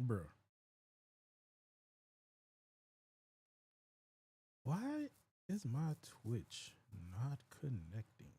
Bruh. Why is my Twitch not connecting?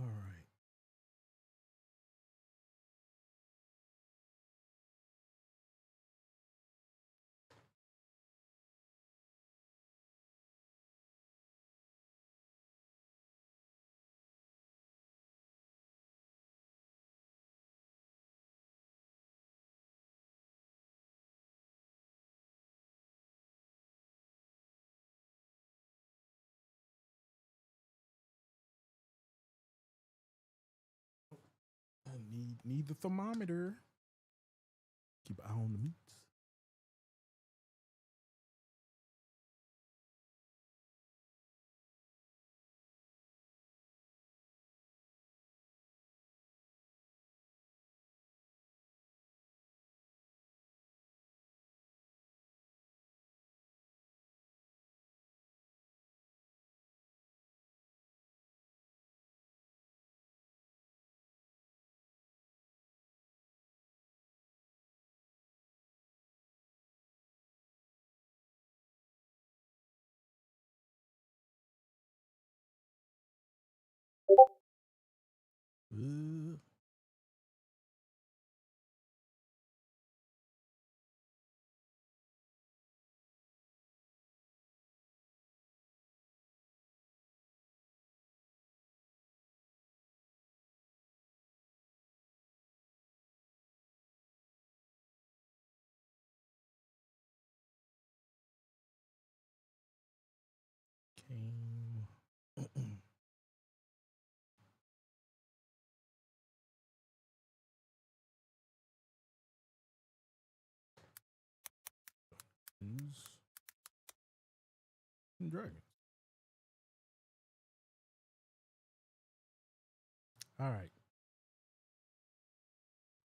All right. I need the thermometer. Keep an eye on the meats. Uh, came. And dragons. All right.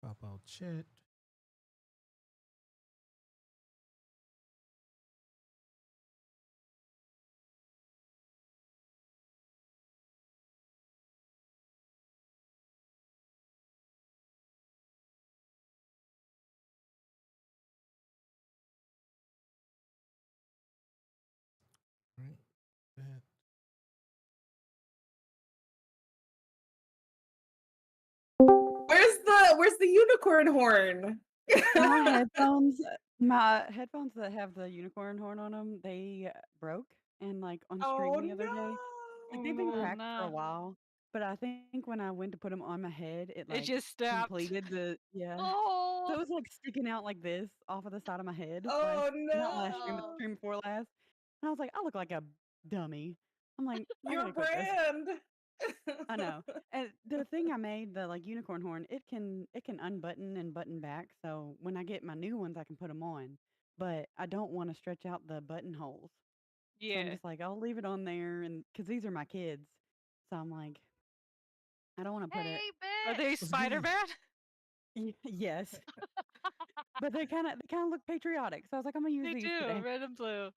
Pop out chat. Right. That. Where's the unicorn horn? My headphones that have the unicorn horn on them, they broke and like on stream the other day. Like they've been cracked for a while, but I think when I went to put them on my head, it It like just snapped. completed the So Oh, it was like sticking out like this off of the side of my head. Oh Not last stream, but the no. stream before last. And I was like, I look like a dummy. I'm like, I Your gotta quit this. brand. I know. And the thing I made, the like unicorn horn, it can unbutton and button back. So when I get my new ones, I can put them on. But I don't want to stretch out the buttonholes. So I'm yeah. just like, I'll leave it on there, and because these are my kids, so I'm like, I don't want to put it. Are they Spider-Man? Yes, but they kind of look patriotic. So I was like, I'm gonna use They these do, today. red and blue.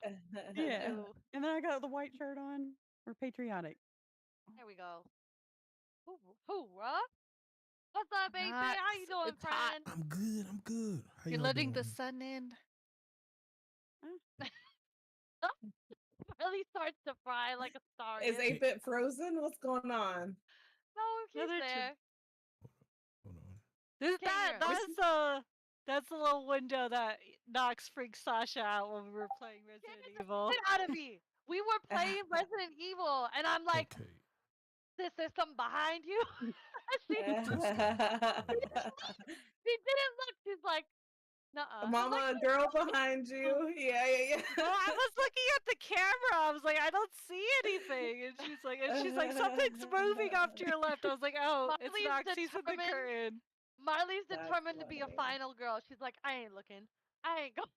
Yeah, Ew. and then I got the white shirt on. We're patriotic. There we go. Hoorah! What's up, baby? Hot. How you doing, It's hot. friend? I'm good. I'm good. How You're y'all letting the doing? sun in. Really starts to fry like a star. Is 8-bit frozen? What's going on? No, he's Another there. Hold on. This Can't hear him. that's the little window that Nox freaked Sasha out when we were playing Resident Evil. Get out of me! We were playing Resident Evil, and I'm like, Okay. "This is something behind you." she What this didn't look. She's like, Nuh-uh. Mama, girl behind you. Yeah, yeah, Well, I was looking at the camera. I was like, I don't see anything. And she's like, something's moving off to your left. I was like, oh, it's Marley's Noxie's in the determined. curtain. Marley's That's determined to be a funny. final girl. She's like, I ain't looking. I ain't going.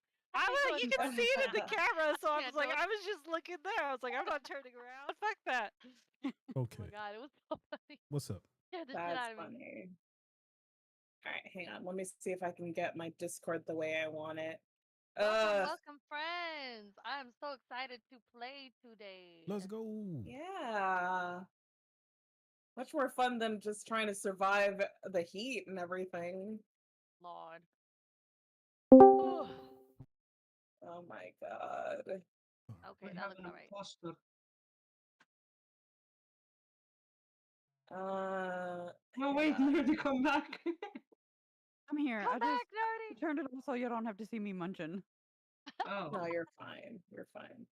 You can see it in the camera, so I was Can't like, do it. I was just looking there. I was like, I'm not turning around. Fuck that. Oh Okay. my god, it was so funny. What's up? Scared the shit That's out of me. funny. All right, hang on. Let me see if I can get my Discord the way I want it. Welcome, friends. I'm so excited to play today. Let's go. Yeah. Much more fun than just trying to survive the heat and everything. Lord. Ooh. Oh my god. Okay, We that have looks an alright. imposter. No, wait, hang on. Nerdy, come back. I'm here. Come I back, just nerdy. turned it off so you don't have to see me munching. Oh. No, you're fine. You're fine.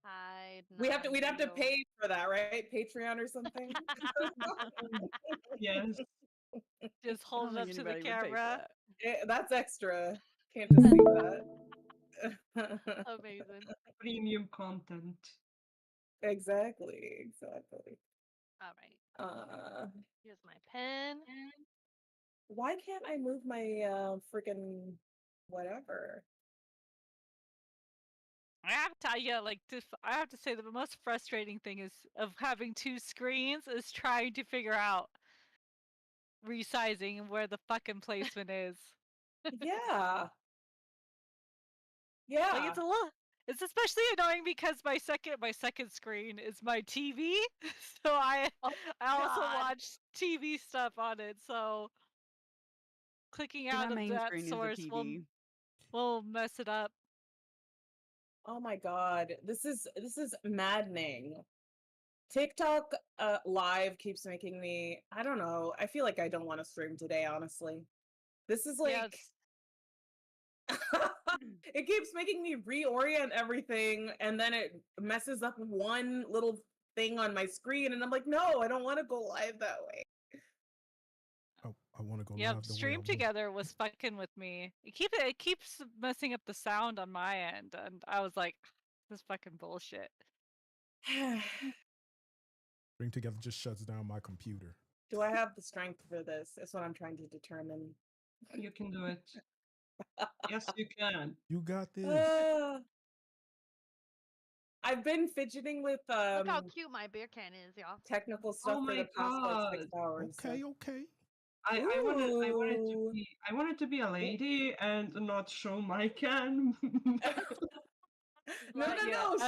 Hide. We'd have to non-video. pay for that, right? Patreon or something. Yes. Just I hold don't it up think to the anybody would pay for camera. that. That's extra. Can't just see that. Amazing. Premium content. Exactly. Alright. Here's my pen. Why can't I move my freaking whatever? I have to, yeah, I have to say the most frustrating thing is of having two screens is trying to figure out resizing and where the fucking placement is. Yeah. Like Yeah. it's especially annoying because my second screen is my TV, so I also God. watch TV stuff on it. So clicking See, my out of main that screen is source the TV. will mess it up. Oh my god. This is maddening. TikTok live keeps making me, I don't know. I feel like I don't want to stream today, honestly. This is Yeah, like it keeps making me reorient everything and then it messes up one little thing on my screen and I'm like, no, I don't want to go live that way. I want to go yeah. live the way I Stream was. Together was fucking with me. It keeps messing up the sound on my end, and I was like, this is fucking bullshit. Bring Together just shuts down my computer. Do I have the strength for this? That's what I'm trying to determine. You can do it. Yes, you can. You got this. I've been fidgeting with Look how cute my beer can is, y'all. technical stuff for the my past like 6 hours. Okay, okay. I wanted to be a lady and not show my can. No,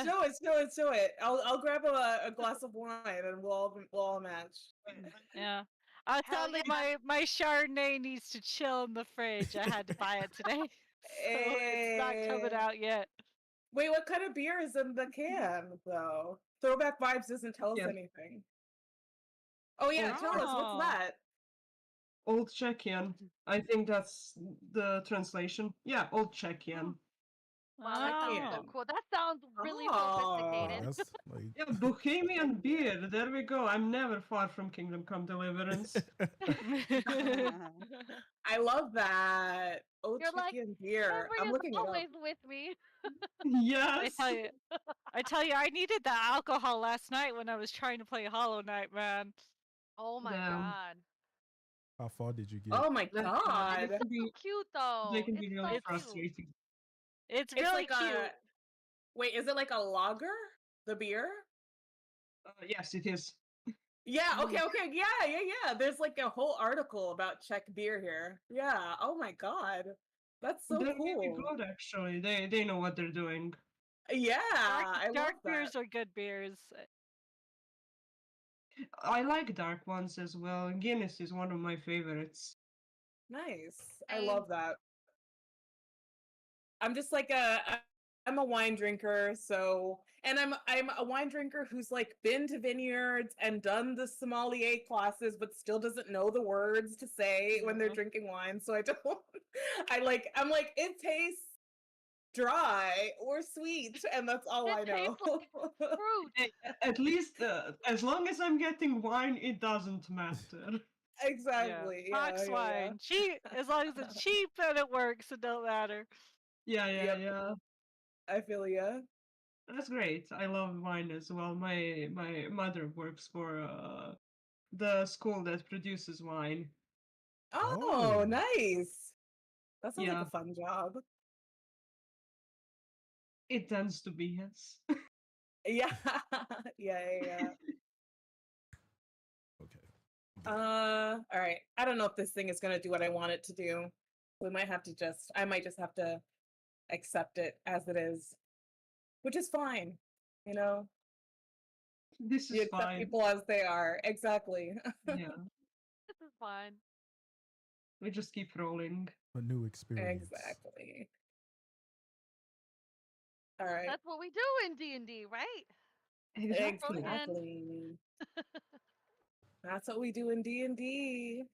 show it. I'll grab a glass of wine and we'll all match. Yeah. I Hell thought that my Chardonnay needs to chill in the fridge. I had to buy it today. So it's not coming out yet. Wait, what kind of beer is in the can, though? Throwback Vibes doesn't tell us Yeah. anything. Oh yeah, tell us, what's that? Old Czechian. I think that's the translation. Yeah, Old Czechian. Wow, that sounds so Oh. cool. That sounds really Wow, sophisticated. that's like Yeah, Bohemian beer. There we go. I'm never far from Kingdom Come Deliverance. I love that. Oh, You're like, chicken beer. memory I'm is looking it up. always with me. Yes. I tell you, I needed the alcohol last night when I was trying to play Hollow Knight, man. Oh my Damn. god. how far did you get? Oh my That- god. They can be, Cute though. they can be It's really so cute. frustrating. It's It's really like cute. wait, is it like a lager? The beer? Yes, it is. Yeah, okay. Yeah. There's like a whole article about Czech beer here. Yeah. Oh my god. That's so They're cool. really good, actually. They know what they're doing. Yeah, I Dark love that. beers are good beers. I like dark ones as well. Guinness is one of my favorites. Nice. I Same. love that. I'm just like I'm a wine drinker, so and I'm a wine drinker who's like been to vineyards and done the sommelier classes, but still doesn't know the words to say when they're drinking wine. So I don't. I'm like it tastes dry or sweet, and that's all I It know. tastes like fruit. At least, as long as I'm getting wine, it doesn't matter. Exactly. Box Yeah. wine. Cheap. As long as it's cheap and it works, it don't matter. Yeah, Yep. yeah. I feel ya. That's great. I love wine as well. My mother works for the school that produces wine. Oh, Oh. nice. That sounds like Yeah, a fun job. it tends to be, yes. Yeah. Yeah. Okay. All right. I don't know if this thing is gonna do what I want it to do. We might have to I might just have to accept it as it is, which is fine. You know, This you is accept fine. people as they are. Exactly. Yeah, This is fine. we just keep rolling. A new experience. Exactly. All right. That's what we do in D&D, right? Exactly. Again. Exactly. That's what we do in D&D.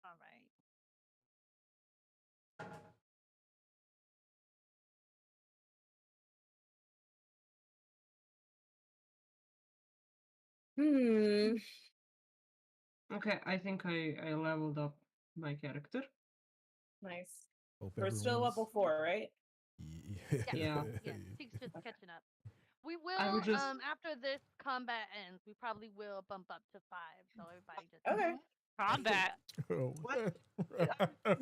All right. Hmm. Okay, I think I leveled up my character. Nice. Hope We're still everyone's. level 4, right? Yeah. Yes, Tink's just Okay. catching up. We I will, would just after this combat ends, we probably will bump up to 5. So everybody just Okay. combat. Oh. What?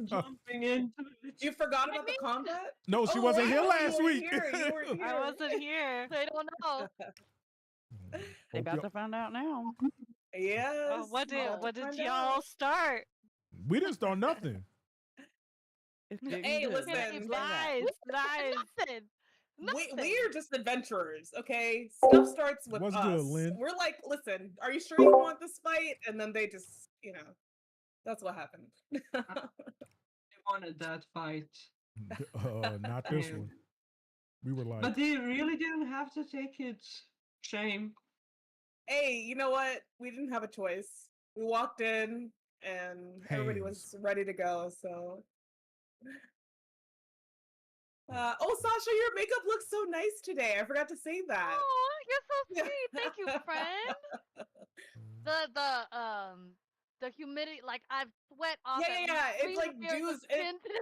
jumping into it. You forgot about the combat? No, she Oh, wasn't here wow, last you weren't week. here, you weren't I here. wasn't here. They don't know. They Hope about y'all- to find out now. Yes. What you got to did find y'all out. start? we didn't start nothing. It's getting Hey, good. listen, let's just say that. Lies. Nothing. We are just adventurers, okay? Stuff starts with What's us. good, Lynn? We're like, listen, are you sure you want this fight? And then they just, that's what happened. They wanted that fight. Not this Yeah. one. We were like, But they really didn't have to take it. Shame. Hey, you know what? We didn't have a choice. We walked in and everybody was ready to go, so. Oh, Sasha, your makeup looks so nice today. I forgot to say that. Oh, you're so sweet. Thank you, friend. The humidity, like I've sweat off Yeah, at least yeah. It's 3 like layers of dews. skin today.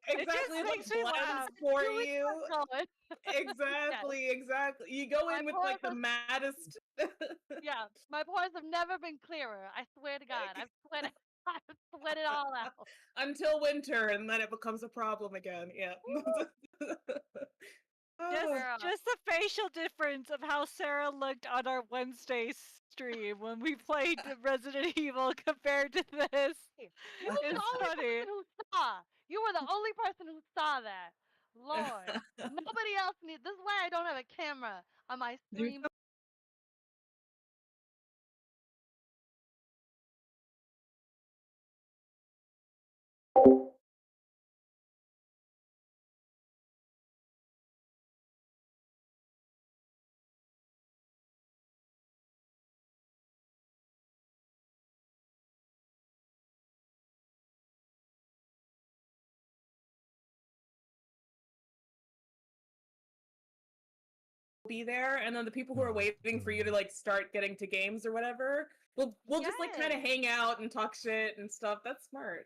Exactly. It like makes me blends laugh. for Dewy you. sweat going. Exactly. You go My in with pores like the are maddest. Yeah, my pores have never been clearer. I swear to God, I've sweated. I've sweated all out. Until winter, and then it becomes a problem again. Yeah. Oh, Just the facial difference of how Sarah looked on our Wednesday stream when we played Resident Evil compared to this. You were the only person who saw. You were the only person who saw that. Lord, nobody else needs. This is why I don't have a camera on my stream. be there, and then the people who are waiting for you to like start getting to games or whatever, we'll just like kind of hang out and talk shit and stuff. That's smart.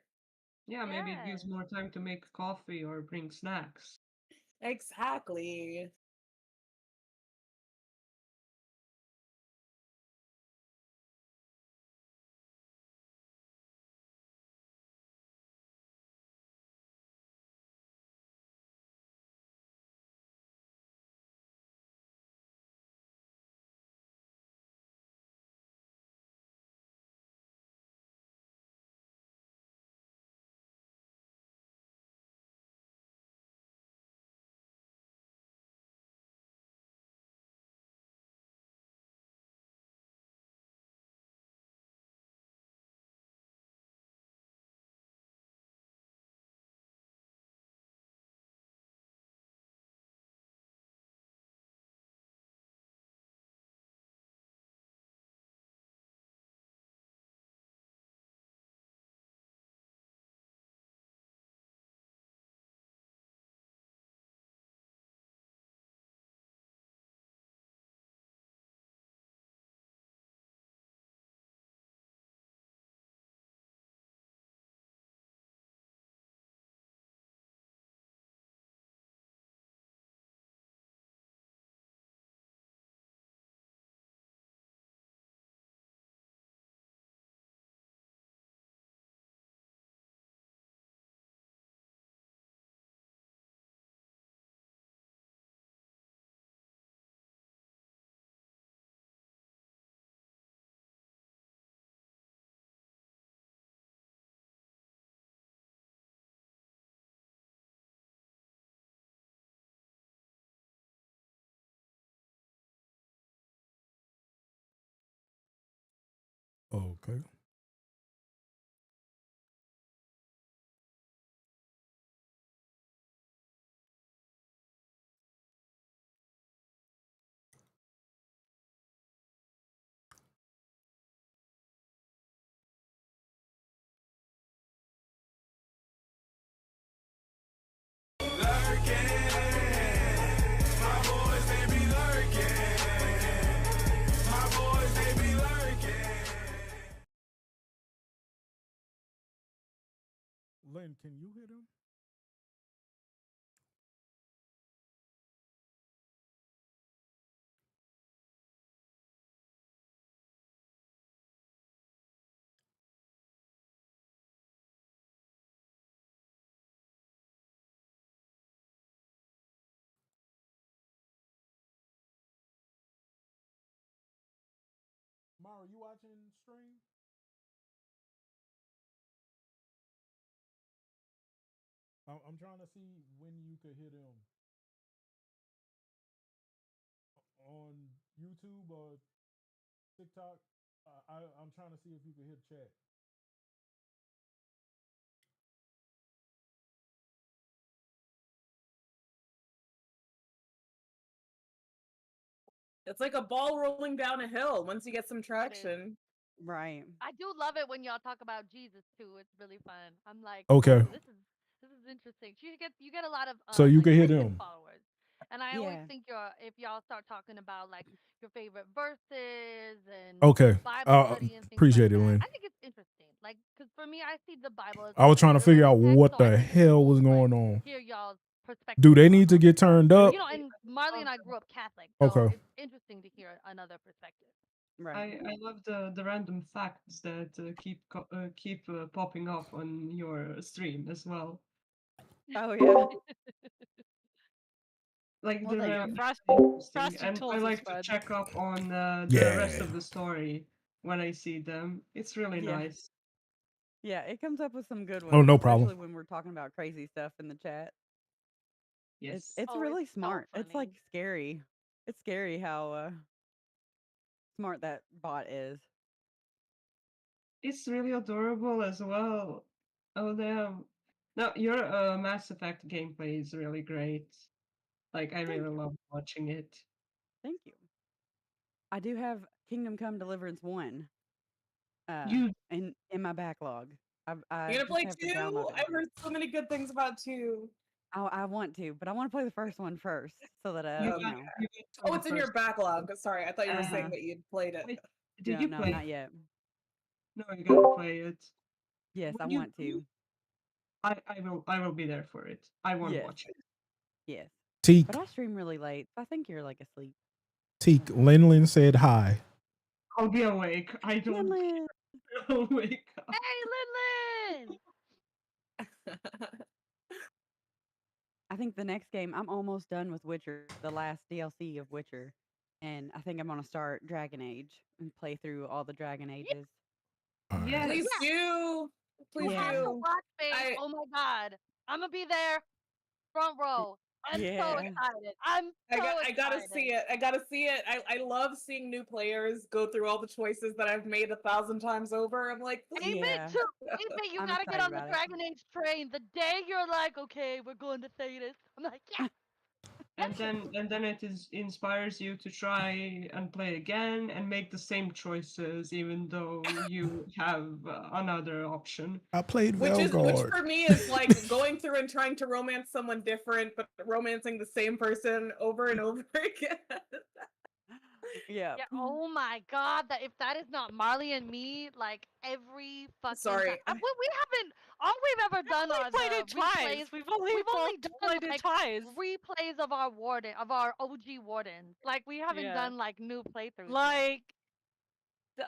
Yeah, maybe it gives more time to make coffee or bring snacks. Exactly. Okay. Lynn, can you hit him? Mara, you watching stream? I'm trying to see when you could hit him on YouTube or TikTok. I'm trying to see if you could hit chat. It's like a ball rolling down a hill once you get some traction. Right. I do love it when y'all talk about Jesus too. It's really fun. I'm like, Okay. "Ooh, this is interesting. You get a lot of So you like, can hit Christian him. followers, and I always Yeah. think if y'all start talking about like your favorite verses and Okay. Bible study and things like Appreciate it, that, Lynn. I think it's interesting. Like, cause for me, I see the Bible as I was like a trying to figure out literal text, what so I the think it's hell was cool to like going on. hear y'all's perspective. Do they on need to get stuff. turned up? You know, and Marley and I grew up Catholic, so Okay. it's interesting to hear another perspective. Right. I love the random facts that keep popping up on your stream as well. Oh yeah. Like Well, thank they're you. interesting, Frosty and told I us, like to bud. check up on the rest Yeah. of the story when I see them. It's really Yeah. nice. Yeah, it comes up with some good Oh, ones, no especially problem. when we're talking about crazy stuff in the chat. It's Yes. it's Oh, really it's so smart. It's like funny. scary. It's scary how smart that bot is. It's really adorable as well. Oh damn. No, your Mass Effect gameplay is really great. Like I Thank really you. love watching it. Thank you. I do have Kingdom Come Deliverance 1 You in my backlog. I You gonna just play have to two? download it. I've heard so many good things about two. I want to, but I want to play the first one first so that you you got Okay. know. you got Oh, through the it's in your first backlog. Sorry, I thought you were Uh-huh. saying that you'd played it. Wait, did No, you no, play? not yet. No, you gotta play it. Yes, I When you want to. I will be there for it. I won't Yes. watch it. Yes. Teak, But I stream really late. So I think you're like asleep. Teak, Linlin said hi. I'll be awake. I don't Linlin. care. I'll wake up. Hey, Lindlin! I think the next game I'm almost done with Witcher, the last DLC of Witcher, and I think I'm gonna start Dragon Age and play through all the Dragon Ages. All right. Yes. Please do. You Please have Yeah. to do. watch Faith. I Oh my god. I'm gonna be there, front row. I'm so Yeah. excited. I'm so I gotta see excited. it. I gotta see it. I love seeing new players go through all the choices that I've made 1,000 times over. I'm like, Aim please. it Yeah. too. Aim it. You I'm gotta get excited on the about it. Dragon Age train the day you're like, okay, we're going to Thetis. I'm like, yeah. And then it inspires you to try and play again and make the same choices even though you have another option. I played Which Velgard. for me is like going through and trying to romance someone different, but romancing the same person over and over again. Yeah. Yeah. Oh my God. That if that is not Marley and me, like every fucking time. Sorry. We haven't. All we've ever done Only are played the it twice. replays. We've only We've only both done played it like twice. replays of our OG wardens. Like we haven't Yeah. done like new playthroughs yet. Like the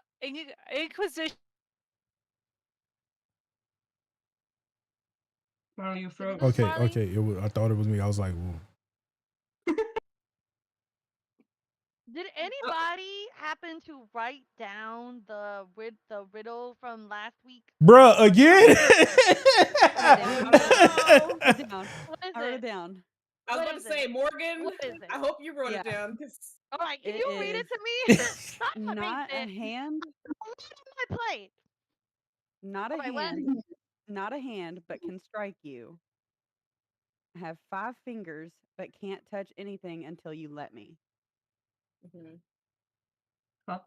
Inquisition. Marley, you Did we froze. lose Okay, Marley? okay. I thought it was me. I was like, ooh. Did anybody happen to write down the riddle from last week? Bruh, again? No. I wrote it down. What is I wrote it it? down. I was What about is to say, it? Morgan, What is it? I hope you wrote Yeah. it down. All right, can It you read is it to me? That makes not a it hand. a little I played. Not a Alright, what? hand, not a hand, but can strike you. Have 5 fingers, but can't touch anything until you let me. Mhm. Huh?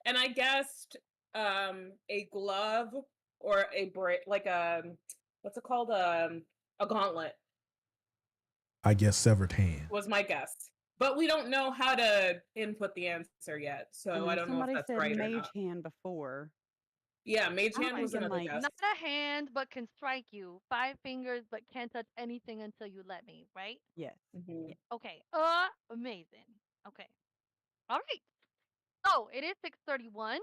And I guessed a glove or a like a what's it called, a gauntlet I guess severed hand. was my guess, but we don't know how to input the answer yet, so I don't know if Somebody that's said right or mage not. hand before. Yeah, mage I'm hand was thinking, another like, guess. Not a hand, but can strike you. 5 fingers, but can't touch anything until you let me, right? yes. Mhm. Okay. Amazing. Okay. All right. So it is 6:31.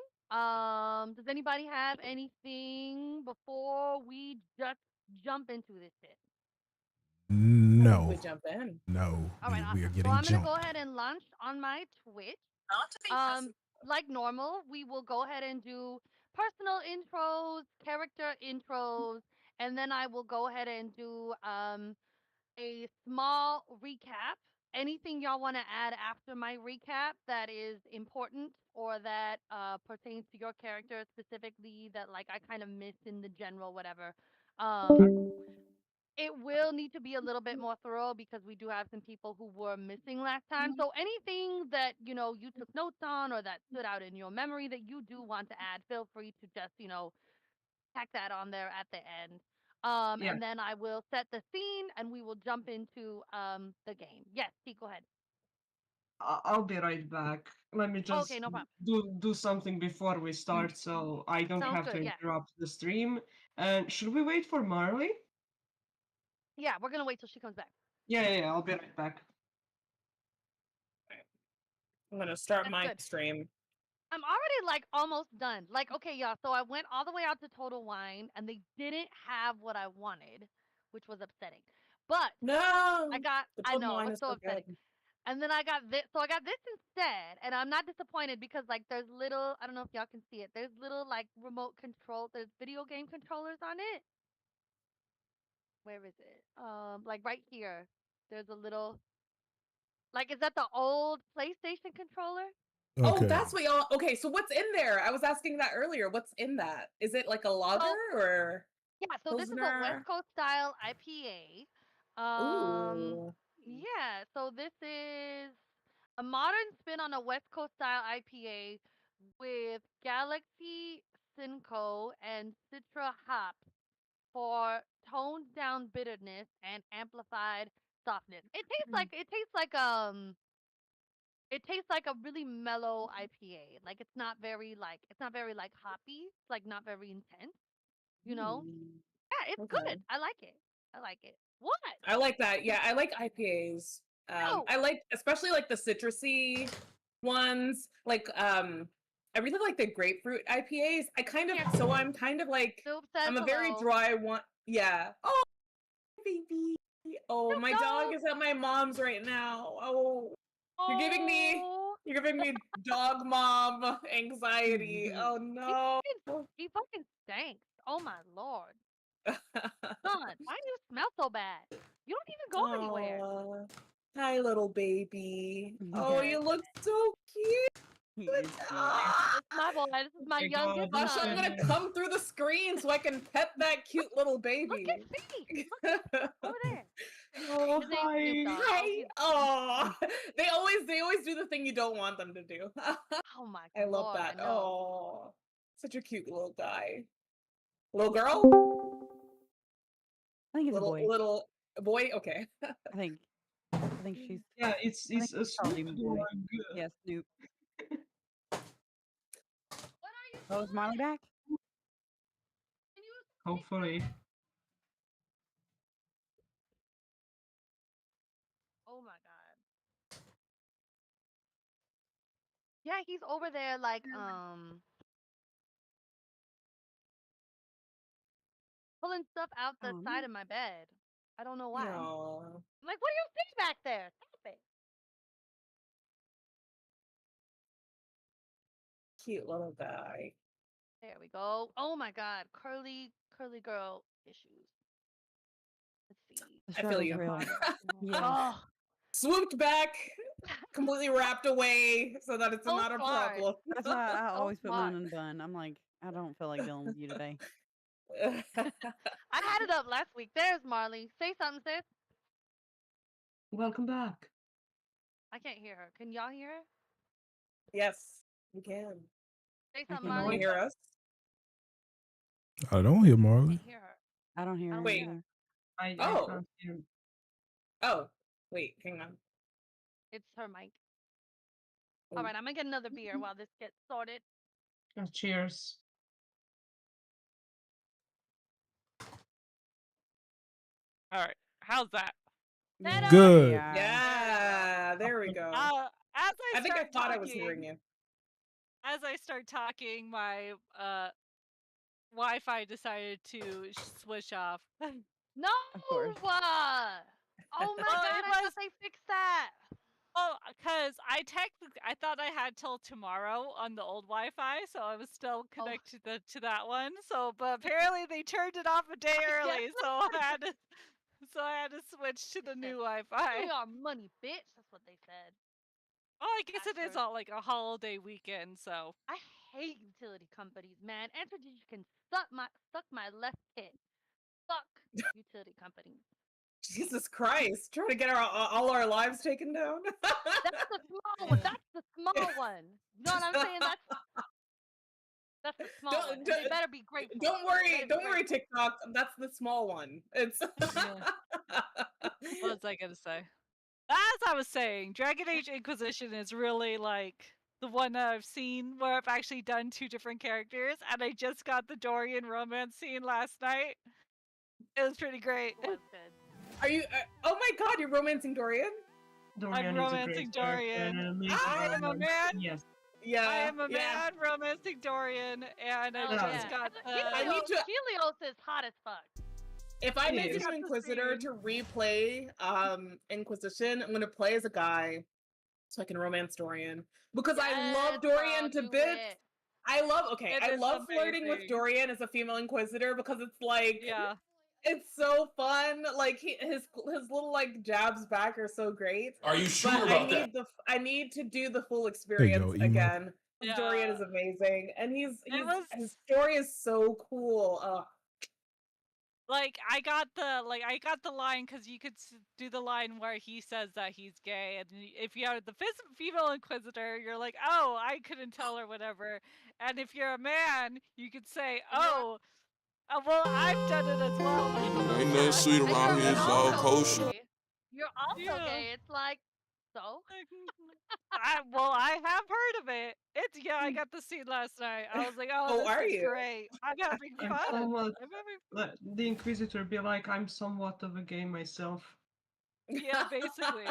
Does anybody have anything before we just jump into this shit? I think we No, jump in. no, All right, we are awesome. So getting I'm gonna go jumped. ahead and launch on my Twitch. Not to be Like normal, we will go ahead and do personal intros, character intros, and then I will go ahead and do a small recap. Anything y'all want to add after my recap that is important or that pertains to your character specifically that like I kind of missed in the general whatever. It will need to be a little bit more thorough because we do have some people who were missing last time. So anything that, you know, you took notes on or that stood out in your memory that you do want to add, feel free to just, you know, tack that on there at the end. Yeah, And then I will set the scene and we will jump into the game. Yes, T, go ahead. I'll be right back. Let me Okay, just no problem. do something before we start, so I don't Sounds have to good. Yeah. interrupt the stream. And should we wait for Marley? Yeah, we're gonna wait till she comes back. Yeah, I'll be right back. I'm gonna start That's my good. stream. I'm already like almost done. Like, okay, y'all. So I went all the way out to Total Wine and they didn't have what I wanted, which was upsetting. But No, the I totem know, it wine was is so so upsetting. good. And then I got this. So I got this instead, and I'm not disappointed because like there's little. I don't know if y'all can see it. There's little like remote control. There's video game controllers on it. Where is it? Like right here. There's a little. Like, is that the old PlayStation controller? Oh, Okay. that's what y'all. Okay, so what's in there? I was asking that earlier. What's in that? Is it like a lager So or yeah. So this is a West Pilsner? Coast style IPA. Ooh. Yeah. So this is a modern spin on a West Coast style IPA with Galaxy Simcoe and Citra hops for toned down bitterness and amplified softness. It tastes like a really mellow IPA. Like it's not very like hoppy. It's like not very intense, you know? Yeah, it's Okay. good. I like it. I like it. What? I like that. Yeah, I like IPAs. No. I like especially like the citrusy ones. Like I really like the grapefruit IPAs. I'm kind of like Snoop says I'm a very hello. dry one. Yeah. Oh, baby. Oh, Snoop my dog Dogg. is at my mom's right now. Oh, you're giving me Oh. you're giving me dog mom anxiety. Oh He no. he fucking stinks. Oh my lord. Son, why do you smell so bad? You don't even go anywhere. Oh, hi, little baby. Oh, Yes. you look so cute. He is cute. Ah, It's my boy. This is my my youngest God, Gosh, I'm son. gonna come through the screen so I can pet that cute little Look baby. at me. Look over there. Oh, His name's Snoop hi. Dogg. Oh, Hi. he's Oh, they always do the thing you don't want them to do. oh my I love lord, I that. know. Oh, such a cute little guy. Little girl? I think it's a boy. Little boy? Okay. I think she's. Yeah, I think it's a she's called Snoop him a boy. Dogg. Yes, Snoop. What are you Oh, is Marley back? Can you Hopefully. Oh my god. Yeah, he's over there like pulling stuff out the Oh, side of my bed. I don't know why. No. I'm like, what do you see back there? Stop it. Cute little guy. There we go. Oh my god, curly girl issues. Let's see. the I feel struggle's you. real. Yes. Oh, Swooped back. completely wrapped away so that it's So not a smart. problem. That's why I So always put mine smart. in a bun. I'm like, I don't feel like dealing with you today. I had it up last week. There's Marley. Say something, sis. Welcome back. I can't hear her. Can y'all hear her? Yes, you can. Say I something, can Can Marley. you hear us? I don't hear I Marley. can't hear her. I don't hear I her don't Wait. hear her. either. I Oh. can't hear. Oh, wait, hang on. It's her mic. Oh. All right, I'm gonna get another beer while this gets sorted. Cheers. All right. How's that? Better. Good. Yeah, there we go. As I think I start thought I was hearing talking, you. as I start talking, my Wi-Fi decided to switch off. No. Of course. Oh my Well, god! it I was thought they fixed that. well, because I thought I had till tomorrow on the old Wi-Fi, so I was still connected to that one. So, but apparently they turned it off a day I guess early, so I had to switch to the new Wi-Fi. Give me our money, bitch. That's what they said. Well, I guess it is Bastard. all like a holiday weekend, so I hate utility companies, man. Entergy can suck my left tit. Fuck utility companies. Jesus Christ, trying to get all our lives taken down. That's the small one. That's the small one. You know what I'm saying? That's the small one. And they better be grateful. Don't worry, TikTok. That's the small one. It's what was I gonna say? As I was saying, Dragon Age Inquisition is really like the one that I've seen where I've actually done 2 different characters, and I just got the Dorian romance scene last night. It was pretty great. It was good. Are you? Oh my God, you're romancing Dorian? Dorian I'm is a romancing great character and Dorian. an amazing I am a romance. man. Yes. Yeah, I am a man romancing Dorian, and I Hell just yeah. got I need to- Helios is hot as fuck. If I It make is. an Inquisitor to replay Inquisition, I'm gonna play as a guy so I can romance Dorian because I love Dorian to bits. I love flirting with amazing. Dorian as a female Inquisitor because it's like Yeah. it's so fun. Like his little like jabs back are so great. Are you sure But about that? I need to do the full There experience you go, emo. again. Yeah. Dorian is amazing, and his was- story is so cool. Like I got the line because you could do the line where he says that he's gay, and if you are the female Inquisitor, you're like, oh, I couldn't tell or whatever. And if you're a man, you could say, oh, well, I've done it as well. Ain't nothing sweet around here. It's all kosher. You're also gay. It's like, so? I have heard of it. I got the scene last night. I was like, oh, Oh, are this is you? great. I'm having I'm fun. somewhat, I'm having let the Inquisitor be like, I'm somewhat of a gay myself. Yeah, basically.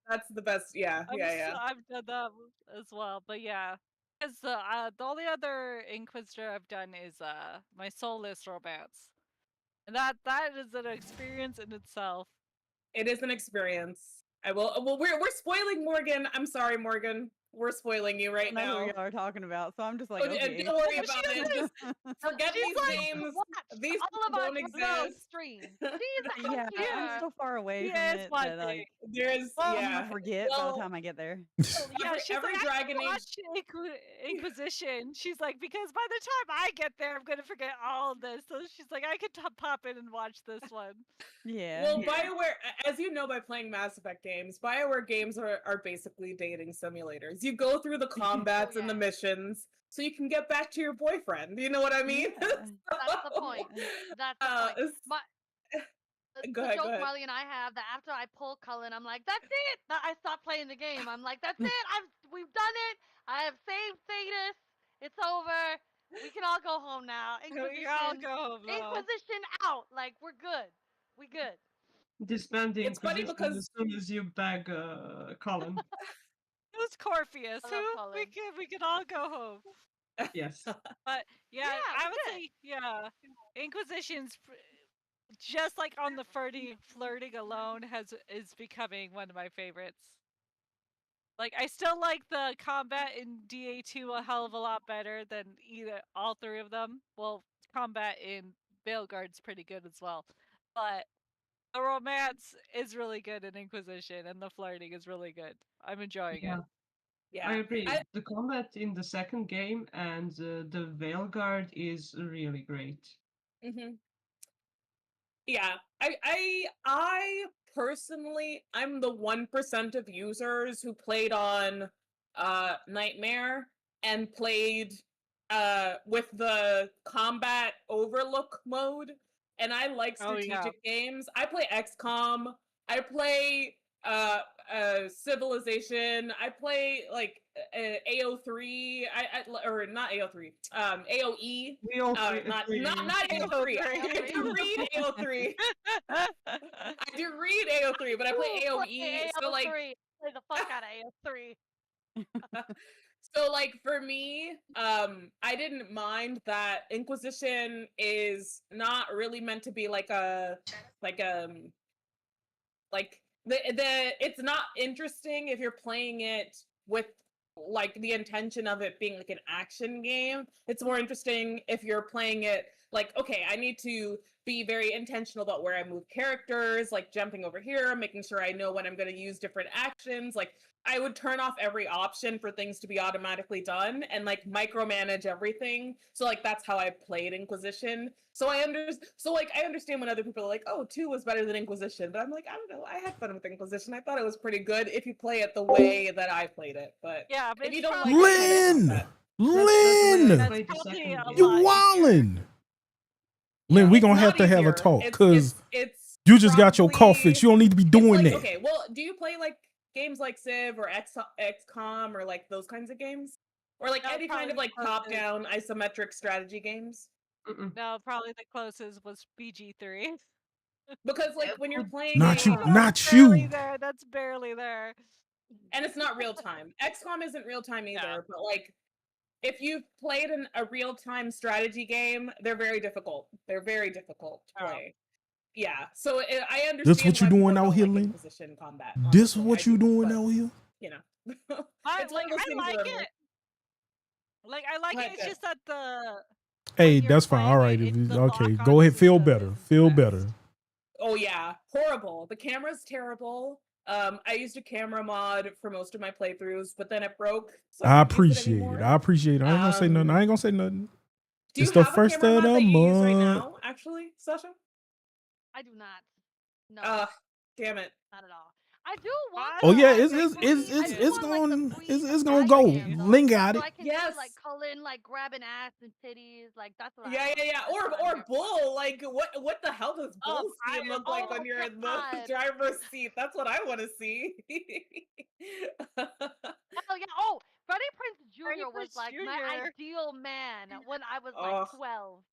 That's the best. Yeah. I've done that as well, but yeah. Because the only other Inquisitor I've done is my soulless romance, and that is an experience in itself. It is an experience. I will. Well, we're spoiling Morgan. I'm sorry, Morgan. We're spoiling you right I know now. who y'all are talking about, so I'm just like, Oh, okay. don't worry about it. Just forget She's these like, names. watch These all of don't our exist. stream. She's out Yeah, I'm here. so far away He from is it one that like thing. There's I'm yeah. gonna forget by Well, the time I get there. Yeah, she's every like, Dragon I Age. watch Inquisition. She's like, because by the time I get there, I'm gonna forget all of this. So she's like, I could pop in and watch this one. Yeah. Well, BioWare, as you know by playing Mass Effect games, BioWare games are basically dating simulators. You go through the combats and the missions so you can get back to your boyfriend. You know what I mean? Yeah. That's the point. That's the point. Go The ahead, joke go ahead. Marley and I have that after I pull Cullen, I'm like, that's it. I stop playing the game. I'm like, that's it. We've done it. I have saved Thetis. It's over. We can all go home now. We all go home now. Inquisition out. Like we're good. We good. Disband the It's funny Inquisition because as soon as you bag Colin. Who's Corpheus? I love Who? Cullen. We can all go home. Yes. But yeah, Yeah, I we would did. say Inquisition's just like on the flirting alone is becoming one of my favorites. Like I still like the combat in DA2 a hell of a lot better than all 3 of them. Well, combat in Veilguard's pretty good as well, but The romance is really good in Inquisition, and the flirting is really good. I'm enjoying it. I agree. The combat in the second game and the Veil Guard is really great. Yeah, I personally, I'm the 1% of users who played on Nightmare and played with the combat overlook mode, and I like strategic games. I play XCOM, I play Civilization, I play like AO3, or not AO3, AOE. We all Not AO3. I do read AO3. I do read AO3, but I play AOE. So like, play the fuck out of AO3. so like for me, I didn't mind that Inquisition is not really meant to be like the it's not interesting if you're playing it with like the intention of it being like an action game. It's more interesting if you're playing it like, okay, I need to be very intentional about where I move characters, like jumping over here, making sure I know when I'm going to use different actions. Like I would turn off every option for things to be automatically done and like micromanage everything. So like that's how I played Inquisition. So I understand when other people are like, "Oh, 2 was better than Inquisition," but I'm like, I don't know. I had fun with Inquisition. I thought it was pretty good if you play it the way that I played it. But yeah, if you it's don't probably like Lynn! you wildin'. Lynn, we gonna have to have a talk because you just got your call fixed. You don't need to be doing that. Okay, well, do you play like games like Civ or XCOM or like those kinds of games, or like any kind of like top-down isometric strategy games? No, probably the closest was BG3. Because like when you're playing, not you. That's barely there. And it's not real time. XCOM isn't real time either, but like if you've played a real time strategy game, they're very difficult. They're very difficult to play. Yeah, so I understand. This what you doing out here, Lynn? Combat. This what you doing out here? You know, I like it. Like I like it. It's just that the. Hey, that's fine. All right. Okay, go ahead. Feel better. Feel better. Oh yeah, horrible. The camera's terrible. I used a camera mod for most of my playthroughs, but then it broke. So I appreciate it. I appreciate it. I ain't gonna say nothing. I ain't gonna say nothing. Do you have a camera mod that you use right now, actually, Sasha? I do not. No. Damn it. Not at all. I do want. Oh yeah, it's gonna go. Lynn got it. So I can see like Cullen like grabbing ass and titties, like that's what. Yeah. Or Bull. Like what the hell does Bull look like when you're in the driver's seat? That's what I want to see. Hell yeah! Oh, Freddie Prinze Jr. was like my ideal man when I was like 12,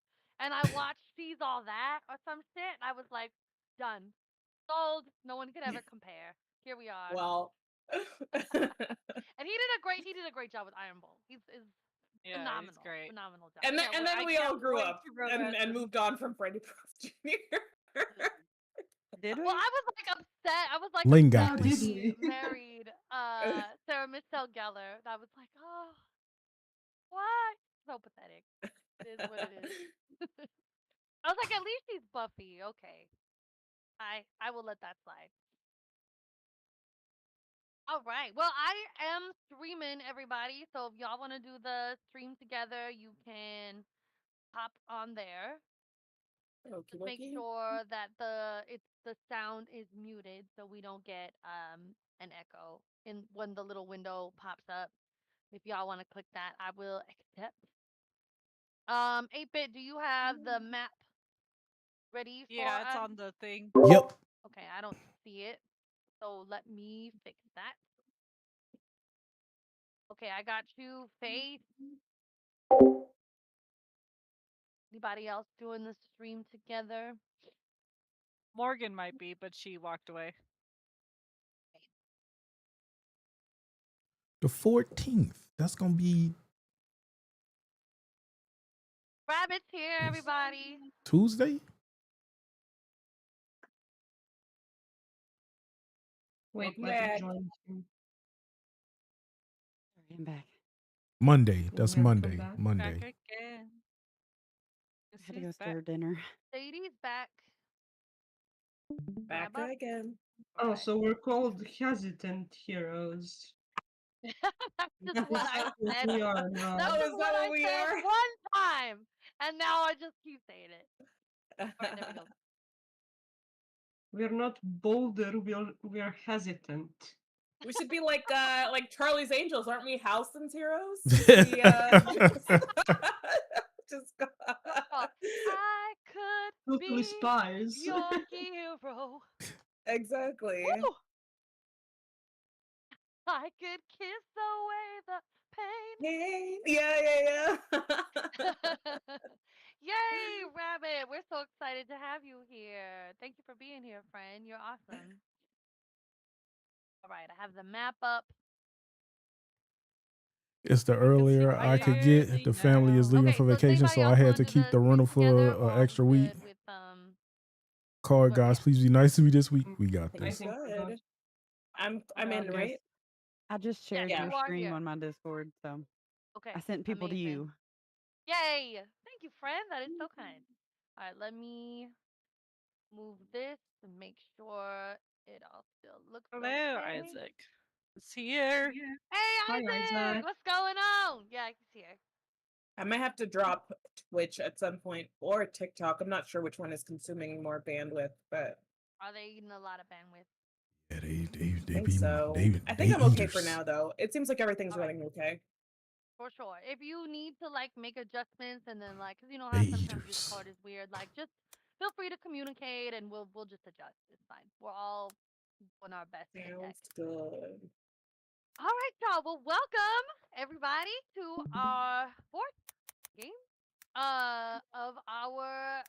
and I watched Sees All That or some shit. And I was like, done, sold. No one could ever compare. Here we are. Well, and he did a great job with Iron Bull. He's phenomenal. He's great. Phenomenal job. And then we all grew up and moved on from Freddie Prinze Jr. Did we? Well, I was like upset. I was like Lynn upset got when this. he married Sarah Michelle Gellar. And I was like, oh, what? So pathetic. It is what it is. I was like, at least she's Buffy. Okay. I will let that slide. All right. Well, I am streaming, everybody. So if y'all want to do the stream together, you can hop on there. Just make sure that the sound is muted so we don't get an echo when the little window pops up. If y'all want to click that, I will accept. 8-bit, do you have the map ready for Yeah, it's us? on the thing. Yep. Okay, I don't see it. So let me fix that. Okay, I got you, Faith. Anybody else doing the stream together? Morgan might be, but she walked away. The 14th. That's gonna be Rabbit's here, everybody. Tuesday. Wait, let me join. I'm back. Monday. That's Monday. Monday. Back again. I had to go stir dinner. Sadie's back. Back Grab up. again. Oh, Right. so we're called hesitant heroes. That's just what I Yes, said. we are now. That's Oh, just is what that I what we said are? one time, and now I just keep saying it. All right, there we go. We're not bolder, we're hesitant. We should be like Charlie's Angels, aren't we? Halston's heroes. We just I could Totally be spies. your hero. exactly. Woo! I could kiss away the pain. Yeah. Yay, Rabbit! We're so excited to have you here. Thank you for being here, friend. You're awesome. All right, I have the map up. It's the earlier I could get. The family is leaving Okay, for so does vacation, so anybody I else had want to to do keep the the rental stream together, for or an are extra we week. good with Card what- guys, yeah. please be nice to me this week. We got I this. think we're Good. good. I'm Yeah, in, I right? I just shared Yes, your you are stream here. on my Discord, so Okay, I sent people to amazing. you. Yay! Thank you, friend. That is so kind. All right, let me move this to make sure it all still looks Hello, okay. Isaac. It's here. Hey, Hi, Isaac! Isaac. What's going on? Yeah, he's here. I might have to drop Twitch at some point or TikTok. I'm not sure which one is consuming more bandwidth, but Are they eating a lot of bandwidth? Yeah, I they think be so. I they think I'm okay for eaters. now, though. It seems like everything's All right. running okay. For sure. If you need to like make adjustments and then like, cause you know They how sometimes eaters. Discord is weird, like just feel free to communicate and we'll just adjust. It's fine. We're all doing our best with tech. Sounds good. All right, y'all. Well, welcome everybody to our fourth game of our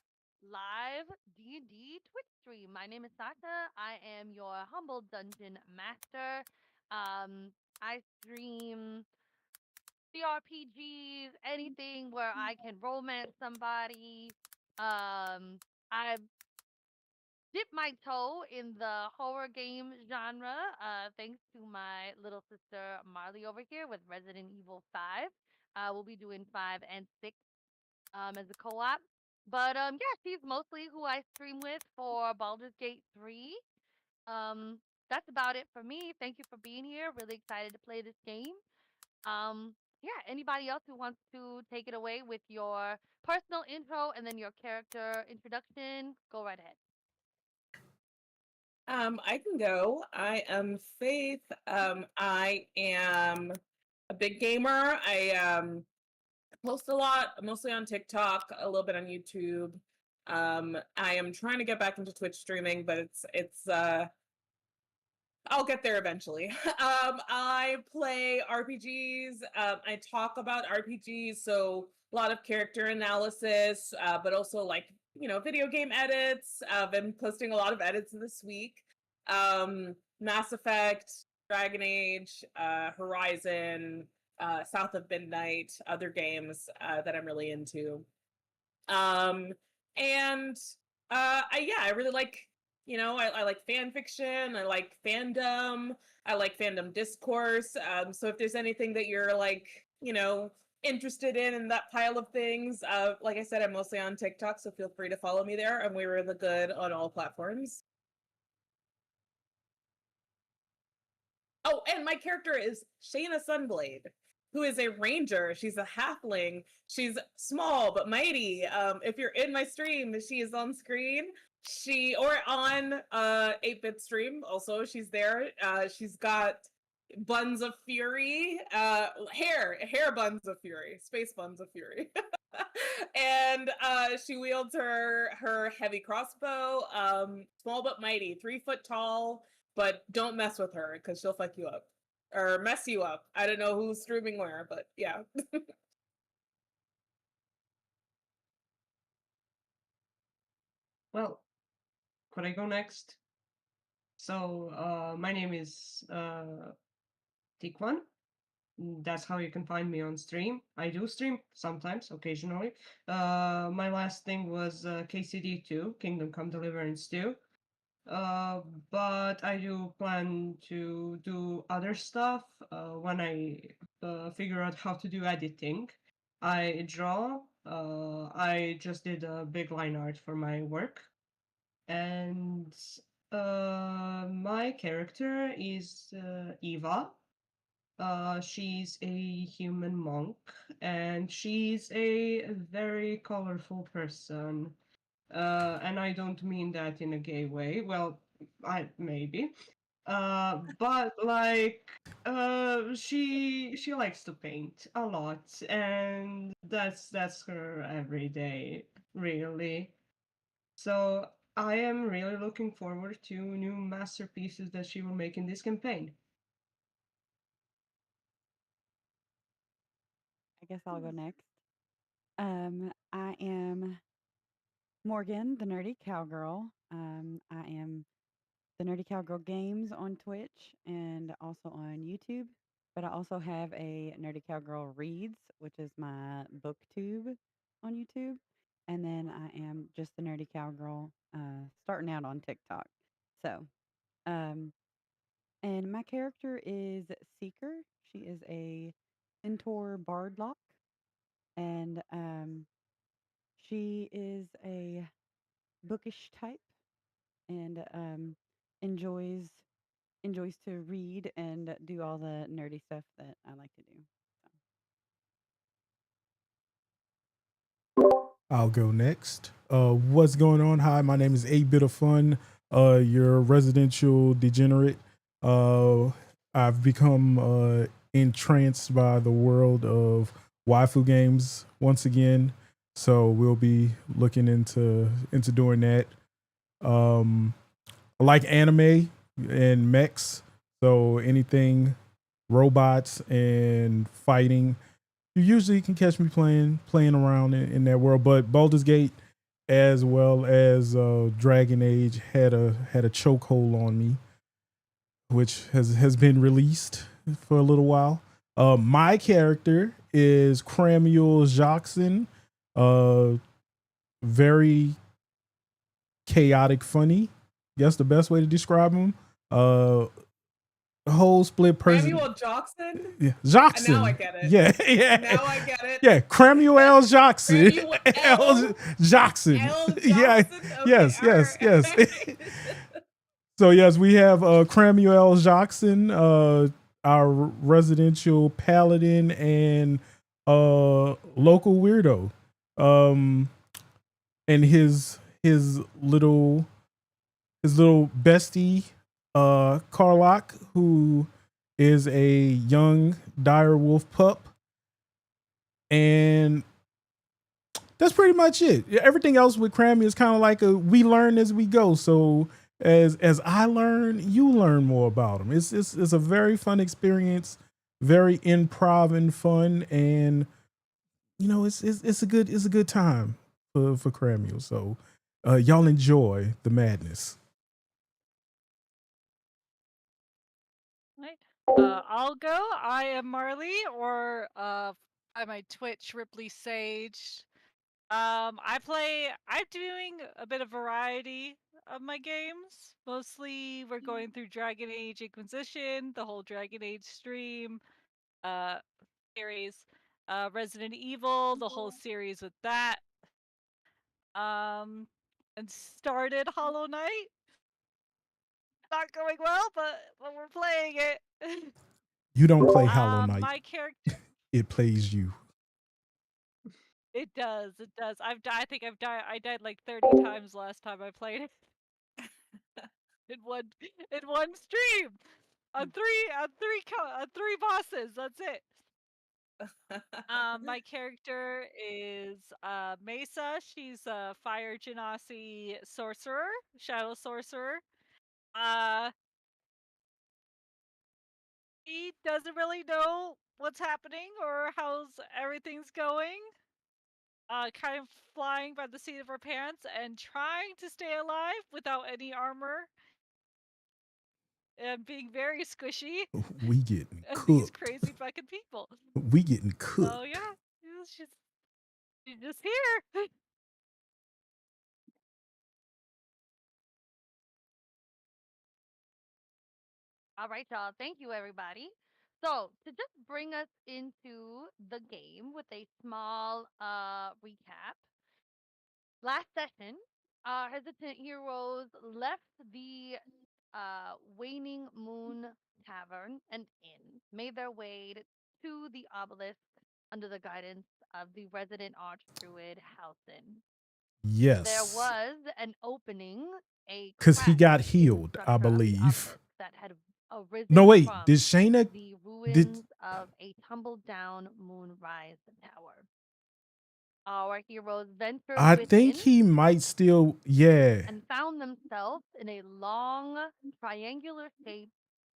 live D&D Twitch stream. My name is Sasha. I am your humble dungeon master. I stream CRPGs, anything where I can romance somebody. I dip my toe in the horror game genre, thanks to my little sister Marley over here with Resident Evil 5. We'll be doing 5 and 6 as a co-op. But yeah, she's mostly who I stream with for Baldur's Gate 3. That's about it for me. Thank you for being here. Really excited to play this game. Yeah, anybody else who wants to take it away with your personal intro and then your character introduction, go right ahead. I can go. I am Faith. I am a big gamer. I post a lot, mostly on TikTok, a little bit on YouTube. I am trying to get back into Twitch streaming, but it's I'll get there eventually. I play RPGs. I talk about RPGs, so a lot of character analysis, but also like video game edits. I've been posting a lot of edits this week. Mass Effect, Dragon Age, Horizon, South of Midnight, other games that I'm really into. And I really like I like fan fiction. I like fandom. I like fandom discourse. So if there's anything that you're like, interested in that pile of things, like I said, I'm mostly on TikTok, so feel free to follow me there. And we were the good on all platforms. Oh, and my character is Shayna Sunblade, who is a ranger. She's a halfling. She's small but mighty. If you're in my stream, she is on screen. Or on 8-bit stream also, she's there. She's got buns of fury, hair buns of fury, space buns of fury. And she wields her heavy crossbow, small but mighty, 3 foot tall, but don't mess with her because she'll fuck you up or mess you up. I don't know who's streaming where, but yeah. Well, could I go next? So, my name is Tikwan. That's how you can find me on stream. I do stream sometimes, occasionally. My last thing was KCD2, Kingdom Come Deliverance 2. But I do plan to do other stuff when I figure out how to do editing. I draw. I just did a big line art for my work. And my character is Eva. She's a human monk, and she's a very colorful person. And I don't mean that in a gay way. Well, I maybe. But like, she likes to paint a lot, and that's her every day, really. So I am really looking forward to new masterpieces that she will make in this campaign. I guess I'll go next. I am Morgan, the nerdy cowgirl. I am the Nerdy Cowgirl Games on Twitch and also on YouTube. But I also have a Nerdy Cowgirl Reads, which is my booktube on YouTube. And then I am just the Nerdy Cowgirl, starting out on TikTok. So, um, and my character is Seeker. She is a centaur bardlock, and she is a bookish type and enjoys to read and do all the nerdy stuff that I like to do. I'll go next. What's going on? Hi, my name is 8-Bit of Fun, your residential degenerate. I've become entranced by the world of waifu games once again. So we'll be looking into doing that. I like anime and mechs. So anything robots and fighting, you usually can catch me playing around in that world. But Baldur's Gate, as well as Dragon Age, had a chokehold on me, which has been released for a little while. My character is Cramuel Jackson, very chaotic, funny. That's the best way to describe him. Whole split person. Samuel Jackson? Yeah, Jackson. Now I get it. Yeah, yeah. Now I get it. Yeah, Cramuel Jackson. L. Jackson. L. Yeah. Jackson? Okay, Yes, yes, all yes. right. So yes, we have Cramuel Jackson, our residential paladin and local weirdo. And his little bestie, Carlock, who is a young dire wolf pup. And that's pretty much it. Everything else with Crammy is kind of like we learn as we go. So as I learn, you learn more about him. It's a very fun experience, very improv and fun, and you know it's a good time for Crammy. So y'all enjoy the madness. Right. I'll go. I am Marley, or on my Twitch, Ripley Sage. I'm doing a bit of variety of my games. Mostly we're going through Dragon Age Inquisition, the whole Dragon Age stream, uh, series. Resident Evil, the whole series with that. And started Hollow Knight. Not going well, but we're playing it. You don't play Hollow Knight. My character. It plays you. It does. It does. I think I've died. I died like 30 times last time I played it. in one stream. On three bosses. That's it. My character is Mesa. She's a fire genasi sorcerer, shadow sorcerer. He doesn't really know what's happening or how's everything's going. Kind of flying by the seat of her pants and trying to stay alive without any armor. And being very squishy. We getting and cooked. These crazy fucking people. We getting cooked. Oh yeah, she's just here. All right, y'all. Thank you, everybody. So, to just bring us into the game with a small recap. Last session, our hesitant heroes left the Waning Moon Tavern and Inn, made their way to the obelisk under the guidance of the resident archdruid Halson. There Yes. was an opening, a Because he crack got in the healed, I structure of the believe. obelisk that had arisen No, wait. from Did Shayna? the ruins of a tumbled down moonrise tower. Our heroes ventured I within think he might still. Yeah. and found themselves in a long, triangular shaped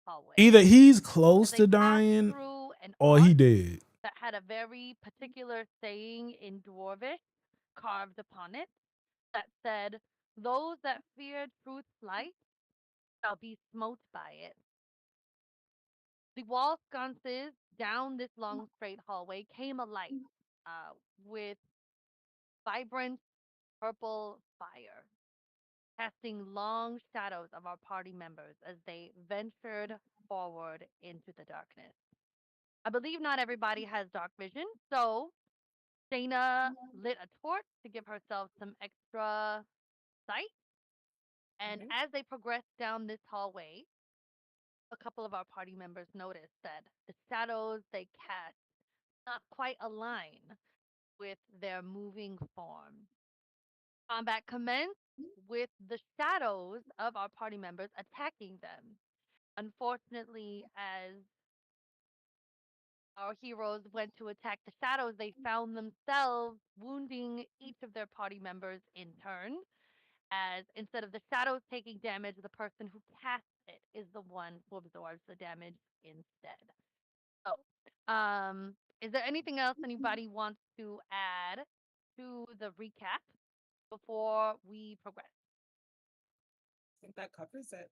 hallway. Either he's As close they to passed dying through an or he arch dead. that had a very particular saying in Dwarvish carved upon it that said, "Those that fear truth's light shall be smote by it." The wall sconces down this long straight hallway came alight with vibrant purple fire, casting long shadows of our party members as they ventured forward into the darkness. I believe not everybody has dark vision, so Shayna lit a torch to give herself some extra sight. And as they progressed down this hallway, a couple of our party members noticed that the shadows they cast not quite align with their moving form. Combat commenced with the shadows of our party members attacking them. Unfortunately, as our heroes went to attack the shadows, they found themselves wounding each of their party members in turn. As instead of the shadows taking damage, the person who casts it is the one who absorbs the damage instead. So, is there anything else anybody wants to add to the recap before we progress? I think that covers it.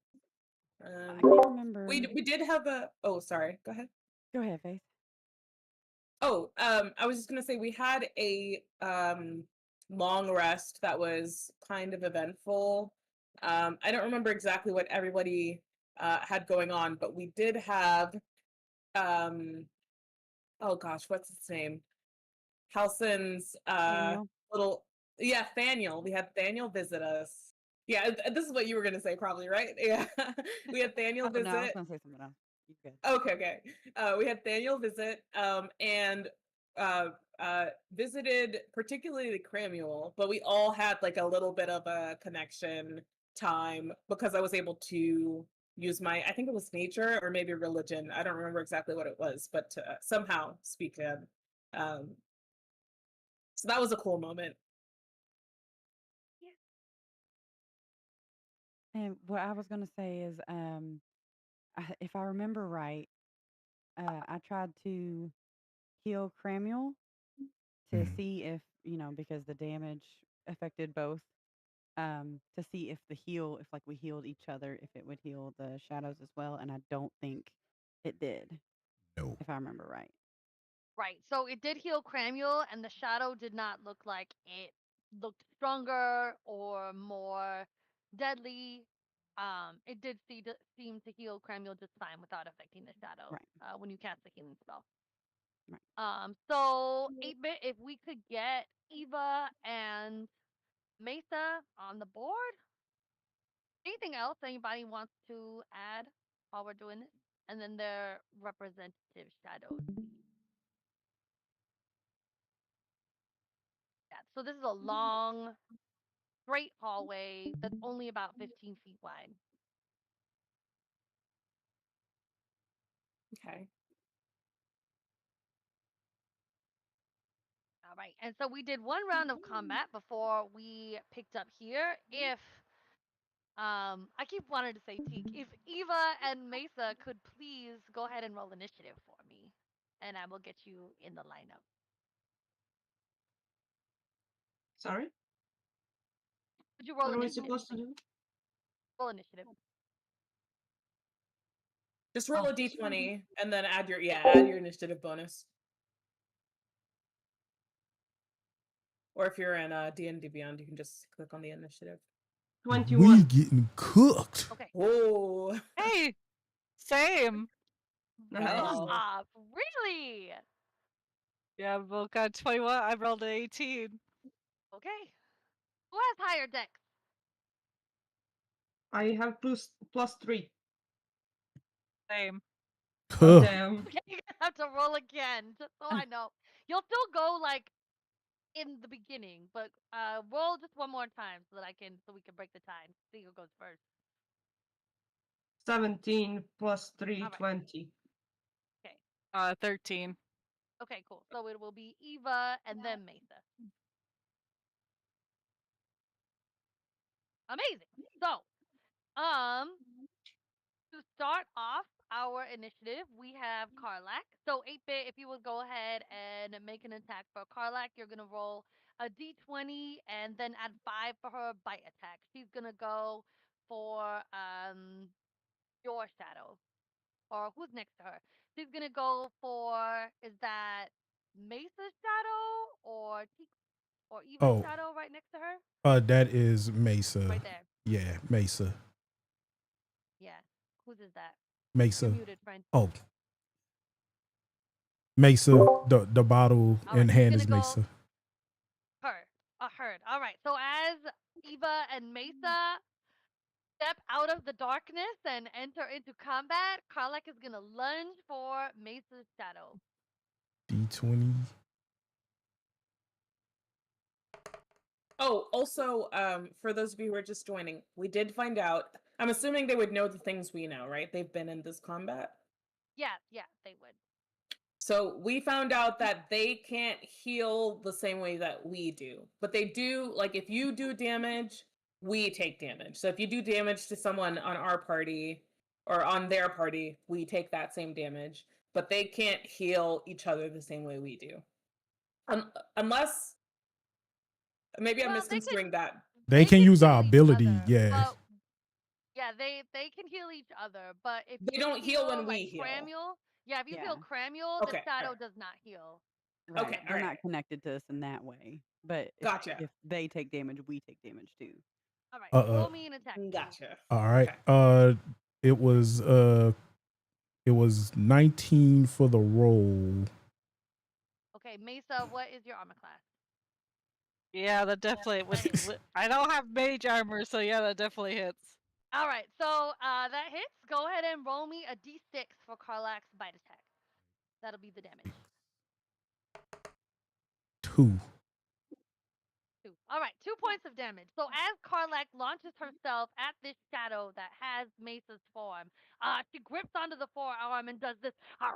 I can't remember. We did have a. Oh, sorry. Go ahead. Go ahead, Faith. Oh, I was just gonna say we had a long rest that was kind of eventful. I don't remember exactly what everybody had going on, but we did have oh gosh, what's his name? Halson's Daniel. little Thaniel. We had Thaniel visit us. Yeah, this is what you were gonna say, probably, right? Yeah, we had Thaniel Oh, visit. no, I was gonna say something else. You good? Okay. We had Daniel visit, and visited particularly Cramuel, but we all had like a little bit of a connection time because I was able to use my, I think it was nature or maybe religion. I don't remember exactly what it was, but to somehow speak to him. So that was a cool moment. And what I was gonna say is, if I remember right, I tried to heal Cramuel to Mhm. see if, because the damage affected both, to see if the heal, if like we healed each other, if it would heal the shadows as well. And I don't think it did, No. if I remember right. Right. So it did heal Cramuel, and the shadow did not look like it looked stronger or more deadly. It did seem to heal Cramuel just fine without affecting the shadow. Right. When you cast the healing spell. Right. So 8-bit, if we could get Eva and Mesa on the board. Anything else anybody wants to add while we're doing this? And then their representative shadows. Yeah, so this is a long, straight hallway that's only about 15 feet wide. Okay. All right, and so we did one round of combat before we picked up here. If I keep wanting to say Teak, if Eva and Mesa could please go ahead and roll initiative for me, and I will get you in the lineup. Sorry? Could you roll What are we initiative? supposed to do? Roll initiative. Just roll Oh. a d20 and then add your initiative bonus. Or if you're in D&D Beyond, you can just click on the initiative. 21. We getting cooked. Okay. Oh. Hey, same. Nice. Stop. Really? Yeah, we both got 21. I rolled an 18. Okay. Who has higher dex? I have +3. Same. Oh damn. Okay, you're gonna have to roll again, just so I know. You'll still go like in the beginning, but roll just one more time so we can break the tie. See who goes first. 17 plus 3, All right. 20. Okay. 13. Okay, cool. So it will be Eva and then Mesa. Amazing. So, to start off our initiative, we have Karlak. So 8-bit, if you would go ahead and make an attack for Karlak, you're gonna roll a d20 and then add 5 for her bite attack. She's gonna go for your shadow. Or who's next to her? She's gonna go for, is that Mesa's shadow or Eva's Oh, shadow right next to her? that is Mesa. Right there. Yeah, Mesa. Yeah. Whose is that? Mesa. You're muted, friend. Oh, Mesa. The bottle All in right, she's hand gonna is go Mesa. her. A herd. All right. So as Eva and Mesa step out of the darkness and enter into combat, Karlak is gonna lunge for Mesa's shadow. D20. Oh, also, for those of you who are just joining, we did find out. I'm assuming they would know the things we know, right? They've been in this combat. Yeah, they would. So we found out that they can't heal the same way that we do, but they do. Like if you do damage, we take damage. So if you do damage to someone on our party or on their party, we take that same damage. But they can't heal each other the same way we do, unless maybe I'm Well, they can misconstruing that. They can use heal our each ability. other, Yeah. but yeah, they can heal each other. But if They you don't heal when like we heal. Cramuel, yeah, if you Yeah. heal Cramuel, the Okay, shadow alright. does not heal. Right. Okay, They're not alright. connected to us in that way. But Gotcha. if they take damage, we take damage too. All right, Uh, roll me an attack, please. Gotcha. all right. Okay. It was 19 for the roll. Okay, Mesa, what is your armor class? Yeah, that definitely I don't have mage armor, so yeah, that definitely hits. All right, so that hits. Go ahead and roll me a d6 for Karlak's bite attack. That'll be the damage. 2. 2. All right, 2 points of damage. So as Karlak launches herself at this shadow that has Mesa's form, she grips onto the forearm and does this to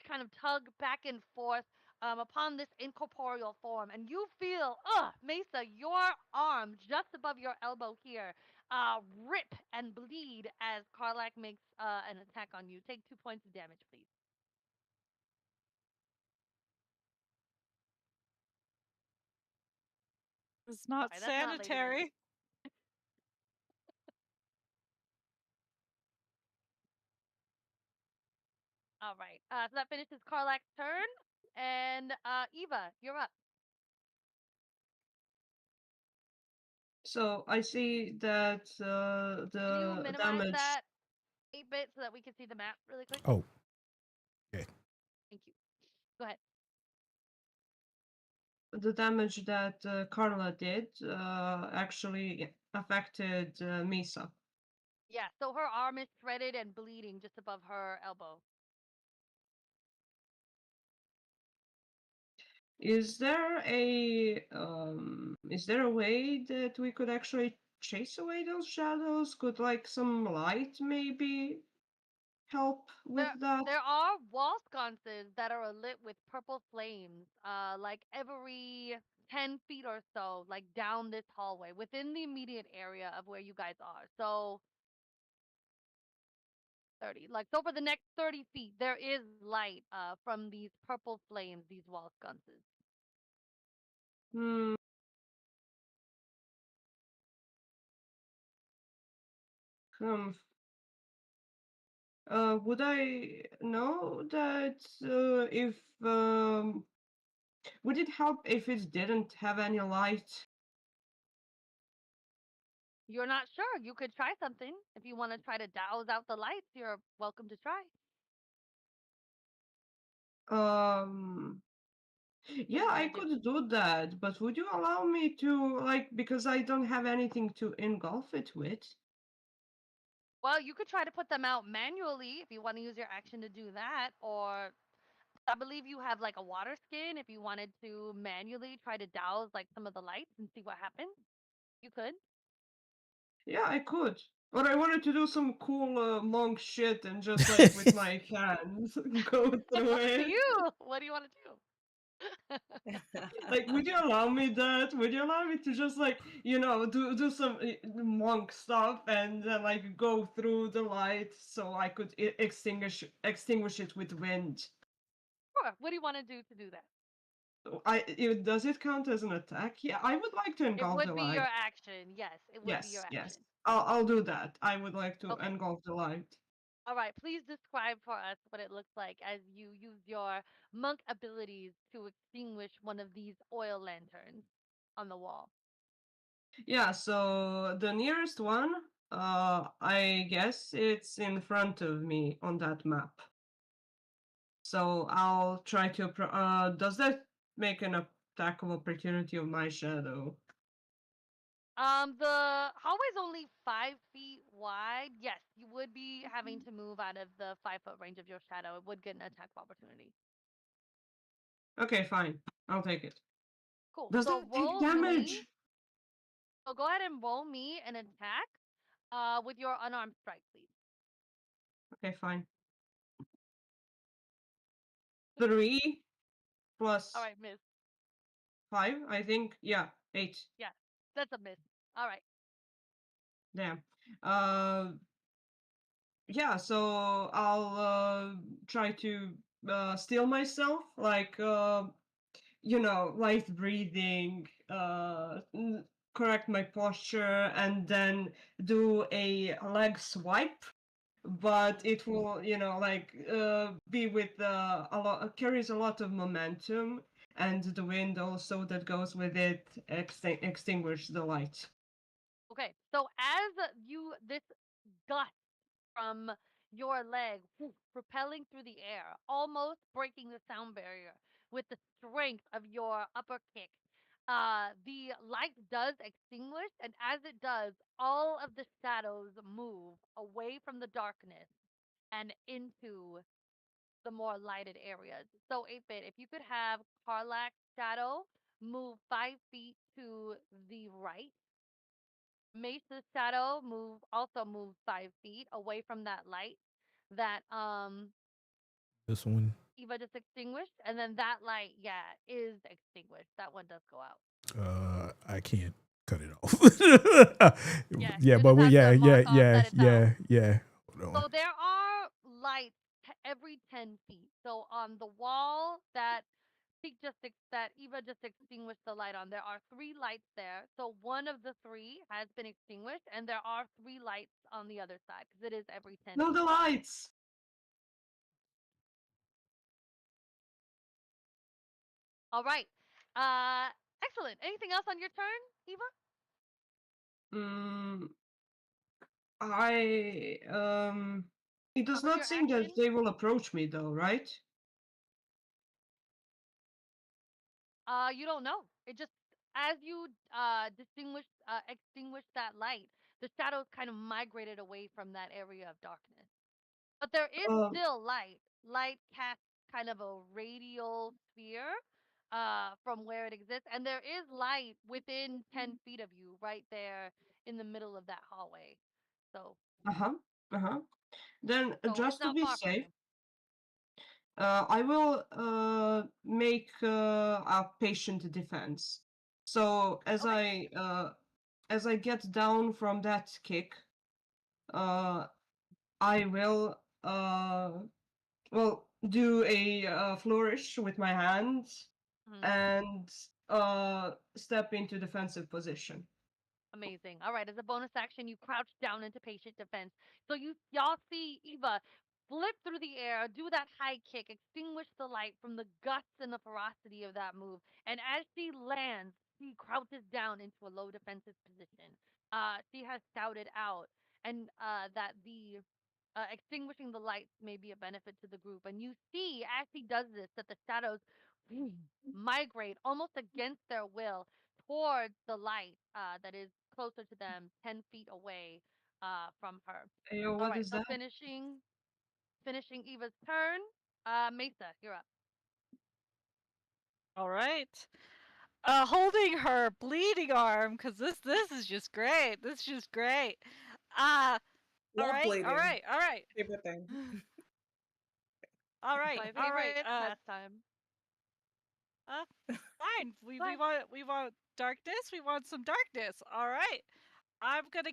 kind of tug back and forth upon this incorporeal form. And you feel, Mesa, your arm just above your elbow here, rip and bleed as Karlak makes an attack on you. Take 2 points of damage, please. It's not Sorry, that's not ladylike. sanitary. All right. So that finishes Karlak's turn. And Eva, you're up. So I see that Can you the minimize damage that 8-bit so that we can see the map really quick? Oh. Okay. Thank you. Go ahead. the damage that Carla did actually affected Misa. Yeah, so her arm is shredded and bleeding just above her elbow. Is there a way that we could actually chase away those shadows? Could like some light maybe help with that? There are wall sconces that are lit with purple flames, like every 10 feet or so, like down this hallway, within the immediate area of where you guys are. So 30. Like, so for the next 30 feet, there is light from these purple flames, these wall sconces. Hmm. Would I know that if would it help if it didn't have any light? You're not sure. You could try something. If you want to try to douse out the lights, you're welcome to try. Um, yeah, I Wanna do? could do that, but would you allow me to, like, because I don't have anything to engulf it with? Well, you could try to put them out manually if you want to use your action to do that, or I believe you have like a water skin. If you wanted to manually try to douse like some of the lights and see what happens, you could. Yeah, I could. But I wanted to do some cool monk shit and just like with my hands go It's through up to it. you. What do you want to do? Like, would you allow me that? Would you allow me to just like, do some monk stuff and then like go through the light so I could extinguish it with wind? Sure. What do you want to do that? Does it count as an attack? Yeah, I would like to It engulf the would be your light. action. Yes, it would be your Yes. action. I'll do that. I would like to Okay. engulf the light. All right. Please describe for us what it looks like as you use your monk abilities to extinguish one of these oil lanterns on the wall. Yeah, so the nearest one, I guess it's in front of me on that map. So I'll try to. Does that make an attack of opportunity of my shadow? The hallway's only 5 feet wide. Yes, you would be having to move out of the 5 foot range of your shadow. It would get an attack of opportunity. Okay, fine. I'll take it. Cool. Does So that take roll me. damage? So go ahead and roll me an attack. With your unarmed strike, please. Okay, fine. 3 All plus right, miss. 5, I think. Yeah, 8. Yeah, that's a miss. All right. Damn. Uh, yeah, so I'll try to steal myself, like light breathing, correct my posture, and then do a leg swipe. But it will, be with a lot, carries a lot of momentum, and the wind also that goes with it extinguish the light. Okay. So as this gust from your leg propelling through the air, almost breaking the sound barrier with the strength of your upper kick. The light does extinguish, and as it does, all of the shadows move away from the darkness and into the more lighted areas. So, 8-bit, if you could have Karlak's shadow move 5 feet to the right, Mace's shadow also move 5 feet away from that light that This one. Eva just extinguished, and then that light, yeah, is extinguished. That one does go out. I can't cut it off. Yeah, Yeah, you but just have to mark off that it's out. yeah. Hold on. So there are lights every 10 feet. So on the wall that that Eva just extinguished the light on, there are 3 lights there. So one of the 3 has been extinguished, and there are 3 lights on the other side because it is every 10 No, feet. the lights. All right. Excellent. Anything else on your turn, Eva? Mm, I It does For not your seem action? that they will approach me though, right? You don't know. It just as you extinguish that light, the shadows kind of migrated away from that area of darkness. But there is Um, still light. Light casts kind of a radial sphere from where it exists, and there is light within 10 feet of you, right there in the middle of that hallway. So, uh-huh. Uh-huh. Then so it's just to not be far from safe, you. I will make a patient defense. So Okay. as I get down from that kick, uh, I will do a flourish with my hands Mhm. and step into defensive position. Amazing. All right, as a bonus action, you crouch down into patient defense. So y'all see Eva flip through the air, do that high kick, extinguish the light from the guts and the ferocity of that move. And as she lands, she crouches down into a low defensive position. She has shouted out and that the extinguishing the lights may be a benefit to the group. And you see, as she does this, that the shadows migrate almost against their will towards the light that is closer to them, 10 feet away, from her. Ayo, All what right, is so that? finishing Eva's turn. Mesa, you're up. All right. Holding her bleeding arm, because this is just great. This is just great. All right, bleeding. all right, all right, Favorite thing. all right, My all favorite right. pastime. Fine. We Fine. want darkness. We want some darkness. All right. I'm gonna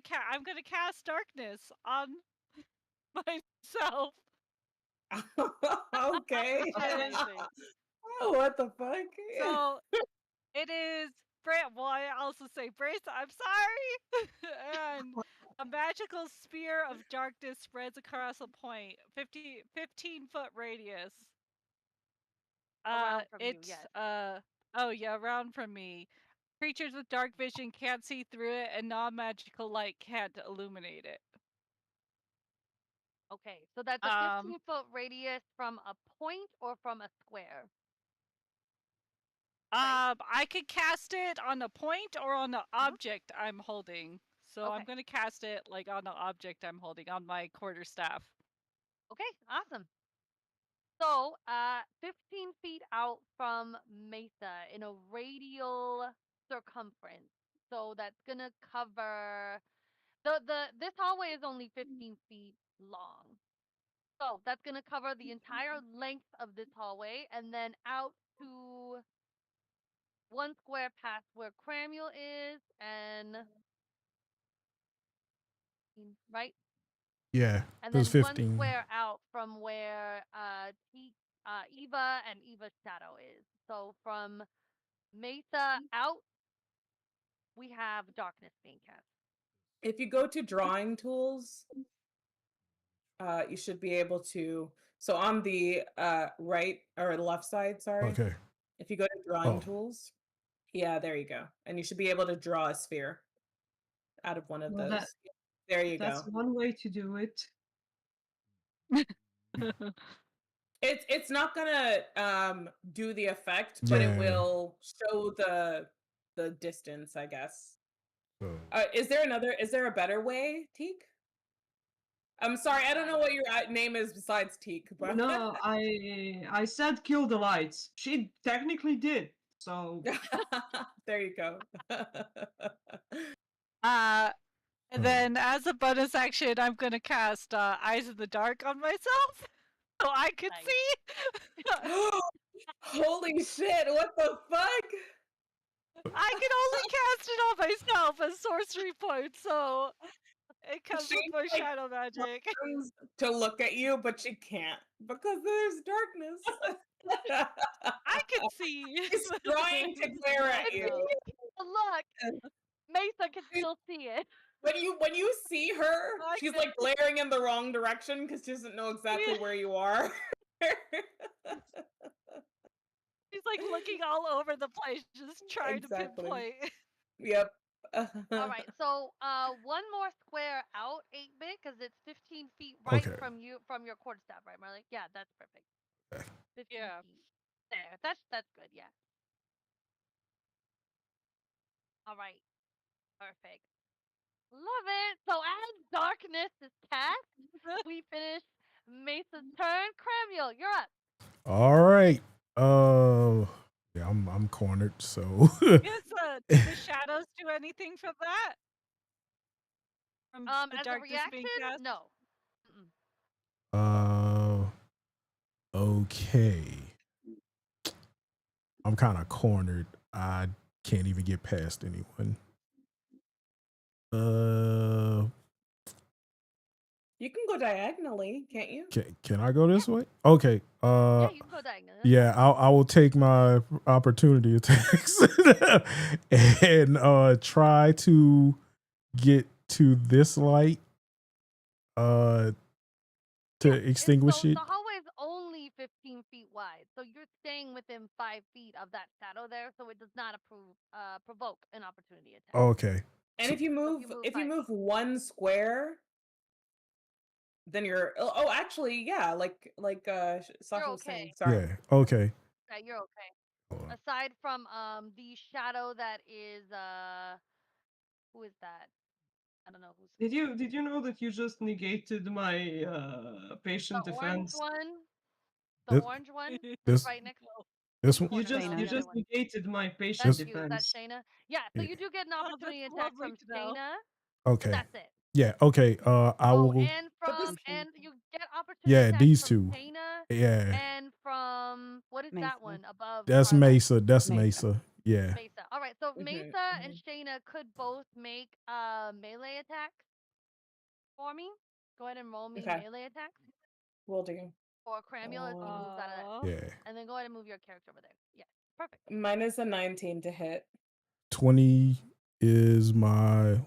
cast darkness on myself. Okay. Amazing. Oh, what the fuck? So it is well, I also say brace. I'm sorry. And a magical spear of darkness spreads across a point, 15-foot radius. Around from you, It's yes. oh yeah, around from me. Creatures with dark vision can't see through it, and non-magical light can't illuminate it. Okay, so that's a 15-foot radius from a point or from a square. Right? I could cast it on a point or on the object I'm holding. So I'm Okay. gonna cast it like on the object I'm holding on my quarterstaff. Okay, awesome. So, 15 feet out from Mesa in a radial circumference. So that's gonna cover this hallway is only 15 feet long. So that's gonna cover the entire length of this hallway and then out to one square past where Cramuel is and right? Yeah, And it was then one 15. square out from where Eva and Eva's shadow is. So from Mesa out, we have darkness being cast. If you go to drawing tools, you should be able to. So on the right or left side, sorry. Okay. If you go to drawing tools, yeah, there you go, and you should be able to draw a sphere out of one of Well, those. There you that's go. one way to do it. It's not gonna do the effect, but it Yeah. will show the distance, I guess. So, Is there a better way, Teak? I'm sorry, I don't know what your name is besides Teak, but No, I said kill the lights. She technically did. So there you go. And then as a bonus action, I'm gonna cast Eyes in the Dark on myself, so I could Nice. see. Holy shit! What the fuck? I can only cast it on myself as sorcery points, so it comes She, with my like, shadow magic. turns to look at you, but she can't because there's darkness. I can see. She's trying to glare at you. Look, Mesa can still see it. When you see her, I she's can- like glaring in the wrong direction because she doesn't know exactly where you are. She's like looking all over the place, just trying to pinpoint. Yep. All right, so one more square out, 8-bit, because it's 15 feet right Okay. from your quarterstaff, right, Marley? Yeah, that's perfect. Okay. 15 Yeah. feet. There, that's good, yeah. All right, perfect. Love it. So as darkness is cast, we finish Mesa's turn. Cramuel, you're up. all right. Yeah, I'm cornered. So Yes, do the shadows do anything from that? From the As a darkness being reaction, cast? no. Mm-mm. okay. I'm kind of cornered. I can't even get past anyone. You can go diagonally, can't you? Can I go this way? Okay. Yeah, you can go diagonal. Yeah, I will take my opportunity attacks and try to get to this light to extinguish it. The hallway is only 15 feet wide, so you're staying within 5 feet of that shadow there, so it does not provoke an opportunity attack. Okay. And if you move one square, then you're actually, yeah, like Sasha was saying. Sorry. Yeah. Okay. Yeah, you're okay. Aside from the shadow that is who is that? I don't know who's. Did you know that you just negated my patient The orange defense? one. The This- orange one. this- right next. This one. You corner, just no, you the other just one. negated my patient That's This- you. That's defense. Shayna. Yeah. So Yeah. you do get an Oh, opportunity that's attack lovely from to know. Shayna. Okay. That's it. Yeah. Okay. I Oh, will. and But from this- and you get opportunity Yeah, attacks these from two. Shayna Yeah. and from what is that Mesa. one above? That's Carla? Mesa. That's Mesa. Mesa. Yeah. Mesa. All right. So Mhm, Mesa and Shayna could both make melee attacks for me. Go ahead and roll me Okay. melee attacks. Will do. Or Cramuel if he moves out of that. Aw. Yeah. And then go ahead and move your character over there. Yeah. Perfect. Mine is a 19 to hit. 20 is my.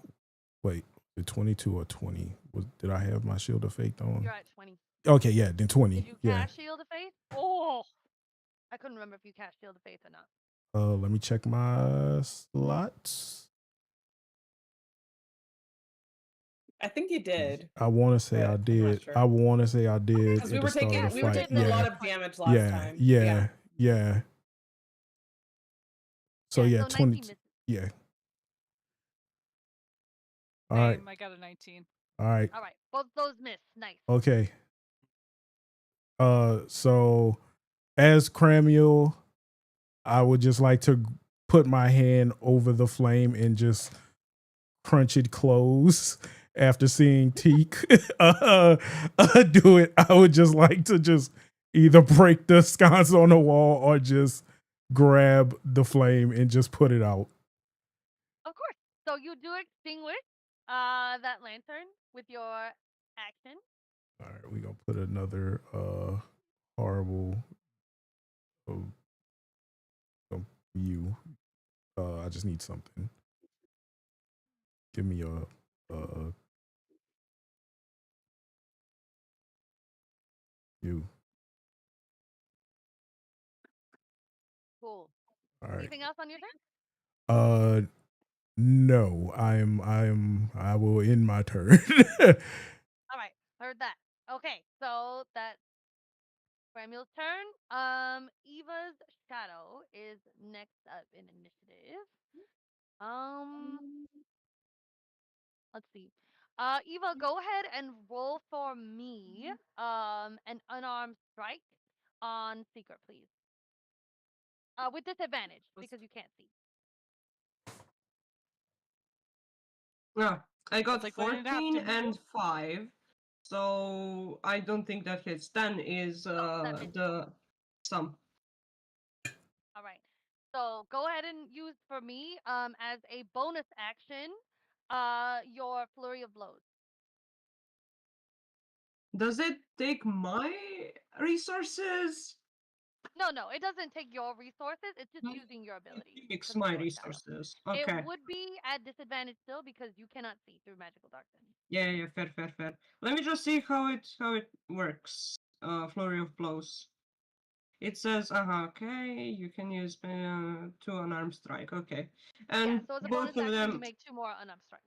Wait. The 22 or 20? Did I have my shield of faith on? You're at 20. Okay. Yeah. Then 20. Did you Yeah. cast Shield of Faith? Oh, I couldn't remember if you cast Shield of Faith or not. Let me check my slots. I think you did. I want to say But I I'm not did. sure. I want to say I did Because we at were the start taking of the we were fight. taking a Yeah. lot of damage last Yeah. time. Yeah. Yeah. So yeah, so 20. 19 misses. Yeah. All right. Same, I got a 19. All right. All right. Both those miss. Nice. Okay. So as Cramuel, I would just like to put my hand over the flame and just crunch it close. After seeing Teak do it, I would just like to just either break the sconce on the wall or just grab the flame and just put it out. Of course. So you do extinguish that lantern with your action. All right, we're gonna put another horrible you. I just need something. Give me a you. Cool. All right. Anything else on your turn? No, I will end my turn. All right. Heard that. Okay. So that's Samuel's turn. Eva's shadow is next up in initiative. Let's see. Eva, go ahead and roll for me. An unarmed strike on Seeker, please. With disadvantage because you can't see. No, I got like when it 14 happened to and 5, so I don't think that hits. 10 is that misses. the sum. All right. So go ahead and use for me as a bonus action your flurry of blows. Does it take my resources? No, it doesn't take your resources. It's just No, using your ability. It takes 'cause it's my your shadow. resources. Okay. It would be at disadvantage still because you cannot see through magical darkness. Yeah, fair. Let me just see how it works. Flurry of blows. It says, okay, you can use 2 unarmed strike. Okay, and Yeah, so as a bonus both of action, you them, make 2 more unarmed strikes.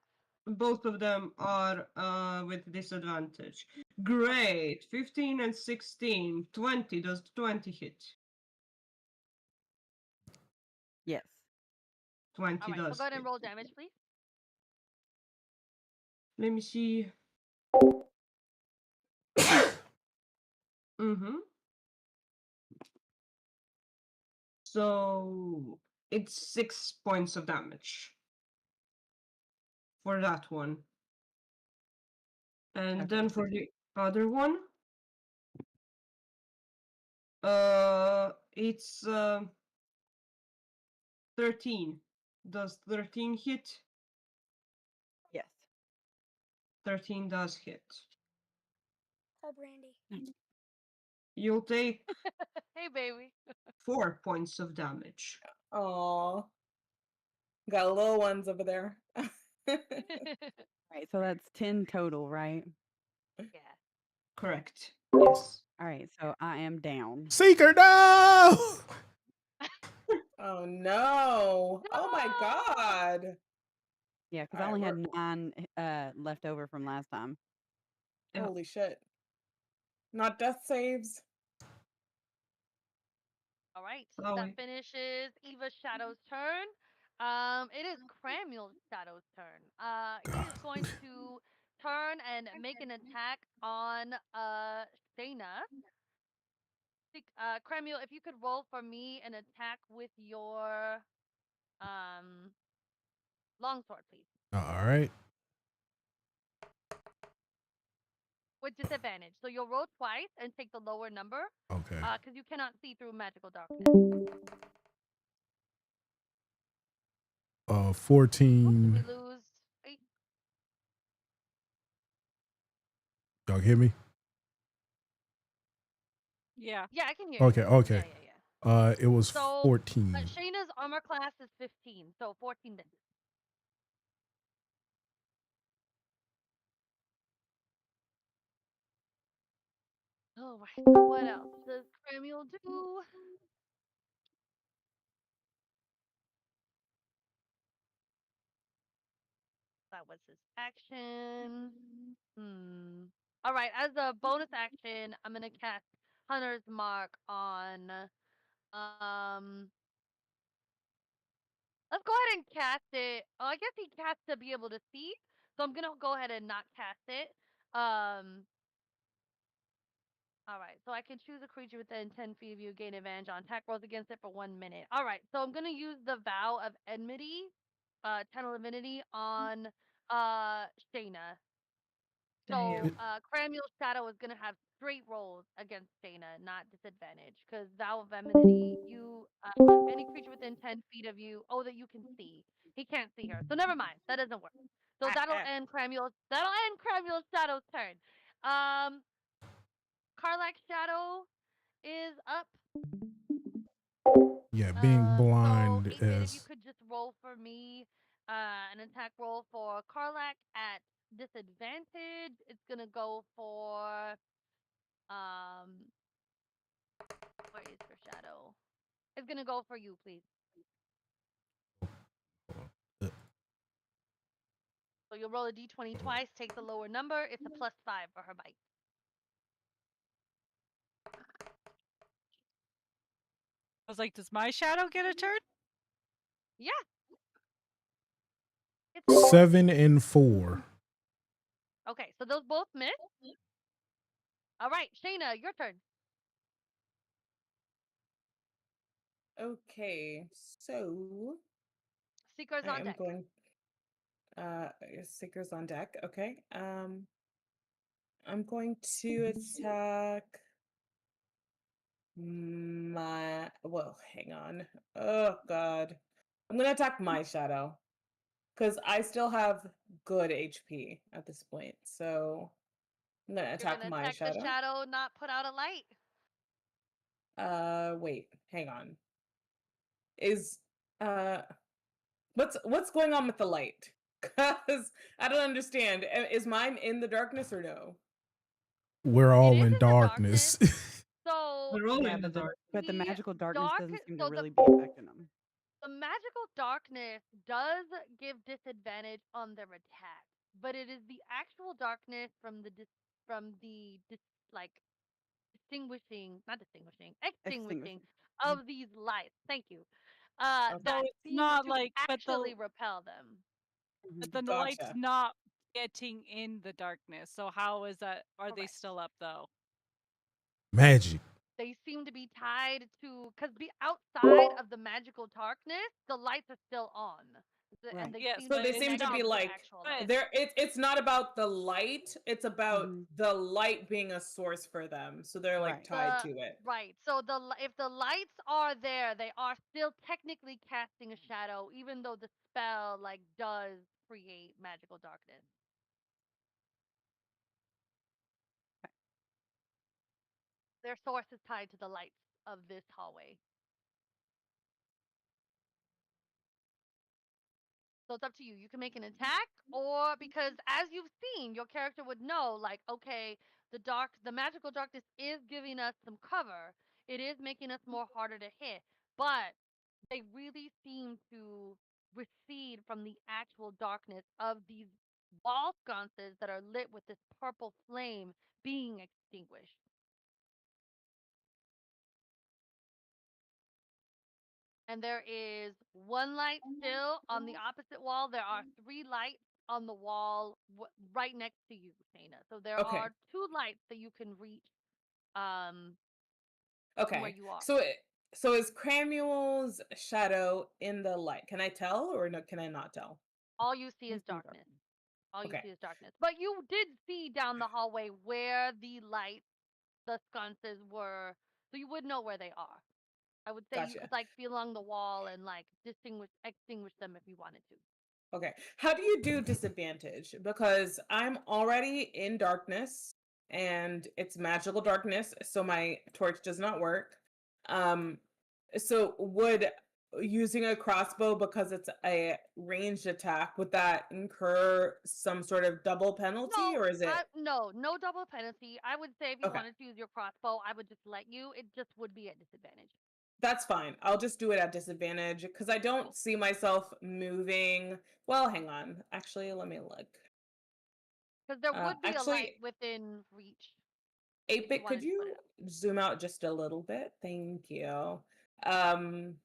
both of them are with disadvantage. Great. 15 and 16. 20. Does 20 hit? Yes. 20 All right, so does go ahead and hit. roll damage, please. Let me see. So it's 6 points of damage for that one. And Okay. then for the other one, it's 13. Does 13 hit? Yes. 13 does hit. Oh, Brandy. You'll take Hey, baby. 4 points of damage. Aw. Got little ones over there. Right. So that's 10 total, right? Yeah. Correct. Yes. All right. So I am down. Seeker, no! Oh no. Oh my No! god. Yeah, because I Alright, only had 9 left over from last time. Yeah. Holy shit. Not death saves. All right. Oh, That wait. finishes Eva's Shadow's turn. It is Cramuel Shadow's turn. He is going to turn and make an attack on Shayna. Cramuel, if you could roll for me an attack with your longsword, please. All right. With disadvantage. So you'll roll twice and take the lower number. Okay. Because you cannot see through magical darkness. 14. Did we lose 8? Y'all hear me? Yeah. Yeah, I can hear Okay, you. okay. Yeah. It was So, 14. Shayna's armor class is 15, so 14 misses. Oh, right. So what else does Cramuel do? That was his action. All right. As a bonus action, I'm gonna cast Hunter's Mark on. Let's go ahead and cast it. Oh, I guess he cast to be able to see, so I'm gonna go ahead and not cast it. All right, so I can choose a creature within 10 feet of you, gain advantage on attack rolls against it for 1 minute. All right, so I'm gonna use the Vow of Enmity, Tunnel of Divinity on Shayna. So Cramuel's Shadow is gonna have straight rolls against Shayna, not disadvantage, because Vow of Enmity, you any creature within 10 feet of you, that you can see. He can't see her, so never mind, that doesn't work. So that'll end Cramuel's Shadow's turn. Karlak's Shadow is up. Yeah, being blind So if you is. could just roll for me an attack roll for Karlak at disadvantage. It's gonna go for where is your shadow? It's gonna go for you, please. So you'll roll a d20 twice, take the lower number. It's a +5 for her bite. I was like, does my shadow get a turn? Yeah. It's 7 and 4. Okay, so those both miss. All right, Shayna, your turn. Okay, so Seeker's I on am deck. going. Seekers on deck. Okay. I'm going to attack hang on. Oh God. I'm gonna attack my shadow. Because I still have good HP at this point. So I'm gonna You're attack gonna my attack the shadow. shadow, not put out a light. Wait, hang on. Is what's going on with the light? Because I don't understand. Is mine in the darkness or no? We're It all is in in the darkness. So We're all Yeah, in the dark. but the magical darkness dark, doesn't seem to so really be affecting them. the magical darkness does give disadvantage on their attack, but it is the actual darkness from the like not distinguishing, extinguishing Extinguishing. of these lights. Thank you. Okay. That So it's seems not to like, actually repel them. but the light's Gotcha. not getting in the darkness. So how is that? Are they Correct. still up though? Magic. They seem to be tied to because outside of the magical darkness, the lights are still on, Right. and they Yes, seem So to they be seem to next be to the like actual but- light. there. It's not about the light. It's about Mhm. the light being a source for them. So they're like Right. tied to it. Right. So if the lights are there, they are still technically casting a shadow, even though the spell does create magical darkness. Their source is tied to the lights of this hallway. So it's up to you. You can make an attack, or because as you've seen, your character would know, okay, the magical darkness is giving us some cover. It is making us more harder to hit, but they really seem to recede from the actual darkness of these wall sconces that are lit with this purple flame being extinguished. and there is one light still on the opposite wall. There are 3 lights on the wall right next to you, Shayna. So there Okay. are 2 lights that you can reach from where Okay. you are. So is Cramuel's shadow in the light? Can I tell or no? Can I not tell? All you see is see darkness. All you Okay. see is darkness. But you did see down the hallway where the lights, the sconces were, so you would know where they are. I would say you Gotcha. could like feel along the wall and like extinguish them if you wanted to. Okay. How do you do disadvantage? Because I'm already in darkness and it's magical darkness, so my torch does not work. So would using a crossbow, because it's a ranged attack, would that incur some sort of double penalty, No, or is it no double penalty. I would say if you okay? wanted to use your crossbow, I would just let you. It just would be at disadvantage. That's fine. I'll just do it at disadvantage because I don't see myself moving. Well, hang on. Actually, let me look. Because there would be a light Actually, within reach. 8-bit, could wanted to put it you zoom out just a little bit? Thank you. Um,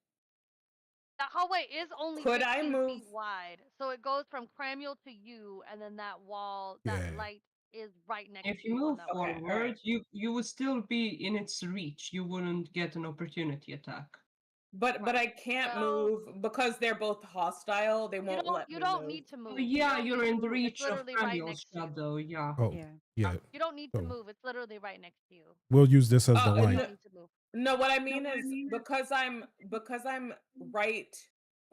The hallway is only could I 15 move? feet wide, so it goes from Cramuel to you, and then that wall, that Yeah. light is right next If to you you on move that wall. Okay, all forward, right. you would still be in its reach. You wouldn't get an opportunity attack. But I can't Well, move because they're both hostile. They won't let You me don't move. need to move. Oh, yeah, You don't you're need to in the move. It's reach of literally right Cramuel's next to you. shadow, yeah. Oh, Yeah. yeah. You don't need to So move. It's literally right next to you. we'll use this as the Uh, You light. no, don't need to move. no, what I mean is because I'm right,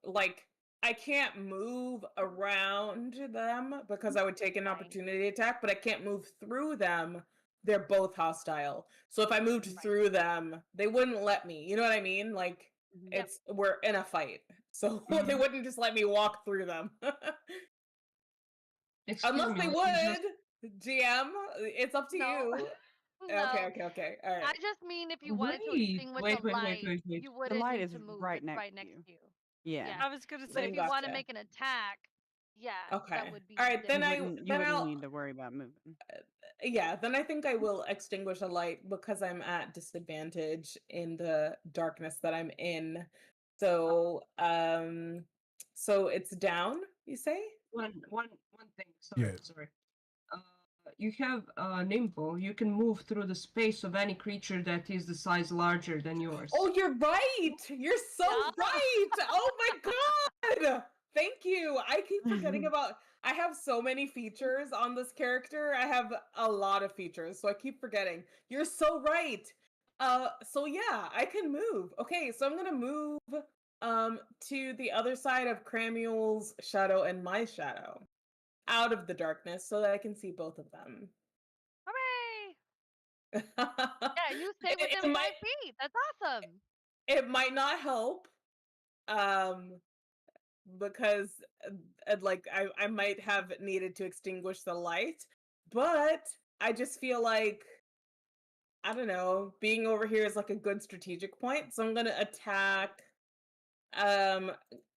like I can't move around them because I would take an Right. opportunity attack, but I can't move through them. They're both hostile. So if I moved Right. through them, they wouldn't let me. You know what I mean? Like Mhm. we're in a fight. So they Mhm. wouldn't just let me walk through them. Excuse Unless me, they let me just... would. GM, it's up to No. you. No. Okay. All right. I just mean if you wanted to Wait, extinguish wait, a wait, wait, light, wait, wait. you The wouldn't light need is to move. right It's next right to next you. to you. Yeah. I was gonna But say if you want to Gotcha. make an attack, yeah, Okay. that would be All right, then different. You wouldn't I'll need to worry about moving. yeah, then I think I will extinguish a light because I'm at disadvantage in the darkness that I'm in. So so it's down, you say? One thing, Yeah. sorry. You have nimble. You can move through the space of any creature that is the size larger than yours. Oh, you're right. You're so Yeah. right. Oh my god. Thank you. I keep forgetting about I have so many features on this character. I have a lot of features, so I keep forgetting. You're so right. So yeah, I can move. Okay, so I'm going to move to the other side of Cramuel's shadow and my shadow out of the darkness so that I can see both of them. Hooray! it, Yeah, and you stay within it might 5 feet. That's awesome. it might not help um because like I might have needed to extinguish the light, but I just feel like I don't know, being over here is like a good strategic point, so I'm gonna attack um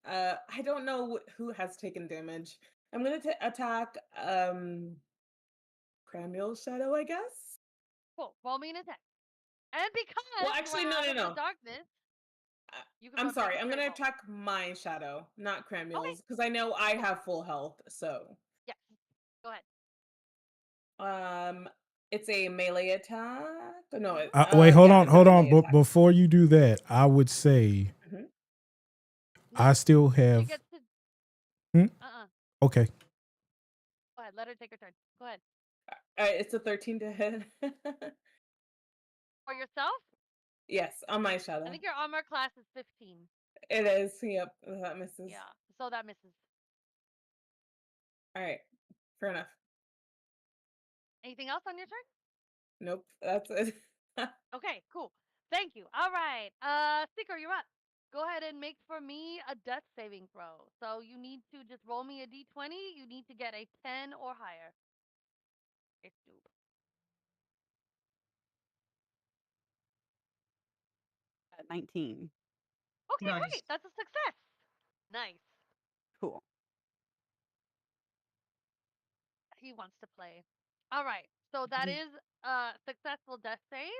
I don't know who has taken damage. I'm gonna attack Cramuel's shadow, I guess. Cool. Roll me an attack. And because Well, you actually, are out of the no. darkness, Uh, you can I'm roll take sorry. a I'm straight gonna roll. attack my shadow, not Okay. Cramuel's, because I know I have full health. So, Yes. Go ahead. it's a melee attack. No, Wait, hold yeah, on, it's a hold on. melee attack. Before you do that, I would say Mhm. I No, still she have. gets to. Hmm? Okay. Go ahead. Let her take her turn. Go ahead. It's a 13 to hit. For yourself, Yes, on my I shadow. think your armor class is 15. It is. Yep, that misses. Yeah. So that misses. All right, fair enough. Anything else on your turn? Nope, that's it. Okay, cool. Thank you. All right. Seeker, you're up. Go ahead and make for me a death saving throw. So you need to just roll me a d20. You need to get a 10 or higher. It's dope. 19. Okay, Nice. great. That's a success. Nice. Cool. He wants to play. All right. So that Just- is a successful death save.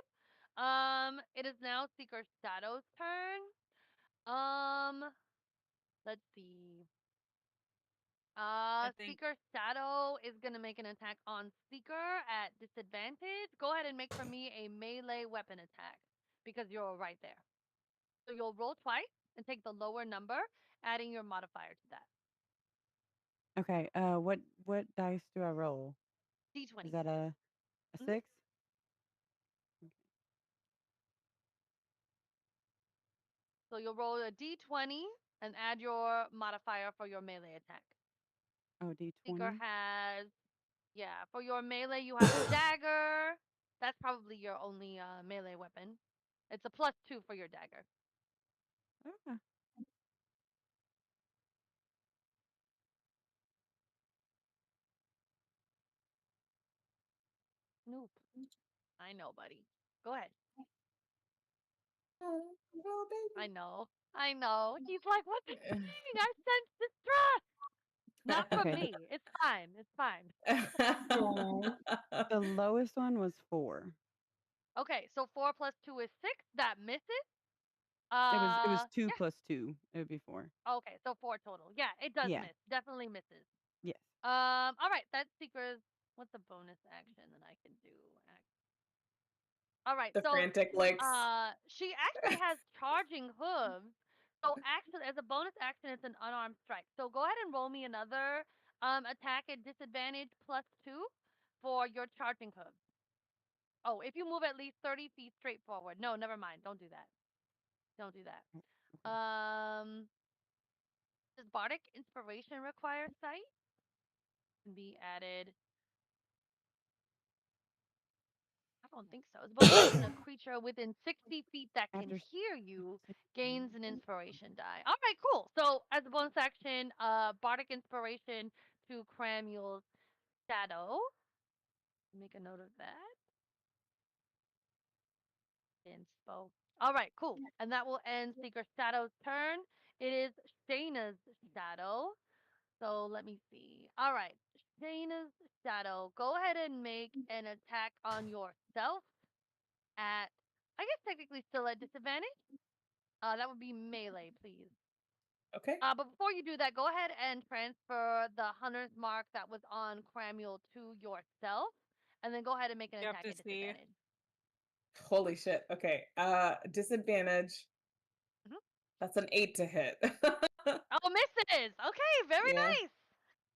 It is now Seeker Shadow's turn. Let's see. think Seeker Shadow is gonna make an attack on Seeker at disadvantage. Go ahead and make for me a melee weapon attack because you're right there. So you'll roll twice and take the lower number, adding your modifier to that. Okay. What dice do I roll? Is D20. that a Mhm. 6? So you'll roll a D20 and add your modifier for your melee attack. Oh, Seeker D20. has, yeah, for your melee you have a dagger. That's probably your only melee weapon. It's a +2 for your dagger. Okay. Nope. I know, buddy. Go ahead. Oh, little I baby. know. I know. He's like, what's happening? I sense distress. Not from Okay. me. It's fine. It's fine. Oh, The lowest one was 4. Okay, so 4 plus 2 is 6. That misses. It was 2 Yeah. plus 2. It would be 4. Okay, so 4 total. Yeah, it does Yeah. miss. Definitely misses. Yes. All right. That's Seeker's. What's a bonus action that I can do? All right. The So, frantic licks. she actually has charging hooves. So actually, as a bonus action, it's an unarmed strike. So go ahead and roll me another attack at disadvantage +2 for your charging hooves. Oh, if you move at least 30 feet straight forward. No, never mind. Don't do that. Don't do that. Oh, okay. Does bardic inspiration require sight? Can be added. I don't think so. As a bonus action, a creature within 60 feet that can After hear you 16. gains an inspiration die. All right, cool. So as a bonus action, bardic inspiration to Cramuel's shadow. Make a note of that. Inspo. All right, cool. And that will end Seeker Shadow's turn. It is Shayna's shadow. So let me see. All right, Shayna's shadow. Go ahead and make an attack on yourself at, I guess technically still at disadvantage. That would be melee, please. Okay. But before you do that, go ahead and transfer the hunter's mark that was on Cramuel to yourself, and then go ahead and make an you have attack to at see. disadvantage. Holy shit. Okay. Disadvantage. Mhm. That's an 8 to hit. Oh, misses. Okay, very Yeah. nice.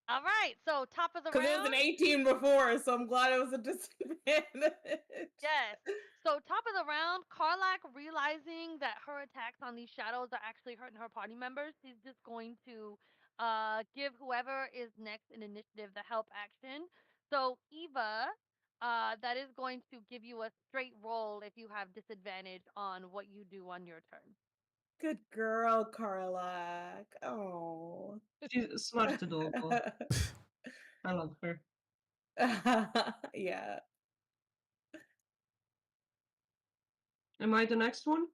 All right, so top of the Because it was round. an 18 before, so I'm glad it was a disadvantage. Yes. So top of the round, Karlak realizing that her attacks on these shadows are actually hurting her party members, she's just going to give whoever is next in initiative the help action. So Eva, that is going to give you a straight roll if you have disadvantage on what you do on your turn. Good girl, Carla. Oh. she's smart doggo. I love her. Yeah. Am I the next one?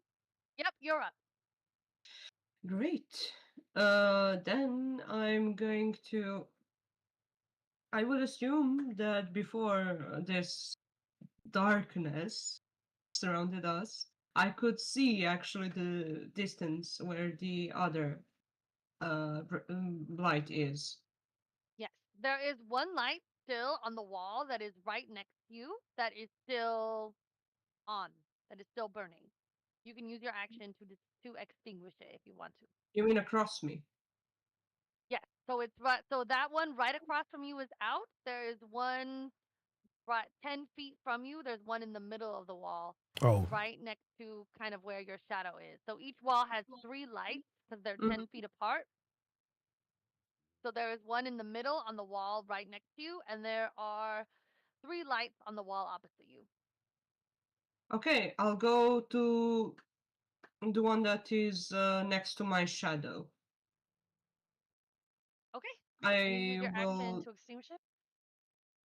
Yep, you're up. Great. Then I'm going to. I would assume that before this darkness surrounded us, I could see actually the distance where the other light is. Yes. There is one light still on the wall that is right next to you that is still on, that is still burning. You can use your action to extinguish it if you want to. You mean across me? Yes. So it's right. So that one right across from you is out. There is one right 10 feet from you. There's one in the middle of the wall, Oh, right next to kind of where your shadow is. So each wall has 3 lights because they're Mhm. 10 feet apart. So there is one in the middle on the wall right next to you, and there are 3 lights on the wall opposite you. Okay, I'll go to the one that is next to my shadow. Okay. Can you use I your action will. to extinguish it?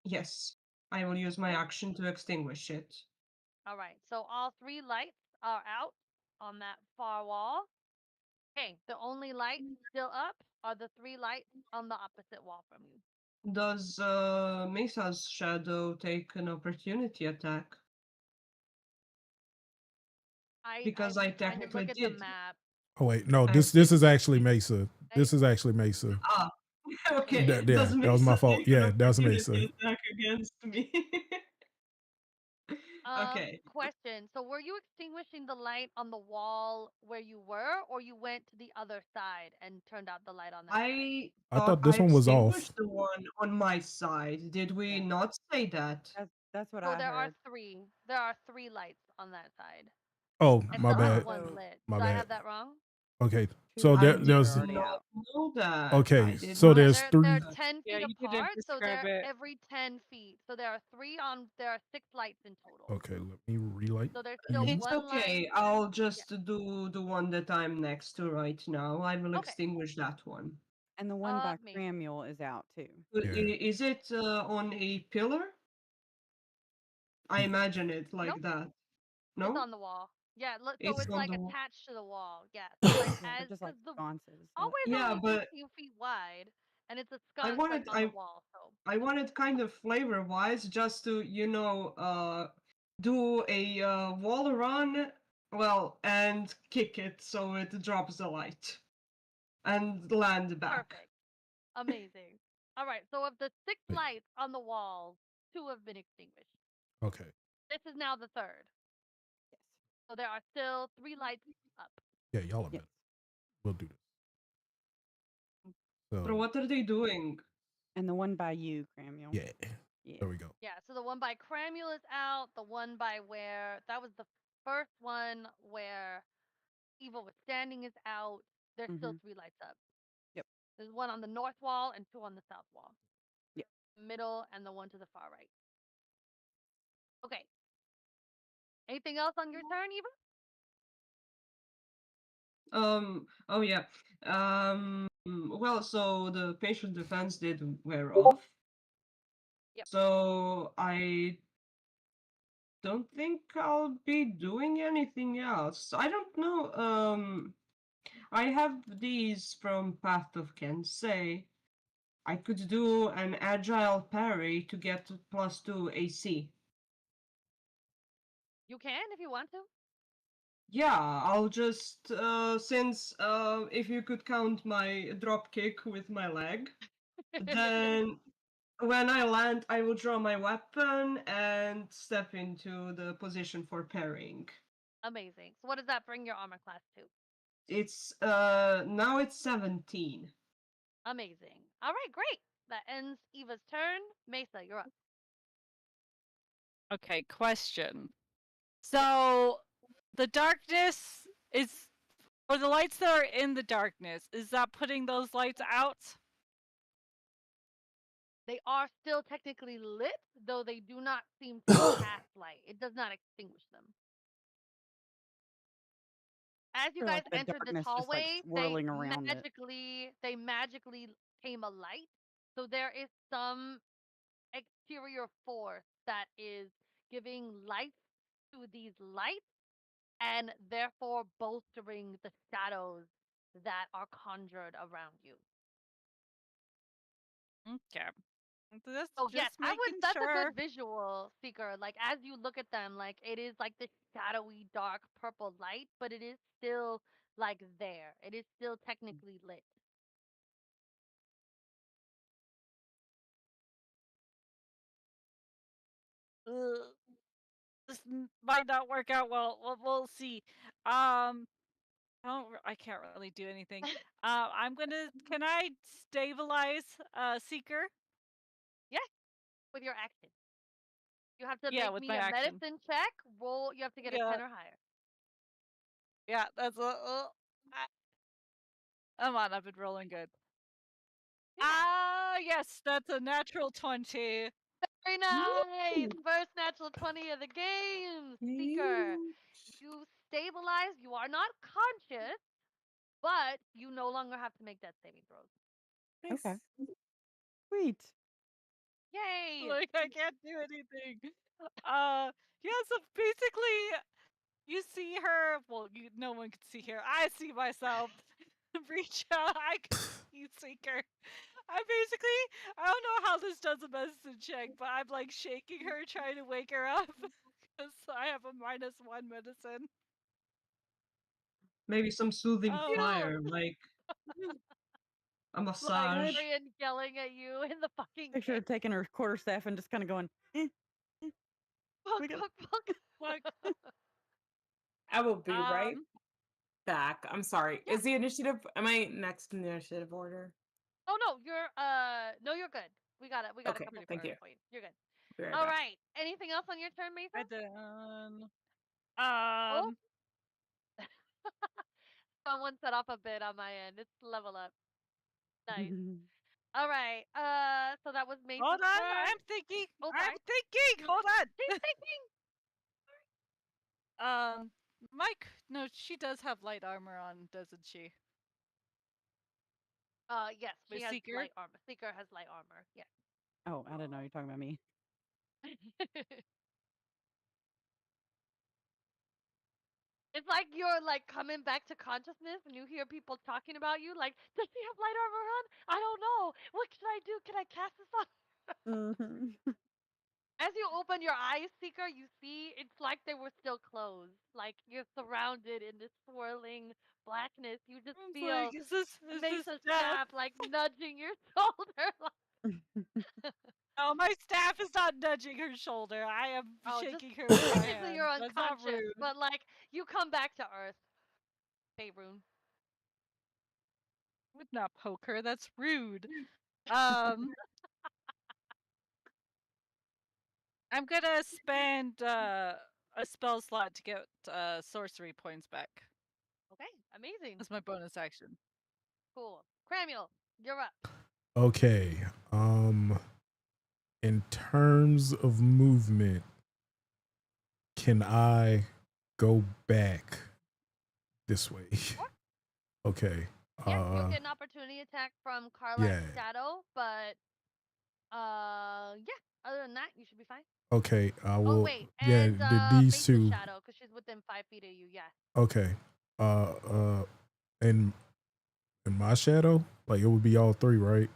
Yes, I will use my Okay. action to extinguish it. All right. So all 3 lights are out on that far wall. Okay. The only lights still up are the 3 lights on the opposite wall from you. Does Mesa's shadow take an opportunity attack? I'm Because I trying to technically look at the did. map. Oh wait, no, I this is actually Mesa. This is actually Mesa. Ah, okay. Yeah, Does that was my Mesa fault. take Yeah, an that was opportunity Mesa. attack against me? Okay. Question. So were you extinguishing the light on the wall where you were, or you went to the other side and turned out the light on that side? I I thought thought this I one was off. extinguished the one on my side. Did we Yeah. not say that? That's what So I there are heard. three. There are three lights on that side, Oh, and my still bad. one So- lit. My Did I bad. have that wrong? Okay, Two so of I them did are there's already not out. know that. Okay, I did so not there's know three. They're that. 10 feet Yeah, you didn't apart, so describe they're it. every 10 feet. So there are there are 6 lights in total. Okay, let me relight. So there's still It's one light. okay. I'll just do the one that I'm next to right now. I will Okay. extinguish that one. And the one by Amazing. Cramuel is out too. Yeah. Is it on a pillar? I imagine it like Nope. that. It's No? on the wall. Yeah, so It's it's on like the wall. attached to the wall. Yeah. So like Yeah, they're as just like because the sconces. hallway's Yeah, only but 15 feet wide, and it's a I sconce like wanted on the wall. So I wanted kind of flavor wise just to, do a wall run, well, and kick it so it drops the light and land back. perfect. Amazing. All right. So of the 6 Wait. lights on the wall, 2 have been extinguished. Okay. This is now the third. Yes. So there are still 3 lights up. Yeah, y'all are Yes. better. We'll do this. But So what are they doing? And the one by you, Cramuel. yeah, Yeah. there we go. Yeah, so the one by Cramuel is out. The one by where that was the first one where Evil was standing is out. There's still 3 lights up. Yep. There's one on the north wall and 2 on the south wall. Yep. Middle and the one to the far right. Okay. Anything else on your turn, Eva? Oh yeah. Well, so the patient defense did wear off. Yep. So I don't think I'll be doing anything else. I don't know. I have these from Path of Kensei. I could do an agile parry to get +2 AC. You can if you want to. Yeah, I'll just since if you could count my drop kick with my leg, then when I land, I will draw my weapon and step into the position for parrying. Amazing. So what does that bring your armor class to? It's now it's 17. Amazing. All right, great. That ends Eva's turn. Mesa, you're up. Okay, question. So the darkness is for the lights that are in the darkness, is that putting those lights out? They are still technically lit, though they do not seem to cast light. It does not extinguish them. As you Or guys like the entered this darkness just like hallway, swirling around it. they magically came a light. So there is some exterior force that is giving light to these lights and therefore bolstering the shadows that are conjured around you. Okay. Just, Oh yes, just making that's sure. a good visual, Seeker. Like as you look at them, like it is like this shadowy dark purple light, but it is still like there. It is still technically lit. Ugh, this might not work out well. We'll see. I can't really do anything. I'm gonna. Can I stabilize Seeker? Yes, with your action. You have to Yeah, make with me my a action. medicine check. Roll. You have to get a Yeah. 10 or higher. Yeah, that's I'm on. I've been rolling good. Yes, that's a natural 20. Very nice. First natural 20 of the game. Seeker, you stabilize. You are not conscious, but you no longer have to make death saving throws. Okay. Sweet. Yay! Like I can't do anything. Yeah, so basically you see her, well, no one can see her. I see myself reach out. I can see Seeker. I don't know how this does a medicine check, but I'm like shaking her, trying to wake her up because I have a -1 medicine. Maybe some soothing Oh. fire, like a massage. Librarian yelling at you in the fucking Picture her game. taking her quarterstaff and just kind of going, Fuck, we got- fuck, fuck. Fuck. I will be right Um, back. I'm sorry. Yeah. Is the initiative? Am I next in the initiative order? Oh no, you're good. We got it. We got Okay, a couple thank for you. point. You're good. Be right All back. right. Anything else on your turn, Mesa? I done. Oh. Someone set off a bid on my end. It's level up. Nice. All right. So that was Mesa's Hold on, turn. I'm thinking. Oh, I'm sorry. thinking. Hold on. She's thinking. Mike. No, she does have light armor on, doesn't she? Yes, With she has Seeker? light armor. Seeker has light armor. Yes. oh, I didn't know you're talking about me. It's like you're like coming back to consciousness and you hear people talking about you. Like, does she have light armor on? I don't know. What should I do? Can I cast this on? Mm-hmm. As you open your eyes, Seeker, you see it's like they were still closed. Like you're surrounded in this swirling blackness. You just It's feel like, is this Mesa's death? staff like nudging your shoulder. Oh, my staff is not nudging her shoulder. I am Oh, shaking her with my technically hand. you're That's not unconscious, rude. but like you come back to Earth. Faerun. Would not poke her. That's rude. I'm gonna spend a spell slot to get sorcery points back. Okay, amazing. That's my bonus action. Cool. Cramuel, you're up. Okay. In terms of movement, can I go back this way? Sure. Okay. Yeah, you'll get an opportunity attack from Karlak's yeah. shadow, but yeah. Other than that, you should be fine. Okay. I will. Oh wait, Yeah. and These Mesa's two. shadow, because she's within 5 feet of you. Yeah. Okay. And in my shadow, like it would be all three, right?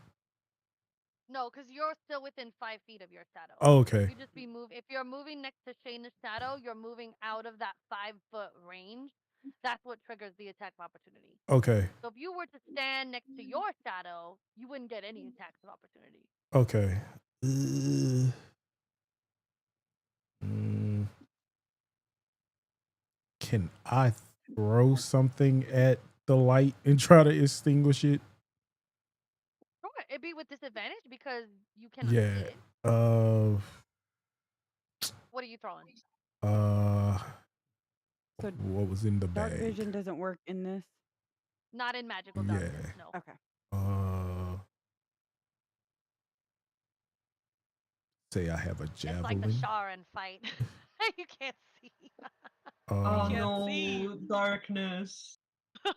No, because you're still within 5 feet of your shadow. Oh, okay. You just be If you're moving next to Shayna's shadow, you're moving out of that 5-foot range. That's what triggers the attack of opportunity. Okay. So if you were to stand next to your shadow, you wouldn't get any attacks of opportunity. Okay. Can I throw something at the light and try to extinguish it? Sure, it'd be with disadvantage because you cannot Yeah. see it. What are you throwing? So what was in the dark bag? vision doesn't work in this. Not in magical darkness, Yeah. no. Okay. Say I have a It's javelin. like the Sharan fight. You can't see. Oh Can't no, see. darkness. Do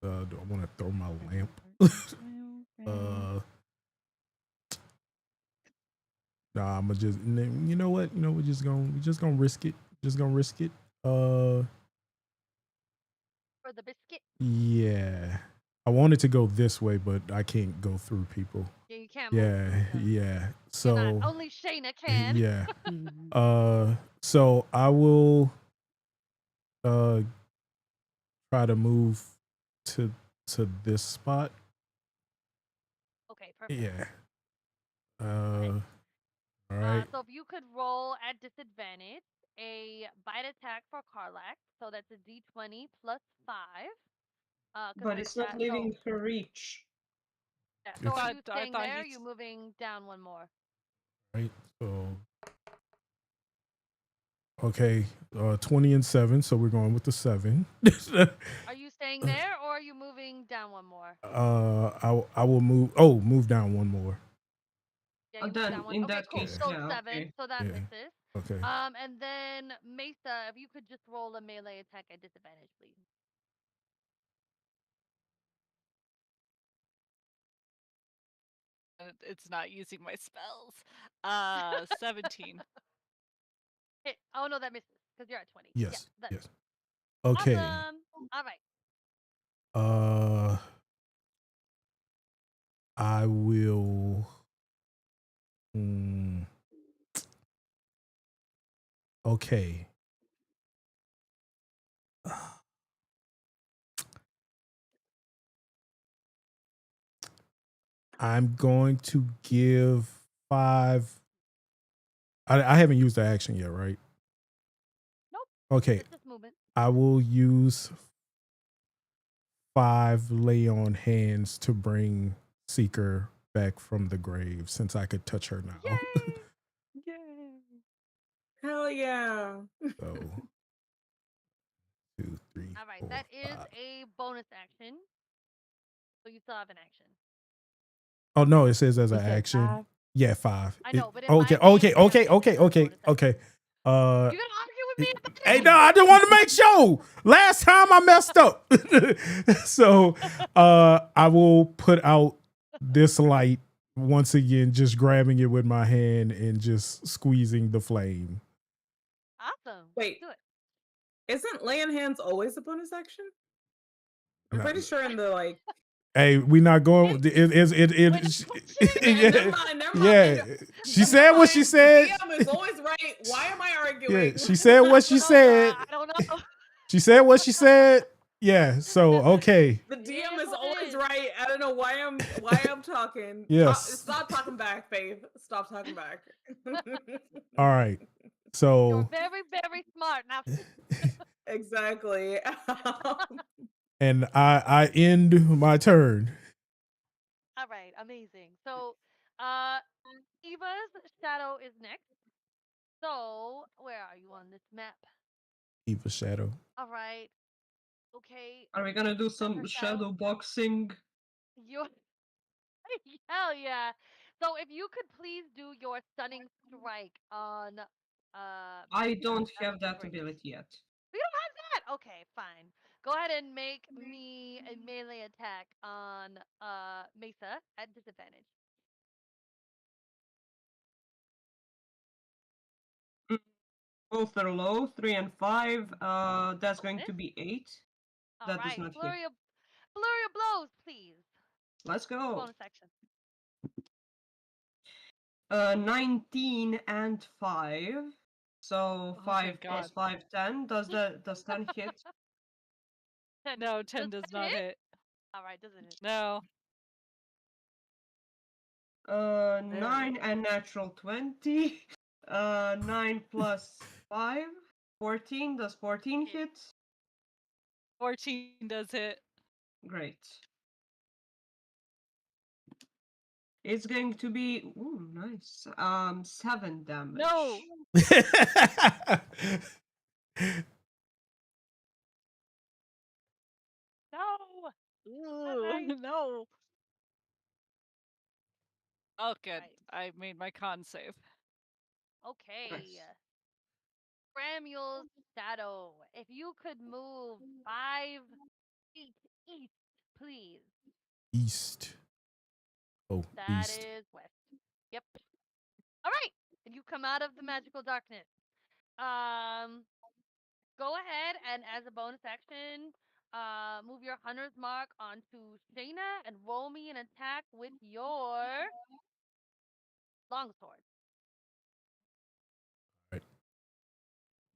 I want to throw my lamp? Nah, I'm gonna just. You know what? We're just gonna risk it. Just gonna risk it. For the biscuit. Yeah. I wanted to go this way, but I can't go through people. Yeah, you can't move through them. Yeah. So Only Shayna can. yeah. So I will try to move to this spot. Okay, perfect. Yeah. All right. So if you could roll at disadvantage a bite attack for Karlak, so that's a d20 plus 5. But it's not leaving her reach. Yeah, so are you I staying thought there? Or are he's- you moving down one more? Right. So okay, 20 and 7, so we're going with the 7. Are you staying there or are you moving down one more? I will move down one more. Yeah, you then, moved down one. in Okay, that cool. case, So yeah, 7, okay. so that Yeah. misses. Okay. And then Mesa, if you could just roll a melee attack at disadvantage, please. It's not using my spells. 17. Hit. Oh no, that misses because you're at 20. Yes. Yeah, Yes. Okay. Awesome. All right. I will. Okay. I'm going to give 5. I haven't used the action yet, right? Nope. Okay. It's just movement. I will use 5 lay on hands to bring Seeker back from the grave since I could touch her now. Yay! Yay. Hell yeah. So 2, 3. All right, 4, that is 5. a bonus action. So you still have an action. Oh no, it says as You an said action. 5? Yeah, 5. I know, but in okay, my game, okay, it okay, says okay, it's a okay, bonus action. okay. You gonna argue with me about Hey, this? no, I just want to make sure. Last time I messed up. So I will put out this light once again, just grabbing it with my hand and just squeezing the flame. Awesome. Wait. Do it. Isn't laying hands always a bonus action? I'm No. pretty sure in the like. Hey, we not going. Wait, Never mind. Yeah, she said what she said. DM is always right. Why am I arguing? Yeah, she said what she said. I don't know. She said what she said. Yeah, so okay. The DM is is what it always is. right. I don't know why I'm talking. Yes. Stop talking back, Faith. Stop talking back. All right. You're So very, very smart. Now, Exactly. and I end my turn. all right, amazing. So, Eva's shadow is next. So, where are you on this map? Eva Shadow. All right. Okay. Are we gonna do That's some her shadow boxing? You hell yeah. So if you could please do your stunning strike on I Mesa, don't that have would be that great. ability yet. We don't have that. Okay, fine. Go ahead and make me a melee attack on Mesa at disadvantage. Both are low, 3 and 5. That's going Bonus. to be 8. All That does right. not hit. Flurry of blows, please. Let's go. Bonus action. 19 and 5. So Oh, 5 thank plus God. 5, 10. Does 10 hit? 10. No, 10 does that not hit. All right, doesn't hit. No. 9 and natural 20. 9 plus 5. 14. Does 14 hit? 14 does hit. Great. It's going to be nice. 7 damage. No. No. Alright. No. Oh, good. Right. I made my con save. Okay. Nice. Cramuel's shadow. If you could move 5 feet east, please. East. Oh, That east. is west. Yep. All right. And you come out of the magical darkness. Go ahead and as a bonus action, move your hunter's mark onto Shayna and roll me an attack with your longsword. Right.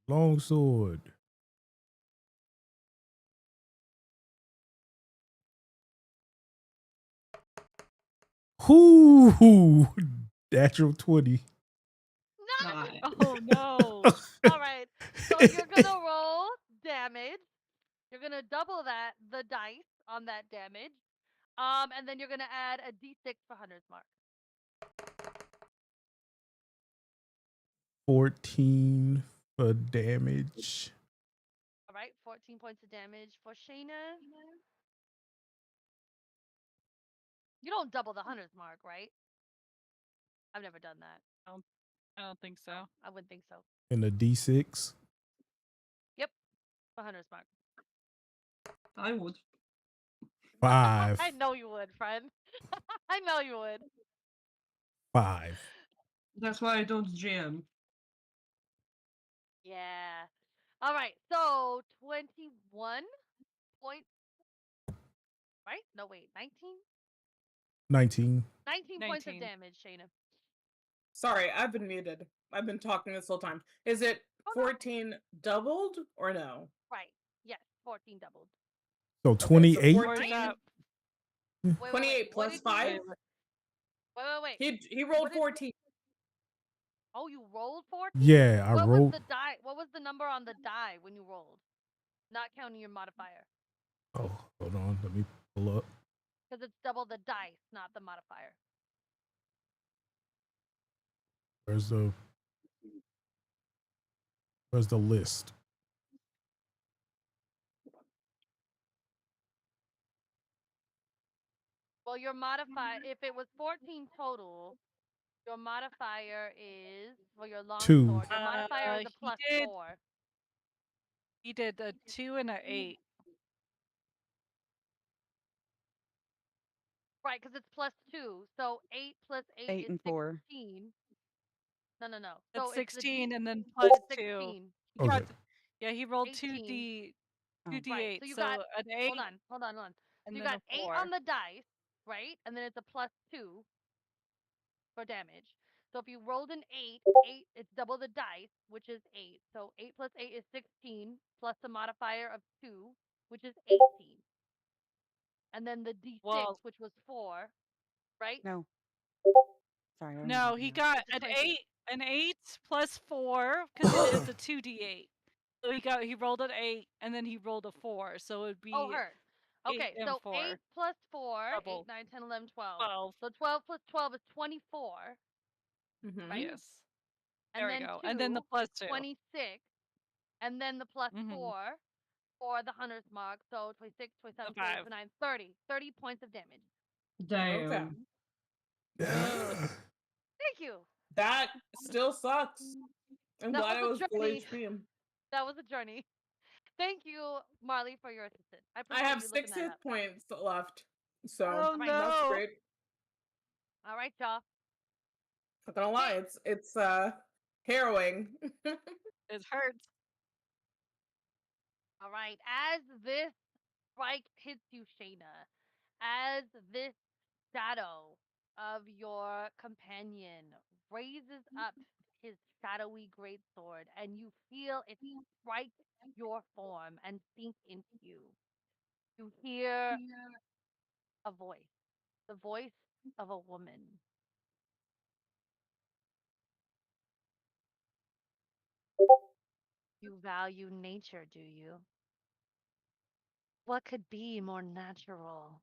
Long sword. Whoo! Natural 20. Nice. Nice. Oh no. All right. So you're gonna roll damage. You're gonna double the dice on that damage. And then you're gonna add a d6 for hunter's mark. 14 for damage. All right, 14 points of damage for Shayna. You don't double the hunter's mark, right? I've never done that. I don't think so. I wouldn't think so. And a D6. Yep, for hunter's mark. I would. 5. I know you would, friend. I know you would. 5. That's why I don't GM. Yeah. All right, so 21 points. Right? No, wait, 19? 19. 19 points of 19. damage, Shayna. Sorry, I've been muted. I've been talking this whole time. Is it Oh, no. 14 doubled or no? Right. Yes, 14 doubled. So Okay, so 28. 14 Where's that? Wait, 28 what plus did you 5? do? Wait. He rolled What did- 14. Oh, you rolled 14? Yeah, I What rolled. was the die? What was the number on the die when you rolled? Not counting your modifier. Oh, hold on. Let me pull up. Because it's double the dice, not the modifier. Where's the list? Well, your modifier, if it was 14 total, your modifier is, well, your long 2. sword. Your modifier is a He plus did- 4. He did a 2 and an 8. Right, because it's plus 2. So 8 plus 8, 8 is and 4. 16. No. That's So it's 16 and then so plus it's 2. 16. He Okay. got, yeah, he rolled 18. 2d8. Right, so you So got, an 8 hold on. and So you then got a 8 4. on the dice, right? And then it's a plus 2 for damage. So if you rolled an 8, it's double the dice, which is 8. So 8 plus 8 is 16, plus the modifier of 2, which is 18. And then the d6, Well- which was 4, right? No. Sorry. I was No, wrong he now. got Which is an 26. 8 plus 4 because it's a 2d8. So he rolled an 8 and then he rolled a 4. So it would be Oh, heard. 8 Okay, and so 4. 8 plus 4, Double. 8, 9, 10, 11, 12. 12. So 12 plus 12 is 24, Mhm. right? Yes. And There we then go. 2, And then the plus 2. 26, and then the plus Mhm. 4 for the hunter's mark. So 26, 27, The 28, 5. 29, 30. 30 points of damage. Damn. Okay. Thank you. That still sucks. I'm That glad I was was a full journey. HP. That was a journey. Thank you, Marley, for your assistance. I I appreciate have you 6 looking that hit up. points left. So Oh, Right. that's no. great. All right, y'all. Not gonna lie, it's harrowing. It hurts. All right. As this strike hits you, Shayna, as this shadow of your companion raises up his shadowy greatsword, and you feel it strike your form and sink into you, you hear a voice, the voice of a woman. You value nature, do you? What could be more natural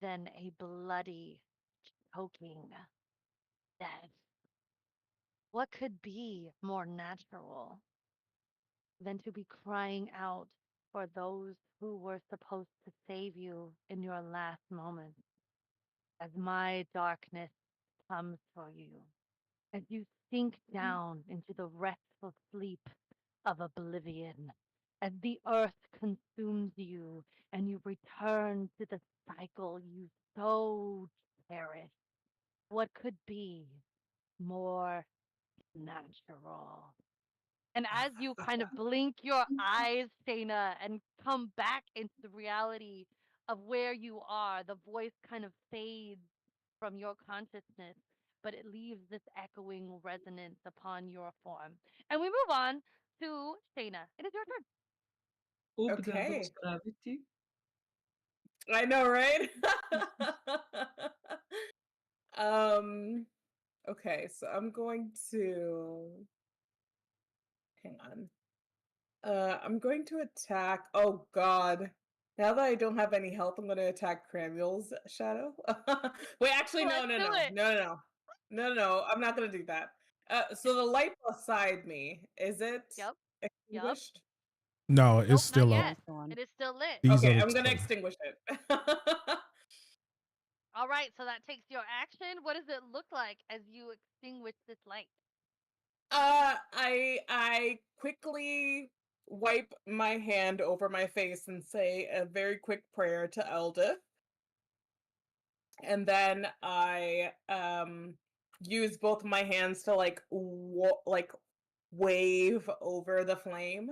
than a bloody, choking death? What could be more natural than to be crying out for those who were supposed to save you in your last moments? As my darkness comes for you, as you sink down into the restful sleep of oblivion, as the earth consumes you and you return to the cycle you so cherish, what could be more natural? And as you kind of blink your eyes, Shayna, and come back into the reality of where you are, the voice kind of fades from your consciousness, but it leaves this echoing resonance upon your form. And we move on to Shayna. It is your turn. Hope there Okay. was gravity. I know, right? Okay, so I'm going to hang on. I'm going to attack. Oh God. Now that I don't have any health, I'm going to attack Cramuel's shadow. Wait, actually, no. Let's do it. No, I'm not going to do that. So the light beside me, is it Yep. extinguished? No, it's Nope, still not up. yet. Still on. It is still lit. These Okay, are the I'm going to two. extinguish it. All right, so that takes your action. What does it look like as you extinguish this light? I quickly wipe my hand over my face and say a very quick prayer to Eldith. And then I use both my hands to like wave over the flame.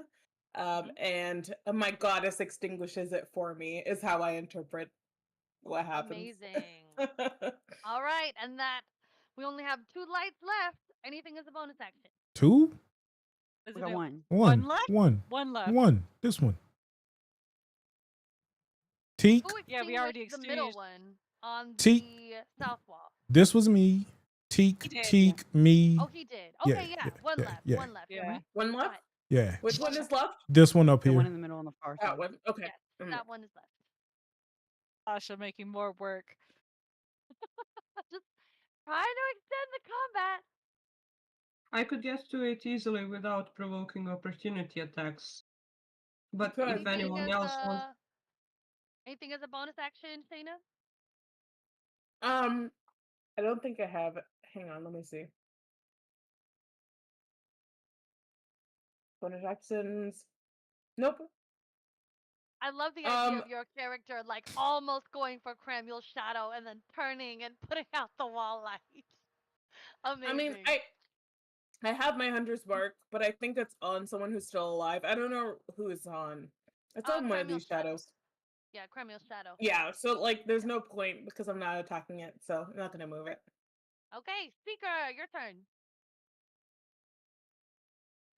And my goddess extinguishes it for me is how I interpret what happens. Amazing. All right, and that we only have 2 lights left. Anything is a bonus action. 2? We Isn't got it one. One. left? One. One left. One. This one. Teak. Who Yeah, we already extinguished the middle extinguished. one on Teak. the south wall? This was me. Teak, He did, Teak, me. Oh, he did. Yeah, Okay, yeah. yeah, One yeah, left. yeah. One left. Yeah. One Go left. ahead. Yeah. Which one is left? This one up The one here. in the middle on the far That side. one. Okay. Yes, that one is left. Sasha making more work. Just trying to extend the combat. I could get to it easily without provoking opportunity attacks. But Good. if anyone else wants, Anything as a bonus action, Shayna? I don't think I have it. Hang on, let me see. Bonus actions. Nope. I love the idea of your character like almost going for Cramuel's shadow and then turning and putting out the wall light. Amazing. I mean, I have my hunter's mark, but I think it's on someone who's still alive. I don't know who it's on. It's on one of Cramuel's these shadows. Yeah, Cramuel's shadow. Yeah, so like there's no point because I'm not attacking it, so I'm not gonna move it. Okay, Speaker, your turn.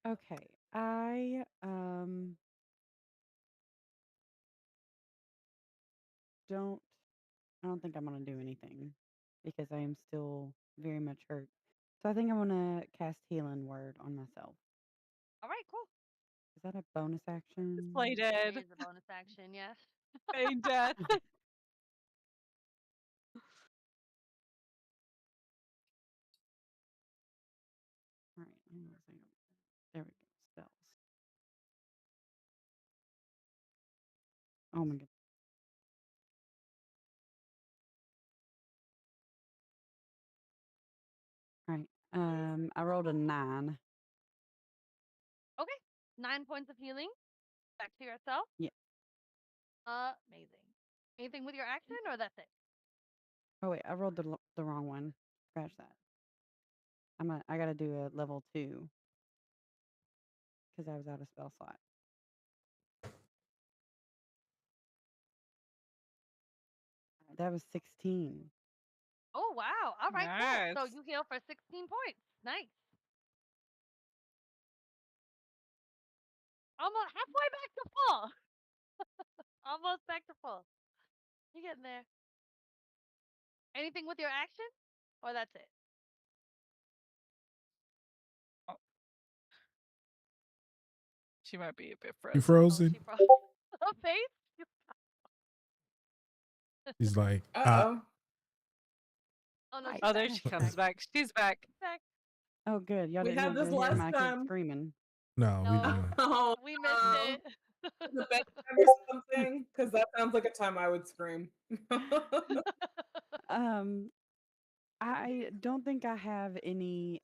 Okay. I don't think I'm gonna do anything because I am still very much hurt. So I think I'm gonna cast Healing Word on myself. All right, cool. Is that a bonus action? Play It dead. is a bonus action, yes. Feign death. All right. Hang on a second. There we go. Spells. Oh my god. All right. I rolled a 9. Okay, 9 points of healing. Back to yourself. Yeah. Amazing. Anything with your action, or that's it? Oh wait, I rolled the wrong one. Scratch that. I gotta do a level 2 because I was out of spell slot. That was 16. Oh, wow. All right, cool. So Nice. you heal for 16 points. Nice. Almost halfway back to full. Almost back to full. You're getting there. Anything with your action, or that's it? She might be a bit You frozen. frozen? She froze. Her face. He's like, Uh-oh. Oh no, she's Oh, there back. she comes back. She's back. Back. Oh, good. Y'all We didn't had have this to hear last my time. kid screaming. no, we No. didn't. Oh, We missed it. the bedtime or something? Because that sounds like a time I would scream. I don't think I have any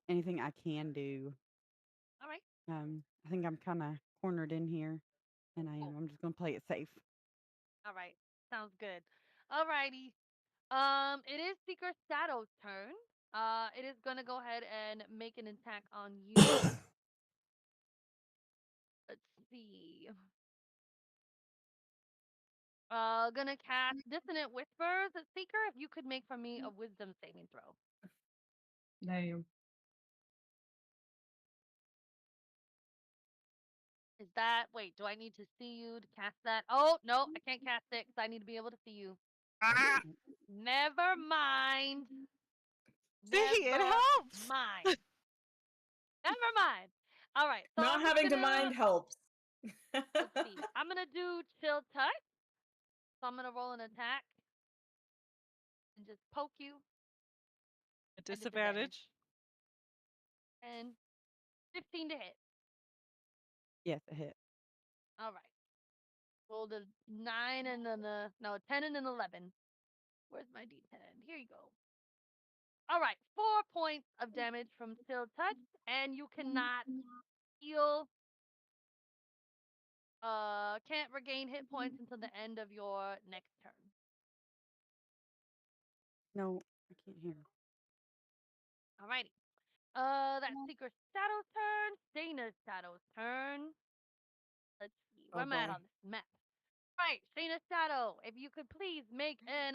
anything I can do. All right. I think I'm kind of cornered in here, and Cool. I'm just gonna play it safe. All right. Sounds good. All righty. It is Seeker Shadow's turn. It is gonna go ahead and make an attack on you. Let's see. Gonna cast Dissonant Whispers at Seeker. If you could make for me a Wisdom saving throw. damn. Is that wait? Do I need to see you to cast that? Oh no, I can't cast it because I need to be able to see you. Ah, Never mind. see, it Never helps. mind. Never mind. All right. So Not I'm just having to gonna- mind helps. Let's see. I'm gonna do Chill Touch. So I'm gonna roll an attack and just poke you. A disadvantage. And 15 to hit. Yes, a hit. All right. Rolled a 9 and then a 10 and an 11. Where's my D10? Here you go. All right, 4 points of damage from Chill Touch, and you cannot heal. Can't regain hit points until the end of your next turn. No, I can't hear. Alrighty. That's Secret Shadow's turn. Shayna's Shadow's turn. Let's see. Where am I at boy. on this map? Right, Shayna's Shadow. If you could please make an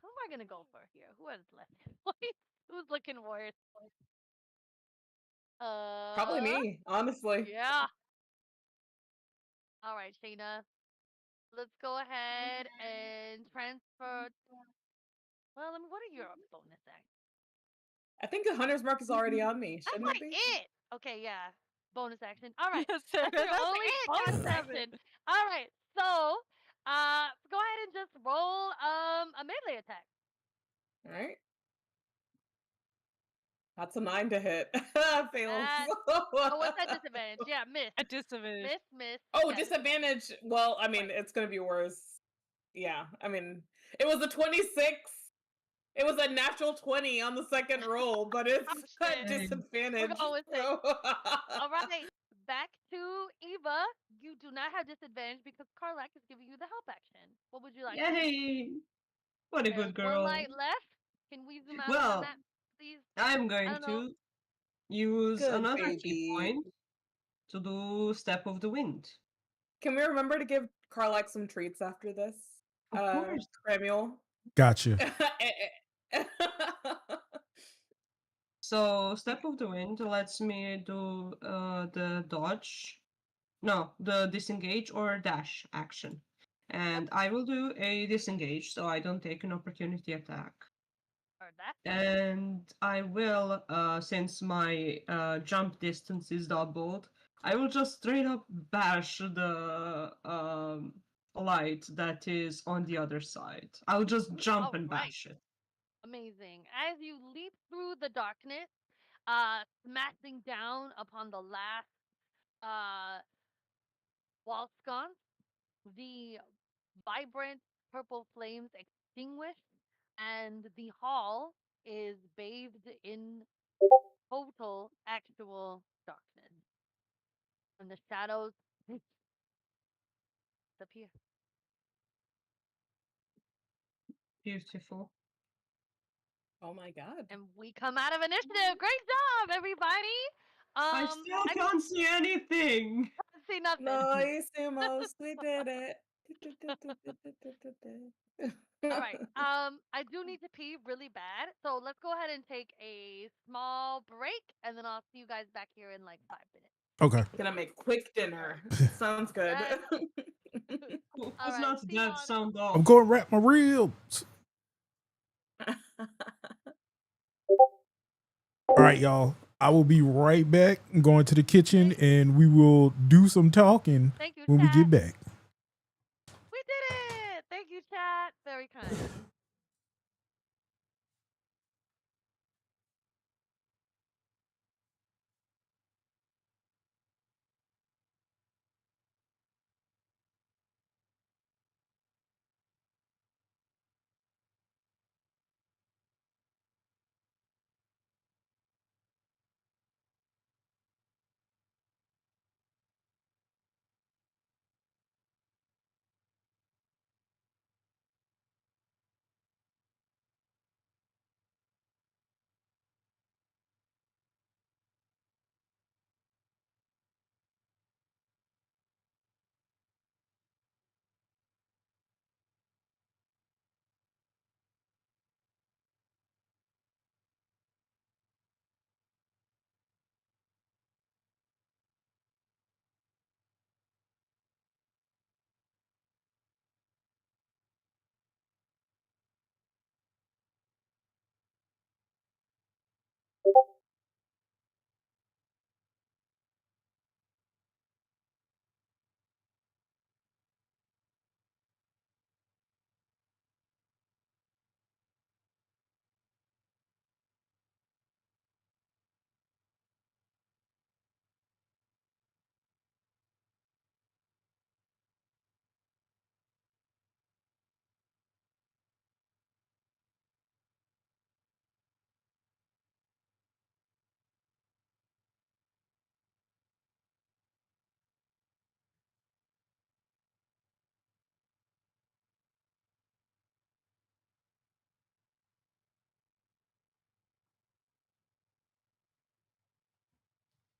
who am I gonna go for here? Who has left hit points? Who's looking worse? Probably me, honestly. Yeah. All right, Shayna. Let's go ahead and transfer. Well, what are you're a bonus action. I think the hunter's mark is already on me. That's Shouldn't like it be? it. Okay, yeah. Bonus action. All right. Yes, That's your that's only it. bonus God damn action. it. All right. So, go ahead and just roll a melee attack. All right. That's a 9 to hit. Fails. Oh, what's that disadvantage? Yeah, miss. A disadvantage. Miss. Oh, Yeah, disadvantage. Well, I mean, Right. it's gonna be worse. Yeah, I mean, it was a 26. It was a natural 20 on the second roll, but it's Oh, a shit. disadvantage. We're going with it. so- All right. Back to Eva. You do not have disadvantage because Karlak is giving you the help action. What would you like to do? Yay! What a There's good one girl. light left. Can we zoom out on the Well, map, please? I'm I going don't know. to use Good another key baby. point to do Step of the Wind. Can we remember to give Karlak some treats after this? Of course. Cramuel. Gotcha. So, Step of the Wind lets me do the dodge. No, the disengage or dash action. And I will do a disengage, so I don't take an opportunity attack. Heard that. And I will, since my jump distance is doubled, I will just straight up bash the light that is on the other side. I'll just jump and Alright. bash it. Amazing. As you leap through the darkness, smashing down upon the last wall sconce, the vibrant purple flames extinguish, and the hall is bathed in total actual darkness. And the shadows disappear. Beautiful. Oh my god. And we come out of initiative. Great job, everybody. I still can't see anything. see nothing. Nice, Sumos. We did it. All right. I do need to pee really bad, so let's go ahead and take a small break, and then I'll see you guys back here in like 5 minutes. Okay. Gonna make quick dinner. Sounds good. Yes. Was Alright, not see you that on- sound off. I'm going to wrap my ribs. All right, y'all. I will be right back. I'm going to the kitchen and we will do some talking Thank you, when we chat. get back. We did it. Thank you, chat. Very kind.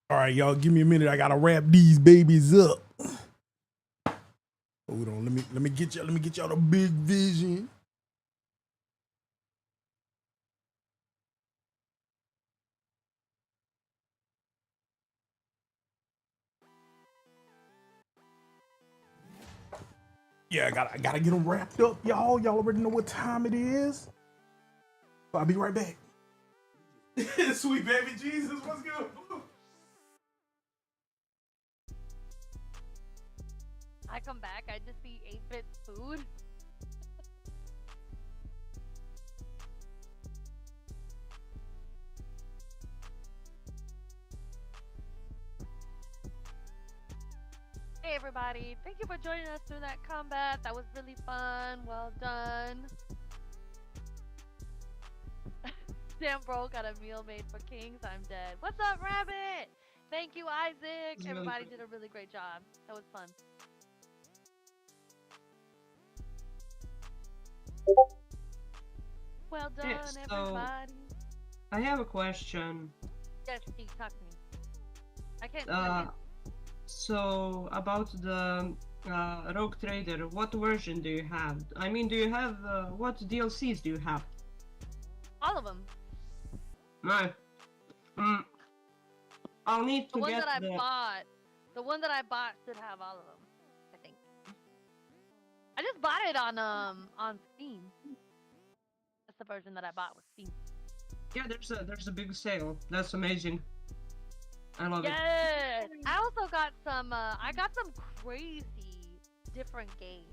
All right, y'all. Give me a minute. I gotta wrap these babies up. Hold on. Let me get y'all the big vision. Yeah, I gotta get them wrapped up, y'all. Y'all already know what time it is. I'll be right back. Sweet baby Jesus, what's good? I come back, I just see 8-bit food. Hey everybody, thank you for joining us through that combat. That was really fun. Well done. Damn bro, got a meal made for kings. I'm dead. What's up, Rabbit? Thank you, Isaac. Really Everybody good. did a really great job. That was fun. Well done, Yeah, so- everybody. I have a question. Yes, Steve, talk to me. I can't. So about the Rogue Trader, what version do you have? I mean, do you have what DLCs do you have? All of them. No. I'll need The to one get that I the. bought. The one that I bought should have all of them. I think. I just bought it on Steam. That's the version that I bought with Steam. Yeah, there's a big sale. That's amazing. I love it. Yes. I also got some. I got some crazy different games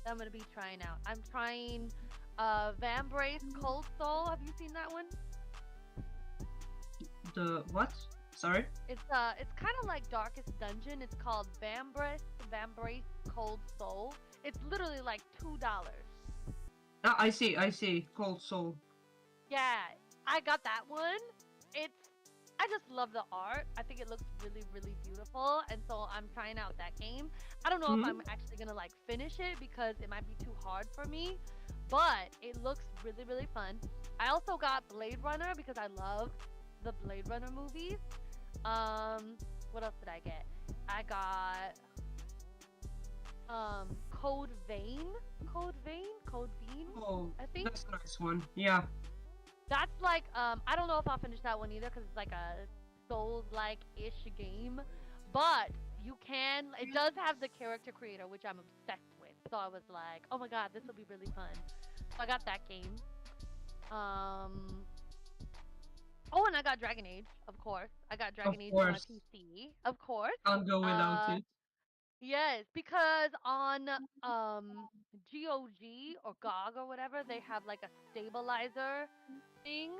that I'm gonna be trying out. I'm trying Vambrace Cold Soul. Have you seen that one? The what? Sorry? It's kind of like Darkest Dungeon. It's called Vambrace Cold Soul. It's literally like $2. Ah, I see. Cold Soul. Yeah, I got that one. I just love the art. I think it looks really, really beautiful, and so I'm trying out that game. I don't know if I'm actually gonna like finish it because it might be too hard for me, but it looks really, really fun. I also got Blade Runner because I love the Blade Runner movies. What else did I get? I got Code Vein. Oh, I think that's a nice one. Yeah. that's like I don't know if I'll finish that one either because it's like a Souls-like-ish game, but it does have the character creator, which I'm obsessed with. So I was like, oh my god, this will be really fun. So I got that game. Oh, and I got Dragon Age, of course. I got Dragon Age on my course. PC, of course. Can't go without it. Yes, because on GOG or GOG or whatever, they have like a stabilizer thing.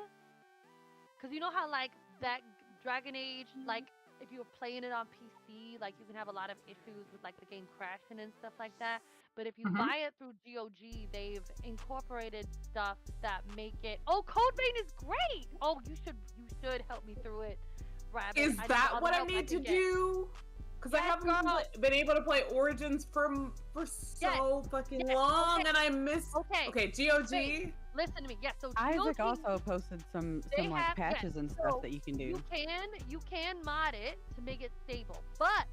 Because you know how like that Dragon Age, like if you were playing it on PC, like you can have a lot of issues with like the game crashing and stuff like that. But if you buy it through GOG, they've incorporated stuff that make it. Oh, Code Vein is great. Oh, you should help me through it, Rabbit. Is I need that all the what I help need to can get. do? Because I Yes, haven't girl. been able to play Origins for so fucking long, okay. And I missed. Okay, GOG. Wait, listen to me. Yeah, so Isaac GOG, also posted some they like have- yes, patches and so stuff that you can do. You can mod it to make it stable, but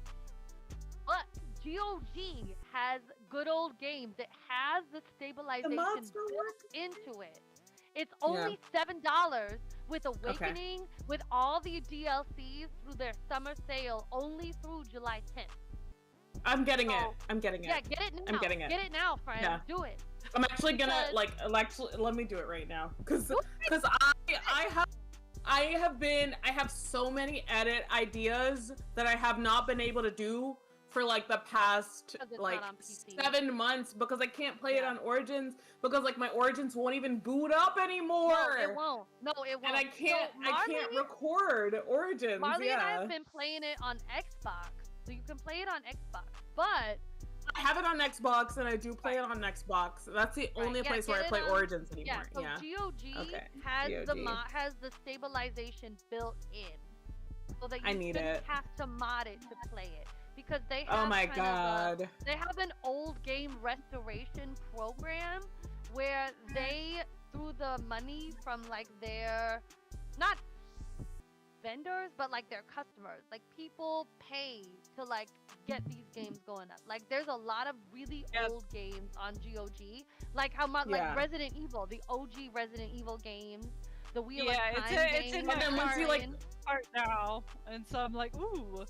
GOG has good old games. It has the stabilization mods don't built into it. It's only $7 with Awakening, with all the DLCs through their summer sale, only through July 10th. I'm getting it. I'm getting it. Yeah, get it now. I'm getting it. Get it now, friend. Yeah. Do it. I'm actually gonna Because- let me do it right now because I have so many edit ideas that I have not been able to do for like the past Because it's like not on PC. 7 months because I can't play it on Origins because like my Origins won't even boot up anymore. No, it won't. No, it won't. And I can't So record Origins. Marley and I yeah. have been playing it on Xbox, so you can play it on Xbox. But I have it on Xbox and I do play it on Xbox. That's the only place where I play Origins anymore. So Yeah. GOG Okay, has the stabilization built in, so that I you need shouldn't it. have to mod it to play it because they have Oh my kind of god. they have an old game restoration program where they, through the money from like their not vendors but like their customers, like people pay to like get these games going up. Like there's a lot of really old games on GOG, like how much like Resident Evil, the OG Resident Evil games, the Wheel of Time it's in games. my And then once you like part now, and so I'm like, ooh.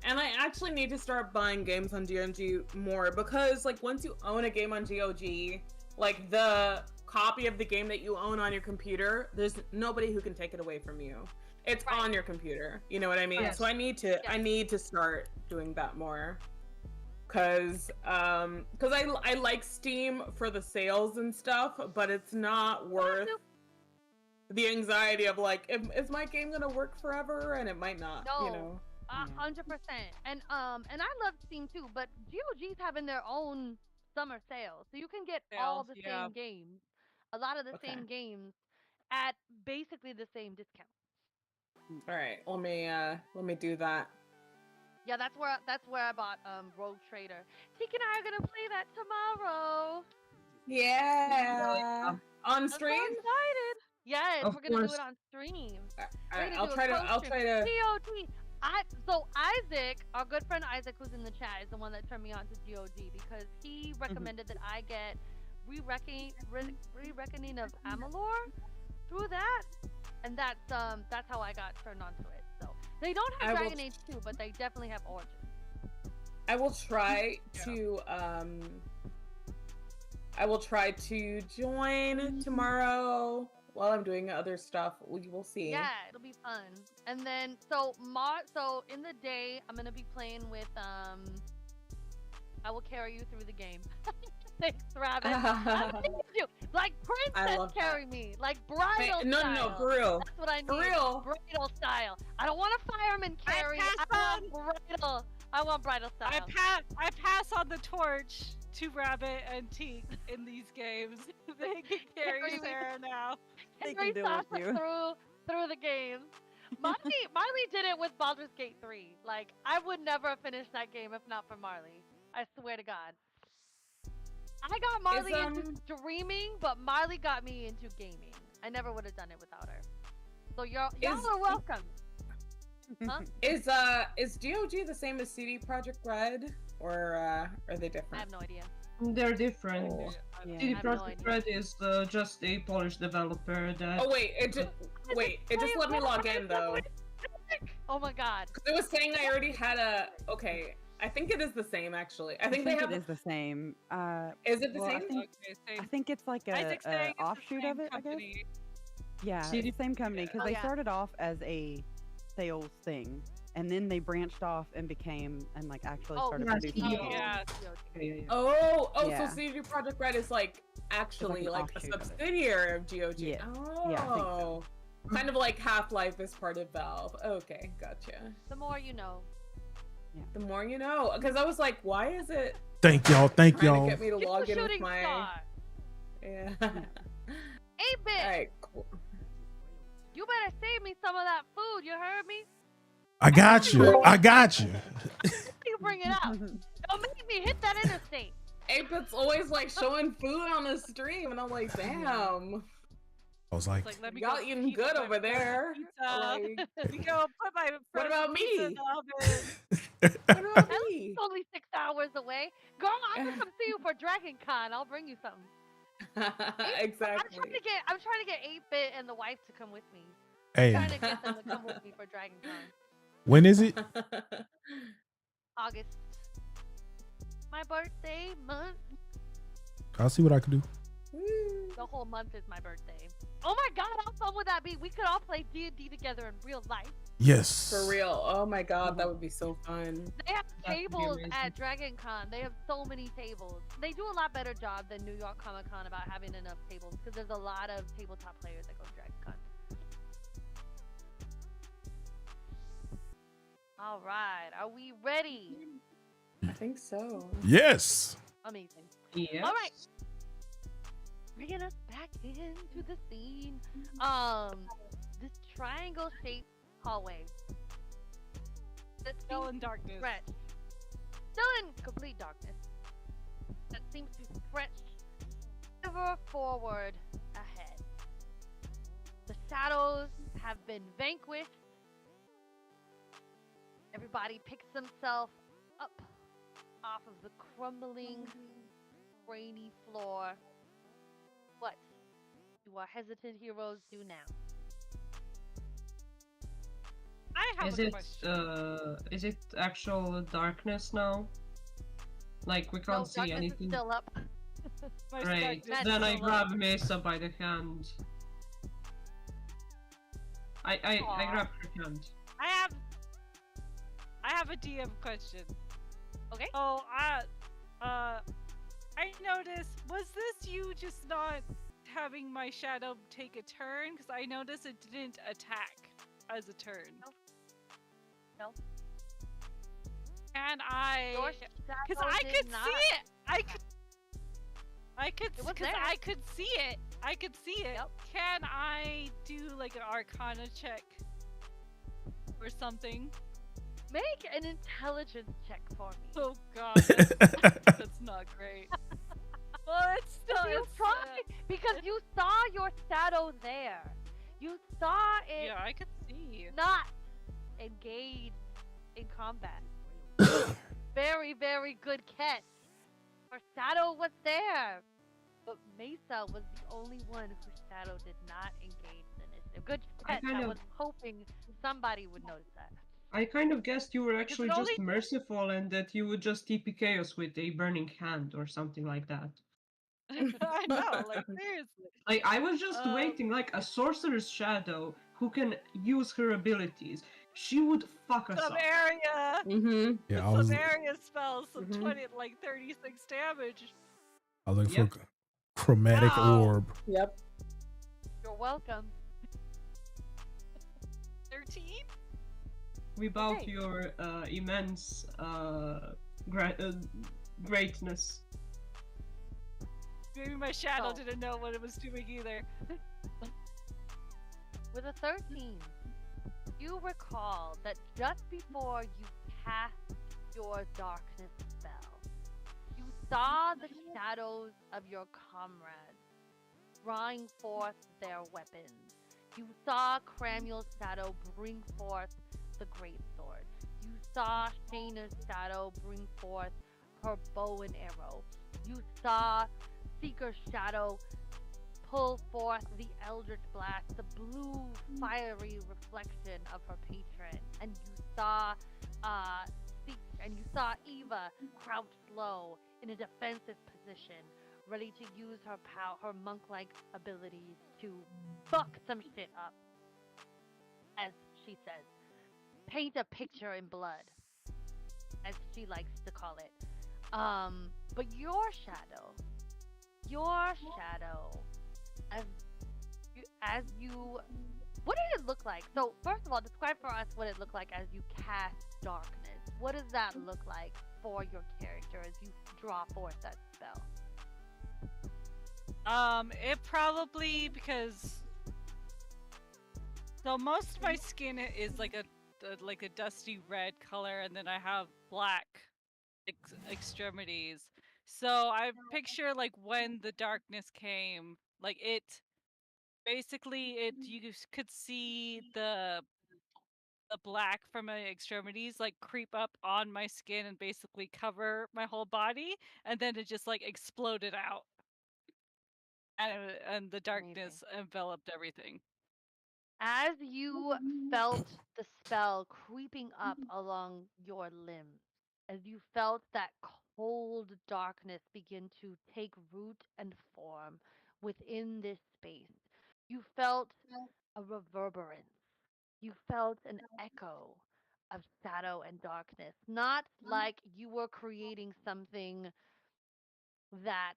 And I actually need to start buying games on GOG more because like once you own a game on GOG, like the copy of the game that you own on your computer, there's nobody who can take it away from you. It's on your computer. You know what I mean? Yes. So I need to start doing that more. Cause I like Steam for the sales and stuff, but it's not worth the anxiety of like, is my game gonna work forever? And it might not. No. You know. 100%. And I love Steam too, but GOG's having their own summer sale, so you can get all the same games, a lot of the same games, at basically the same discount. All right, let me do that. Yeah, that's where I bought Rogue Trader. Teek and I are gonna play that tomorrow. Yeah. On I'm so stream? excited. Yes, Of we're gonna do course. it on stream. All right, We're gonna I'll do a try to. GOG. So Isaac, our good friend Isaac, who's in the chat, is the one that turned me on to GOG because he recommended that I get re-reckoning of Amalur through that, and that's how I got turned on to it. So they don't have Dragon Age 2, but they definitely have Origins. I will try to join tomorrow while I'm doing other stuff. We will see. Yeah, it'll be fun. And then so in the day I'm gonna be playing with I will carry you through the game. Thanks, Rabbit. I need you. Like princess carry me. Like bridal no, style. No, for real. That's what I need. For real. Bridal style. I don't want a fireman carry. I want bridal style. I pass on the torch to Rabbit and Teak in these games. They can carry Sarah now. They Carry can deal with Sasha you. through the games. Marley did it with Baldur's Gate 3. Like, I would never have finished that game if not for Marley. I swear to God. I got Marley into streaming, but Marley got me into gaming. I never would have done it without her. So y'all are welcome. Huh? Is GOG the same as CD Projekt Red, or are they different? I have no idea. They're different. Oh. CD Projekt Red is just a Polish developer that. Oh wait, it just let me log in though. Oh my God. It was saying I already had a. Okay, I think it is the same actually. I think it is the same. Is it the well, same? I think it's like a offshoot of it. Company. I guess. Yeah, it's the same company because they started off as a sales thing, and then they branched off and became and like actually started producing. So CD Projekt Red is like actually like a subsidiary of GOG. Yeah. Oh. Yeah, I think so. Kind of like Half-Life is part of Valve. Okay, gotcha. The more you know. Yeah. The more you know, because I was like, why is it? Thank y'all. Thank trying y'all. to get me to log in with Shooting my. star. Yeah. 8-bit. All right, cool. You better save me some of that food. You heard me? I got you. I got you. You bring it out. Don't make me hit that interstate. 8-bit's always like showing food on the stream, and I'm like, damn. I was like, Let me y'all go eating eat good my over there. pizza. Like, Let me go put my what about pizza in me? the oven. What about me? It's only 6 hours away. Girl, I can come see you for Dragon Con. I'll bring you something. Exactly. I'm trying to get 8-bit and the wife to come with me. hey, I'm trying to get them to come with me for Dragon Con. when is it? August. My birthday month. I'll see what I can do. The whole month is my birthday. Oh my God, how fun would that be? We could all play D&D together in real life. Yes. For real. Oh my God, that would be so fun. They have That would be tables amazing. at Dragon Con. They have so many tables. They do a lot better job than New York Comic Con about having enough tables because there's a lot of tabletop players that go to Dragon Con. All right, are we ready? I think so. Yes. Amazing. Yes. All right. Bringing us back into the scene. This triangle-shaped hallway. That's Still in darkness. stretched. Still in complete darkness. That seems to stretch ever forward ahead. The shadows have been vanquished. Everybody picks themselves up off of the crumbling, rainy floor. What do our hesitant heroes do now? I have Is a it question. is it actual darkness now? Like we can't No, see darkness anything. is still up. My Right. stuck Then I still grab up. Mesa by the hand. I Aw. grab her hand. I have a DM question. Okay. Oh, I noticed, was this you just not having my shadow take a turn? Because I noticed it didn't attack as a turn. No. Can I? Your Because shadow I did could not see it. I could, It was because there. I could see it. I could see it. Yep. Can I do like an Arcana check or something? Make an intelligence check for me. Oh God, that's not great. Well, it's still. You It's, tried because you saw your shadow there. You saw it yeah, I could see. not engaged in combat. Very, very good catch. Her shadow was there, but Mesa was the only one whose shadow did not engage the initiative. Good catch. I was hoping somebody would notice that. I kind of guessed you were Because actually it just only- merciful and that you would just TP chaos with a burning hand or something like that. I know, like seriously. Like, I was just waiting, like a sorcerer's shadow who can use her abilities. She would fuck us Some up. area. Mm-hmm. Yeah, Some area spells, some Mhm. 20, like 36 damage. I look Yep. for chromatic Wow. orb. Yep. You're welcome. 13? We bow Okay. to your immense greatness. Maybe my shadow Oh. didn't know what it was doing either. With a 13, you recall that just before you cast your darkness spell, you saw the shadows of your comrades drawing forth their weapons. You saw Cramuel's shadow bring forth the greatsword. You saw Shayna's shadow bring forth her bow and arrow. You saw Seeker's shadow pull forth the Eldritch Blast, the blue fiery reflection of her patron, and you saw Eva crouched low in a defensive position, ready to use her her monk-like abilities to fuck some shit up, as she says. Paint a picture in blood, as she likes to call it. But your shadow, what did it look like? So first of all, describe for us what it looked like as you cast darkness. What does that look like for your character as you draw forth that spell? It probably, because so most of my skin is like a dusty red color, and then I have black extremities. So I picture like when the darkness came, like it basically you could see the black from my extremities like creep up on my skin and basically cover my whole body, and then it just like exploded out, and the darkness enveloped everything. As you felt the spell creeping up along your limbs, as you felt that cold darkness begin to take root and form within this space, you felt a reverberance. You felt an echo of shadow and darkness. Not like you were creating something that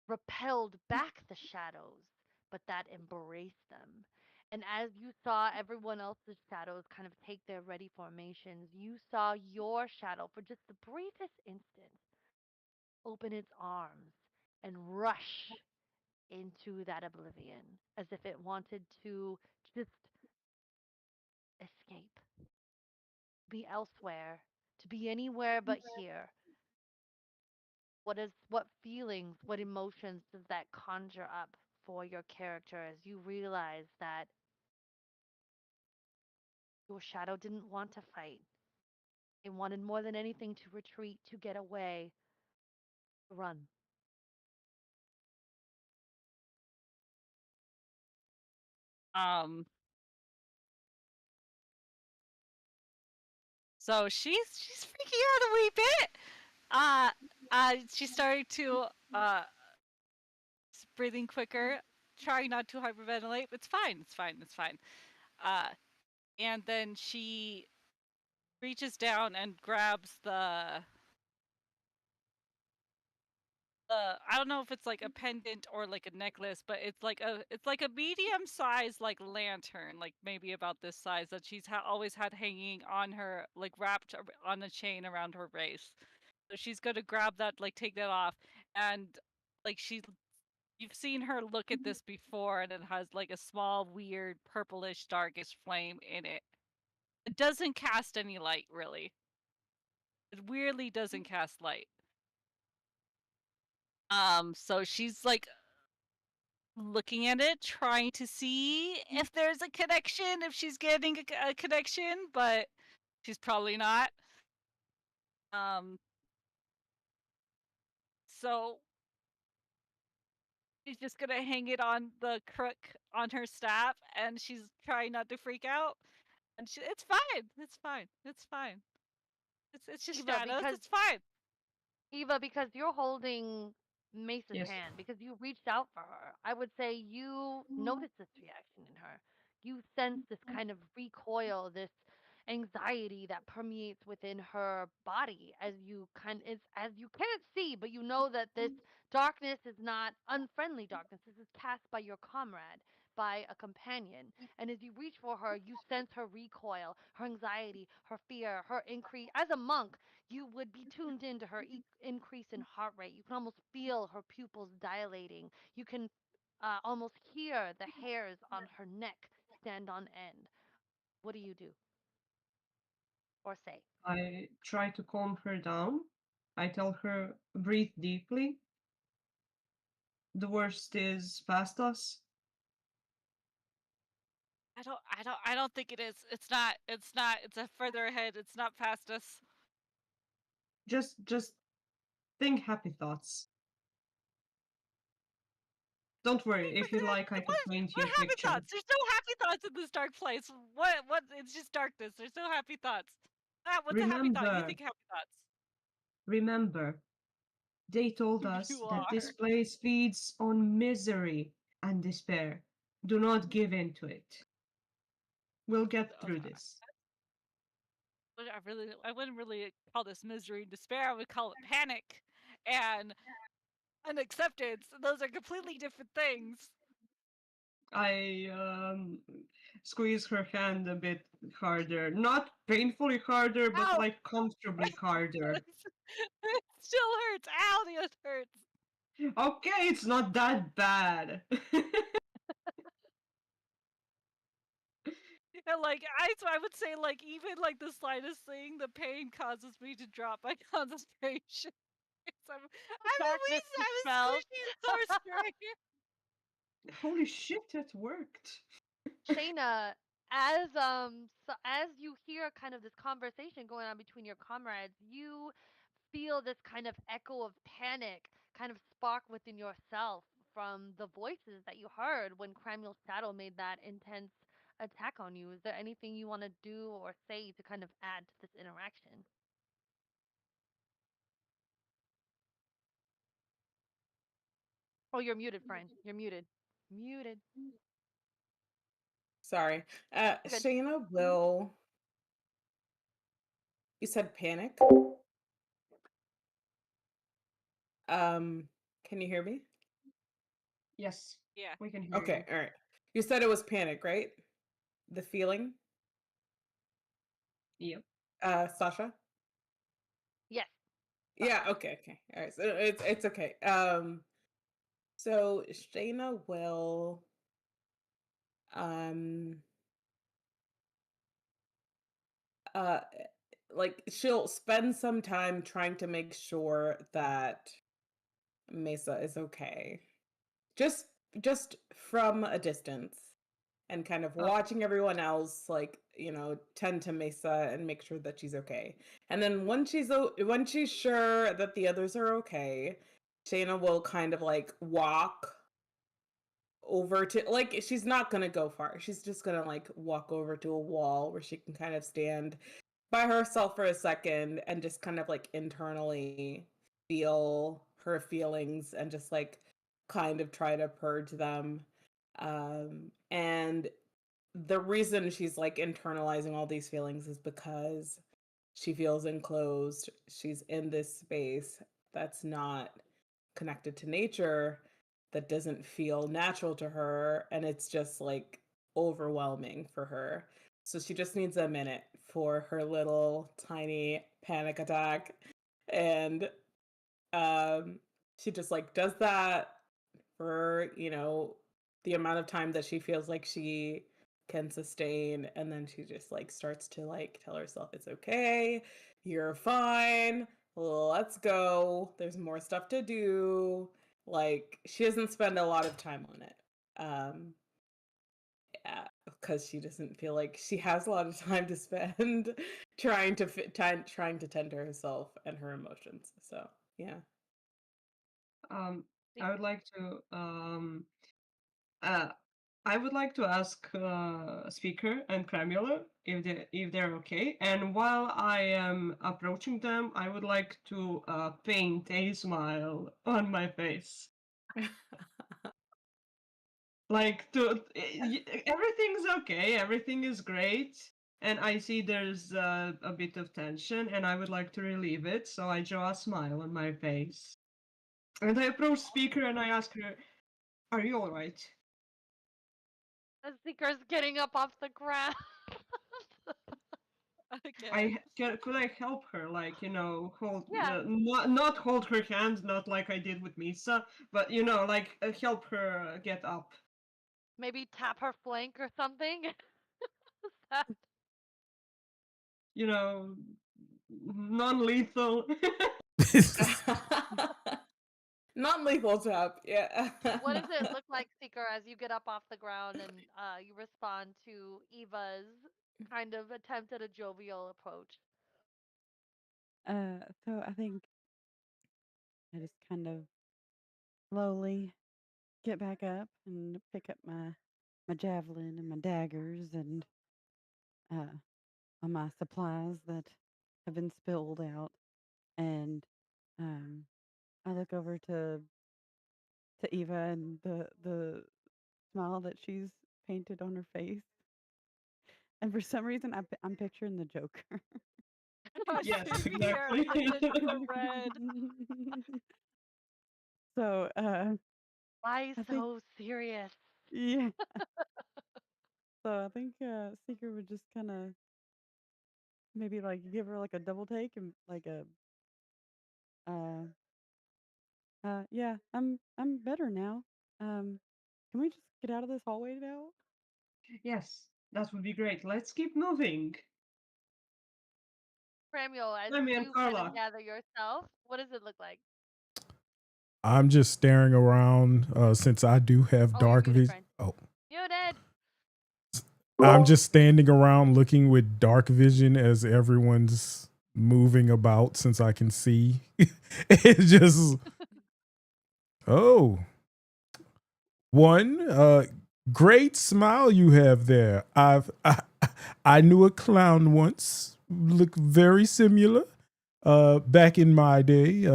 repelled back the shadows, but that embraced them. And as you saw everyone else's shadows kind of take their ready formations, you saw your shadow for just the briefest instant open its arms and rush into that oblivion as if it wanted to just escape, be elsewhere, to be anywhere but here. What feelings, what emotions does that conjure up for your character as you realize that your shadow didn't want to fight? It wanted more than anything to retreat, to get away, to run. So she's freaking out a wee bit. She started to breathing quicker, trying not to hyperventilate. It's fine. It's fine. It's fine. And then she reaches down and grabs the I don't know if it's like a pendant or like a necklace, but it's like a medium size like lantern, like maybe about this size that she's always had hanging on her, like wrapped on a chain around her waist. So she's gonna grab that, like take that off, and like you've seen her look at this before, and it has like a small, weird, purplish, darkish flame in it. It doesn't cast any light, really. It weirdly doesn't cast light. So she's like looking at it, trying to see if there's a connection, if she's getting a connection, but she's probably not. So she's just gonna hang it on the crook on her staff, and she's trying not to freak out. And it's fine. It's fine. It's fine. It's just Eva, shadows. because It's fine. Eva, because you're holding Mace's Yes. hand, because you reached out for her, I would say you noticed this reaction in her. You sense this kind of recoil, this anxiety that permeates within her body as you as you can't see, but you know that this darkness is not unfriendly darkness. This is cast by your comrade, by a companion. And as you reach for her, you sense her recoil, her anxiety, her fear, her increase. As a monk, you would be tuned into her increase in heart rate. You can almost feel her pupils dilating. You can almost hear the hairs on her neck stand on end. What do you do or say? I try to calm her down. I tell her, breathe deeply. The worst is past us. I don't think it is. It's not. It's not. It's a further ahead. It's not past us. Just think happy thoughts. Don't worry. If you like, I can paint you What a happy picture. thoughts? There's no happy thoughts in this dark place. What? It's just darkness. There's no happy thoughts. What's a happy thought? You think happy thoughts? Remember, they told us You that this are. place feeds on misery and despair. Do not give in to it. We'll get through this. I wouldn't really call this misery and despair. I would call it panic and unacceptance. Those are completely different things. I squeeze her hand a bit harder. Not painfully harder, but Ow! like comfortably harder. It still hurts. Ow, it hurts. Okay, it's not that bad. And like I would say like even like the slightest thing, the pain causes me to drop my concentration. Darkness I'm dispelled. a sorcerer. Holy shit, it worked. Shayna, as you hear kind of this conversation going on between your comrades, you feel this kind of echo of panic kind of spark within yourself from the voices that you heard when Cramuel's shadow made that intense attack on you. Is there anything you want to do or say to kind of add to this interaction? Oh, you're muted, friend. You're muted. Muted. Sorry. You're good. Shayna will. You said panic. Can you hear me? Yes, Yeah. we can hear Okay, you. all right. You said it was panic, right? The feeling. Yep. Sasha. Yes. Yeah. Okay. Okay. All right. So it's okay. So Shayna will. Um. Uh. Like she'll spend some time trying to make sure that Mesa is okay. Just just from a distance and kind of Oh. watching everyone else like, tend to Mesa and make sure that she's okay. And then when she's sure that the others are okay, Shayna will kind of like walk over to, like, she's not going to go far. She's just going to like walk over to a wall where she can kind of stand by herself for a second and just kind of like internally feel her feelings and just like kind of try to purge them. And the reason she's like internalizing all these feelings is because she feels enclosed. She's in this space that's not connected to nature, that doesn't feel natural to her, and it's just like overwhelming for her. So she just needs a minute for her little tiny panic attack. And she just like does that for, the amount of time that she feels like she can sustain, and then she just like starts to like tell herself it's okay, you're fine, let's go, there's more stuff to do. Like she doesn't spend a lot of time on it. Yeah, because she doesn't feel like she has a lot of time to spend trying to trying to tend to herself and her emotions. So yeah. I would like to uh, I would like to ask Speaker and Cramuel if they're okay. And while I am approaching them, I would like to paint a smile on my face. Like everything's okay, everything is great, and I see there's a bit of tension, and I would like to relieve it, so I draw a smile on my face. And I approach Speaker and I ask her, "Are you all right?" The Seeker's getting up off the ground. Okay. Could I help her, like, hold Yeah. not hold her hand, not like I did with Misa, but like help her get up. Maybe tap her flank or something. You know, non-lethal. Non-lethal tap, yeah. What does it look like, Seeker, as you get up off the ground and you respond to Eva's kind of attempt at a jovial approach? So I think I just kind of slowly get back up and pick up my javelin and my daggers and all my supplies that have been spilled out, and um, I look over to Eva and the smile that she's painted on her face, and for some reason I'm picturing the Joker. Oh, Yes, same here. exactly. The red. So Why I think so serious? yeah. So I think Seeker would just kind of maybe like give her like a double take and like a uh yeah, I'm better now. Can we just get out of this hallway now? Yes, that would be great. Let's keep moving. Samuel, as I mean, you kind of Carla. gather yourself, what does it look like? I'm just staring around since I do have Oh, you're dark muted, vision. friend. Oh, Muted. I'm just standing around looking with dark vision as everyone's moving about since I can see. It's just, oh, one great smile you have there. I knew a clown once, looked very similar. Back in my day,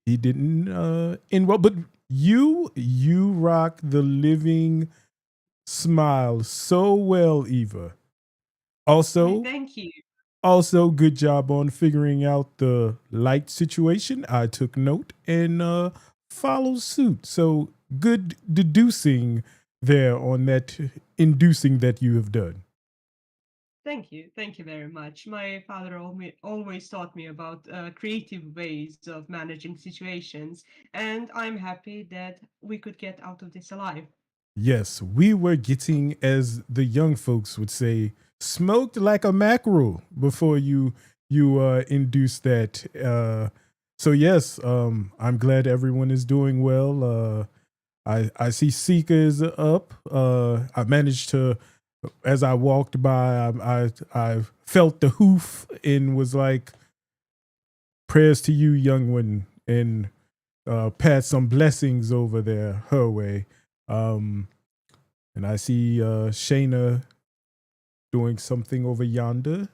he didn't end well, but you rock the living smile so well, Eva. Also, Thank you. also good job on figuring out the light situation. I took note and followed suit. So good deducing there on that inducing that you have done. Thank you. Thank you very much. My father always taught me about creative ways of managing situations, and I'm happy that we could get out of this alive. Yes, we were getting, as the young folks would say, smoked like a mackerel before you induced that. So yes, I'm glad everyone is doing well. I see Sika is up. I managed to, as I walked by, I felt the hoof and was like, "Prayers to you, young one," and pass some blessings over there her way. Um, and I see Shayna doing something over yonder.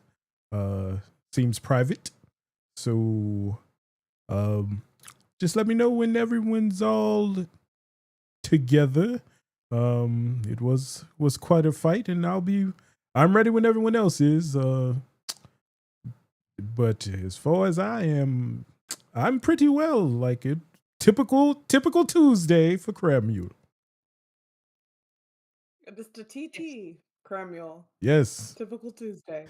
Seems private. So just let me know when everyone's all together. It was quite a fight, and I'm ready when everyone else is. But as far as I am, I'm pretty well. Like it, typical Tuesday for Cramuel. Just a TT, Cramuel. Yes. Typical Tuesday.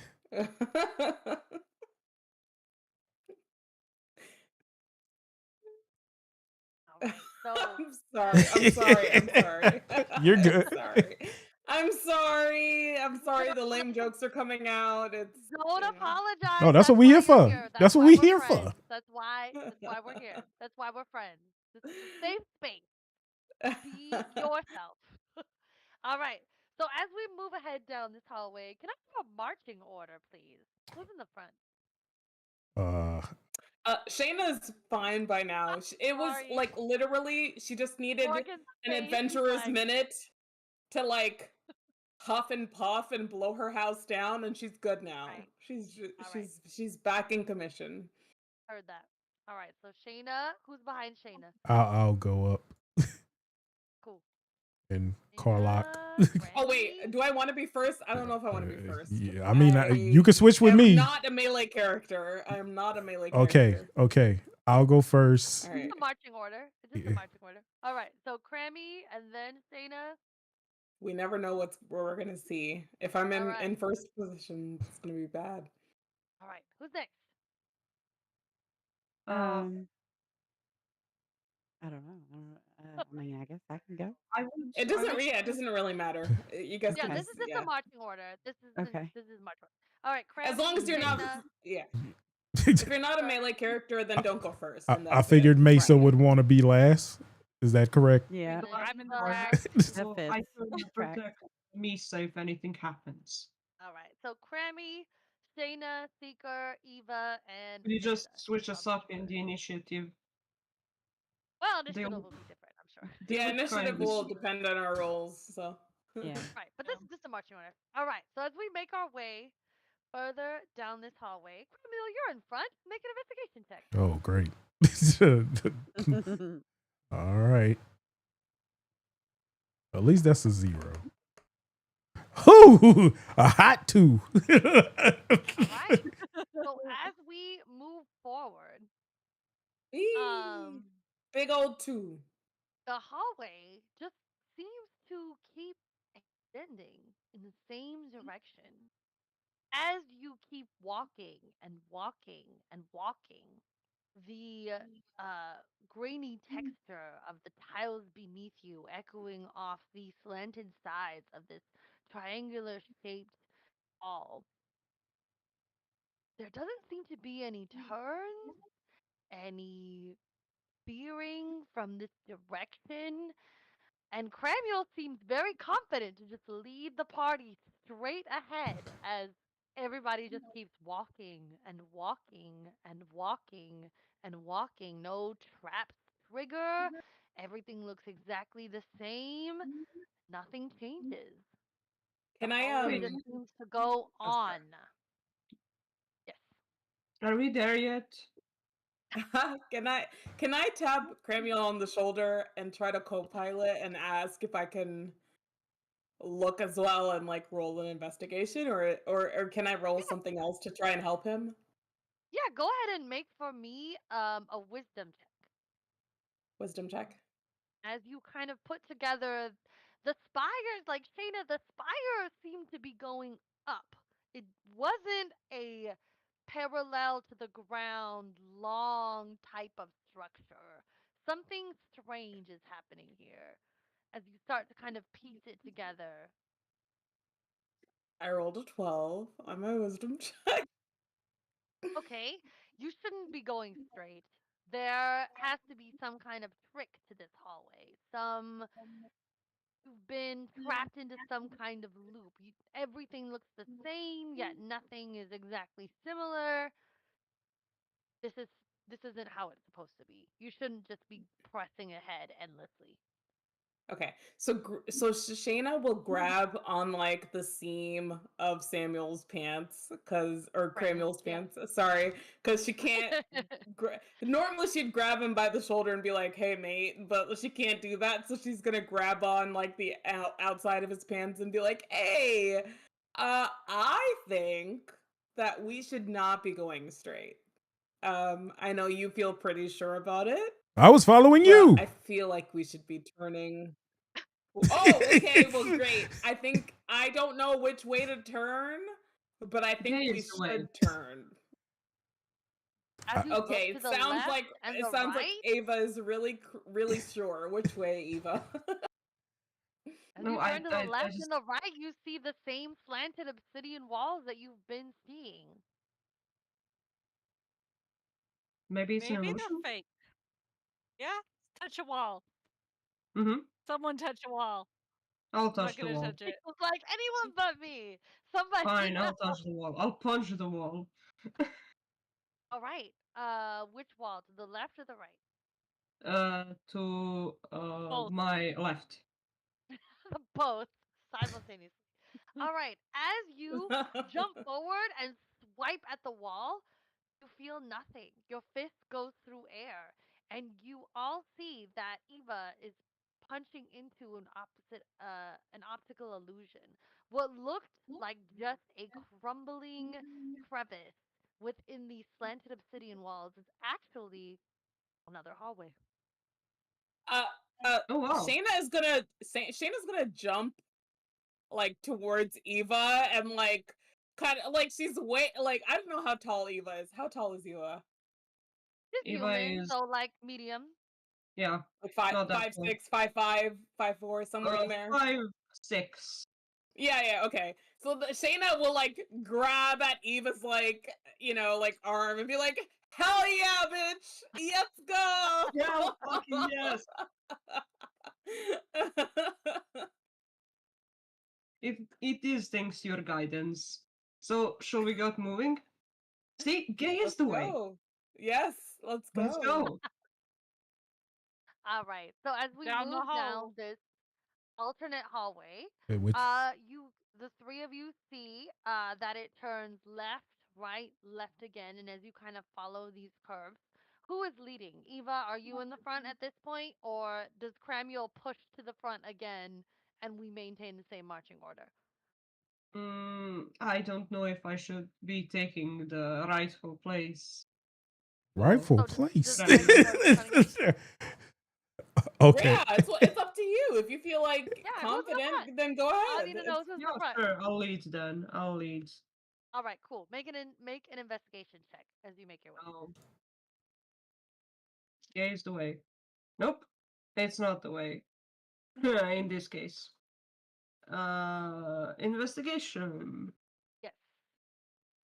All right. So I'm sorry. You're good. I'm sorry. The lame jokes are coming out. It's don't apologize. No, that's what we why here you're for. here. That's what why we we're here friends. for. That's why we're here. That's why we're friends. This is a safe space. Be yourself. All right. So as we move ahead down this hallway, can I have a marching order, please? Who's in the front? Shayna's fine by now. It was Sorry. like literally, she just needed Morgan's an face is adventurer's like- minute to like huff and puff and blow her house down, and she's good now. Right. She's back in commission. Heard that. All right. So Shayna, who's behind Shayna? I'll go up Cool. and Carlock. Oh wait, do I want to be first? I don't know if I want to be first. Yeah, I mean, you can switch with I'm me. not a melee character. I am not a melee character. Okay. I'll go first. All right. It's a marching order. It's just a marching order. All right. So Crammy and then Shayna. We never know what we're gonna see. If I'm in first position, it's gonna be bad. All right. Who's next? I don't know. I mean, I guess I can go. It doesn't really matter. You guys can. This is just a marching order. This is Okay. This is marching order. All right. Crammy, As long as you're not, Shayna. yeah. If you're not a melee character, then don't go first. And I that's figured it. Mesa would want to be last. Is that correct? Yeah. I'm in the Correct. back. So That I fits. can protect Misa if anything happens. All right. So Crammy, Shayna, Seeker, Eva, and Could you just Mesa. switch us up in the initiative? Well, initiative will be different, I'm sure. Yeah, initiative will depend on our roles. So. Yeah. Right, but this is just a marching order. All right. So as we make our way further down this hallway, Camille, you're in front. Make an investigation check. Oh, great. All right. At least that's a 0. Oh, a hot 2. All right. So as we move forward, Big old 2. the hallway just seems to keep extending in the same direction. As you keep walking and walking and walking, the grainy texture of the tiles beneath you echoing off the slanted sides of this triangular shaped wall. There doesn't seem to be any turns, any veering from this direction, and Cramuel seems very confident to just lead the party straight ahead as everybody just keeps walking and walking and walking and walking. No traps trigger. Everything looks exactly the same. Nothing changes. Can The I hallway just seems to go on. Yes. Are we there yet? Can I tap Cramuel on the shoulder and try to co-pilot and ask if I can look as well and like roll an investigation, or can I roll something else to try and help him? Yeah, go ahead and make for me a wisdom check. Wisdom check. As you kind of put together the spires, like Shayna, the spires seem to be going up. It wasn't a parallel to the ground, long type of structure. Something strange is happening here as you start to kind of piece it together. I rolled a 12 on my wisdom check. Okay, you shouldn't be going straight. There has to be some kind of trick to this hallway. You've been trapped into some kind of loop. Everything looks the same, yet nothing is exactly similar. This is this isn't how it's supposed to be. You shouldn't just be pressing ahead endlessly. Okay, so Shayna will grab on like the seam of Samuel's pants, or Cramuel's yeah. pants. Sorry, because she can't. Normally, she'd grab him by the shoulder and be like, "Hey, mate," but she can't do that, so she's gonna grab on like the outside of his pants and be like, "Hey, I think that we should not be going straight. I know you feel pretty sure about it, I was following but you. I feel like we should be turning." Oh, okay. Well, great. I don't know which way to turn, but I think Gay we is the way. should turn. As you look Okay, to the left and the right, Ava is really sure. Which way, Eva? as No, you turn to the I left just and the right, you see the same slanted obsidian walls that you've been seeing. maybe it's an Maybe illusion. they're fake. Yeah, touch a wall. Mm-hmm. Someone touch a wall. I'll I'm not touch the gonna wall. touch it. It's like anyone but me. Somebody Fine, I'll else. touch the wall. I'll punch the wall. All right. Which wall? To the left or the right? To Both. my left. Both simultaneously. All right. As you jump forward and swipe at the wall, you feel nothing. Your fist goes through air, and you all see that Eva is punching into an optical illusion. What looked like just a crumbling crevice within the slanted obsidian walls is actually another hallway. uh, Oh wow. Shayna's gonna jump like towards Eva and like kind of like she's like I don't know how tall Eva is. How tall is Eva? Just Eva human, is, so like medium. yeah, Like not that five tall. six, 5'5", 5'4", somewhere in there. 5'6". Yeah, okay. So Shayna will like grab at Eva's like like arm and be like, "Hell yeah, bitch! Let's go!" Yeah, fucking yes. It is thanks to your guidance. So shall we get moving? See, gay is Let's the way. go. Yes, let's go. Let's go. All right. So as we Down the move down hall. this alternate hallway, Okay, which the three of you see that it turns left, right, left again, and as you kind of follow these curves, who is leading? Eva, are you in the front at this point, or does Cramuel push to the front again and we maintain the same marching order? I don't know if I should be taking the rightful place. rightful So does place. Cramuel go to the front again? Okay. Yeah, it's up to you. If you feel like Yeah, who's in the front? confident, then go All I ahead. need to know is who's in Yeah, the front. sure. I'll lead then. I'll lead. All right, cool. Make an investigation check as you make your way. Gay is the way. Nope, it's not the way. In this case. Investigation. Yes.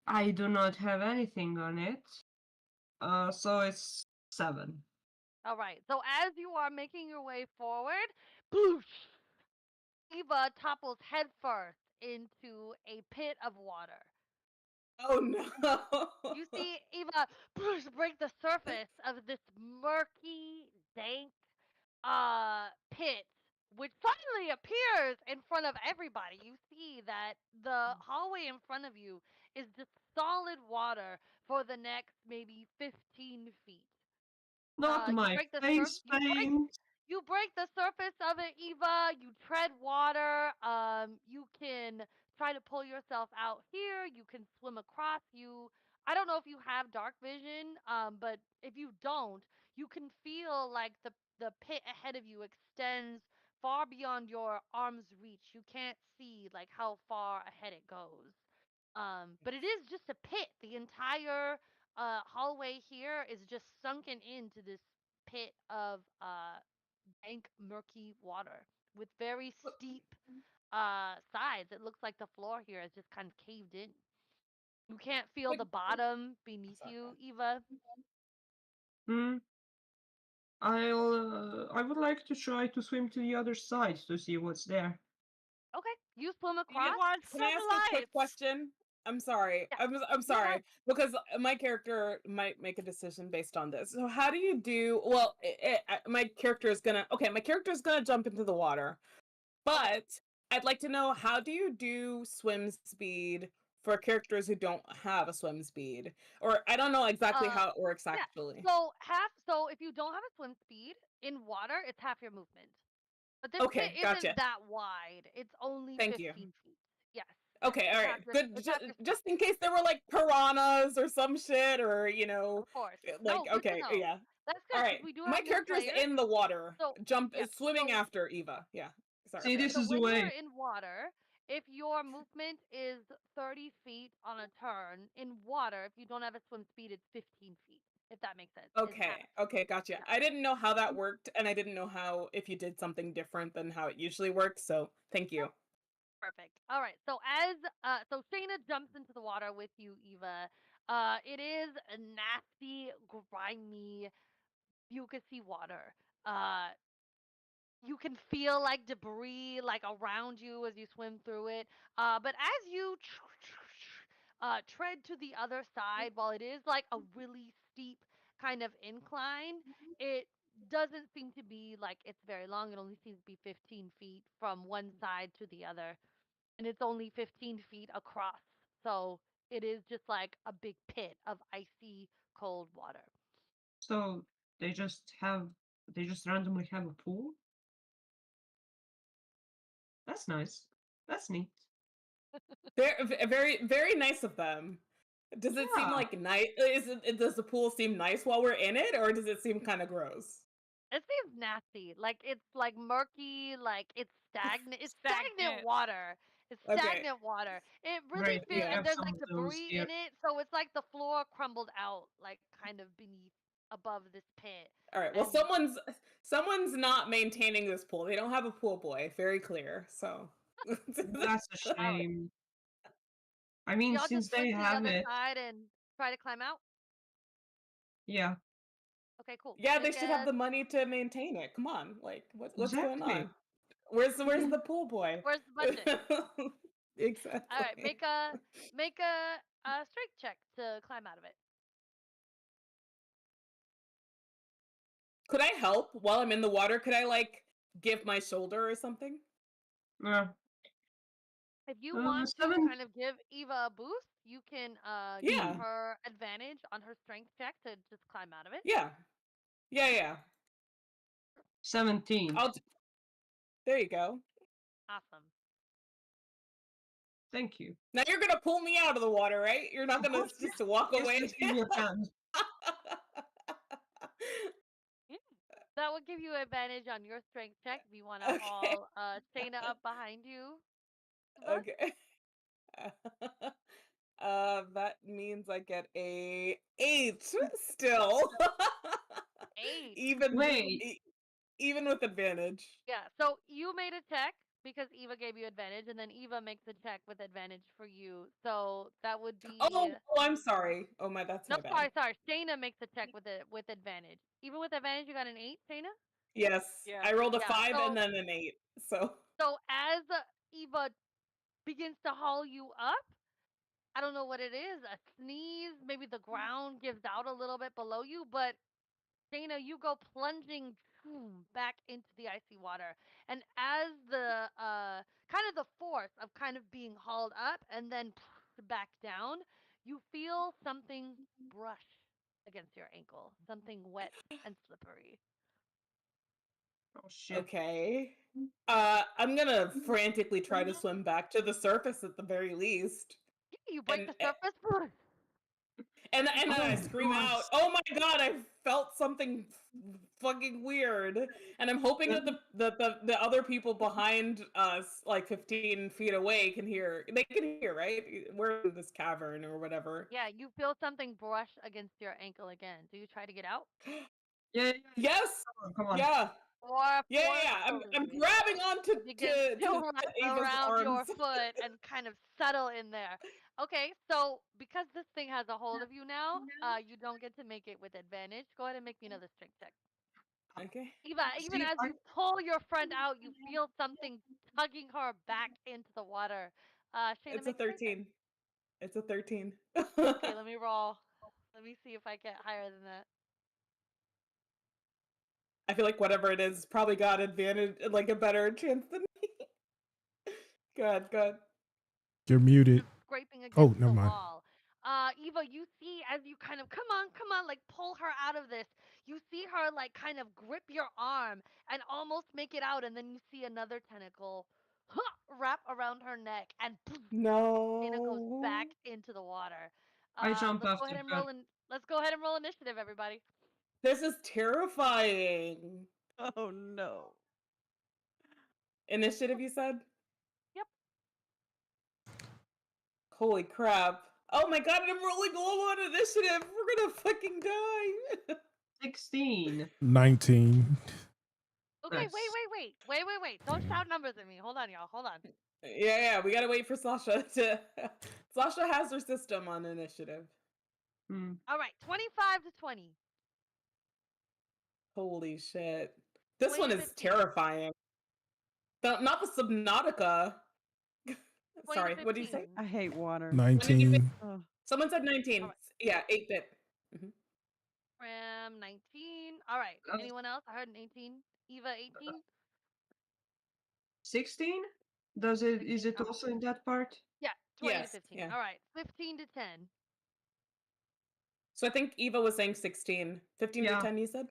I do not have anything on it. So it's 7. All right. So as you are making your way forward, boosh, Eva topples headfirst into a pit of water. Oh no. You see Eva boosh, break the surface of this murky, dank pit, which suddenly appears in front of everybody. You see that the hallway in front of you is just solid water for the next maybe 15 feet. Not You my break the face paint. you break the surface of it, Eva. You tread water. You can try to pull yourself out here. You can swim across. I don't know if you have dark vision, but if you don't, you can feel like the pit ahead of you extends far beyond your arm's reach. You can't see like how far ahead it goes. But it is just a pit. The entire hallway here is just sunken into this pit of dank, murky water with very steep sides. It looks like the floor here is just kind of caved in. You can't feel the bottom beneath you, Eva. Hmm. I would like to try to swim to the other side to see what's there. Okay, you swim You across. want Can some I ask a quick lights? question? I'm sorry. Yeah. I'm sorry because my character might make a decision based on this. So how do you do? Well, my character is gonna jump into the water, but I'd like to know, how do you do swim speed for characters who don't have a swim speed, or I don't know exactly how it works Yeah. actually. So if you don't have a swim speed in water, it's half your movement. But this Okay, pit gotcha. isn't that wide. It's only Thank 15 you. feet. Yes. Okay, It's all half right, your, good. it's half your speed. Just in case there were like piranhas or some shit, or Of course. like No, good to okay, know. yeah. That's All good right, because we do my have new character's players. in the water, So yeah, swimming so after Eva. Yeah, sorry. See, this so is the when you're way. in water, if your movement is 30 feet on a turn, in water, if you don't have a swim speed, it's 15 feet. If that makes sense. It's half. Okay, gotcha. Yeah. I didn't know how that worked, and I didn't know how if you did something different than how it usually works. So thank you. Perfect. All right. So so Shayna jumps into the water with you, Eva. It is a nasty, grimy, mucusy water. Uh, you can feel like debris like around you as you swim through it. But as you tread to the other side, while it is like a really steep kind of incline, it doesn't seem to be like it's very long. It only seems to be 15 feet from one side to the other, and it's only 15 feet across. So it is just like a big pit of icy cold water. So they just randomly have a pool. That's nice. That's neat. Very nice of them. Does it seem Yeah. like nice? Does the pool seem nice while we're in it, or does it seem kind of gross? It seems nasty. Like it's like murky, like it's stagnant. It's stagnant Stagnant. water. It's Okay. stagnant water. It really Right, we feels, Yeah. and have there's some like of those debris here. in it, so it's like the floor crumbled out, like kind of beneath, above this pit. All right. Well, And someone's not maintaining this pool. They don't have a pool boy. Very clear. So. That's a shame. I mean, y'all since just swim they to the have other it, side and try to climb out. yeah, Okay, cool. Yeah, they Make should have a- the money to maintain it. Come on, like what's going exactly. on? Where's the pool boy? Where's the budget? Exactly. All right, make a strength check to climb out of it. Could I help while I'm in the water? Could I like give my shoulder or something? Uh, If you want to seven. kind of give Eva a boost, you can give Yeah. her advantage on her strength check to just climb out of it. Yeah. Yeah. 17. There you go. Awesome. Thank you. Now you're gonna pull me out of the water, right? You're not gonna just to walk Yes, away. just give me a hand. Yeah. That will give you advantage on your strength check if you want to Okay. haul Shayna up behind you. Eva. Okay. That means I get a 8 still. 8. Wait. Even with advantage. Yeah. So you made a check because Eva gave you advantage, and then Eva makes a check with advantage for you. So that would be. Oh, I'm sorry. Oh my, that's No, my bad. sorry. Shayna makes a check with advantage. Even with advantage, you got an 8, Shayna? Yes, Yeah. I rolled a Yeah, 5 so- and then an 8. So as Eva begins to haul you up, I don't know what it is, a sneeze, maybe the ground gives out a little bit below you, but Shayna, you go plunging back into the icy water. And as the kind of the force of kind of being hauled up and then back down, you feel something brush against your ankle, something wet and slippery. Oh shit. okay. I'm gonna frantically try to swim back to the surface at the very least. Yeah, you break And the surface. and then I Oh, scream God. out, "Oh my god, I felt something fucking weird." And I'm hoping that the other people behind us, like 15 feet away, can hear. They can hear, right? We're in this cavern or whatever. Yeah, you feel something brush against your ankle again. Do you try to get out? Yeah. Yes. Come on. Yeah. Or Yeah. I'm grabbing onto you begin to wrap Ava's around your arms. foot and kind of settle in there. Okay, so because this thing has a hold of you now, you don't get to make it with advantage. Go ahead and make me another strength check. Okay. Eva, even See, as you pull your friend out, you feel something tugging her back into the water. Shayna, It's a make a strength check. 13. It's a 13. Okay, let me roll. Let me see if I get higher than that. I feel like whatever it is probably got advantage, like a better chance than me. Good. You're muted. Scraping against Oh, the never mind. wall. Eva, you see as you kind of come on, like pull her out of this. You see her like kind of grip your arm and almost make it out, and then you see another tentacle wrap around her neck, and poof, Dana goes No. back into the water. I jump Let's go after ahead and her. let's go ahead and roll initiative, everybody. This is terrifying. Oh no. Initiative, you said? Yep. Holy crap. Oh my god, I'm rolling low on initiative. We're gonna fucking die. 16. 19. Okay, Nice. wait. Don't shout numbers at me. Hold on, y'all. Hold on. Yeah, we gotta wait for Sasha to. Sasha has her system on initiative. Hmm. All right, 25 to 20. Holy shit. This 20 one to is 15. terrifying. Not the Subnautica. 20 to Sorry, what did you say? 15. I hate water. 19. Oh, Someone said 19. All right. Yeah, 8-bit. Ram 19. All right. Uh, Anyone else? I heard an 18. Eva 18. 16? Is 16. it also in that part? Yeah, 20 to Yes, 15. yeah. All right. 15 to 10. So I think Eva was saying 16. 15 Yeah. to 10, you said?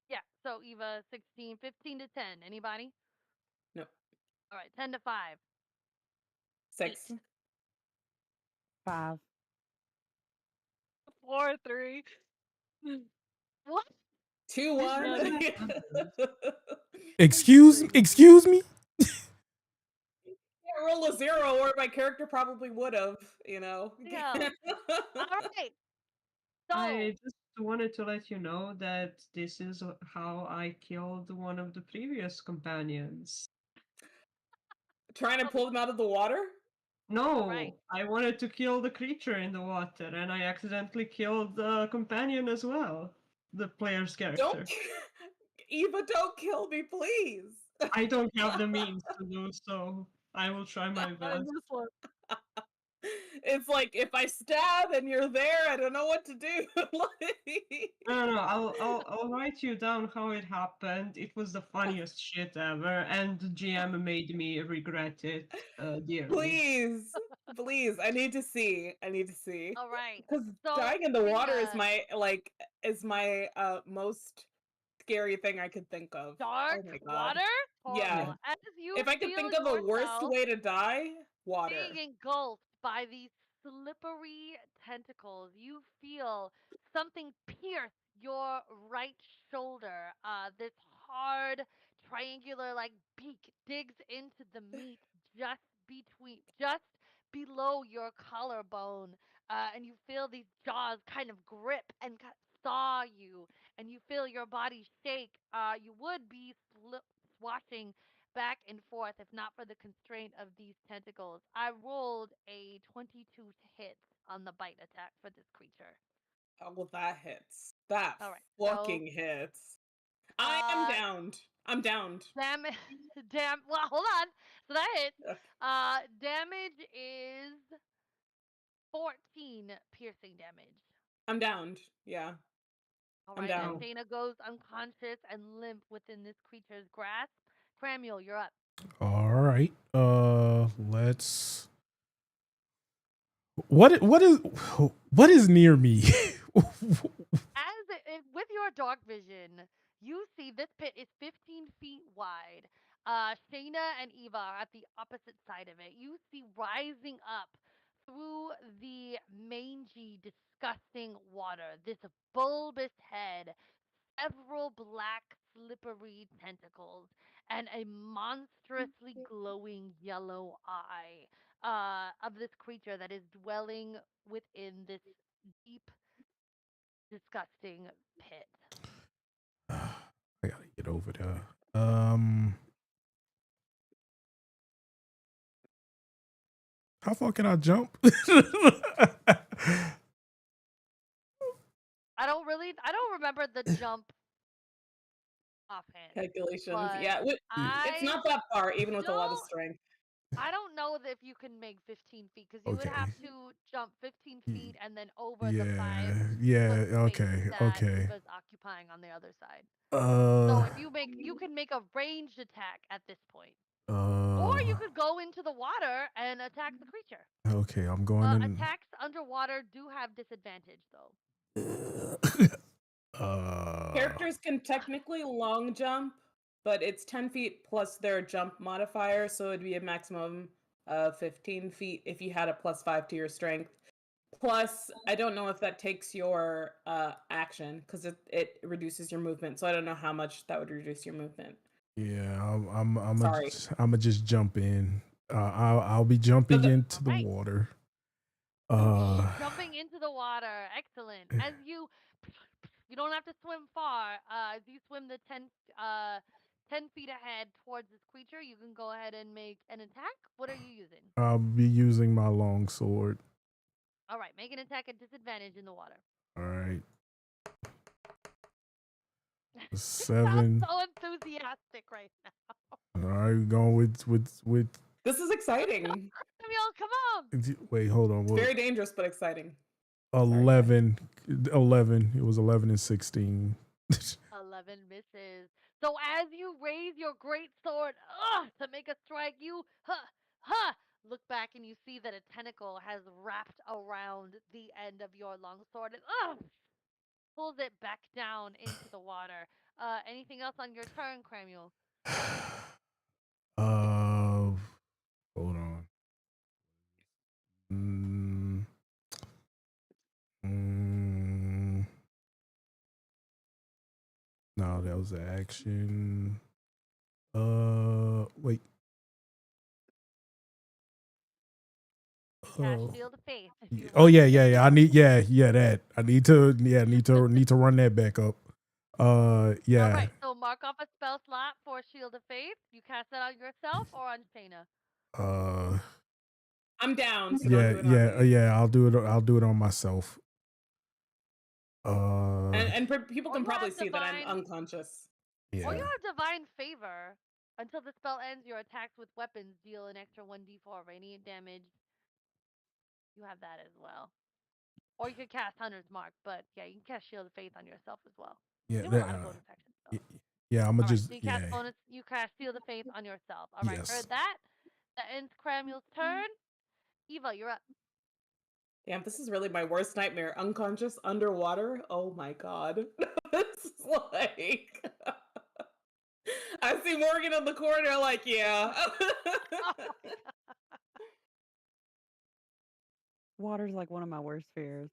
Yeah. So Eva 16, 15 to 10. Anybody? No. All right. 10 to 5. 6. 5. 4, 3. What? 2, 1. None. Excuse me? Yeah, roll a 0, or my character probably would have, you know. Yeah. All right. So I just wanted to let you know that this is how I killed one of the previous companions. Trying to pull them out of the water? No, right. I wanted to kill the creature in the water, and I accidentally killed the companion as well, the player's character. Don't. Eva, don't kill me, please. I don't have the means to do so. I will try my I best. just want It's like if I stab and you're there, I don't know what to do. No, I'll write you down how it happened. It was the funniest shit ever, and the GM made me regret it dearly. Please, I need to see. All right. Because So dying in the water is Dana, my most scary thing I could think of. dark Oh my god. water? Yeah. Horrible. As you If I could feel think of a worst yourself way to die, water. being engulfed by these slippery tentacles, you feel something pierce your right shoulder. This hard triangular like beak digs into the meat just below your collarbone, and you feel these jaws kind of grip and saw you, and you feel your body shake. You would be swashing back and forth if not for the constraint of these tentacles. I rolled a 22 to hit on the bite attack for this creature. Oh, well, that hits. That All right, fucking hits. I am uh, downed. I'm downed. well, hold on. So that hits. Ugh. Damage is 14 piercing damage. I'm downed. Yeah. All I'm right, down. and Dana goes unconscious and limp within this creature's grasp. Cramuel, you're up. All right. Let's. What is near me? With your dark vision, you see this pit is 15 feet wide. Shayna and Eva are at the opposite side of it. You see rising up through the mangy, disgusting water this bulbous head, several black, slippery tentacles, and a monstrously glowing yellow eye of this creature that is dwelling within this deep, disgusting pit. I gotta get over there. How far can I jump? I don't remember the jump offhand. Calculations. But Yeah. It's not that far, even with a lot of strength. I don't know if you can make 15 feet because you would Okay. have to jump 15 Y- feet and then over the 5 Yeah. foot space Okay. that Okay. Eva's occupying on the other side. So if you can make a ranged attack at this point, or you could go into the water and attack the creature. Okay, I'm going in. Attacks underwater do have disadvantage though. Characters can technically long jump, but it's 10 feet plus their jump modifier, so it'd be a maximum of 15 feet if you had a +5 to your strength. Plus, I don't know if that takes your action because it reduces your movement. So I don't know how much that would reduce your movement. Yeah, I'm Sorry. gonna just jump in. I'll be jumping into the Alright. water. Jumping into the water, excellent. As you don't have to swim far. As you swim the 10 feet ahead towards this creature, you can go ahead and make an attack. What are you using? I'll be using my long sword. All right, make an attack at disadvantage in the water. All right. You 7. sound so enthusiastic right now. All right, going with. This is exciting. Samuel, come on. Wait, hold on. Very dangerous, but exciting. 11. 11. It was 11 and 16. 11 misses. So as you raise your great sword to make a strike, you look back and you see that a tentacle has wrapped around the end of your long sword and pulls it back down into the water. Anything else on your turn, Cramuel? Hold on. Mm, mm, no, that was an action. Wait. Cast Shield of Faith. Oh yeah. I need that. I need to run that back up. Yeah. All right, so mark off a spell slot for Shield of Faith. You cast that on yourself or on Shayna? I'm down. So don't do it on me. Yeah. I'll do it on myself. And people Or can you probably have see that I'm divine- unconscious. Or you Yeah. have Divine Favor. Until the spell ends, your attacks with weapons deal an extra 1d4 radiant damage. You have that as well. Or you could cast Hunter's Mark, but yeah, you can cast Shield of Faith on yourself as well. Yeah. You have a lot of bonus actions. Though. Yeah. I'm gonna All right, just so you cast Shield of Faith on yourself. All right, Yes. heard that. That ends Cramuel's turn. Eva, you're up. Damn, this is really my worst nightmare. Unconscious underwater. Oh my god. This is like I see Morgan in the corner, like, yeah. Water's like one of my worst fears.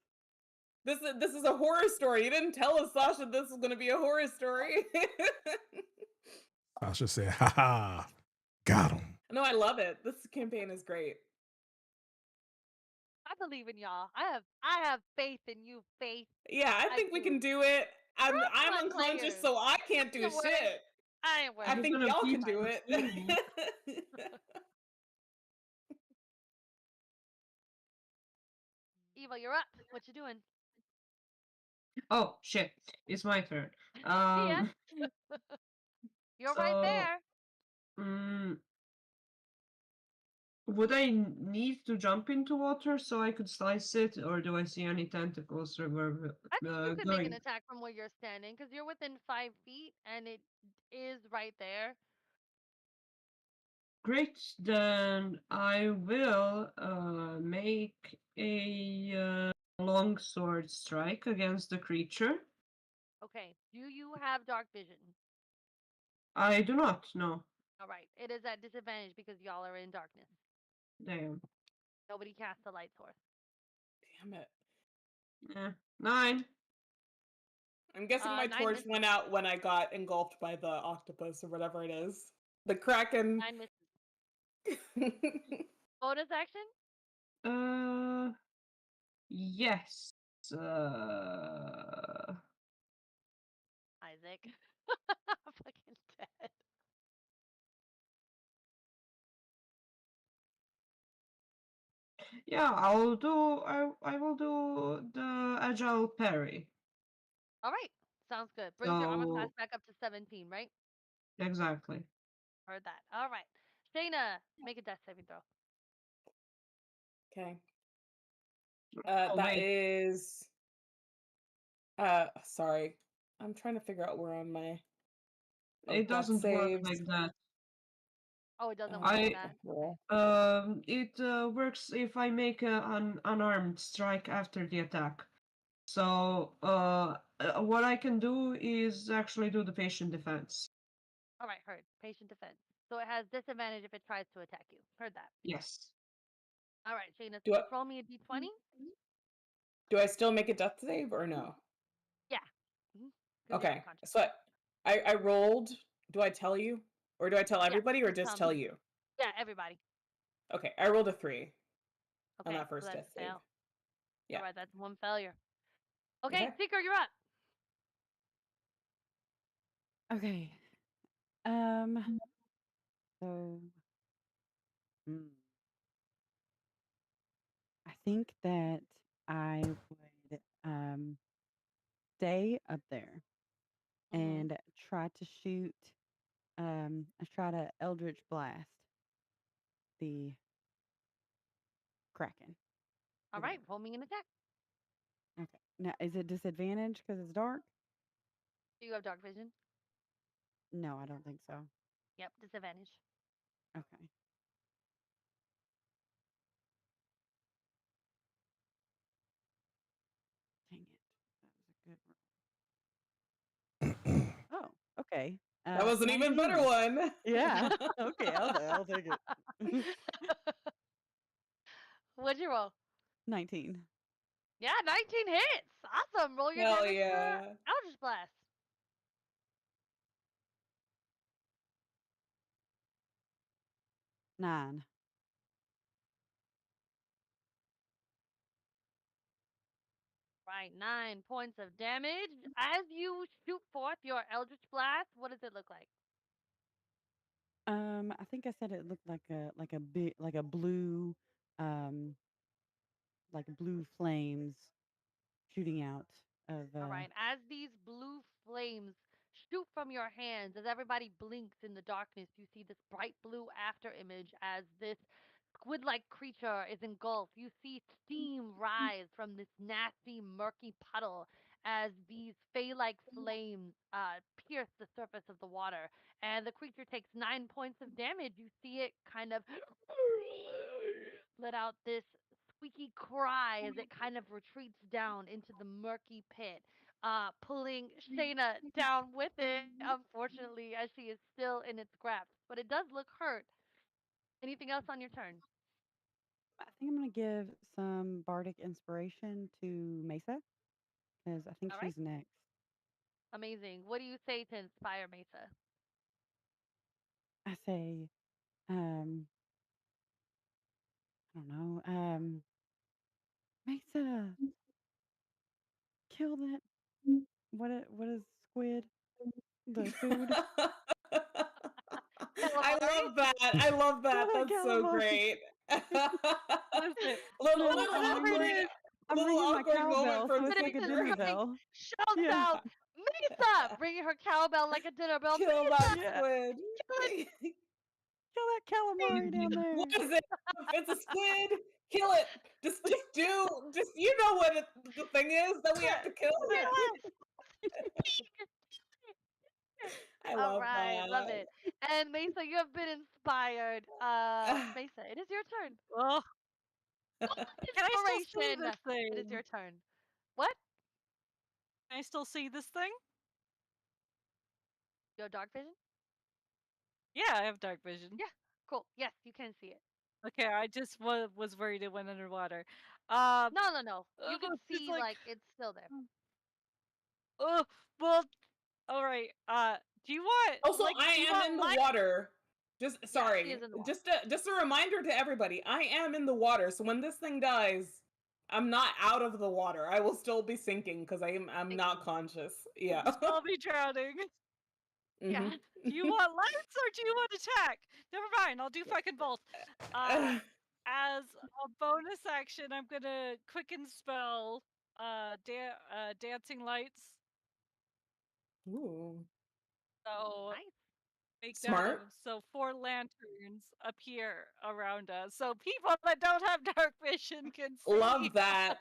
This is a horror story. You didn't tell us, Sasha, this is gonna be a horror story. Sasha said, "Ha ha, got him." No, I love it. This campaign is great. I believe in y'all. I have faith in you, Faith. Yeah, I think we can do it. I'm my unconscious, players. so I can't do Your words. shit. I ain't I worried. think gonna y'all be can do like it. Eva, you're up. What you doing? Oh shit! It's my turn. Yeah. You're right so, there. Would I need to jump into water so I could slice it, or do I see any tentacles I think you could make an going? attack from where you're standing because you're within 5 feet and it is right there. Great, then I will make a longsword strike against the creature. Okay. Do you have dark vision? I do not know. All right. It is at disadvantage because y'all are in darkness. Damn. Nobody cast a light source. Damn it. Yeah. 9. I'm guessing my 9 torch misses. went out when I got engulfed by the octopus or whatever it is. The kraken. 9 misses. Bonus action? Yes. Isaac. Fucking dead. Yeah, I will do the agile parry. All right. Sounds good. Brings your armor class So back up to 17, right? exactly. Heard that. All right. Shayna, make a death saving throw. Okay. Oh, That wait. is. Sorry. I'm trying to figure out where on my. It death doesn't work saves. like that. Oh, it doesn't work I- like that. Roll. It works if I make an unarmed strike after the attack. So, what I can do is actually do the patient defense. All right, heard. Patient defense. So it has disadvantage if it tries to attack you. Heard that. Yes. All right, Shayna, Do so I- just roll me a d20. Do I still make a death save or no? Yeah. Mhm. 'Cause you're Okay. unconscious. So I rolled. Do I tell you? Or do I tell everybody or just just tell tell me. you? Yeah, everybody. Okay. I rolled a 3 Okay, on that so first that's death a save. fail. Yeah. All right, that's one failure. Okay, Okay. Seeker, you're up. Okay. So, I think that I would stay up there Mhm. and try to shoot. I try to Eldritch Blast the Kraken. All right, roll me an attack. Okay. Now, is it disadvantage because it's dark? Do you have dark vision? No, I don't think so. Yep, disadvantage. Okay. Dang it. That was a good roll. Oh, okay. That was an even better 19. one. Yeah. Okay, I'll take it. What'd you roll? 19. Yeah, 19 hits. Awesome. Roll your Hell damage yeah. for Eldritch Blast. Nine. Right, 9 points of damage. As you shoot forth your Eldritch Blast, what does it look like? I think I said it looked like a big like a blue like blue flames shooting out of All right, as these blue flames shoot from your hands, as everybody blinks in the darkness, you see this bright blue after image as this squid like creature is engulfed. You see steam rise from this nasty, murky puddle as these fey like flames pierce the surface of the water. And the creature takes 9 points of damage. You see it kind of let out this squeaky cry as it kind of retreats down into the murky pit, pulling Shayna down with it, unfortunately, as she is still in its grasp. But it does look hurt. Anything else on your turn? I think I'm gonna give some bardic inspiration to Mesa because I think All right. she's next. Amazing. What do you say to inspire Mesa? I say, I don't know, Mesa, kill that. What is squid? The food. I love that. I love that. Kill that That's so calamari. great. Listen, little Whatever it awkward, is. I'm little ringing my awkward moment cowbell from so it's But like it a is dinner Seeker. bell. shouts Yeah. out, Mesa! Bringing her cowbell like a dinner bell. Kill Mesa! that Yeah. squid. Kill that calamari down there. What is it? If it's a squid, kill it. Just you know what the thing is that we have to kill it. I All love right, love it. And Mesa, you have been inspired. Mesa, it is your turn. oh, can I still see Inspiration. this thing? It is your turn. What? Can I still see this thing? You have dark vision? Yeah, I have dark vision. Yeah. Cool. Yes, you can see it. Okay, I just was worried it went underwater. No. You can It's see like it's still there. oh, well, all right. Do you want? Also, like, do I you am want in the light? water. Just Yeah, she sorry. is in the water. Just a reminder to everybody. I am in the water. So when this thing dies, I'm not out of the water. I will still be sinking because I'm not conscious. Yeah. I'll be drowning. Yeah. Mhm. Do you want lights or do you want attack? Never mind. I'll do fucking both. As a bonus action, I'm gonna quicken spell dancing lights. Ooh. So Nice. make Smart. them so 4 lanterns appear around us, so people that don't have dark vision can see. Love that.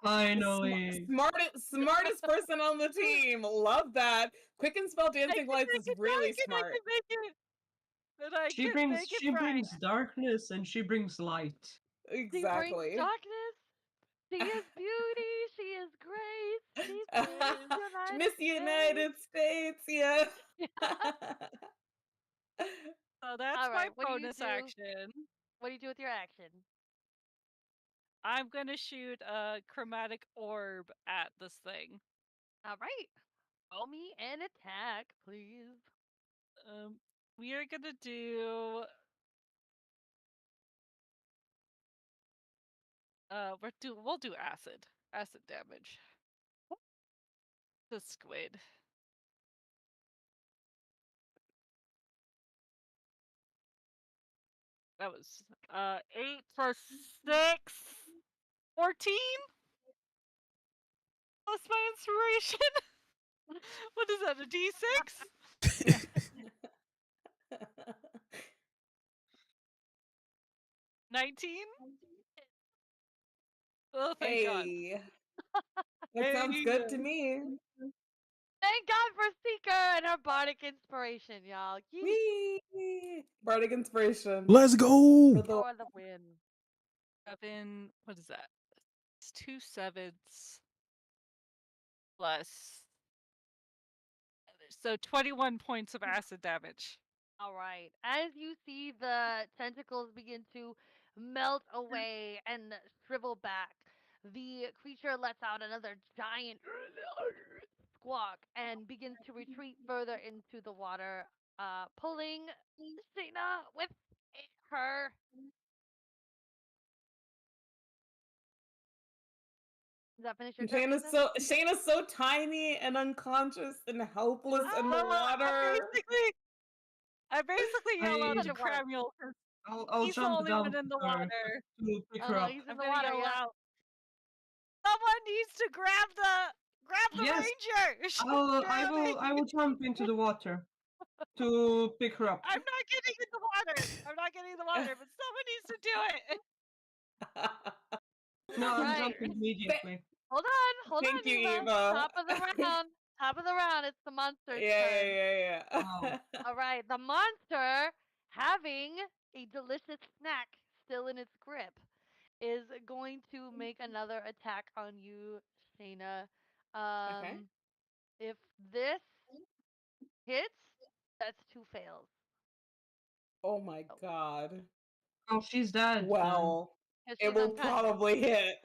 Finally. Smartest person on the team. Love that. Quick and spell I dancing can lights make is it really dark and I smart. can make it, and I She can brings make it bright. darkness and she brings light. She brings Exactly. darkness. She is beauty. She is grace. She's Miss Miss United States, yeah. So that's All my right, what do you bonus do? action. What do you do with your action? I'm gonna shoot a chromatic orb at this thing. All right. Roll me an attack, please. We are gonna do. We'll do acid damage. The squid. That was 8 plus 6, 14. Plus my inspiration. What is that? A D6? 19. Oh, thank God. Hey. That sounds good to me. Thank God for Seeker and her bardic inspiration, y'all. Whee! Bardic inspiration. Let's go. For the For the win. 7. What is that? It's 2 7s plus. So 21 points of acid damage. All right. As you see the tentacles begin to melt away and shrivel back, the creature lets out another giant squawk and begins to retreat further into the water, pulling Shayna with her. Does that finish your turn, Lisa? Shayna's so tiny and unconscious and helpless in the water. I basically yell out to Underwater. Cramuel because I'll he's the jump only down one in the to her water. to pick Oh, her no, up. he's in I'm the gonna water, yell yeah. out. Someone needs to grab the Yes. ranger. She's I will jump into the water to pick her up. I'm not getting in the water. I'm not getting in the water, but someone needs to do it. No, I'm Right. jumping immediately. Hold on, Thank you, Eva. Eva. Top of the round. Top of the round. It's the monster's turn. Yeah. Wow. All right, the monster, having a delicious snack still in its grip, is going to make another attack on you, Shayna. Okay. If this hits, that's 2 fails. Oh my God. Oh, she's dead. Well, 'Cause it she's will unconscious. probably hit.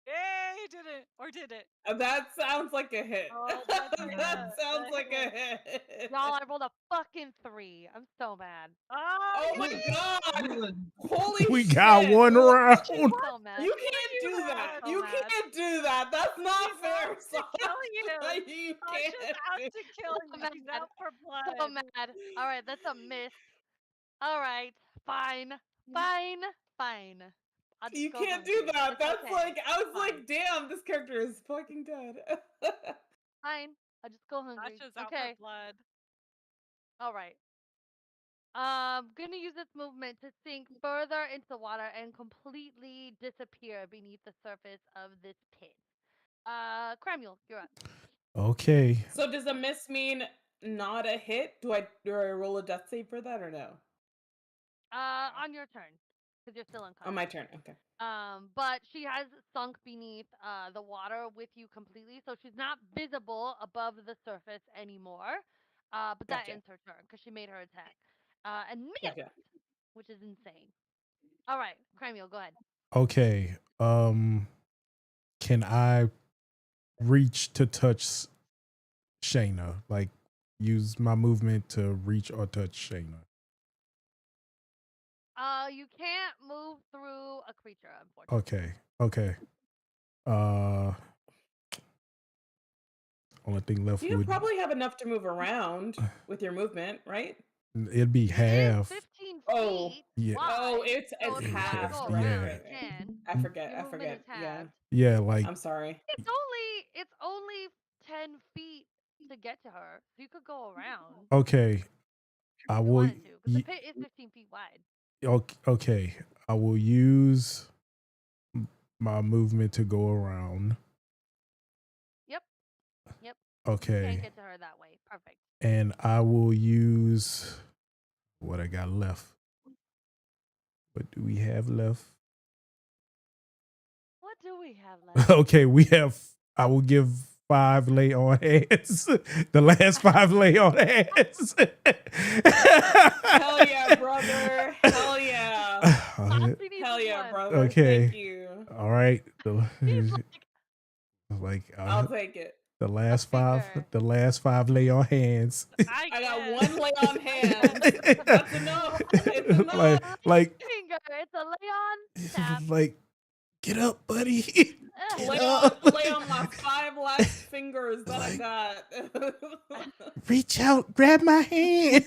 Yay, did it. Or did it? That sounds like a hit. Oh, that's That sounds like a hit. Y'all, I rolled a fucking 3. I'm so mad. Oh my Good. God. Good. Holy We shit. got one round. I'm so mad. You can't do that. So You mad. can't do that. That's not She's fair. out to kill you. You Sasha's can't. out to kill you. I'm She's mad. out for So blood. mad. All right, that's a miss. All right, fine. Fine. I'll just You go can't do hungry. that. It's That's okay. like, I was Fine. like, damn, this character is fucking dead. Fine. I'll just go hungry. Sasha's out Okay. for blood. All right. Gonna use this movement to sink further into the water and completely disappear beneath the surface of this pit. Cramuel, you're up. Okay. So does a miss mean not a hit? Do I roll a death save for that or no? On your turn, because you're still unconscious. On my turn. Okay. But she has sunk beneath the water with you completely, so she's not visible above the surface anymore. But that Gotcha. ends her turn because she made her attack. And missed, Gotcha. which is insane. All right, Cramuel, go ahead. Okay. Can I reach to touch Shayna? Like use my movement to reach or touch Shayna? You can't move through a creature, unfortunately. Okay. Only thing left You would probably have enough to move around with your movement, right? it'd be It is half. 15 feet. Oh. Yeah. wide, Oh, it's so if you wanna half. go Right, around, right, you can. I forget. Your movement is Yeah. halved. Yeah, like I'm sorry. It's only 10 feet to get to her, so you could go around. Okay, I If you will. wanted to, because the pit is 15 feet wide. Okay, I will use my movement to go around. Yep. Yep. Okay. You can't get to her that way. Perfect. And I will use what I got left. What do we have left? What do we have left? Okay, we have. I will give 5 lay on hands. The last 5 lay on hands. Hell yeah, brother. Hell yeah. Foxy needs Hell yeah, one. brother. Okay. Thank you. All right. He's like, I'll take it. the last finger. 5. The last 5 lay on hands. I got guess. 1 lay on hand. That's enough. It's enough. like, Finger. It's a lay on tap. like, get up, buddy. Get up. Lay on my 5 last fingers that I got. Reach out, grab my hand.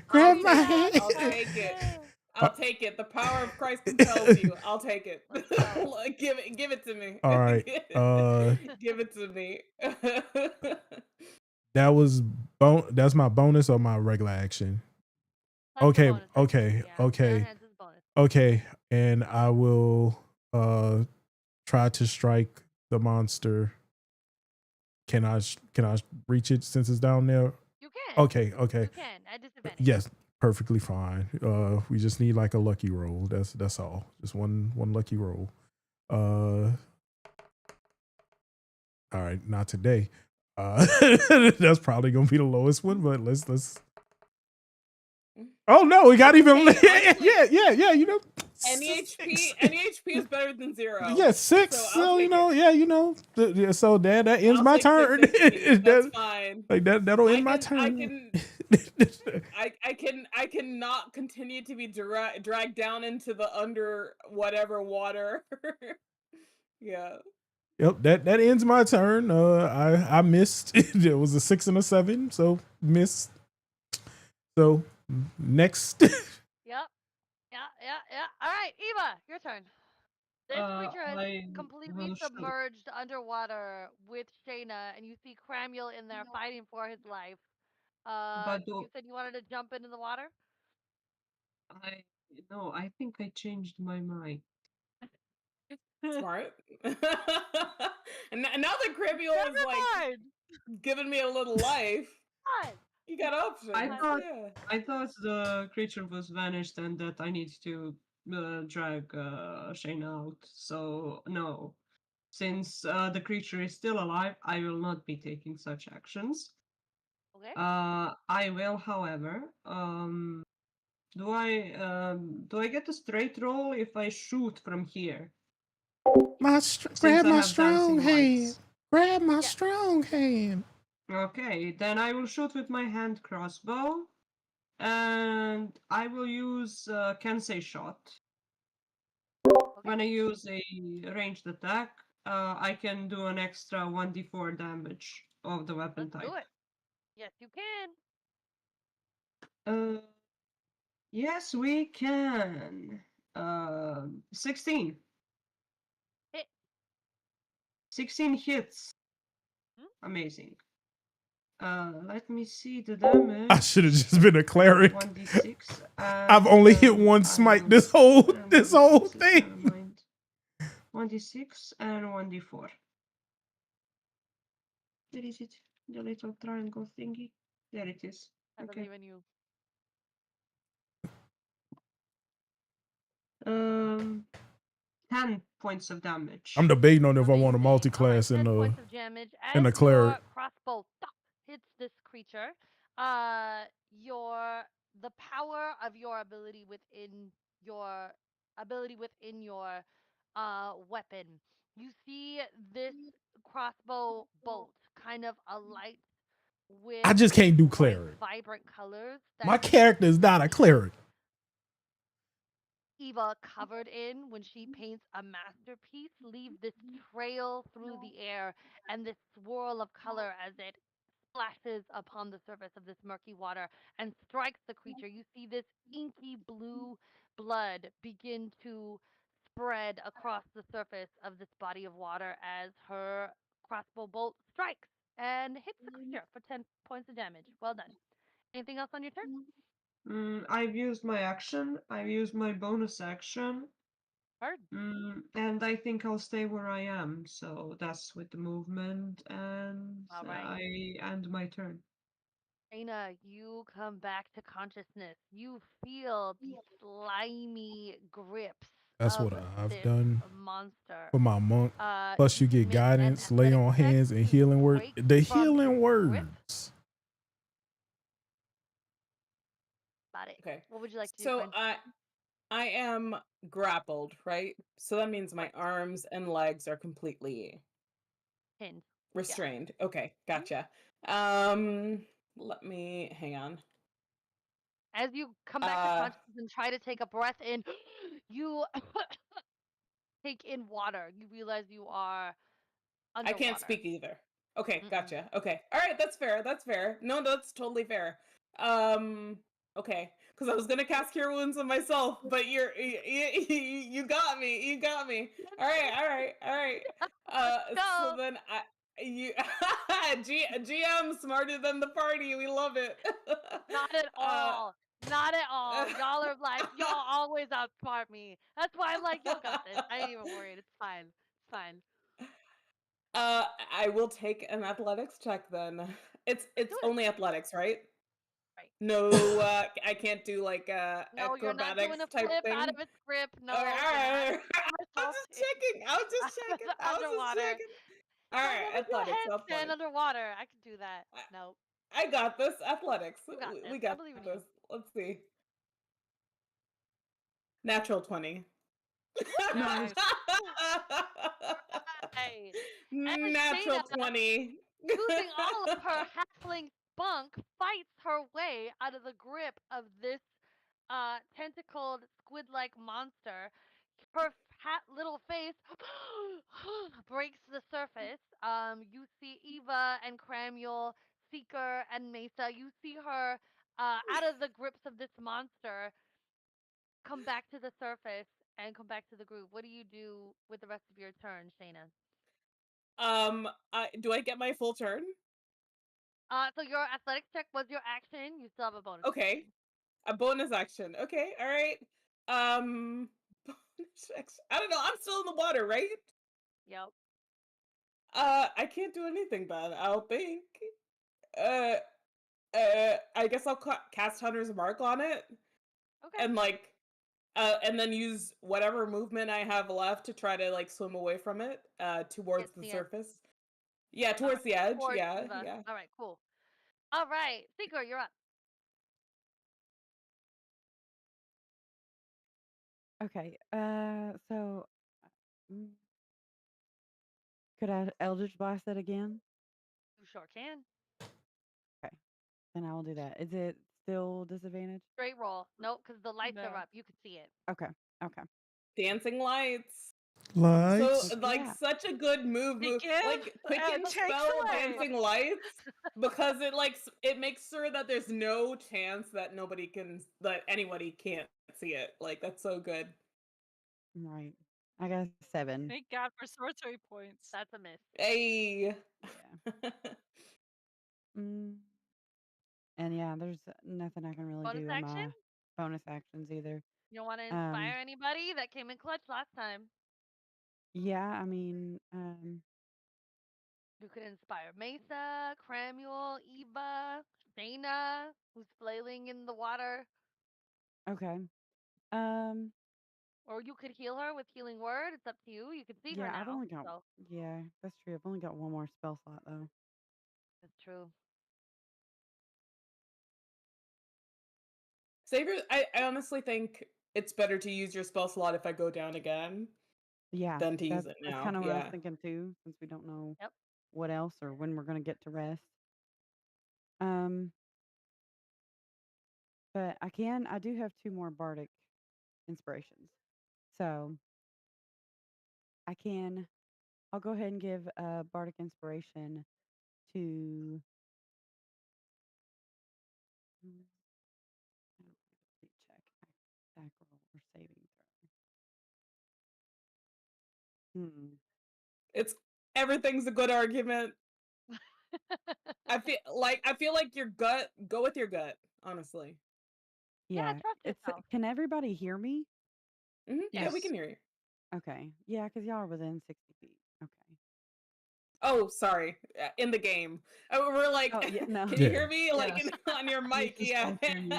Grab my hand. I'll take it. I'll take it. The power of Christ compels you. I'll take it. Give it to me. All right. Give it to me. That was that's my bonus or my regular action. That's the Okay, bonus action, okay, yeah. Lay on okay. hands is bonus. Okay, and I will try to strike the monster. Can I reach it since it's down there? You can. Okay. You can at disadvantage. Yes, perfectly fine. We just need like a lucky roll. That's all. Just one lucky roll. All right, not today. That's probably gonna be the lowest one, but let's. Oh no, we got even. Yeah. You know, Any HP is better than 0. Yeah, 6. So you know, so that ends my turn. That's fine. Like that'll end my turn. I cannot continue to be dragged down into the under whatever water. Yeah. Yep, that ends my turn. I missed. It was a 6 and a 7, so missed. So next. Yeah. All right, Eva, your turn. This creature is completely submerged underwater with Shayna, and you see Cramuel in there fighting for his life. You said you wanted to jump into the water? I think I changed my mind. Smart. And now that Cramuel is like giving me a little life, you got options. I thought the creature was vanished and that I need to drag Shane out. So no, since the creature is still alive, I will not be taking such actions. Okay. I will, however, do I get a straight roll if I shoot from here? Grab my strong hand. Grab my strong hand. Okay, then I will shoot with my hand crossbow, and I will use Kensei shot. When I use a ranged attack, I can do an extra 1d4 damage of the weapon type. Do it. Yes, you can. Yes, we can. 16. Hit. 16 hits. Amazing. Let me see the damage. I should have just been a cleric. 1d6. I've only hit one smite this whole thing. 1d6 and 1d4. Where is it? The little triangle thingy. There it is. I believe in you. 10 points of damage. I'm debating on if I want a multi-class in the cleric. Crossbow hits this creature. The power of your ability within your weapon. You see this crossbow bolt kind of alight with. I just can't do cleric. Vibrant colors. My character is not a cleric. Eva, covered in when she paints a masterpiece, leave this trail through the air and this swirl of color as it splashes upon the surface of this murky water and strikes the creature. You see this inky blue blood begin to spread across the surface of this body of water as her crossbow bolt strikes. and hits the creature for 10 points of damage. Well done. Anything else on your turn? I've used my action. I've used my bonus action. Heard. And I think I'll stay where I am. So that's with the movement, and All right. I end my turn. Aina, you come back to consciousness. You feel the slimy grips That's of what I've this done monster. for my monk. Plus, you can get make an guidance, lay athletics on check hands, and to healing word. break The from healing its grip. words. Got it. Okay. What would you like to do, So friend? I am grappled, right? So that means my Right. arms and legs are completely Pinned. restrained. Okay, gotcha. Let me hang on. As you come back to consciousness and try to take a breath in, you take in water. You realize you are underwater. I can't speak either. Okay, gotcha. Okay. All right, that's fair. That's fair. No, that's totally fair. Okay, because I was gonna cast Cure Wounds on myself, but you got me. You got me. All right. So Go. then GM smarter than the party. We love it. Not at all. Not at all. Y'all are like, y'all always outsmart me. That's why I'm like, y'all got this. I ain't even worried. It's fine. It's fine. I will take an athletics check then. It's only athletics, right? Right. No, I can't do like No, you're not doing a type flip thing. out of its grip. No, All you're not. right. I was just checking. I was just Underwater. checking. All Don't right, make your athletics. headstand underwater. I can do that. No. I got this. Athletics. You got this. We I got believe in this. Let's see. Natural 20. Nice. Right. Natural Shayna, 20. using all of her halfling spunk, fights her way out of the grip of this tentacled squid-like monster. Her fat little face breaks the surface. You see Eva and Cramuel, Seeker and Mesa. You see her out of the grips of this monster come back to the surface and come back to the group. What do you do with the rest of your turn, Shayna? Do I get my full turn? So your athletics check was your action. You still have a bonus. Okay. Action. A bonus action. Okay, all right. Bonus action. I don't know. I'm still in the water, right? Yep. I can't do anything then. I don't think. I guess I'll cast Hunter's Mark on it. Okay. And then use whatever movement I have left to try to like swim away from it, towards the surface. Yeah, towards the edge. Yeah. All right, cool. All right, Seeker, you're up. Okay. So mm, could I Eldritch Blast it again? You sure can. Okay. Then I will do that. Is it still disadvantage? Straight roll. Nope, because the lights are up. You can see it. Okay. Okay. Dancing lights. Lights. So like such a good move. Like quicken spell dancing lights because it makes sure that there's no chance that anybody can't see it. Like that's so good. Right. I got 7. Thank God for sorcery points. That's a miss. Hey. Yeah. And yeah, there's nothing I can really Bonus do in action? my bonus actions either. You don't want to inspire anybody that came in clutch last time. Yeah, I mean, You could inspire Mesa, Cramuel, Eva, Dana, who's flailing in the water. okay. Or you could heal her with healing word. It's up to you. You can see her Yeah, now. I've only got. So. Yeah, that's true. I've only got one more spell slot though. That's true. Savior, I honestly think it's better to use your spell slot if I go down again. Yeah, than to use it that's now. kind of what I was Yeah. thinking too, since we don't know Yep. what else or when we're gonna get to rest. But I do have 2 more bardic inspirations, so I'll go ahead and give a bardic inspiration to. Check attack roll or saving throw. Everything's a good argument. I feel like your gut. Go with your gut, honestly. Yeah, trust It's yourself. can everybody hear me? Yeah, we Yes. can hear you. Okay. Yeah, because y'all are within 60 feet. Okay. Oh, sorry. In the game, we're like, Oh, yeah, no. can you Yeah. hear me? Like Yes. on your We mic, can yeah, still hear you in the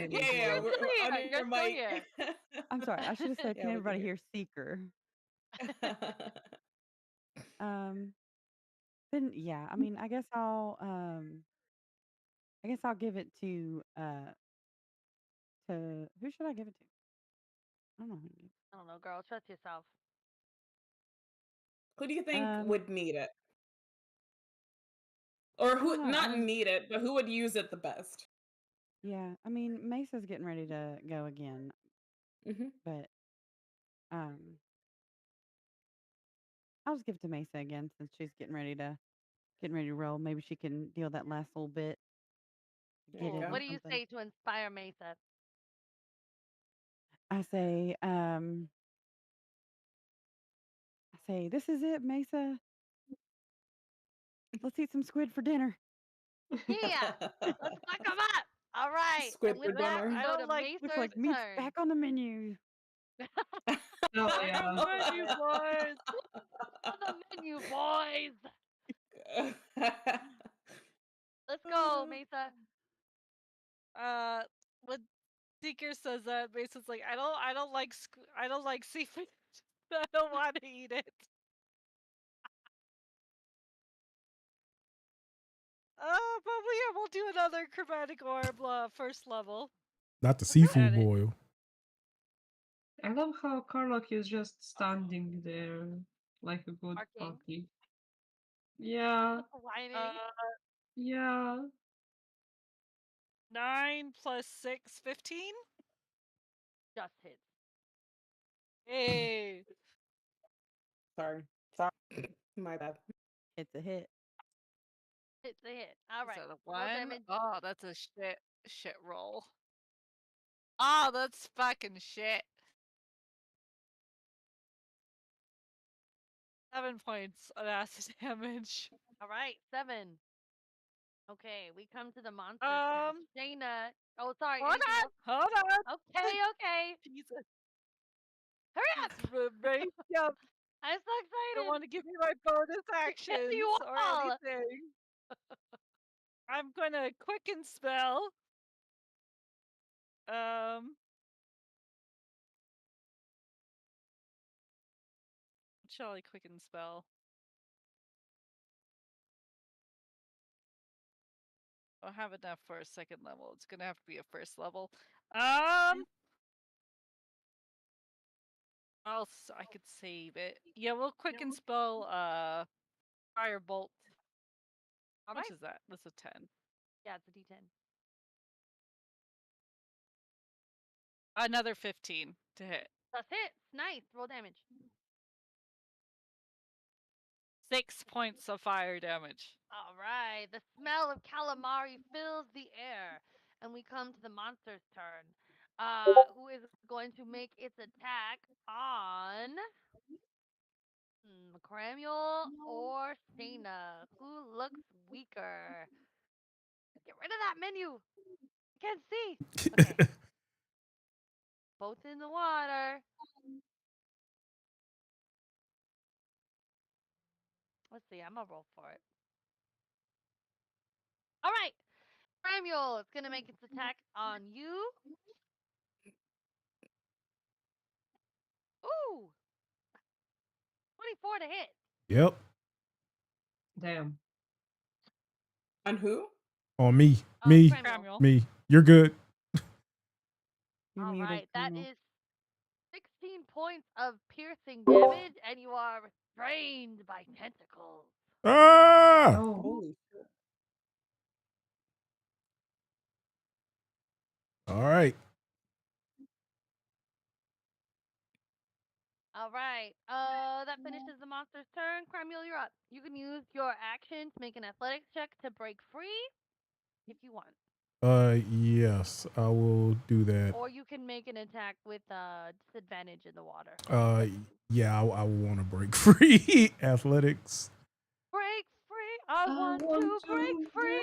game yeah, as yeah. well. We're on You're your still mic. here. I'm sorry. I should have said, Yeah, can we can everybody hear. hear Seeker? Um, then yeah, I mean, I guess I'll give it to who should I give it to? I don't know who to give. I don't know, girl. Trust yourself. Who do you think Um, would need it, or I who don't know. not need it, but who would use it the best? Yeah, I mean, Mesa's getting ready to go again, Hmm. but um, I'll just give it to Mesa again since she's getting ready to roll. Maybe she can deal that last little bit, There get you it go. or What do you something. say to inspire Mesa? I say, this is it, Mesa. Let's eat some squid for dinner. Yeah, let's fuck them up. All right, Squid and for with that, dinner. we I go don't to like- Looks Macer's like meat's turn. back on the menu. Oh, Back on yeah. the menu, boys. On the menu, boys. Let's go, Mesa. When Seeker says that, Mason's like, I don't like seafood. I don't want to eat it. But we'll do another chromatic orb first level. Not the seafood Got it. boil. I love how Carlock is just standing there like a good Barking. puppy. Yeah, Whining. yeah. 9 plus 6, 15? Just hits. Hey. Sorry, my bad. It's a hit. It's a hit. All Is right. that a Roll 1? damage. Oh, that's a shit roll. Oh, that's fucking shit. 7 points of acid damage. All right, 7. Okay, we come to the monster. Shayna. Oh, sorry. Hold anything on. else? Hold on. Okay. Jesus. Hurry up. Yep. I'm so excited. Don't want to give me my bonus actions you or all. anything. I'm gonna quicken spell. Shall I quicken spell? I don't have enough for a second level. It's gonna have to be a first level. I could save it. Yeah, we'll quicken spell Firebolt. How much is that? That's a 10. Yeah, it's a D10. Another 15 to hit. That's it. Nice. Roll damage. 6 points of fire damage. All right. The smell of calamari fills the air, and we come to the monster's turn. Who is going to make its attack on Cramuel or Shayna? Who looks weaker? Get rid of that menu. I can't see. Okay. Both in the water. Let's see. I'm gonna roll for it. All right. Cramuel is gonna make its attack on you. Ooh. 24 to hit. Yep. Damn. On who? On me. Me. Cramuel. Me. You're good. You're All muted, right. That Cramuel. is 16 points of piercing damage, and you are restrained by tentacles. Ah! Oh. Holy shit. All right. All right. That finishes the monster's turn. Cramuel, you're up. You can use your action to make an athletics check to break free if you want. Yes, I will do that. Or you can make an attack with disadvantage in the water. Yeah, I will want to break free. Athletics. Break free. I want to break free.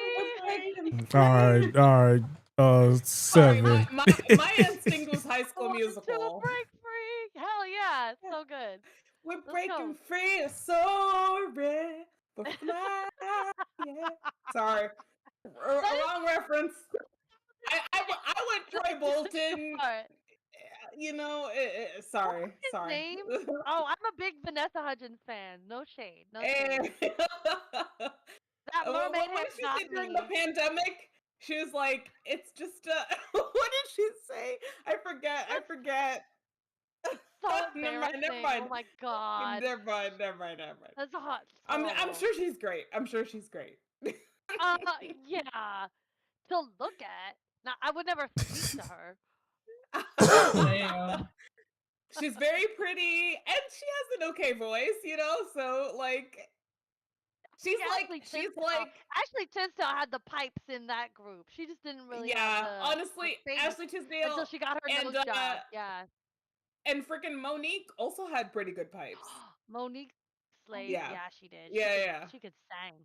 All right. Sorry, 7. my instinct was High I School want to Musical. break free. Hell yeah, Yeah. so good. We're Let's breaking go. free, sorry, but fly. Yeah. Sorry, That is wrong reference. I went Troy Bolton. part. You know, What's sorry. his name? Oh, I'm a big Vanessa Hudgens fan. No shade. No shade. That mermaid What has did she got say during the me. pandemic? She was like, "It's just a." What did she say? I forget. That's so Never mind. Never embarrassing. Oh mind. my god. Never mind. Never mind. Never mind. That's hot. I'm Horrible. sure she's great. I'm sure she's great. Uh, yeah. To look at. Now, I would never speak to her. Damn. She's very pretty and she has an okay voice, you know. So like, she's Ashley Tisdale had the pipes in that group. She just didn't really have yeah. the Honestly, face Ashley until Tisdale she got her and nose job. Yeah. and freaking Monique also had pretty good pipes. Monique slayed. Yeah. Yeah, she did. Yeah. She could sing.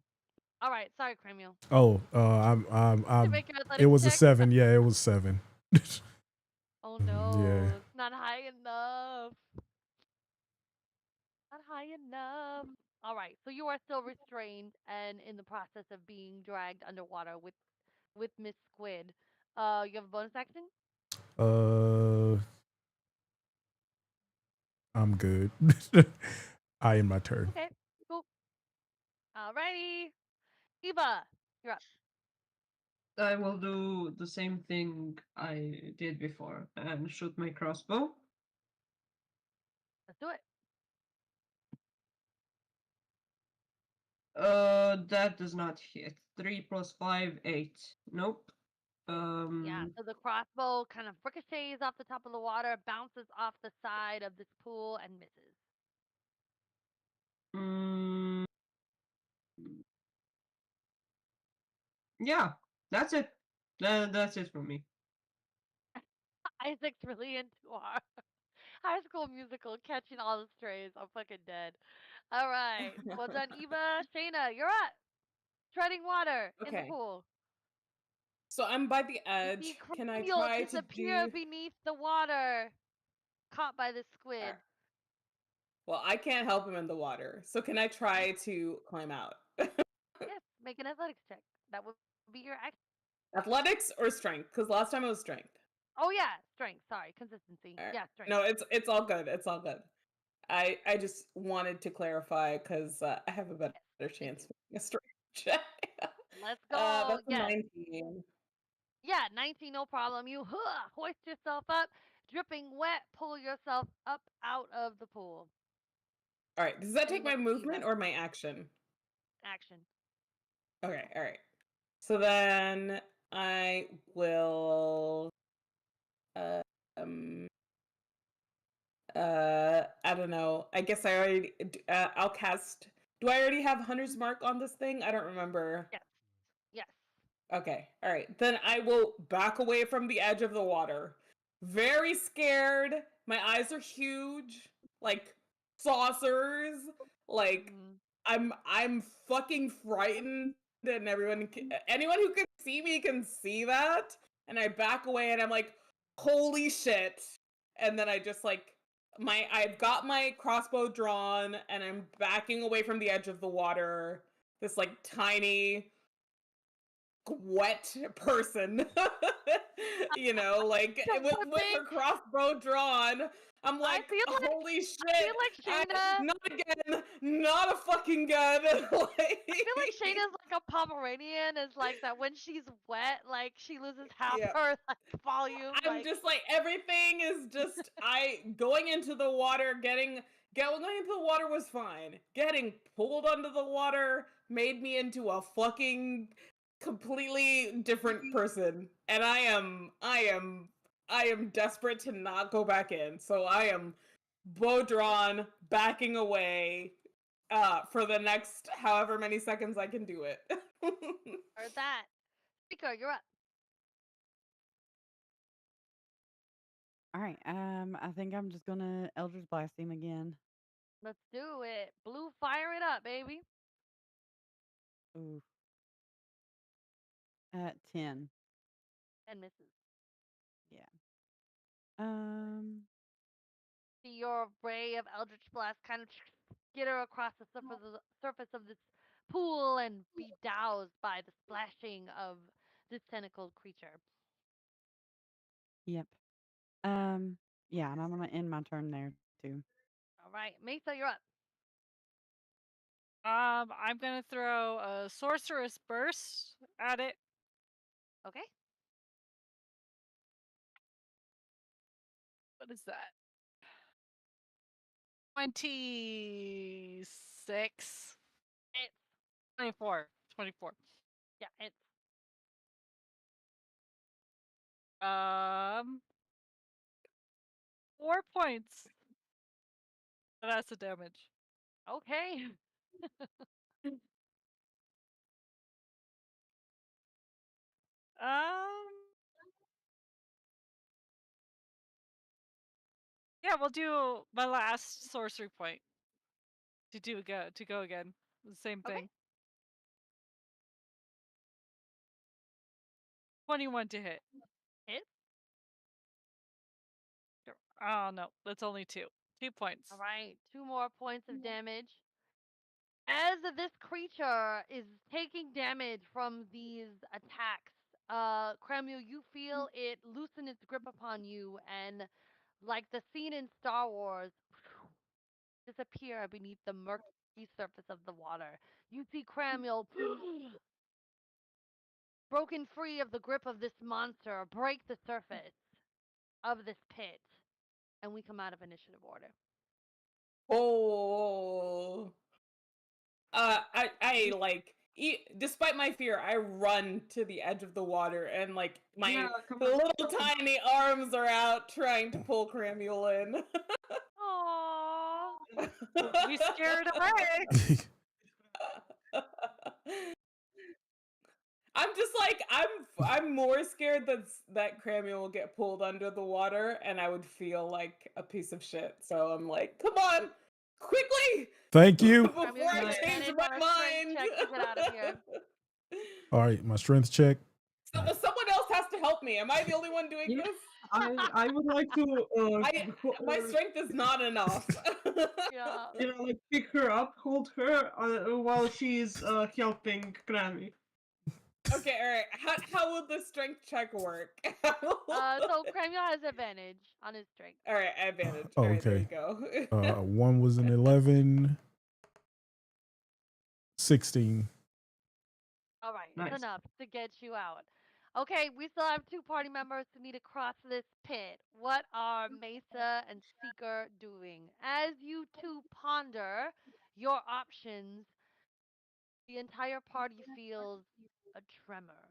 All right, sorry, Cramuel. Oh, To make your it athletics was a check. 7. Yeah, it was 7. Oh no, Yeah. it's not high enough. Not high enough. All right, so you are still restrained and in the process of being dragged underwater with Miss Squid. You have a bonus action? I'm good. I am my turn. Okay, cool. Alrighty. Eva, you're up. I will do the same thing I did before and shoot my crossbow. Let's do it. That does not hit. 3 plus 5, 8. Nope. Yeah, so the crossbow kind of ricochets off the top of the water, bounces off the side of this pool, and misses. Mm, yeah, that's it. That's it for me. Isaac's really into our High School Musical, catching all the strays. I'm fucking dead. All right. Well done, Eva. Shayna, you're up. Treading water in the Okay. pool. So I'm by the You edge. see Can I Cramuel try to disappear do? beneath the water, caught by the squid. Well, I can't help him in the water. So can I try to climb out? Yes, make an athletics check. That would be your action. Athletics or strength? Because last time it was strength. Oh yeah, strength. Sorry, consistency. All right. Yeah, strength. No, it's all good. It's all good. I just wanted to clarify because I have a better chance with a strength check. Let's go. That's a Yes. 19. Yeah, 19, no problem. You hoist yourself up, dripping wet, pull yourself up out of the pool. All right. Does that And take my look at movement Eva. or my action? Action. Okay. All right. So then I will. Um. I don't know. I guess I already. I'll cast. Do I already have Hunter's Mark on this thing? I don't remember. Yes. Yes. Okay. All right. Then I will back away from the edge of the water. Very scared. My eyes are huge, like saucers. Like I'm fucking frightened, and anyone who can see me can see that. And I back away, and I'm like, holy shit! And then I just like I've got my crossbow drawn, and I'm backing away from the edge of the water. This like tiny wet person, you know, like with her crossbow drawn. I'm like, holy shit! I feel like Shayna. Not again! Not a fucking good. I feel like Shayna's like a Pomeranian. Is like that when she's wet, like she loses half her like volume. I'm just like everything is just going into the water, going into the water was fine. Getting pulled under the water made me into a fucking completely different person, and I am desperate to not go back in. So I am bow drawn, backing away for the next however many seconds I can do it. Or that. Rico, you're up. All right. I think I'm just gonna Eldritch Blast him again. Let's do it. Blue, fire it up, baby. Ooh. At 10. And misses. Yeah. Um. See your ray of Eldritch Blast kind of skitter across the surface of this pool and be doused by the splashing of this tentacled creature. Yep. Yeah, and I'm gonna end my turn there too. All right, Mesa, you're up. I'm gonna throw a sorceress burst at it. Okay. What is that? 26. It's 24. 24. yeah, it's 4 points. That's the damage. okay. Yeah, we'll do my last sorcery point to go again. The same Okay. thing. 21 to hit. Hit. Oh no, that's only 2. 2 points. All right, 2 more points of damage. As this creature is taking damage from these attacks, Cramuel, you feel it loosen its grip upon you, and like the scene in Star Wars, disappear beneath the murky surface of the water. You see Cramuel broken free of the grip of this monster, break the surface of this pit, and we come out of initiative order. Oh. I like, despite my fear, I run to the edge of the water and like my Yeah, come on. little tiny arms are out trying to pull Cramuel in. Aww. We scared away. I'm just like I'm more scared that Cramuel will get pulled under the water and I would feel like a piece of shit. So I'm like, come on, quickly! Thank you. Before Cramuel, you I get change advantage my on a strength mind. check to get out of here. All right, my strength check. Someone else has to help me. Am I the only one doing Yeah, this? I would like to My strength is not enough. Yeah. like pick her up, hold her while she's helping Grammy. Okay, all right. How will the strength check work? So Cramuel has advantage on his strength. All right, advantage. Oh, All right, there you okay. go. One was an 11. 16. All right, Nice. it's enough to get you out. Okay, we still have 2 party members who need to cross this pit. What are Mesa and Seeker doing? As you two ponder your options, the entire party feels a tremor,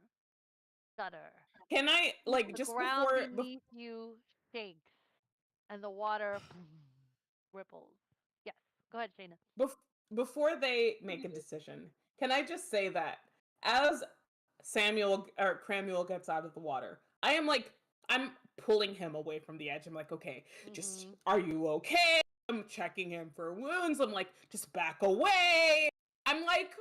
shudder. Can I like The just ground before beneath you shakes, and the water ripples. Yes, go ahead, Shayna. before they make a decision? Can I just say that as Samuel or Cramuel gets out of the water, I'm pulling him away from the edge. I'm like, okay, just are you okay? I'm checking him for wounds. I'm like, just back away. I'm like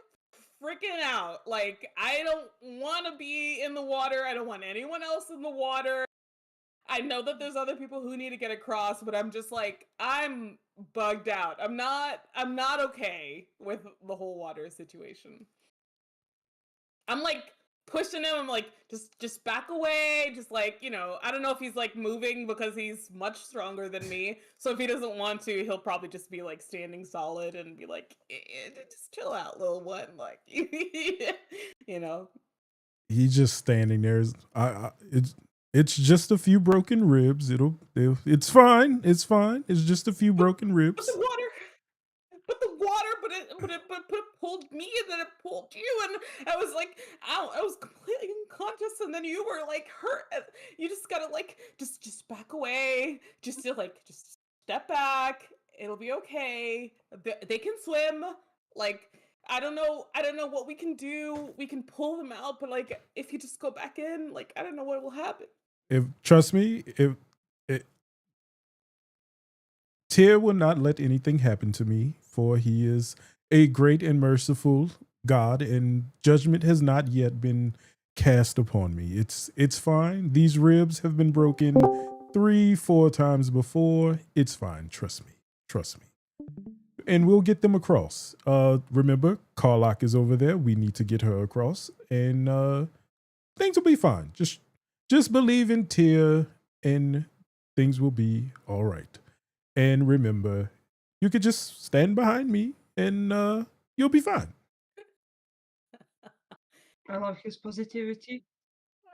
freaking out. Like, I don't want to be in the water. I don't want anyone else in the water. I know that there's other people who need to get across, but I'm just like, I'm bugged out. I'm not okay with the whole water situation. I'm like pushing him. I'm like, just back away. Just like, I don't know if he's like moving because he's much stronger than me. So if he doesn't want to, he'll probably just be like standing solid and be like, just chill out, little one. Like, He's just standing there. It's just a few broken ribs. It's fine. It's fine. It's just a few broken ribs. But the water, but it pulled me, and then it pulled you, and I was like, I was completely unconscious, and then you were like hurt. You just gotta like, just back away, just step back. It'll be okay. They can swim. Like, I don't know what we can do. We can pull them out, but like, if you just go back in, like, I don't know what will happen. Trust me, Tyr will not let anything happen to me, for he is a great and merciful God, and judgment has not yet been cast upon me. It's fine. These ribs have been broken 3-4 times before. It's fine. Trust me. Trust me. And we'll get them across. Remember, Carlock is over there. We need to get her across, and things will be fine. Just believe in Tyr, and things will be all right. And remember, you could just stand behind me, and you'll be fine. I love his positivity.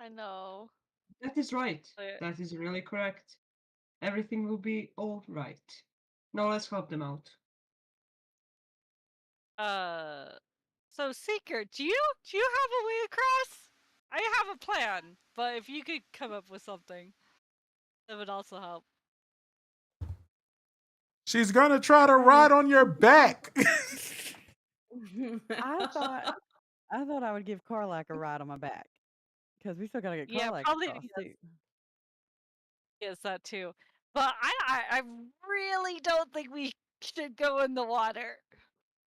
I know. That is right. But- That is really correct. Everything will be all right. Now let's help them out. So Seeker, do you have a way across? I have a plan, but if you could come up with something, that would also help. She's gonna try to ride on your back. I thought I would give Carlac a ride on my back because we still gotta get Yeah, Carlac probably across too. yes, that too. But I really don't think we should go in the water.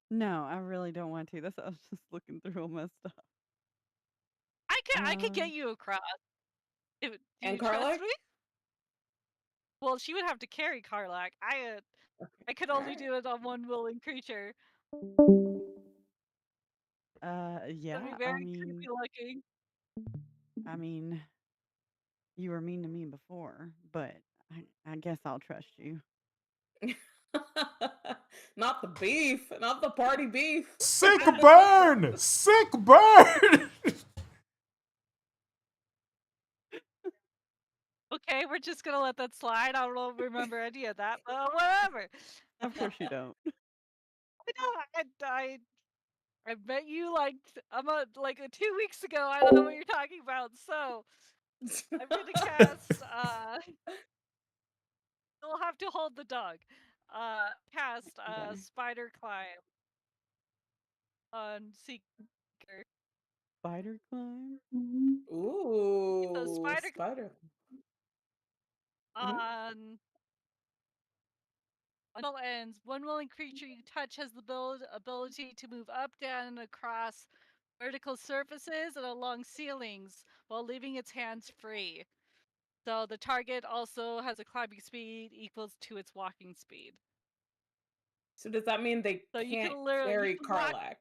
No, I really don't want to. That's I was just looking through all my stuff. I could get you across. Do And you trust Carlac? me? Well, she would have to carry Carlac. I could only do it on one willing creature. Yeah. That'd be very creepy looking. I mean, you were mean to me before, but I guess I'll trust you. Not the beef, not the party beef. Sick burn! Sick burn! Okay, we're just gonna let that slide. I don't remember any of that, but whatever. Of course you don't. I met you like 2 weeks ago. I don't know what you're talking about. So I'm gonna cast. You'll have to hold the dog. Cast Okay. spider climb on Seeker. Spider climb? Ooh, So spider spider. on until ends. One willing creature you touch has the ability to move up, down, and across vertical surfaces and along ceilings while leaving its hands free. So the target also has a climbing speed equals to its walking speed. So does that mean they So you can't can literally carry walk. Carlac?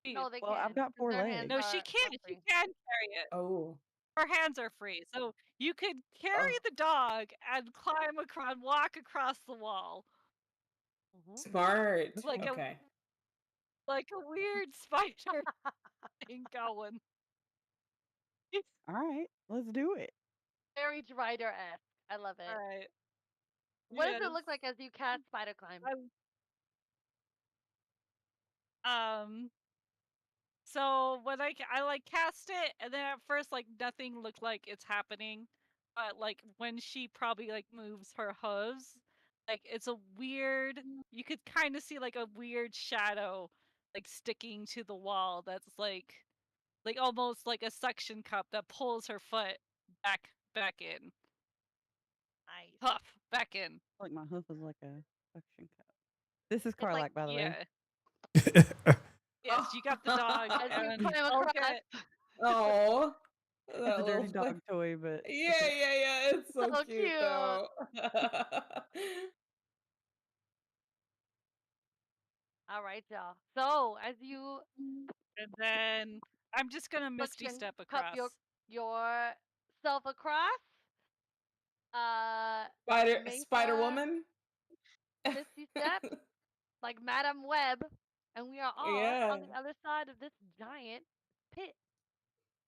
No, they Well, can. I've got 'cause 4 their legs. hands No, she are can't. She free. can carry it. Oh, Her hands are free, so you could carry Oh. the dog and climb across, walk across the wall smart. like Okay. a weird spider thing going. All right, let's do it. Very Rider-esque. I love it. All right. What does it look like as you cast spider climb? So when I like cast it, and then at first like nothing looked like it's happening, but like when she probably like moves her hooves, like it's a weird. You could kind of see like a weird shadow like sticking to the wall. That's like almost like a suction cup that pulls her foot back in. Nice. Huff back in. Like my hoof is like a suction cup. This is It's like- Carlac, by the way. Yeah. Yes, you got the dog. As you and climb I'll across. get- Oh, It's a dirty dog toy, but Yeah, it's so, So cute, cute. though. All right, y'all. So as you And then I'm just gonna misty suction step cup across. yourself across, Spider Mesa, Woman. Misty step, like Madam Web, and we are all Yeah. on the other side of this giant pit.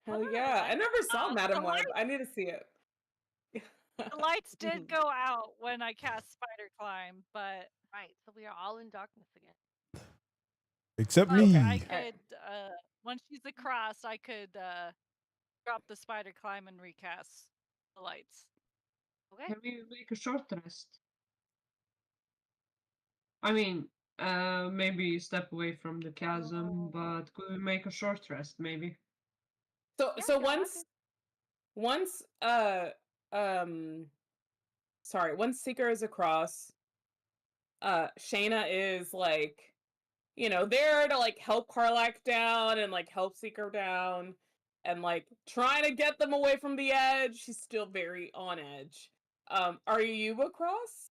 Hell yeah! I never saw Madam the Web. I need to see it. The lights did go out when I cast Spider Climb, but Right, so we are all in darkness again. Except but me. I could once she's across, I could drop the Spider Climb and recast the lights. Okay. Can we make a short rest? I mean, maybe step away from the chasm, but could we make a short rest, maybe? So Yeah, so no, I once sorry, once Seeker is across, Shayna is like there to like help Karlak down and like help Seeker down and like trying to get them away from the edge. She's still very on edge. Are you across,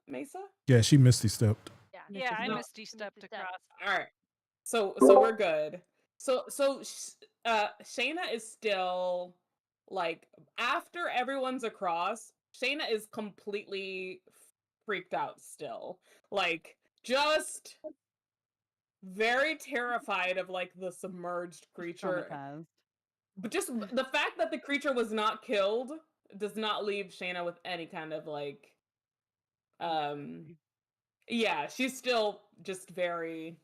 Mesa? Yeah, she misty stepped. Yeah, I No. misty stepped across. All right. So we're good. So Shayna is still like after everyone's across, Shayna is completely freaked out still. Like just very terrified of like the submerged creature. Traumatized. But just the fact that the creature was not killed does not leave Shayna with any kind of like yeah, she's still just very.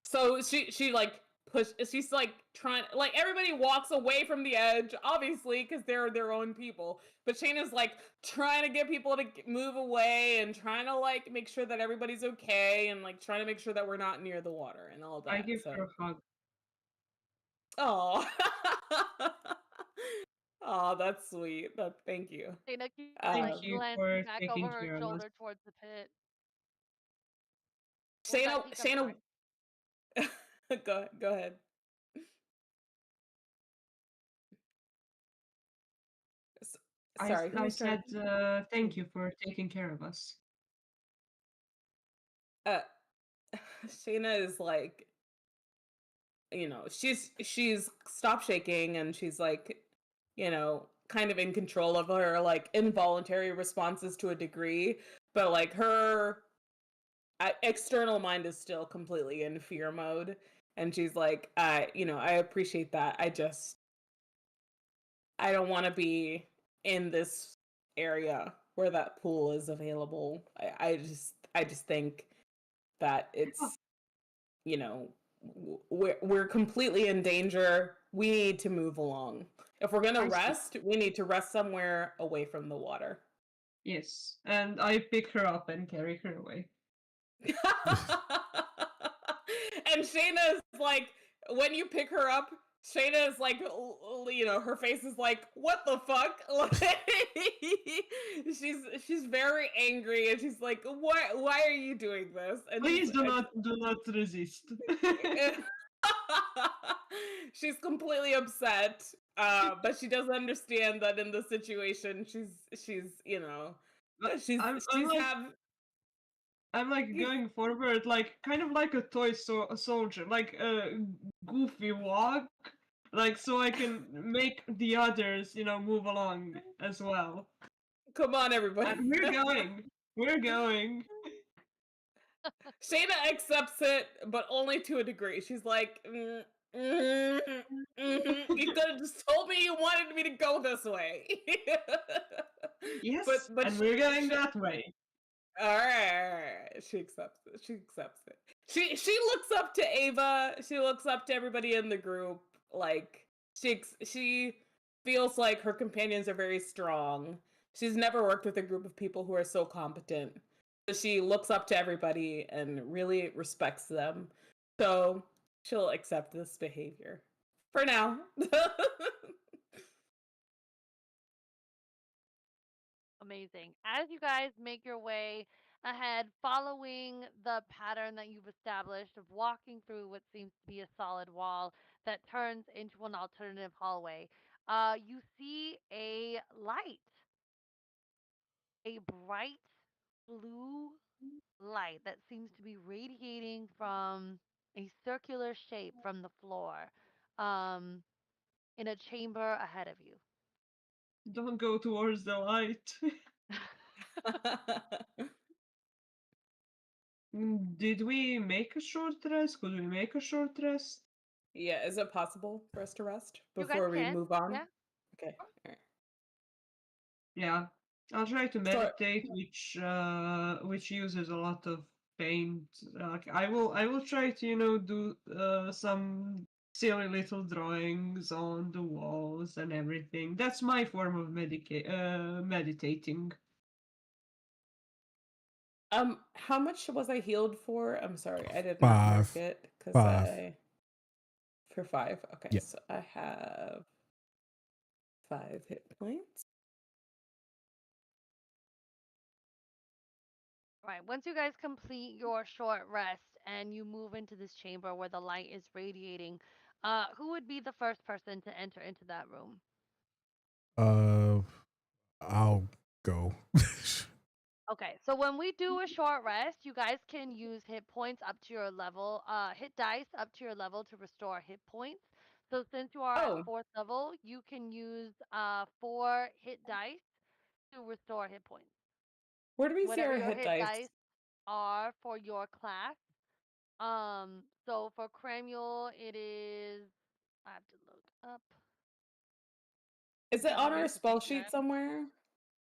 So she like she's like trying, like everybody walks away from the edge obviously because they're their own people, but Shayna's like trying to get people to move away and trying to like make sure that everybody's okay and like trying to make sure that we're not near the water and all that. I give her a hug. Oh. Oh, that's sweet. Thank you. Shayna keeps Thank like you for glancing back taking over her care of us. shoulder towards the pit. Was that Teak? I'm Shayna sorry. go ahead. Sorry, who I was trying said thank you for taking care of us. Shayna is like, she's stopped shaking and she's like, kind of in control of her like involuntary responses to a degree, but like her external mind is still completely in fear mode, and she's like, I appreciate that. I don't want to be in this area where that pool is available. I just think that it's, we're completely in danger. We need to move along. If we're gonna rest, we need to rest somewhere away from the water. Yes, and I pick her up and carry her away. And Shayna's like, when you pick her up, Shayna's like, her face is like, what the fuck? she's very angry, and she's like, why are you doing this? And Please do not resist. She's completely upset, but she doesn't understand that in the situation, I'm like going forward, like kind of like a toy soldier, like a goofy walk, like so I can make the others, move along as well. Come on, everybody. And we're going. Shayna accepts it, but only to a degree. She's like, you could have just told me you wanted me to go this way. Yes, but and we're going that way. All right. She accepts it. She looks up to Ava. She looks up to everybody in the group. Like she feels like her companions are very strong. She's never worked with a group of people who are so competent. So she looks up to everybody and really respects them. So she'll accept this behavior for now. Amazing. As you guys make your way ahead, following the pattern that you've established of walking through what seems to be a solid wall that turns into an alternative hallway, you see a light, a bright blue light that seems to be radiating from a circular shape from the floor, um, in a chamber ahead of you. Don't go towards the light. Did we make a short rest? Could we make a short rest? Yeah, is it possible for us to rest You guys before we can, move on? yeah. Okay. All right. Yeah, I'll try to So- meditate, which uses a lot of paint. Like I will try to do some silly little drawings on the walls and everything. That's my form of meditating. How much was I healed for? I'm sorry, I did not 5. mark it because 5. for 5. Okay, Yeah. so I have 5 hit points. Right. Once you guys complete your short rest and you move into this chamber where the light is radiating, who would be the first person to enter into that room? I'll go. Okay, so when we do a short rest, you guys can use hit points up to your level, hit dice up to your level to restore hit points. So since you are at 4th level, you can use 4 hit dice to restore hit points. Where do we see Whatever our your hit hit dice? dice are for your class. So for Cramuel, it is. I have to look up. Is it on Maybe our it's a spell D10. sheet somewhere?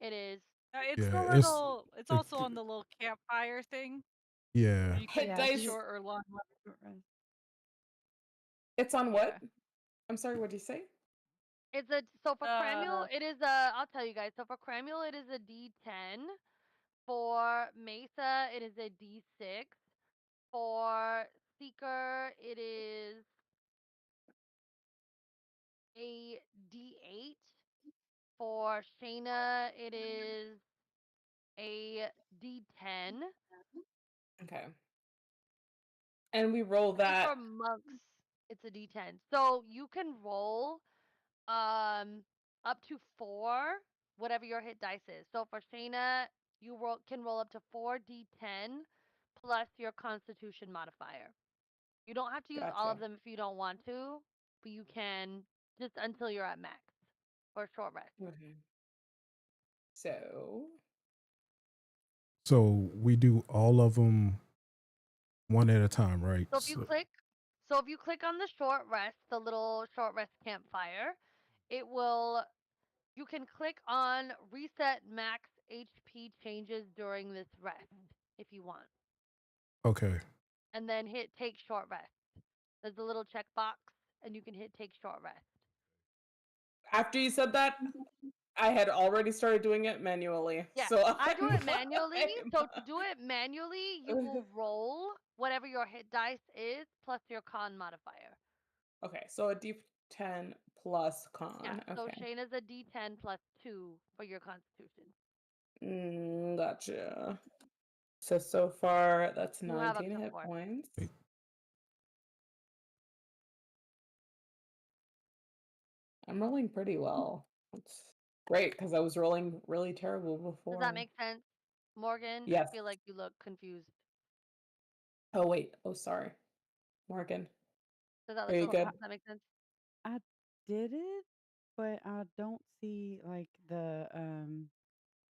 It is. It's Yeah, the it's little. It's the- also on the little campfire thing. yeah. You can Hit do dice. short or long. It's on what? Yeah. I'm sorry, what did you say? It's a so for Cramuel, Uh, it is a. I'll tell you guys. So for Cramuel, it is a D10. For Mesa, it is a D6. For Seeker, it is a D8. For Shayna, it is a D10. Okay. And we roll I think that. for monks, it's a D10. So you can roll up to 4, whatever your hit dice is. So for Shayna, you can roll up to 4 D10 plus your Constitution modifier. You don't have to use all of Gotcha. them if you don't want to, but you can just until you're at max for a short rest. Okay. So So we do all of them one at a time, right? So if you click on the short rest, the little short rest campfire, it will you can click on reset max HP changes during this rest if you want. Okay. And then hit take short rest. There's a little checkbox and you can hit take short rest. after you said that, I had already started doing it manually. Yeah, So I do I'm it manually. fine. So to do it manually, you will roll whatever your hit dice is plus your con modifier. Okay, so a D10 plus con. Yeah, so Okay. Shayna's a D10 plus 2 for your constitution. Gotcha. So far that's You have up 19 to hit 4. points. I'm rolling pretty well. That's great because I was rolling really terrible before. Does that make sense? Morgan, Yes. I feel like you look confused. Oh wait. Oh sorry. Morgan. Does that Are you look good? does that make sense? I did it, but I don't see like the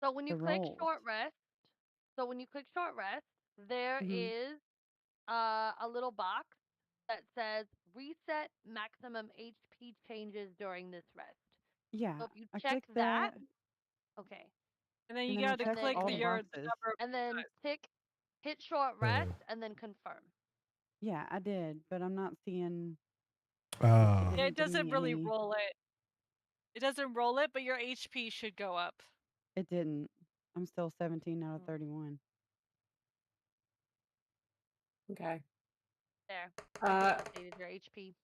So when you the click rolls. short rest, there Mhm. is a little box that says reset maximum HP changes during this rest. Yeah, So if you I check clicked that, that, okay. and then and you then I got to checked click all hit- the your boxes. the number. And then hit short rest and then confirm. Yeah, I did, but I'm not seeing. Ah. Yeah, it didn't give doesn't me really any. roll it. It doesn't roll it, but your HP should go up. It didn't. I'm still 17 out of Mm. 31. Okay. There. I just updated your HP.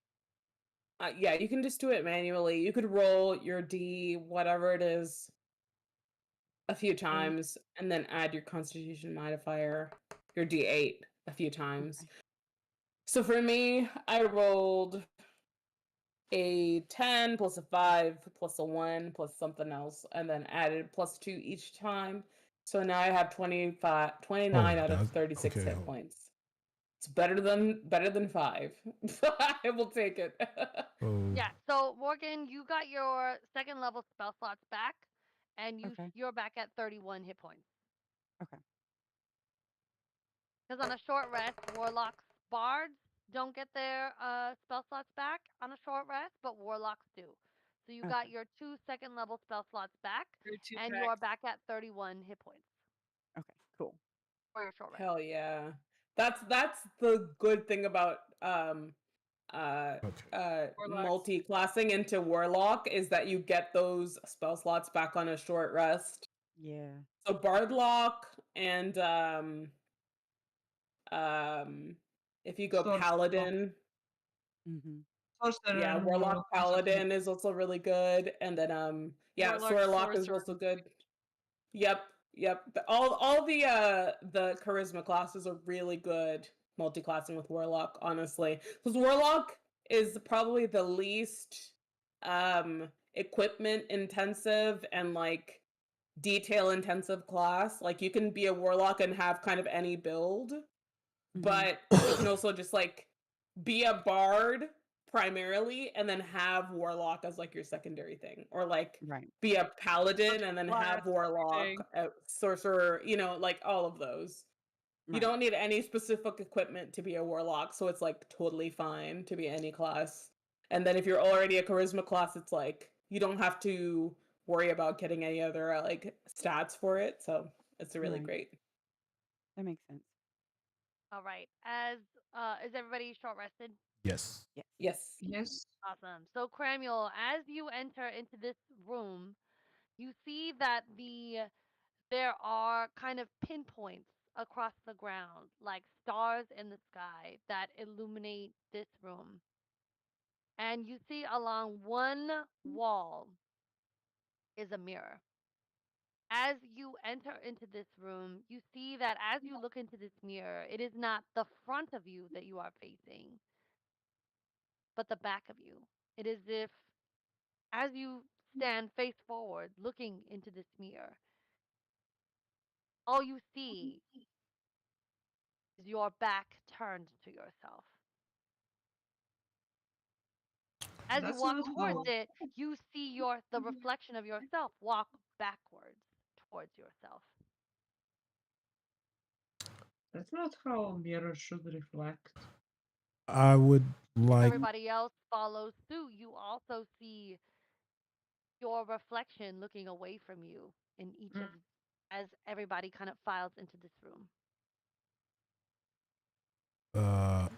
Yeah, you can just do it manually. You could roll your D, whatever it is, a few times, and then add your Constitution modifier, your D8, a few times. Okay. So for me, I rolled a 10 plus a 5 plus a 1 plus something else, and then added plus 2 each time. So now I have 29 out of 36 okay, hit points. It's better than 5. I will take it. Yeah. So Morgan, you got your second level spell slots back, and Okay. you're back at 31 hit points. Okay. Because on a short rest, warlocks, bards don't get their spell slots back on a short rest, but warlocks do. So you got Okay. your 2 second level spell slots back, Your 2 and back. you are back at 31 hit points Okay. Cool. for your short rest. Hell yeah. That's the good thing about multi-classing into warlock is that you get those spell slots back on a short rest. Yeah. So bardlock and if you go Sorcerer. paladin, Sorcerer yeah, and warlock paladin is also really good, and then yeah, Warlock, sorlock is sorcerer. also good. Yep, Yep. All the charisma classes are really good multi-classing with Warlock, honestly. Because Warlock is probably the least equipment intensive and like detail intensive class. Like you can be a Warlock and have kind of any build, but you can also just like be a bard primarily and then have Warlock as like your secondary thing, or like Right. be a paladin and then Class have Warlock, thing. sorcerer, you know, like all of those. You Right. don't need any specific equipment to be a Warlock, so it's like totally fine to be any class. And then if you're already a charisma class, it's like you don't have to worry about getting any other like stats for it, so it's really Right. great. That makes sense. All right. As is everybody short rested? Yes. Yes. Yes. Yes. Awesome. So Cramuel, as you enter into this room, you see that there are kind of pinpoints across the ground, like stars in the sky that illuminate this room. And you see along one wall is a mirror. As you enter into this room, you see that as you look into this mirror, it is not the front of you that you are facing, but the back of you. It is if, as you stand face forward looking into this mirror, all you see is your back turned to yourself. As you That's walk not towards how. it, you see the reflection of yourself walk backwards towards yourself. That's not how mirror should reflect. I would like. Everybody else follows suit. You also see your reflection looking away from you in each of as everybody kind of files into this room. Uh.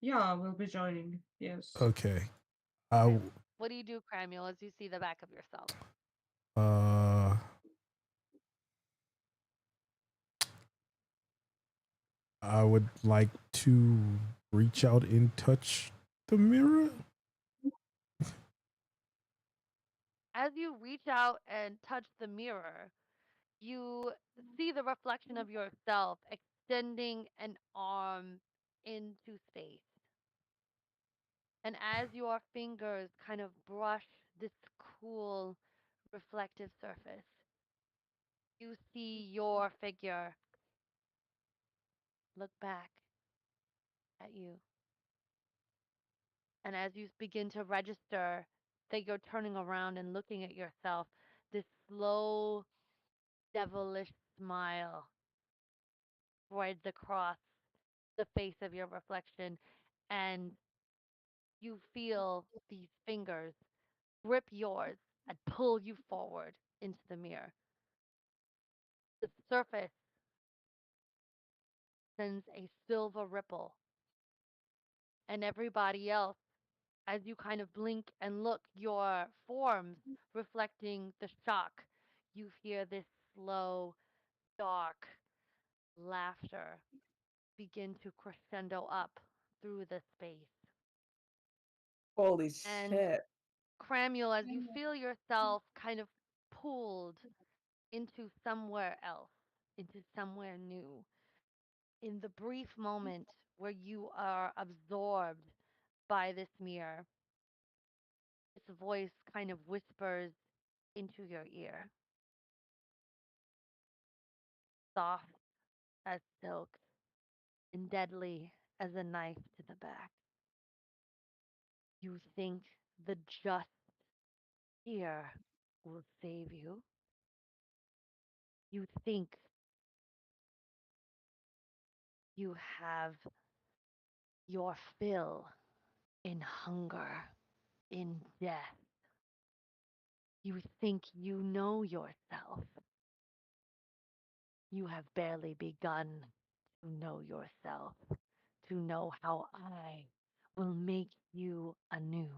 Yeah, we'll be joining. Yes. Okay. Okay. What do you do, Cramuel, as you see the back of yourself? Uh. I would like to reach out and touch the mirror. As you reach out and touch the mirror, you see the reflection of yourself extending an arm into space. And as your fingers kind of brush this cool, reflective surface, you see your figure look back at you. And as you begin to register that you're turning around and looking at yourself, this slow, devilish smile spreads across the face of your reflection, and you feel these fingers grip yours and pull you forward into the mirror. The surface sends a silver ripple, and everybody else, as you kind of blink and look, your forms reflecting the shock, you hear this slow, dark laughter begin to crescendo up through the space. Holy And shit. Cramuel, as you feel yourself kind of pulled into somewhere else, into somewhere new, in the brief moment where you are absorbed by this mirror, this voice kind of whispers into your ear, soft as silk and deadly as a knife to the back. You think the just here will save you. You think you have your fill in hunger, in death. You think you know yourself. You have barely begun to know yourself, to know how I will make you anew.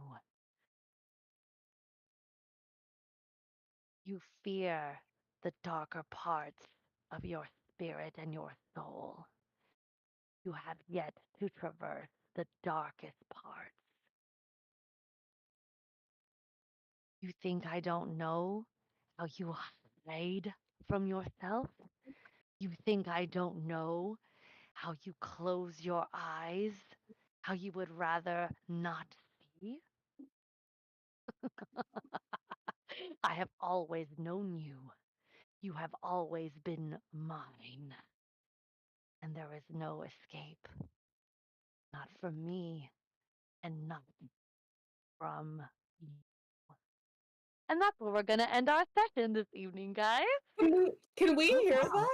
You fear the darker parts of your spirit and your soul. You have yet to traverse the darkest parts. You think I don't know how you hide from yourself? You think I don't know how you close your eyes? How you would rather not see? I have always known you. You have always been mine, and there is no escape. Not from me, and not from you. And that's where we're going to end our session this evening, guys. Can we Oh, hear wow. that?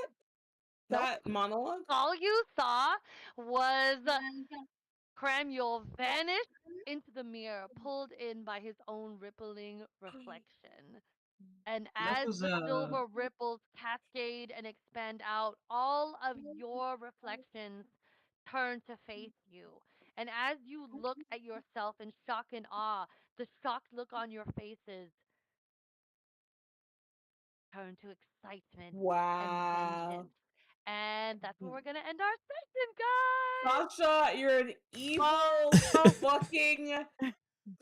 Nope. That monologue? All you saw was Cramuel vanish into the mirror, pulled in by his own rippling reflection. And That as was the silver ripples cascade and expand out, all of your reflections turn to face you. And as you look at yourself in shock and awe, the shocked look on your faces turn to excitement and Wow. vengeance. And that's where we're going to end our session, guys. Sasha, you're an evil Oh, fucking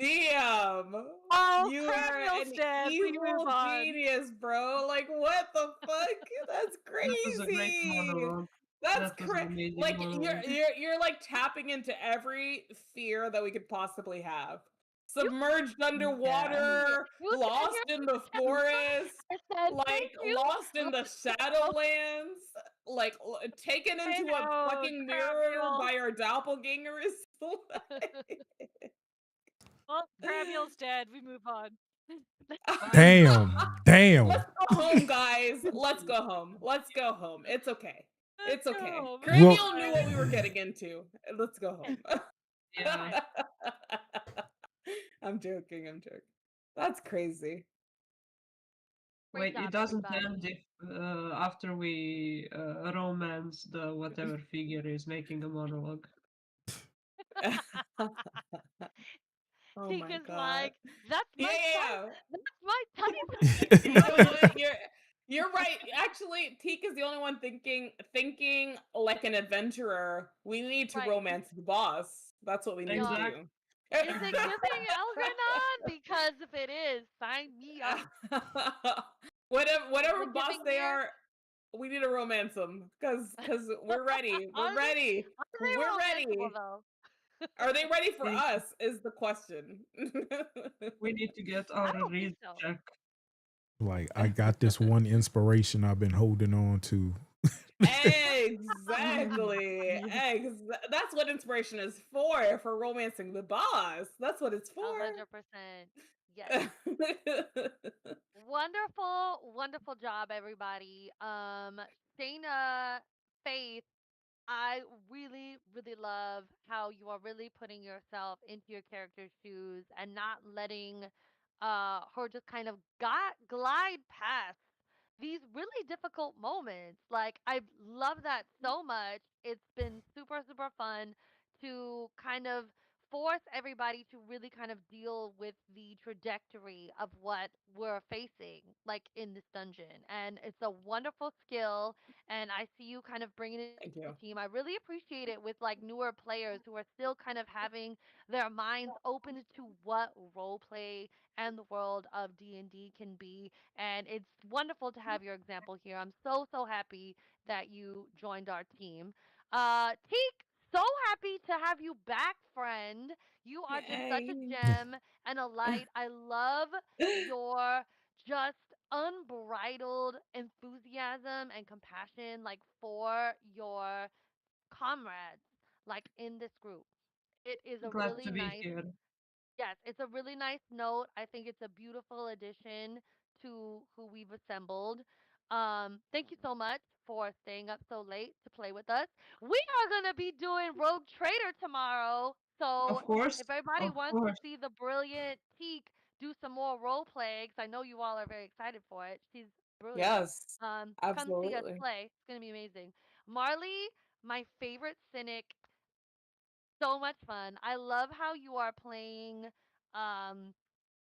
DM. oh, You are Cramuel's an dead. We move evil on. genius, bro. Like, what the fuck? That's That was a great crazy. monologue. That's That was an crazy. amazing Like, monologue. you're like tapping into every fear that we could possibly have. You Submerged Yeah. underwater, You sat lost here in the and forest, I said, like thank you. lost in the Shadowlands, like taken I into a know, fucking mirror Cramuel. by our doppelgangers. Well, Cramuel's dead. We move on. Damn. Damn. Let's go home, guys. Let's go home. Let's go home. It's okay. It's Let's go okay. home. Well- Cranial knew what we were getting into. Let's go home. Yeah. I'm joking. I'm joking. That's crazy. Great Wait, it job, doesn't everybody. end if after we romance the whatever figure is making a monologue. Oh my Tegan's god. like, that's Yeah, my yeah, type. That's my type. You know what? You're right. Actually, Teak is the only one thinking like an adventurer. We need to Right. romance the boss. That's what we need to Exactly. do. Is it giving Algernon? Because if it is, sign me up. whatever Is it boss giving they here? are, we need to romance them because we're ready. We're Are they- ready. Are they We're romanceable, ready. though? Are they ready for Think- us? Is the question. We need to get I our don't read think so. check. Like I got this one inspiration I've been holding on to. Exactly. That's what inspiration is for romancing the boss. That's what it's for. 100%. Yes. Wonderful, wonderful job, everybody. Shayna, Faith, I really, really love how you are really putting yourself into your character's shoes and not letting her just kind of glide past these really difficult moments. Like I love that so much. It's been super, super fun to kind of force everybody to really kind of deal with the trajectory of what we're facing like in this dungeon. And it's a wonderful skill, and I see you kind of bringing it Thank to you. the team. I really appreciate it with like newer players who are still kind of having their minds open to what role play and the world of D&D can be, and it's wonderful to have your example here. I'm so happy that you joined our team. Teak, so happy to have you back, friend. You are just such a Yay. gem and a light. I love your just unbridled enthusiasm and compassion like for your comrades like in this group. It is a Glad really to be nice here. Yes, it's a really nice note. I think it's a beautiful addition to who we've assembled. Thank you so much for staying up so late to play with us. We are gonna be doing Rogue Trader tomorrow. So Of course. if everybody Of wants to course. see the brilliant Teak do some more role play, 'cause I know you all are very excited for it. She's brilliant. Yes. Come see us Absolutely. play. It's gonna be amazing. Marley, my favorite cynic, so much fun. I love how you are playing um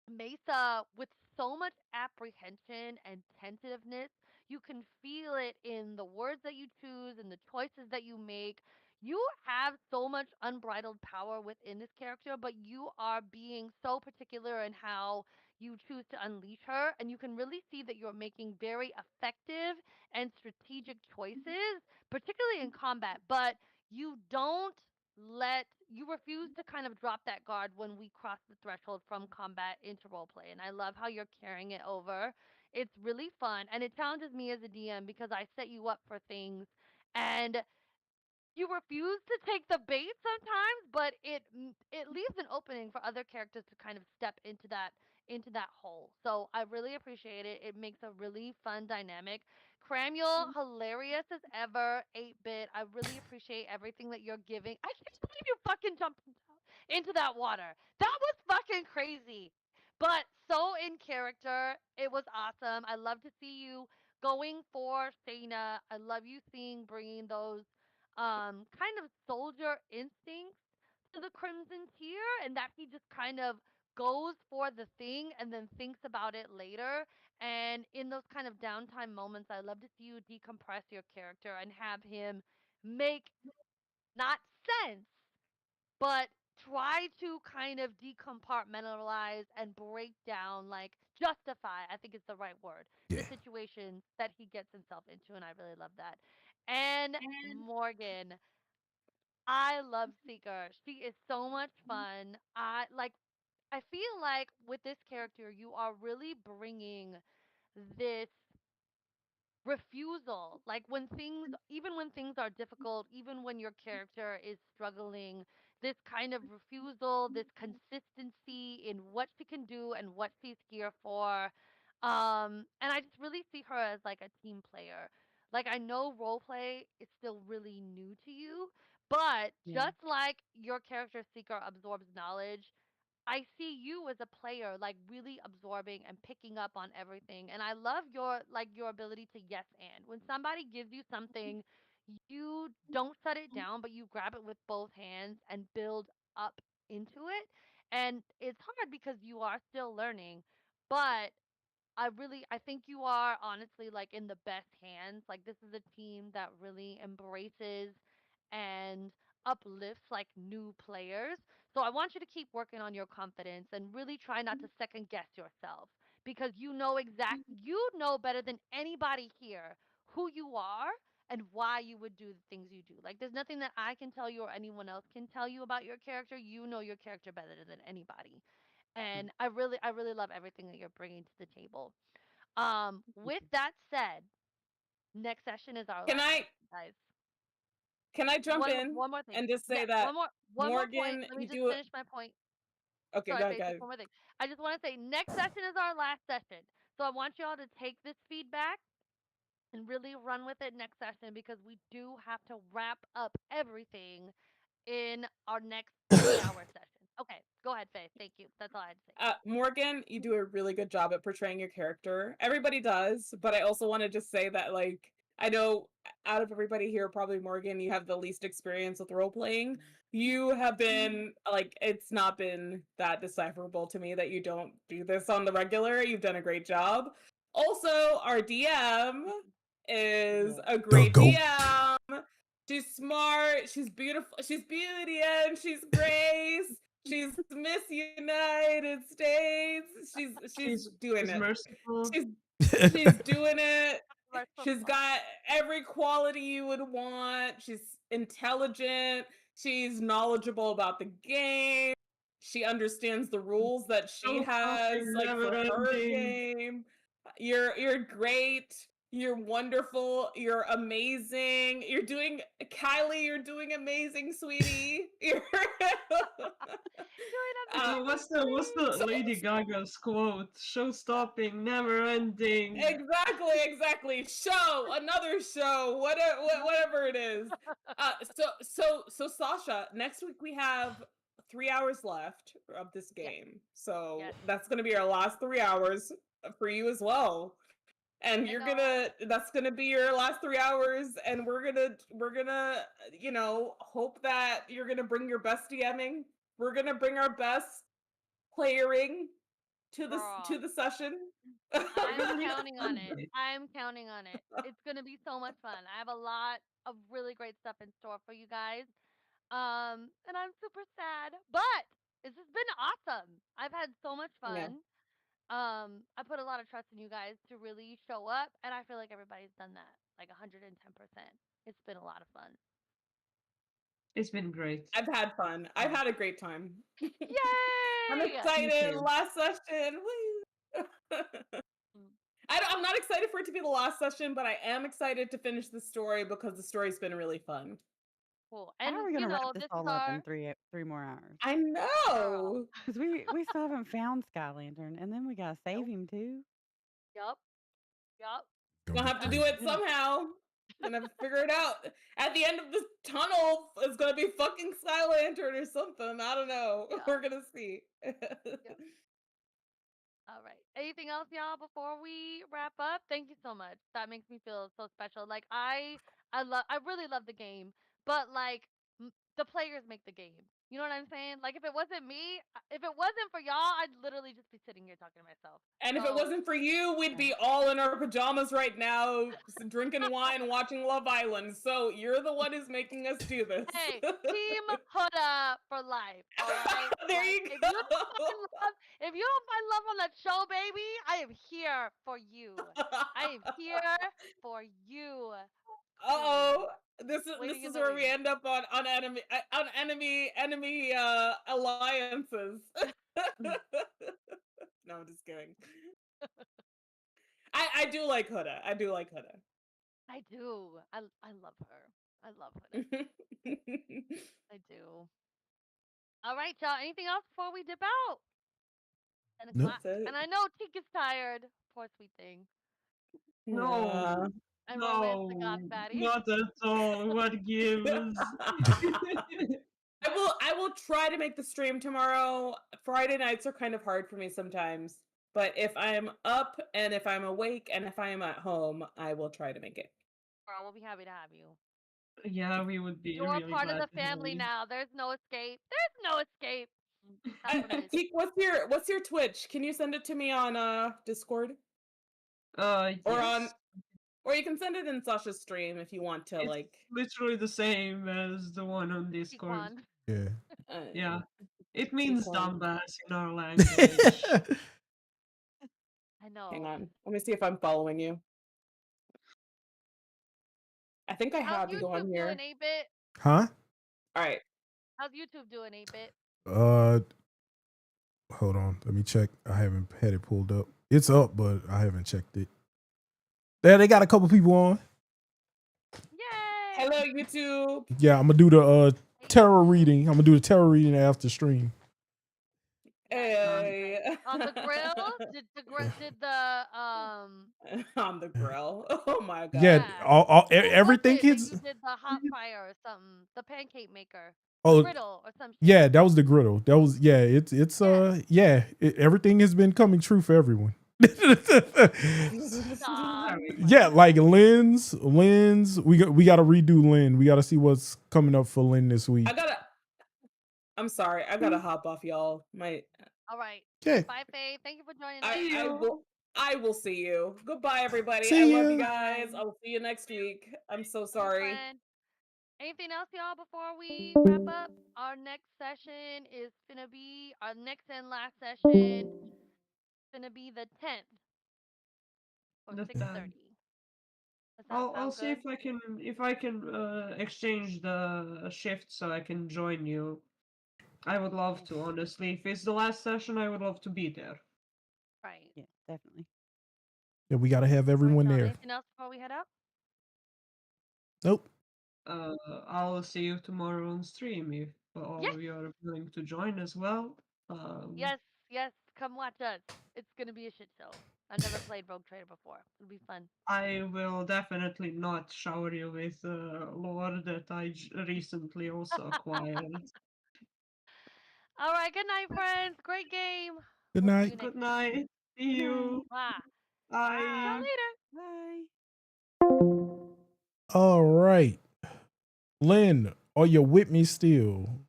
Mesa with so much apprehension and tentativeness. You can feel it in the words that you choose and the choices that you make. You have so much unbridled power within this character, but you are being so particular in how you choose to unleash her, and you can really see that you're making very effective and strategic choices, particularly in combat, but you don't you refuse to kind of drop that guard when we cross the threshold from combat into roleplay. And I love how you're carrying it over. It's really fun, and it challenges me as a DM because I set you up for things, and you refuse to take the bait sometimes, but it leaves an opening for other characters to kind of step into that hole. So I really appreciate it. It makes a really fun dynamic. Cramuel, hilarious as ever, 8-bit. I really appreciate everything that you're giving. I can't believe you fucking jumped into that water. That was fucking crazy. But so in character, it was awesome. I love to see you going for Shayna. I love you seeing bringing those kind of soldier instincts to the Crimson Tier, and that he just kind of goes for the thing and then thinks about it later. And in those kind of downtime moments, I love to see you decompress your character and have him make not sense, but try to kind of decompartmentalize and break down, like justify, I think is the right word, Yeah. the situations that he gets himself into, and I really love that. And Morgan, I love Seeker. She is so much fun. I feel like with this character, you are really bringing this refusal. Like when things, even when things are difficult, even when your character is struggling, this kind of refusal, this consistency in what she can do and what she's here for. And I just really see her as like a team player. Like I know role play is still really new to you, but Yeah. just like your character Seeker absorbs knowledge, I see you as a player like really absorbing and picking up on everything. And I love your ability to yes and. When somebody gives you something, you don't shut it down, but you grab it with both hands and build up into it. And it's hard because you are still learning, but I think you are honestly like in the best hands. Like this is a team that really embraces and uplifts like new players. So I want you to keep working on your confidence and really try not to second guess yourself because you know better than anybody here who you are and why you would do the things you do. Like there's nothing that I can tell you or anyone else can tell you about your character. You know your character better than anybody. And I really love everything that you're bringing to the table. With that said, next session is our Can last I session, guys. can I jump in One more thing. and just say Yes, that one more point. Morgan, Let me you just do it. finish my point. Okay, Sorry, go ahead, Faith, just guys. one more thing. I just want to say next session is our last session. So I want you all to take this feedback and really run with it next session because we do have to wrap up everything in our next 3 hour session. Okay, go ahead, Faith. Thank you. That's all I had to say. Morgan, you do a really good job at portraying your character. Everybody does, but I also want to just say that, like, I know out of everybody here, probably Morgan, you have the least experience with role playing. You have been, like, it's not been that decipherable to me that you don't do this on the regular. You've done a great job. Also, our DM is a great goat. DM. She's smart, she's beautiful, she's beauty, and she's Grace. She's Miss United States. She's doing She's it. merciful. She's doing it. She's Merciful. got every quality you would want. She's intelligent. She's knowledgeable about the game. She understands the rules that she So has, fucking like for never her ending. game. You're great. You're wonderful. You're amazing. You're doing Kylie. You're doing amazing, sweetie. You're What's the Lady Gaga's quote? Show stopping, never ending. exactly. Show another show, whatever it is. So Sasha, next week we have 3 hours left of this game. So Yes. that's gonna be our last 3 hours for you as well. And that's gonna be your last 3 hours, and we're gonna hope that you're gonna bring your best DMing. We're gonna bring our best playering to Girl, the session. I'm Really counting on it. ending. I'm counting on it. It's gonna be so much fun. I have a lot of really great stuff in store for you guys. And I'm super sad, but this has been awesome. I've had so much Yeah. fun. I put a lot of trust in you guys to really show up, and I feel like everybody's done that like 110%. It's been a lot of fun. It's been great. I've had fun. I've had a great time. I'm Yay! excited. too. Last session. Woo! I'm not excited for it to be the last session, but I am excited to finish the story because the story's been really fun. Cool. How And are we gonna wrap this this is all up our in three more hours? I know. Because we still haven't found Sky Lantern, and then we gotta save him too. Yup. Yup. Gonna have to do it somehow. Gonna have to figure it out. At the end of this tunnel, it's gonna be fucking Sky Lantern or something. I don't know. Yeah. We're gonna see. All right. Anything else, y'all, before we wrap up? Thank you so much. That makes me feel so special. Like I really love the game, but like the players make the game. You know what I'm saying? Like if it wasn't me, if it wasn't for y'all, I'd literally just be sitting here talking to myself. And if it wasn't for you, we'd be all in our pajamas right now, drinking wine, watching Love Island. So you're the one who's making us do this. Hey, Team Huda for life. All right. There you go. If you don't find love on that show, baby, I am here for you. I am here for you. Uh-oh. This Waiting in is the where we wings. end up on enemy alliances. No, I'm just kidding. I do like Huda. I do like Huda. I do. I love her. I love Huda. I do. All right, y'all. Anything else before we dip out? 10 Nope. o'clock. And I know Teak is tired. Poor sweet thing. No. And Romance the God No, Fatty. not at all. What gives? I will try to make the stream tomorrow. Friday nights are kind of hard for me sometimes. But if I'm up and if I'm awake and if I am at home, I will try to make it. Girl, we'll be happy to have you. Yeah, we would be You're really part of glad the to have family you. now. There's no escape. There's no escape. That's what it is. Teak, what's your Twitch? Can you send it to me on Discord? Or Yes. or you can send it in Sasha's stream if you want to, It's like. literally the same as the one on Discord. Tiquan. Yeah. Yeah. It means Tiquan. dumbass in our language. I know. Hang on. Let me see if I'm following you. I think I How's have you on YouTube here. doing, 8-bit? Huh? All right. How's YouTube doing, 8-bit? Hold on. Let me check. I haven't had it pulled up. It's up, but I haven't checked it. There, they got a couple people on. Yay! Hello, YouTube. Yeah, I'm gonna do the tarot reading. I'm gonna do the tarot reading after stream. Hey. On the grill? Did the On the grill. Oh my god. Yeah, everything you is. did the hot fryer or something, the pancake maker, Oh, griddle or some shit. yeah, that was the griddle. That was everything has been coming true for everyone. Stop. Yeah, like Lynn's. We got to redo Lynn. We got to see what's coming up for Lynn this week. I'm sorry. I gotta hop off, y'all. All right. Okay. Bye, Faye. Thank you for joining us. I will see you. Goodbye, everybody. See I love ya. you guys. I will see you next week. I'm so sorry. Friend. Anything else, y'all, before we wrap up? Our next session is gonna be our next and last session. Gonna be the 10th or The 6:30. Does that I'll sound see good? if I can exchange the shift so I can join you. I would love to, honestly. If it's the last session, I would love to be there. Right. Yeah, definitely. Yeah, we got to have everyone there. Anything else before we head out? Nope. I'll see you tomorrow on stream if all of you are willing to join as well. Yes. Come watch us. It's gonna be a shit show. I've never played Rogue Trader before. It'll be fun. I will definitely not shower you with lore that I recently also acquired. All right. Good night, friends. Great game. Good We'll see night. you next Good week. night. See you. Bye. Bye. See you later. Bye. All right. Lynn, are you with me still?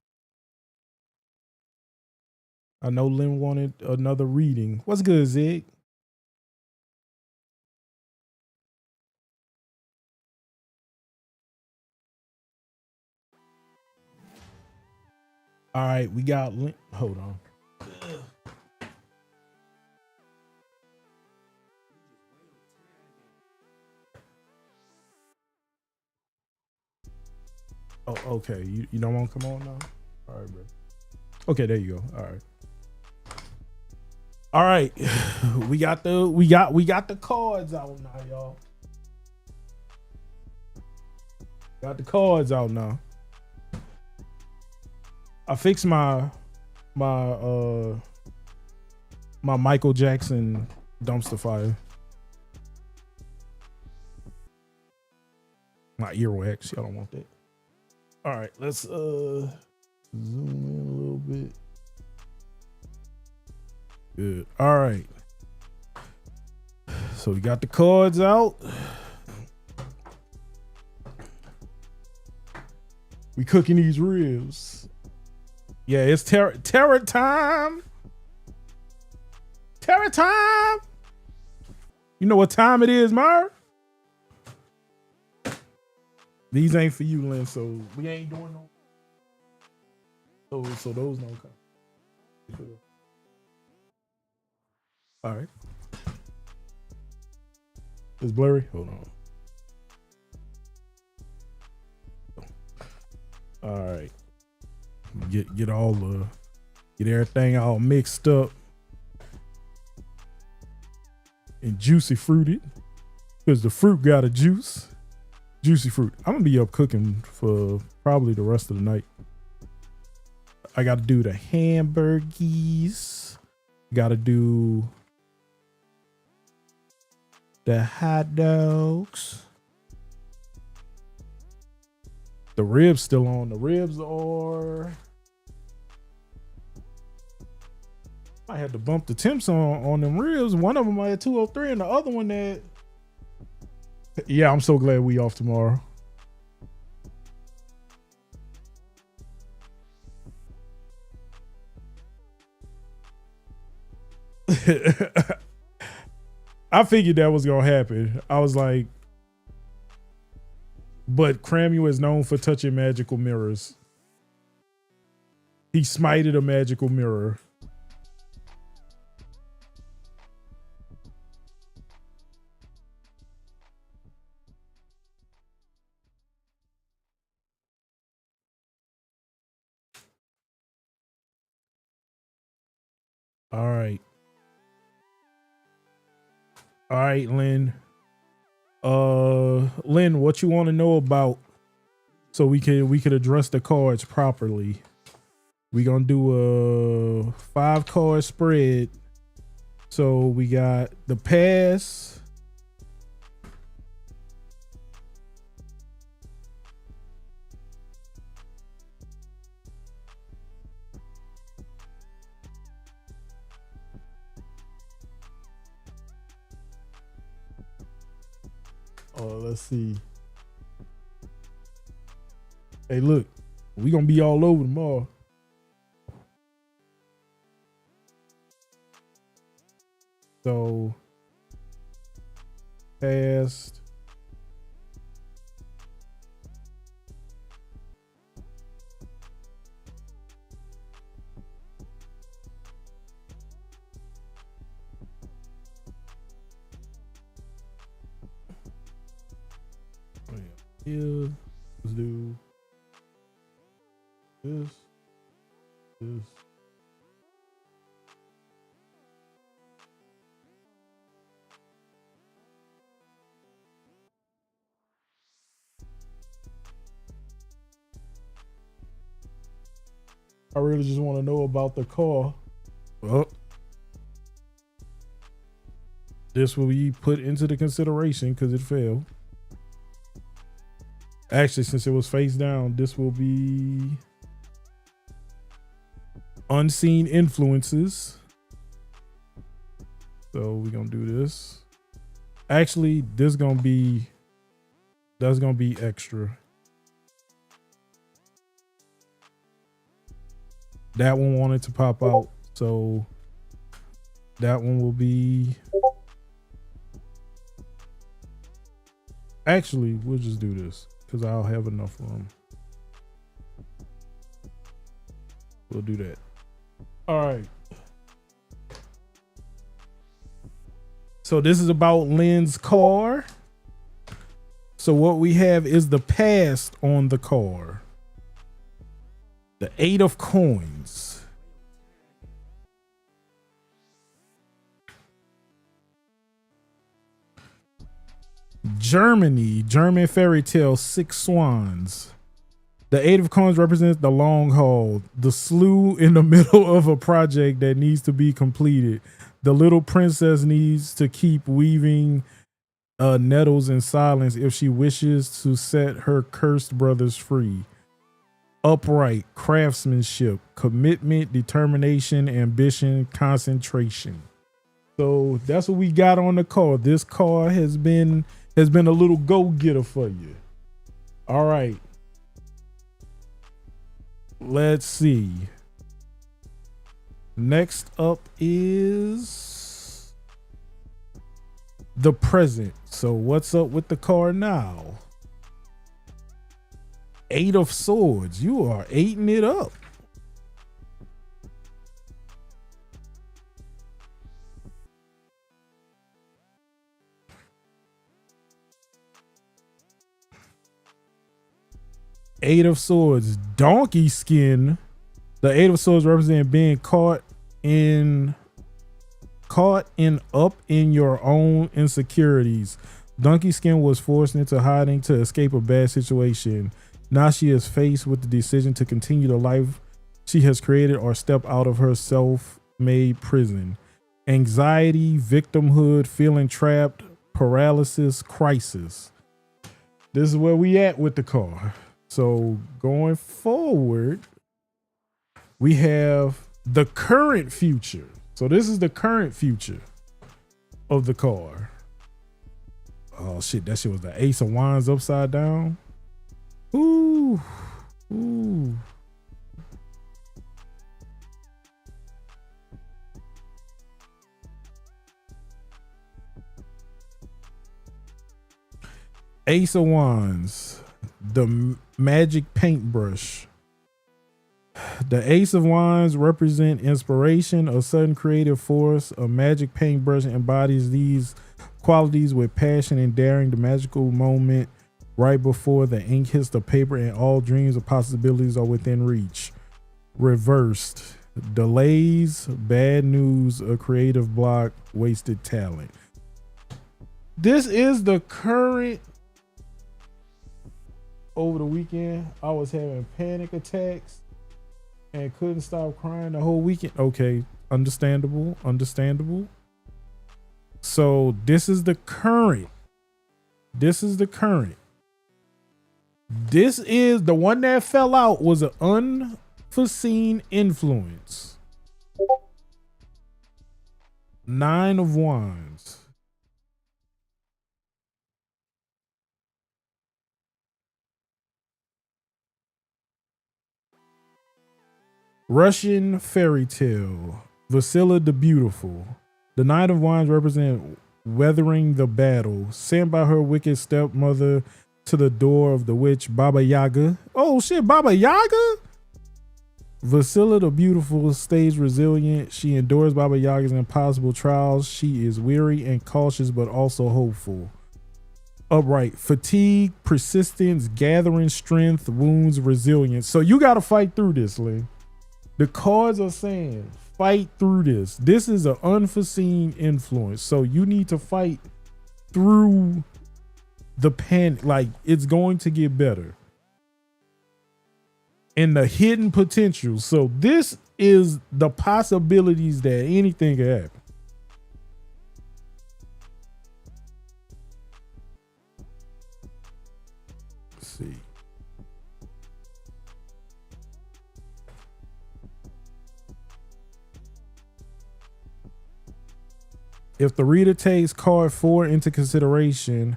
I know Lynn wanted another reading. What's good, Zig? All right, we got Lynn. Hold on. Oh, okay. You don't want to come on now? All right, bro. Okay, there you go. All right. We got the cards out now, y'all. Got the cards out now. I fixed my Michael Jackson dumpster fire. My earwax. Y'all don't want that. All right, let's zoom in a little bit. Good. All right. So we got the cards out. We cooking these ribs. Yeah, it's terror time. Terror time. You know what time it is, Mar? These ain't for you, Lynn, so we ain't doing no. So those don't come. All right. It's blurry. Hold on. All right. Get everything all mixed up and juicy fruited because the fruit got a juice. Juicy fruit. I'm gonna be up cooking for probably the rest of the night. I got to do the hamburgies. Got to do the hot dogs. The ribs still on. The ribs are. I had to bump the temps on them ribs. One of them at 203 and the other one at. Yeah, I'm so glad we off tomorrow. I figured that was gonna happen. I was like, but Cramuel is known for touching magical mirrors. He smited a magical mirror. All right. All right, Lynn. Lynn, what you want to know about so we could address the cards properly? We're gonna do a 5-card spread. So we got the pass. Let's see. Hey, look, we gonna be all over tomorrow. So, past. Yeah, let's do this. I really just want to know about the car. Well, this will be put into the consideration because it failed. Actually, since it was face down, this will be unseen influences. So we're gonna do this. Actually, that's gonna be extra. That one wanted to pop out, so that one will be. Actually, we'll just do this because I'll have enough room. We'll do that. All right. So this is about Lynn's car. So what we have is the past on the car. The 8 of coins. Germany, German fairy tale, 6 swans. The 8 of coins represents the long haul, the slough in the middle of a project that needs to be completed. The little princess needs to keep weaving nettles in silence if she wishes to set her cursed brothers free. Upright, craftsmanship, commitment, determination, ambition, concentration. So that's what we got on the card. This card has been a little go-getter for you. All right. Let's see. Next up is the present. So what's up with the card now? 8 of swords. You are 8ing it up. Eight of swords, donkey skin. The 8 of swords represent being caught up in your own insecurities. Donkey skin was forced into hiding to escape a bad situation. Now she is faced with the decision to continue the life she has created or step out of her self-made prison. Anxiety, victimhood, feeling trapped, paralysis, crisis. This is where we at with the card. So going forward, we have the current future. So this is the current future of the card. Oh shit, that shit was the Ace of Wands upside down. Ooh. Ooh. Ace of Wands, the magic paintbrush. The Ace of Wands represent inspiration, a sudden creative force. A magic paintbrush embodies these qualities with passion and daring. The magical moment right before the ink hits the paper and all dreams of possibilities are within reach. Reversed, delays, bad news, a creative block, wasted talent. This is the current. Over the weekend, I was having panic attacks and couldn't stop crying the whole weekend. Okay, understandable. So this is the current. This is the one that fell out was an unforeseen influence. 9 of Wands. Russian fairy tale, Vasila the Beautiful. The 9 of Wands represent weathering the battle, sent by her wicked stepmother to the door of the witch Baba Yaga. Oh shit, Baba Yaga? Vasila the Beautiful stays resilient. She endures Baba Yaga's impossible trials. She is weary and cautious, but also hopeful. Upright, fatigue, persistence, gathering strength, wounds, resilience. So you got to fight through this, Lynn. The cards are saying fight through this. This is an unforeseen influence. So you need to fight through the panic. Like, it's going to get better. And the hidden potential. So this is the possibilities that anything could happen. Let's see. If the reader takes card 4 into consideration,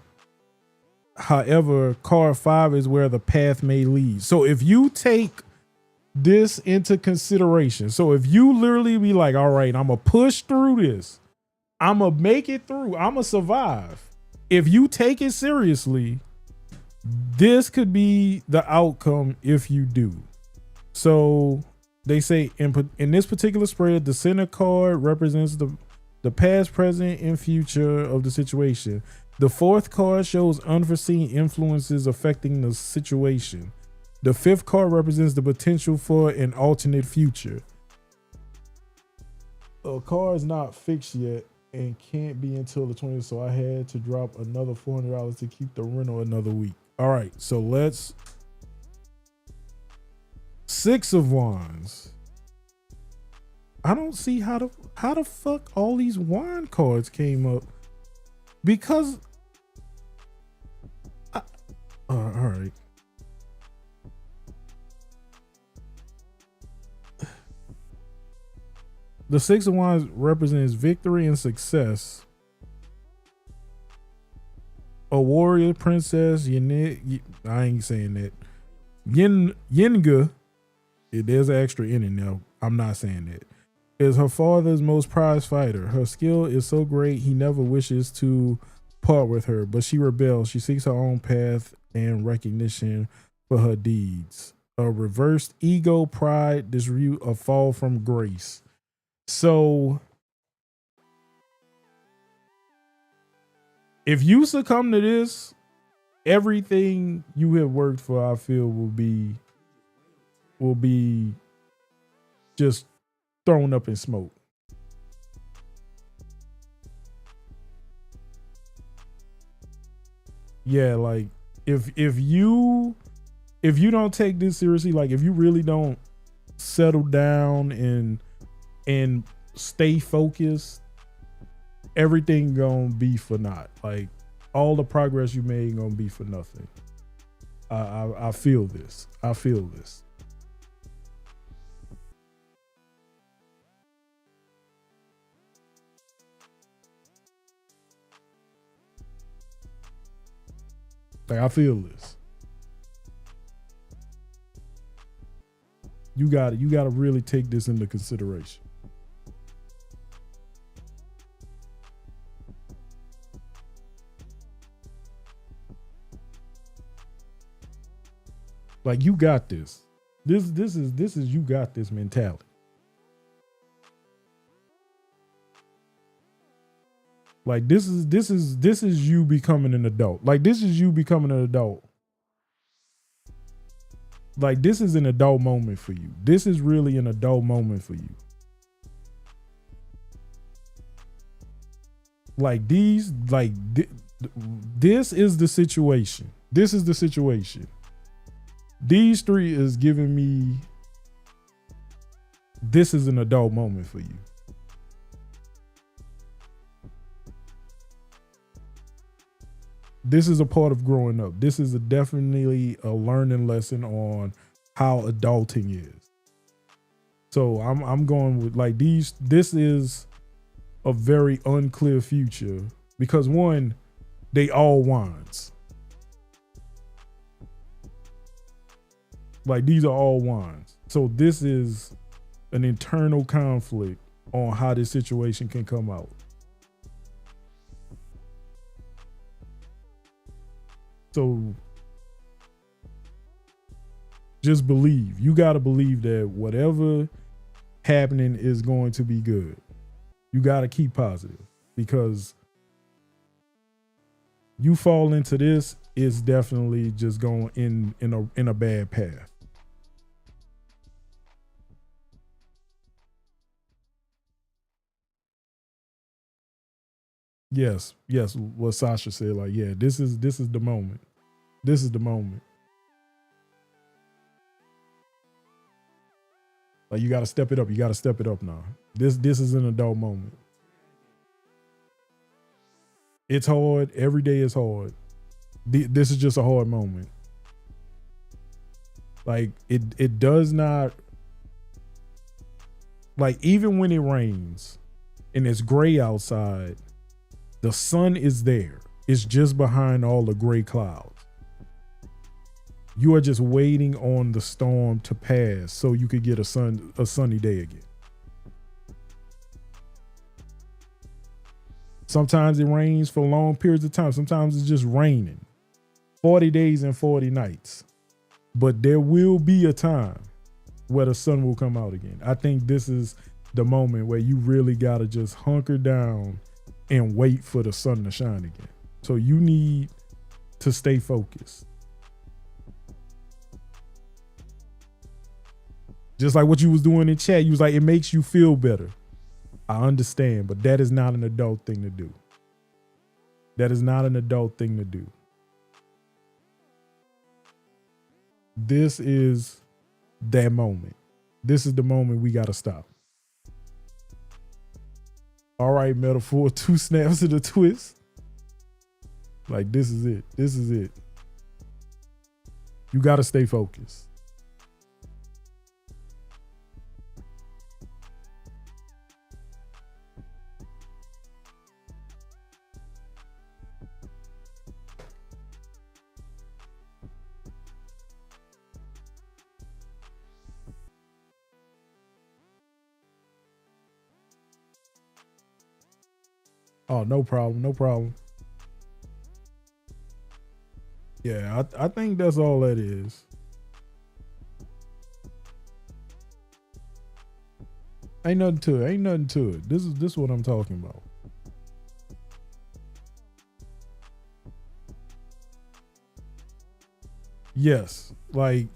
however, card 5 is where the path may lead. So if you take this into consideration, so if you literally be like, all right, I'm going to push through this, I'm going to make it through, I'm going to survive. If you take it seriously, this could be the outcome if you do. So they say in this particular spread, the center card represents the past, present, and future of the situation. The 4th card shows unforeseen influences affecting the situation. The 5th card represents the potential for an alternate future. A car is not fixed yet and can't be until the 20th, so I had to drop another $400 to keep the rental another week. All right, so let's 6 of Wands. I don't see how the fuck all these wand cards came up, because all right. The 6 of Wands represents victory and success. A warrior princess, I ain't saying that. Yenga, there's an extra in it now. I'm not saying that. Is her father's most prized fighter. Her skill is so great he never wishes to part with her, but she rebels. She seeks her own path and recognition for her deeds. A reversed ego, pride, disrepute, a fall from grace. So if you succumb to this, everything you have worked for, I feel, will be just thrown up in smoke. Yeah, like if you don't take this seriously, like if you really don't settle down and stay focused, everything gonna be for naught. Like all the progress you made gonna be for nothing. I feel this. I feel this. Like I feel this. You gotta really take this into consideration. Like you got this. This is you got this mentality. Like this is you becoming an adult. Like this is you becoming an adult. Like this is an adult moment for you. This is really an adult moment for you. Like this is the situation. This is the situation. These 3 is giving me, this is an adult moment for you. This is a part of growing up. This is definitely a learning lesson on how adulting is. So I'm going with like these. This is a very unclear future because one, they all wands. Like these are all wands. So this is an internal conflict on how this situation can come out. So just believe. You got to believe that whatever happening is going to be good. You got to keep positive because you fall into this, it's definitely just going in a bad path. Yes, what Sasha said, like, yeah, this is the moment. This is the moment. Like you gotta step it up. You gotta step it up now. This is an adult moment. It's hard. Every day is hard. This is just a hard moment. Like it does not, like even when it rains and it's gray outside, the sun is there. It's just behind all the gray clouds. You are just waiting on the storm to pass so you could get a sunny day again. Sometimes it rains for long periods of time. Sometimes it's just raining. 40 days and 40 nights. But there will be a time where the sun will come out again. I think this is the moment where you really got to just hunker down and wait for the sun to shine again. So you need to stay focused. Just like what you was doing in chat. You was like, it makes you feel better. I understand, but that is not an adult thing to do. That is not an adult thing to do. This is that moment. This is the moment we gotta stop. All right, metaphor, 2 snaps and a twist. Like, this is it. This is it. You gotta stay focused. Oh, no problem. No problem. Yeah, I think that's all that is. Ain't nothing to it. Ain't nothing to it. This is what I'm talking about. Yes. Like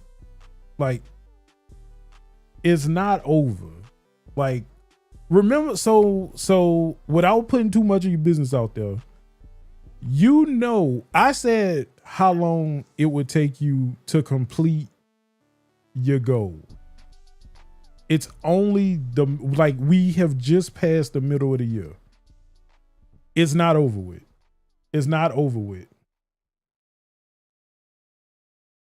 it's not over. Like, remember, so without putting too much of your business out there, you know, I said how long it would take you to complete your goal. It's only we have just passed the middle of the year. It's not over with. It's not over with.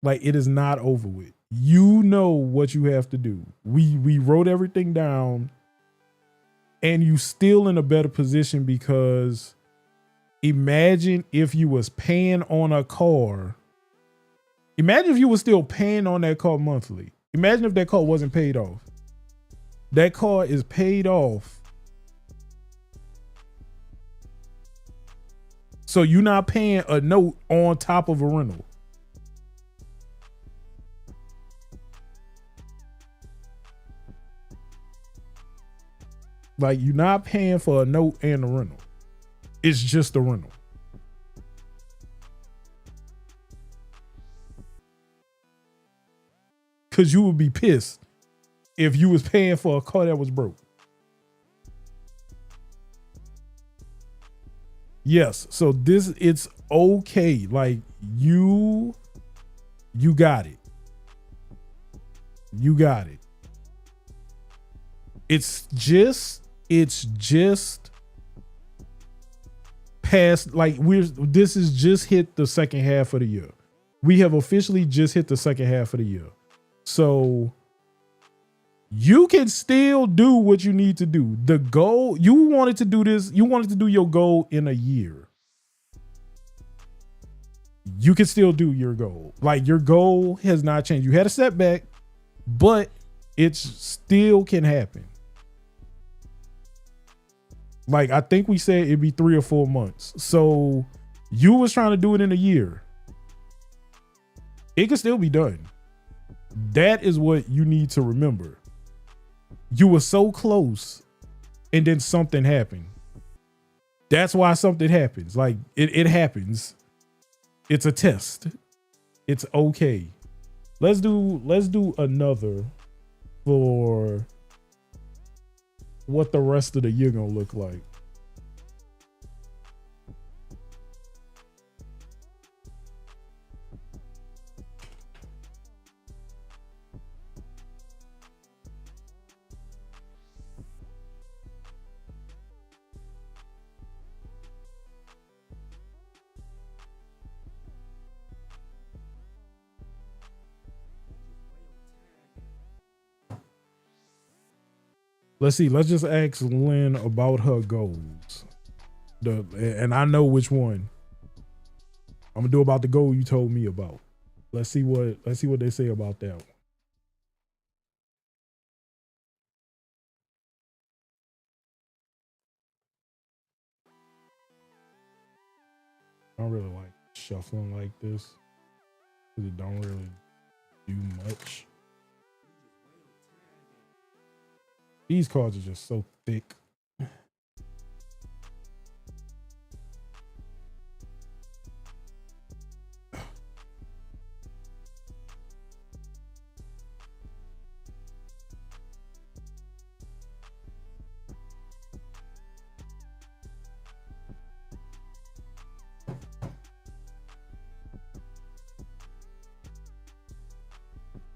Like, it is not over with. You know what you have to do. We wrote everything down, and you still in a better position because imagine if you was paying on a car. Imagine if you was still paying on that car monthly. Imagine if that car wasn't paid off. That car is paid off. So you're not paying a note on top of a rental. Like, you're not paying for a note and a rental. It's just a rental. Cause you would be pissed if you was paying for a car that was broke. Yes. So it's okay. Like, you got it. You got it. It's just past, like, this is just hit the second half of the year. We have officially just hit the second half of the year. So you can still do what you need to do. The goal, you wanted to do this, you wanted to do your goal in a year. You can still do your goal. Like, your goal has not changed. You had a setback, but it still can happen. Like, I think we said it'd be 3 or 4 months. So you was trying to do it in a year. It can still be done. That is what you need to remember. You were so close and then something happened. That's why something happens. Like, it happens. It's a test. It's okay. Let's do another for what the rest of the year gonna look like. Let's see. Let's just ask Lynn about her goals. And I know which one. I'm gonna do about the goal you told me about. Let's see what they say about that one. I don't really like shuffling like this because it don't really do much. These cards are just so thick.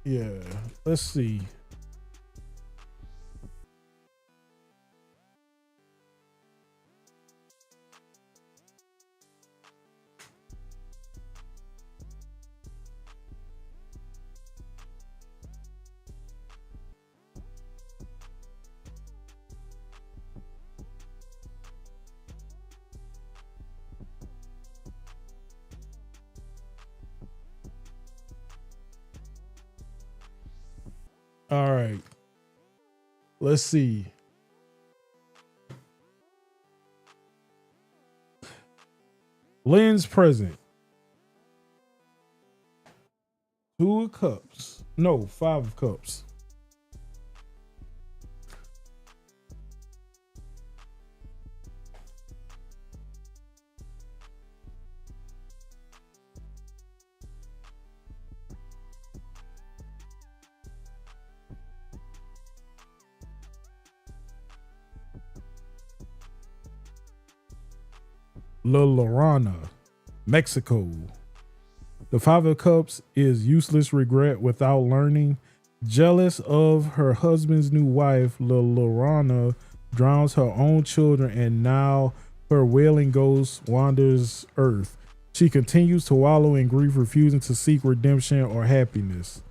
Yeah. Let's see. All right. Let's see. Lynn's present. 2 of cups. No, 5 of cups. La Llorona, Mexico. The 5 of Cups is useless regret without learning. Jealous of her husband's new wife, La Llorona drowns her own children, and now her wailing ghost wanders Earth. She continues to wallow in grief, refusing to seek redemption or happiness.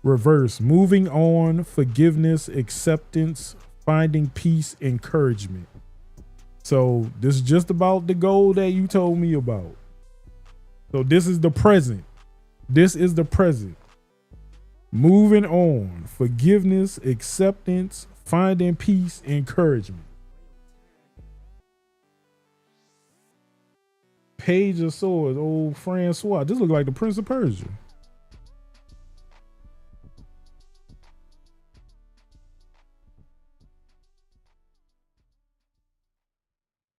Reverse, moving on, forgiveness, acceptance, finding peace, encouragement. So this is just about the goal that you told me about. So this is the present. This is the present. Moving on, forgiveness, acceptance, finding peace, encouragement. Page of Swords, old Francois. This looks like the Prince of Persia.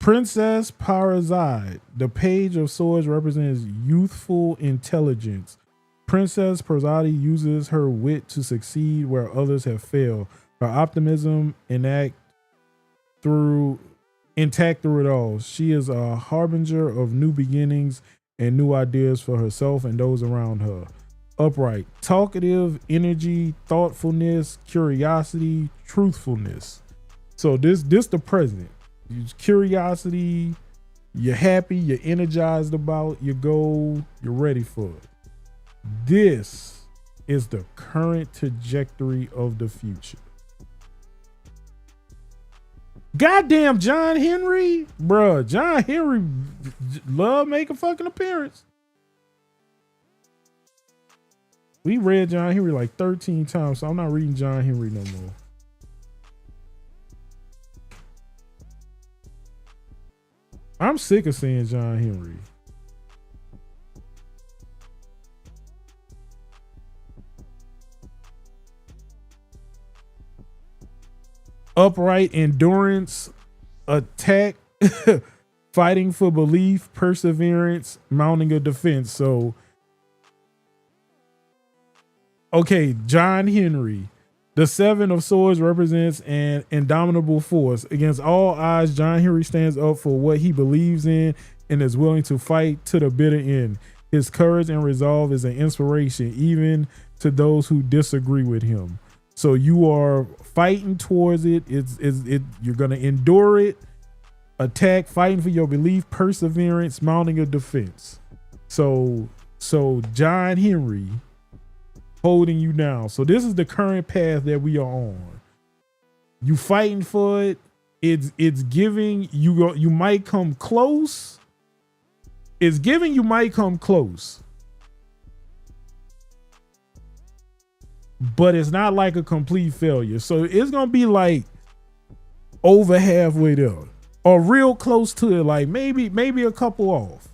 Princess Parazide. The Page of Swords represents youthful intelligence. Princess Parazide uses her wit to succeed where others have failed. Her optimism intact through it all. She is a harbinger of new beginnings and new ideas for herself and those around her. Upright. Talkative, energy, thoughtfulness, curiosity, truthfulness. So this the present. Curiosity, you're happy, you're energized about your goal, you're ready for it. This is the current trajectory of the future. Goddamn John Henry, bruh. John Henry love make a fucking appearance. We read John Henry like 13 times, so I'm not reading John Henry no more. I'm sick of seeing John Henry. Upright, endurance, attack, fighting for belief, perseverance, mounting a defense. So, okay, John Henry. The 7 of Swords represents an indomitable force. Against all odds, John Henry stands up for what he believes in and is willing to fight to the bitter end. His courage and resolve is an inspiration even to those who disagree with him. So you are fighting towards it. You're going to endure it, attack, fighting for your belief, perseverance, mounting a defense. So John Henry holding you down. So this is the current path that we are on. You fighting for it. It's giving you might come close. It's giving you might come close. But it's not like a complete failure. So it's gonna be like over halfway there. Or real close to it, like maybe a couple off.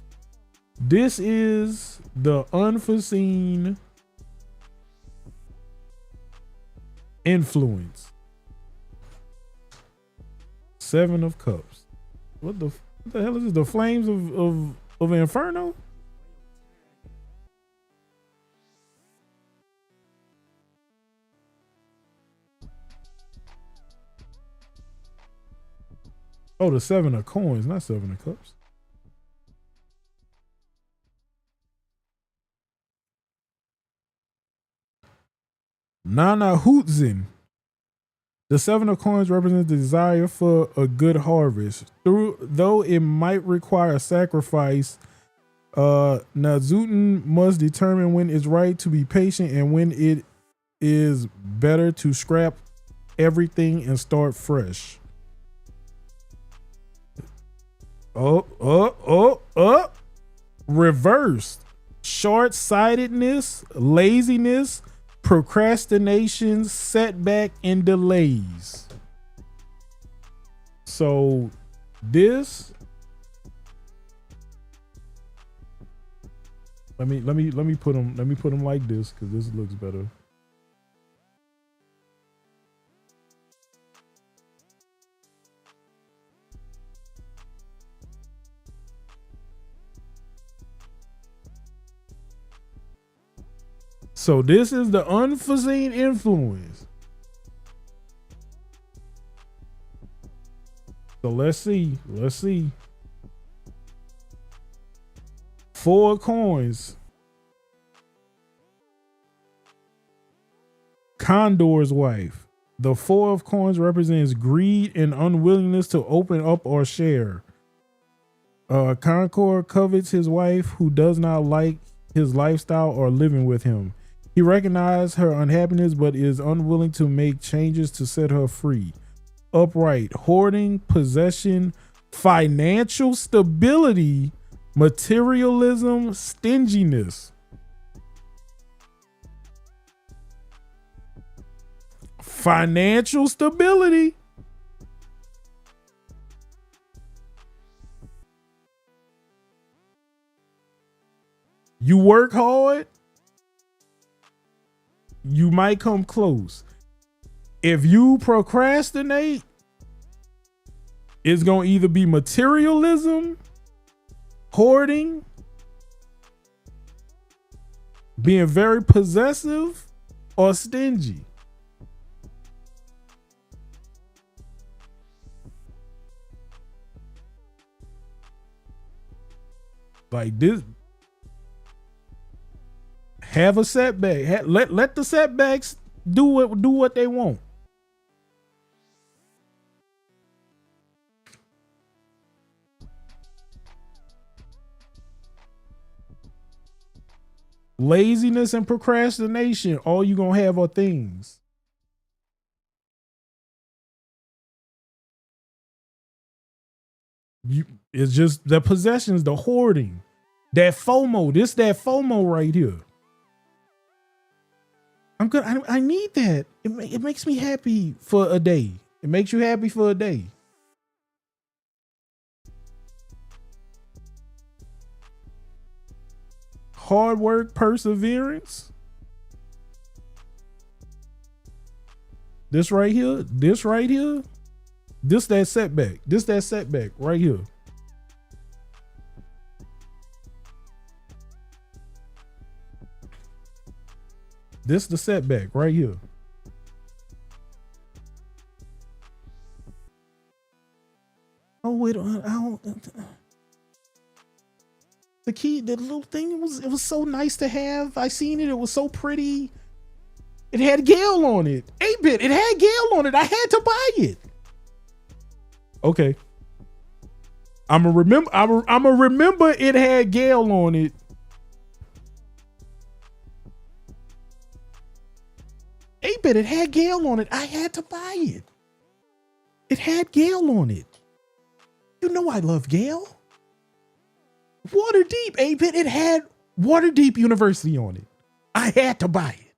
This is the unforeseen influence. 7 of Cups. What the hell is this? The flames of Inferno? Oh, the 7 of Coins, not 7 of Cups. Nana Hootzin. The 7 of coins represents the desire for a good harvest. Though it might require a sacrifice, Nazuten must determine when it's right to be patient and when it is better to scrap everything and start fresh. Reversed. Short-sightedness, laziness, procrastination, setback, and delays. So this, let me put them like this because this looks better. So this is the unforeseen influence. So let's see. 4 coins. Condor's wife. The 4 of coins represents greed and unwillingness to open up or share. Concord covets his wife who does not like his lifestyle or living with him. He recognizes her unhappiness but is unwilling to make changes to set her free. Upright, hoarding, possession, financial stability, materialism, stinginess. Financial stability. You work hard, you might come close. If you procrastinate, it's going to either be materialism, hoarding, being very possessive, or stingy. Like this. Have a setback. Let the setbacks do what they want. Laziness and procrastination, all you gonna have are things. It's just the possessions, the hoarding, that FOMO. That FOMO right here. I'm good. I need that. It makes me happy for a day. It makes you happy for a day. Hard work, perseverance. This right here. This that setback. This that setback right here. This the setback right here. Oh wait, I don't. The key, the little thing, it was so nice to have. I seen it. It was so pretty. It had Gale on it. 8-bit. It had Gale on it. I had to buy it. Okay. I'ma remember it had Gale on it. It had Gale on it. I had to buy it. It had Gale on it. You know I love Gale. Waterdeep, 8-bit. It had Waterdeep University on it. I had to buy it.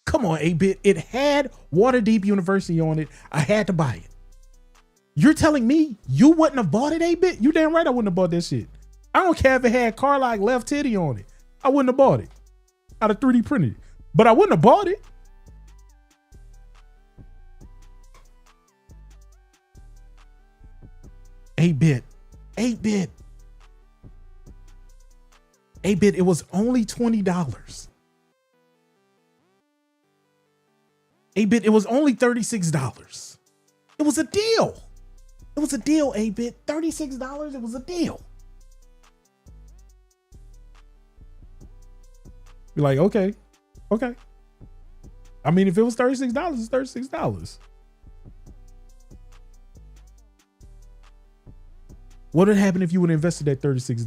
Come on, 8-bit. It had Waterdeep University on it. I had to buy it. You're telling me you wouldn't have bought it, 8-bit? You damn right I wouldn't have bought that shit. I don't care if it had Carlock left titty on it. I wouldn't have bought it. I'd have 3D printed it. But I wouldn't have bought it. Eight-bit, it was only $20. 8-bit, it was only $36. It was a deal. It was a deal, 8-bit. $36, it was a deal. You're like, okay. I mean, if it was $36, it's $36. What would happen if you would have invested that $36?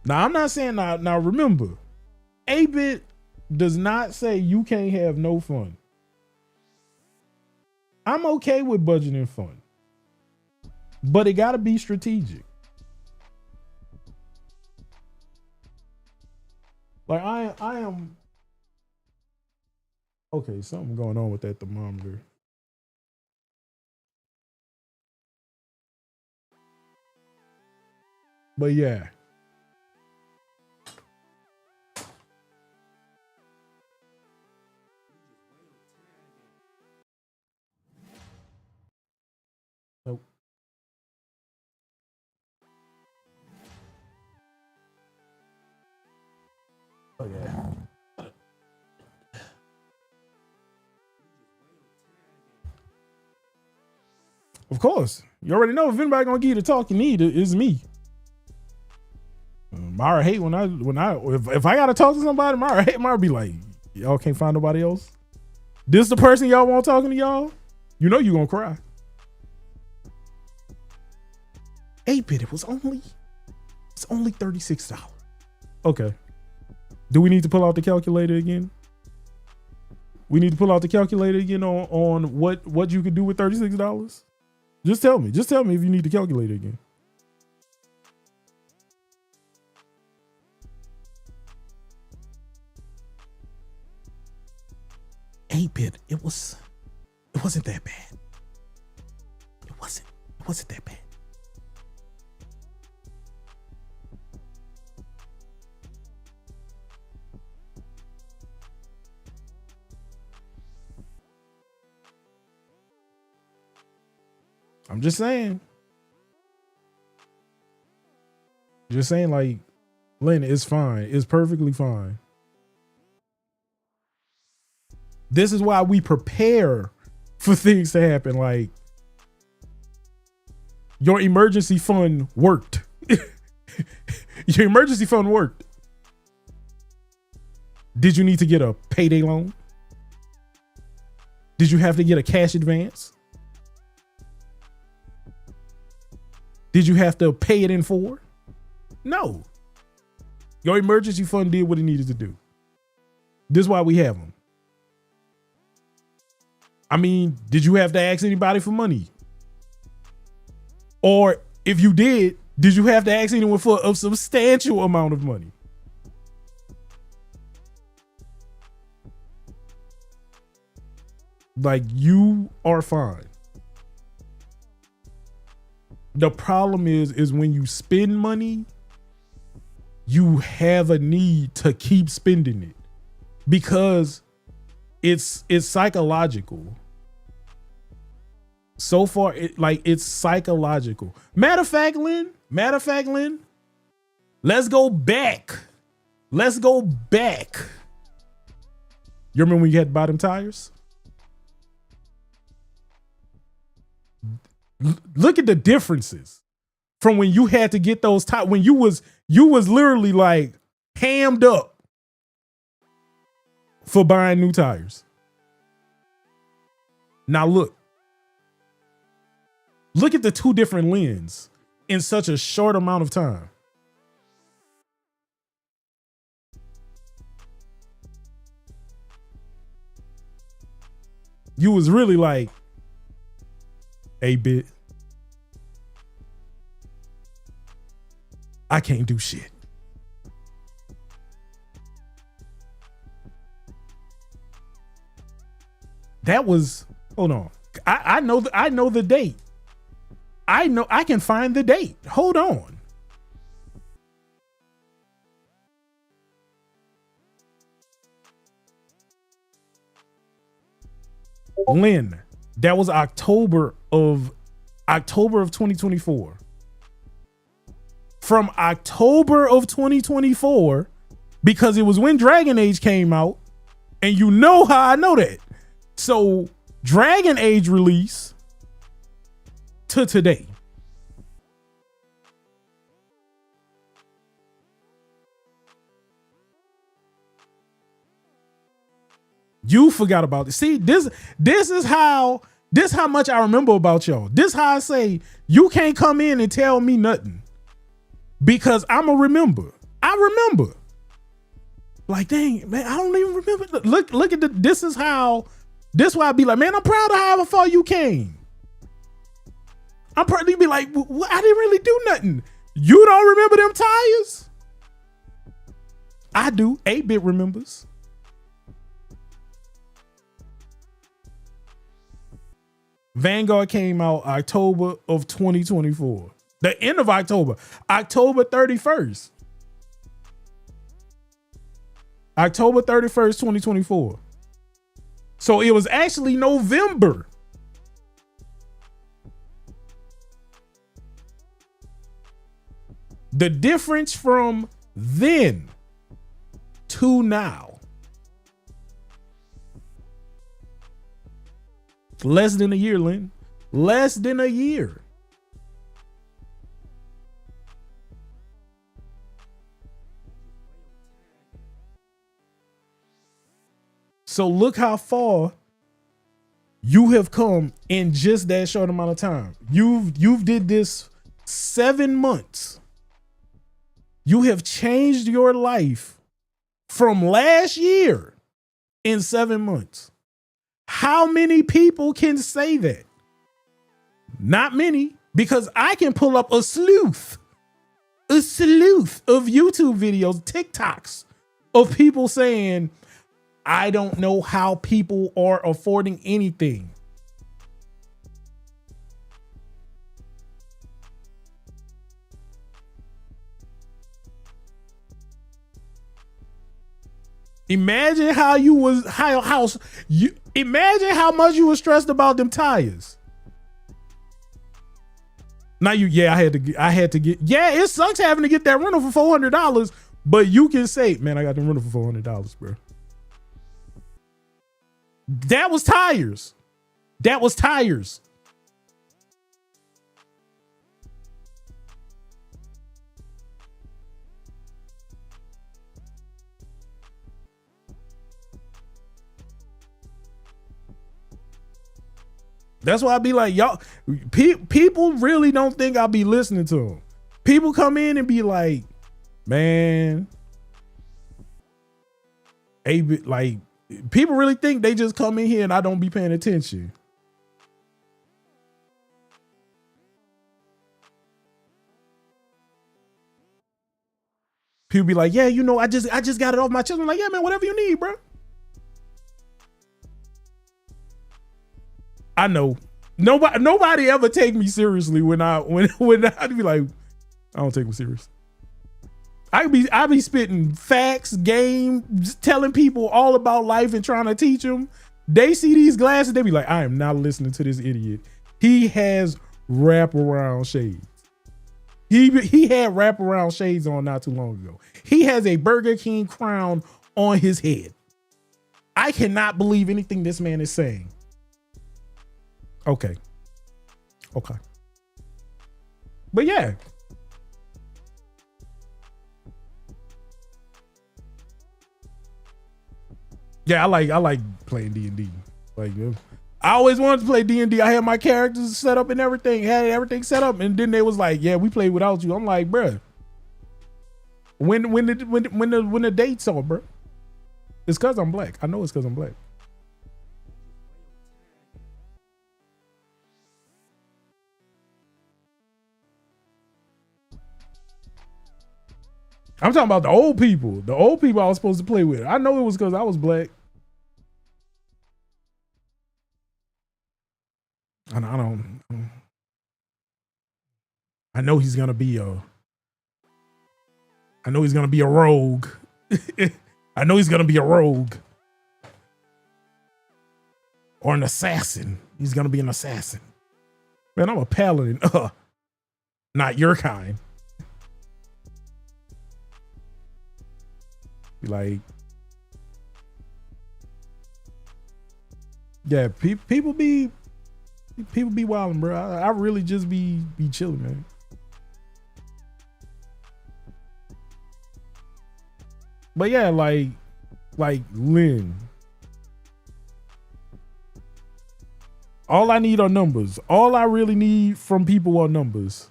Now, I'm not saying now remember, 8-bit does not say you can't have no fun. I'm okay with budgeting fun, but it got to be strategic. Like I am. Okay, something going on with that thermometer. But yeah. Nope. Oh yeah. Of course. You already know if anybody gonna give you the talk you need, it's me. Mara hate when if I gotta talk to somebody, Mara be like, y'all can't find nobody else. This the person y'all want talking to y'all? You know you gonna cry. 8-bit, it's only $36. Okay. Do we need to pull out the calculator again? We need to pull out the calculator again on what you could do with $36? Just tell me. Just tell me if you need the calculator again. $8-bit, it wasn't that bad. It wasn't that bad. I'm just saying. Just saying, like, Lynn, it's fine. It's perfectly fine. This is why we prepare for things to happen. Like, your emergency fund worked. Your emergency fund worked. Did you need to get a payday loan? Did you have to get a cash advance? Did you have to pay it in full? No. Your emergency fund did what it needed to do. This is why we have them. I mean, did you have to ask anybody for money? Or if you did you have to ask anyone for a substantial amount of money? Like, you are fine. The problem is when you spend money, you have a need to keep spending it because it's psychological. So far, it's psychological. Matter of fact, Lynn, let's go back. You remember when you had bottom tires? Look at the differences from when you had to get those tires, when you was literally like hammed up for buying new tires. Now look at the two different Lyns in such a short amount of time. You was really like, 8-bit, I can't do shit. That was, hold on. I know the date. I know I can find the date. Hold on. Lynn, that was October of 2024. From October of 2024, because it was when Dragon Age came out, and you know how I know that. So Dragon Age release to today. You forgot about it. See, this is how much I remember about y'all. This how I say you can't come in and tell me nothing because I'ma remember. I remember. Like, dang, man, I don't even remember. Look at this is why I be like, man, I'm proud of how far you came. I'm proud to be like, I didn't really do nothing. You don't remember them tires? I do. 8-Bit remembers. Vanguard came out October of 2024. The end of October. October 31st. October 31st, 2024. So it was actually November. The difference from then to now. Less than a year, Lynn. Less than a year. So look how far you have come in just that short amount of time. You've did this 7 months. You have changed your life from last year in 7 months. How many people can say that? Not many, because I can pull up a sleuth of YouTube videos, TikToks of people saying, I don't know how people are affording anything. Imagine imagine how much you were stressed about them tires. Now I had to get, it sucks having to get that rental for $400, but you can say, man, I got the rental for $400, bro. That was tires. That was tires. That's why I be like, y'all, people really don't think I'll be listening to them. People come in and be like, man, like, people really think they just come in here and I don't be paying attention. People be like, yeah, you know, I just got it off my chest. I'm like, yeah, man, whatever you need, bro. I know. Nobody ever take me seriously when I be like, I don't take me serious. I be spitting facts, game, telling people all about life and trying to teach them. They see these glasses, they be like, I am not listening to this idiot. He has wraparound shades. He had wraparound shades on not too long ago. He has a Burger King crown on his head. I cannot believe anything this man is saying. Okay. But yeah. Yeah, I like playing D&D. Like, I always wanted to play D&D. I had my characters set up and everything, had everything set up, and then they was like, "Yeah, we play without you." I'm like, "Bruh, when the dates are, bro? It's cause I'm black. I know it's cause I'm black." I'm talking about the old people. The old people I was supposed to play with. I know it was because I was black. I know he's gonna be a rogue. I know he's gonna be a rogue. Or an assassin. He's gonna be an assassin. Man, I'm a paladin. Not your kind. Like, yeah, people be wilding, bro. I really just be chilling, man. But yeah, like Lynn, All I need are numbers. All I really need from people are numbers.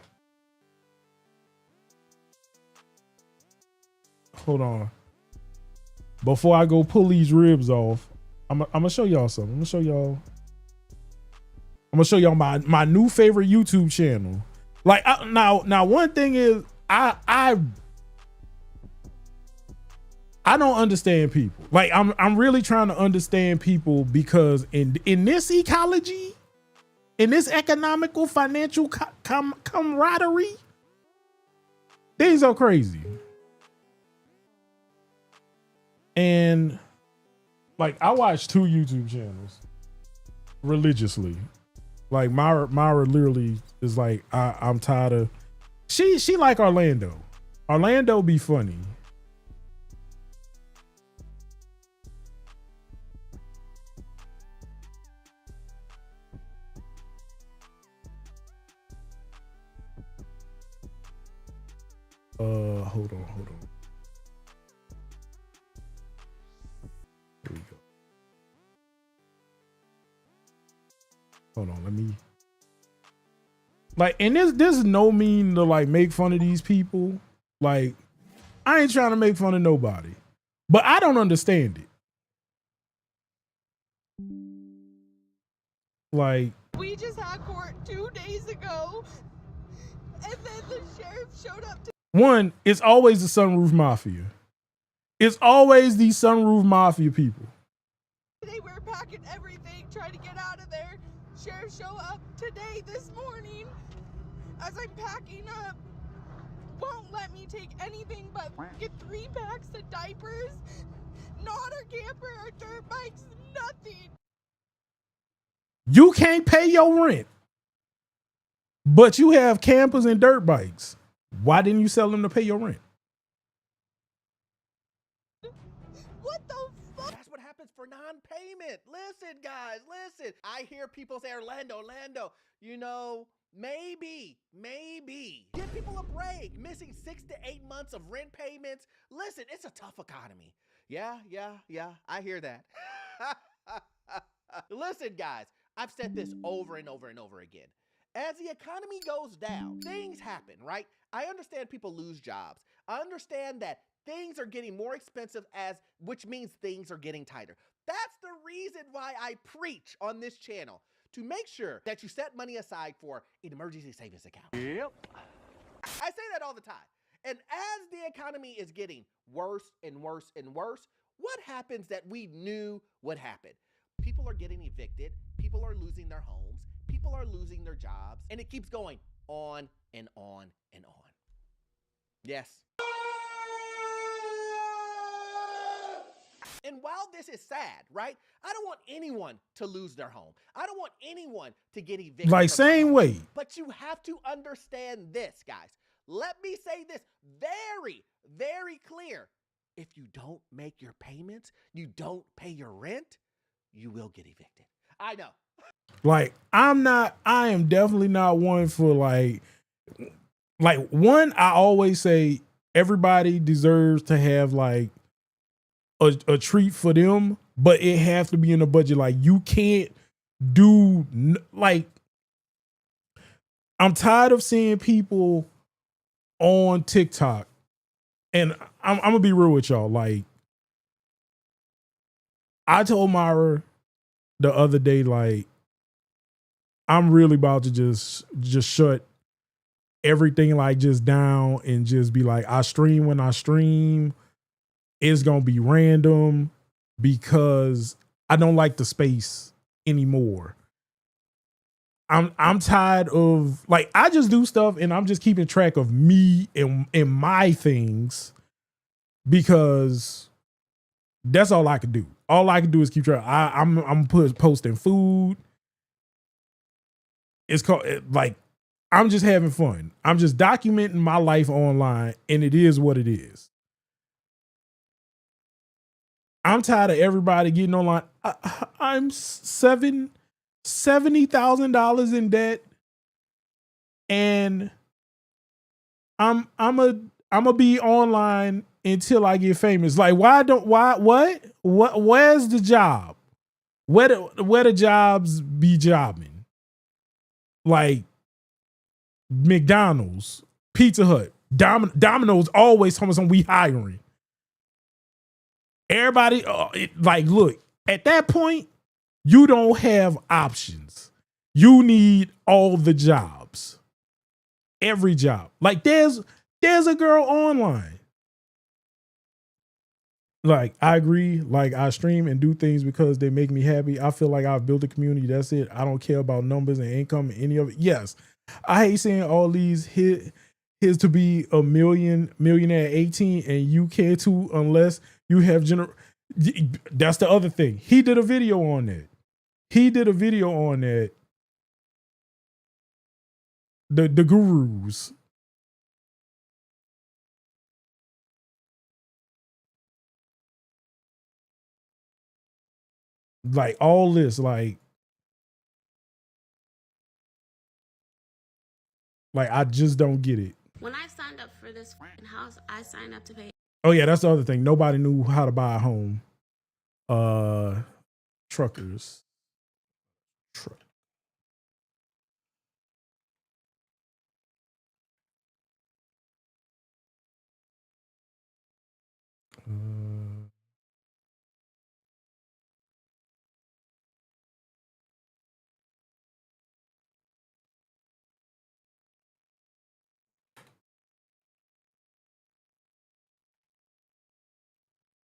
Hold on. Before I go pull these ribs off, I'm gonna show y'all something. I'm gonna show y'all my new favorite YouTube channel. Like now one thing is I don't understand people. Like I'm really trying to understand people because in this ecology, in this economical financial camaraderie, things are crazy. And like I watch 2 YouTube channels religiously. Like Myra literally is like I'm tired of. She like Orlando. Orlando be funny. Hold on. Here we go. Hold on, let me. Like, and this is no mean to like make fun of these people. Like, I ain't trying to make fun of nobody, but I don't understand it. Like, we just had court 2 days ago, and then the sheriff showed up to. One, it's always the Sunroof Mafia. It's always these Sunroof Mafia people. Today we're packing everything, trying to get out of there. Sheriff show up today, this morning, as I'm packing up. Won't let me take anything but get 3 packs of diapers, not our camper, our dirt bikes, nothing. You can't pay your rent, but you have campers and dirt bikes. Why didn't you sell them to pay your rent? What the fuck? That's what happens for non-payment. Listen, guys, listen. I hear people say, Orlando, you know, maybe. Give people a break. Missing 6 to 8 months of rent payments. Listen, it's a tough economy. Yeah, I hear that. Listen, guys, I've said this over and over and over again. As the economy goes down, things happen, right? I understand people lose jobs. I understand that things are getting more expensive, which means things are getting tighter. That's the reason why I preach on this channel, to make sure that you set money aside for an emergency savings account. Yep. I say that all the time. And as the economy is getting worse and worse and worse, what happens that we knew would happen? People are getting evicted. People are losing their homes. People are losing their jobs. And it keeps going on and on and on. Yes. And while this is sad, right? I don't want anyone to lose their home. I don't want anyone to get evicted. Like, same way. But you have to understand this, guys. Let me say this very, very clear. If you don't make your payments, you don't pay your rent, you will get evicted. I know. Like, I am definitely not one for like one, I always say everybody deserves to have like a treat for them, but it has to be in a budget. Like, you can't do like, I'm tired of seeing people on TikTok, and I'm gonna be real with y'all. Like, I told Myra the other day, like, I'm really about to just shut everything like just down and just be like, I stream when I stream. It's gonna be random because I don't like the space anymore. I'm tired of, like, I just do stuff and I'm just keeping track of me and my things because that's all I can do. All I can do is keep track. I'm posting food. It's called, like, I'm just having fun. I'm just documenting my life online, and it is what it is. I'm tired of everybody getting online. I'm $70,000 in debt, and I'm a be online until I get famous. Like, where's the job? Where the jobs be jobbing? Like McDonald's, Pizza Hut, Domino's always telling us we hiring. Everybody, like, look, at that point, you don't have options. You need all the jobs. Every job. Like, there's a girl online. Like, I agree. Like, I stream and do things because they make me happy. I feel like I've built a community. That's it. I don't care about numbers and income and any of it. Yes, I hate seeing all these his to be a millionaire at 18 and you care too unless you have That's the other thing. He did a video on that. The gurus. Like all this, like I just don't get it. When I signed up for this house, I signed up to pay. Oh yeah, that's the other thing. Nobody knew how to buy a home. Truckers.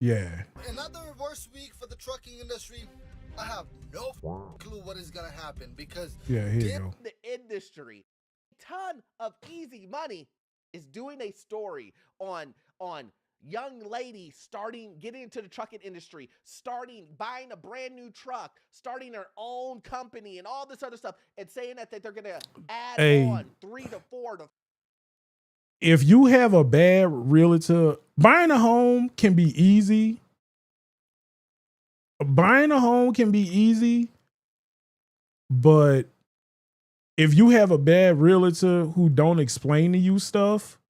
Yeah. Another worst week for the trucking industry. I have no clue what is gonna happen because here you go. The industry, a ton of easy money, is doing a story on young ladies getting into the trucking industry, buying a brand new truck, starting their own company, and all this other stuff, and saying that they're gonna add on 3 to 4 to. If you have a bad realtor, buying a home can be easy. But if you have a bad realtor who don't explain to you stuff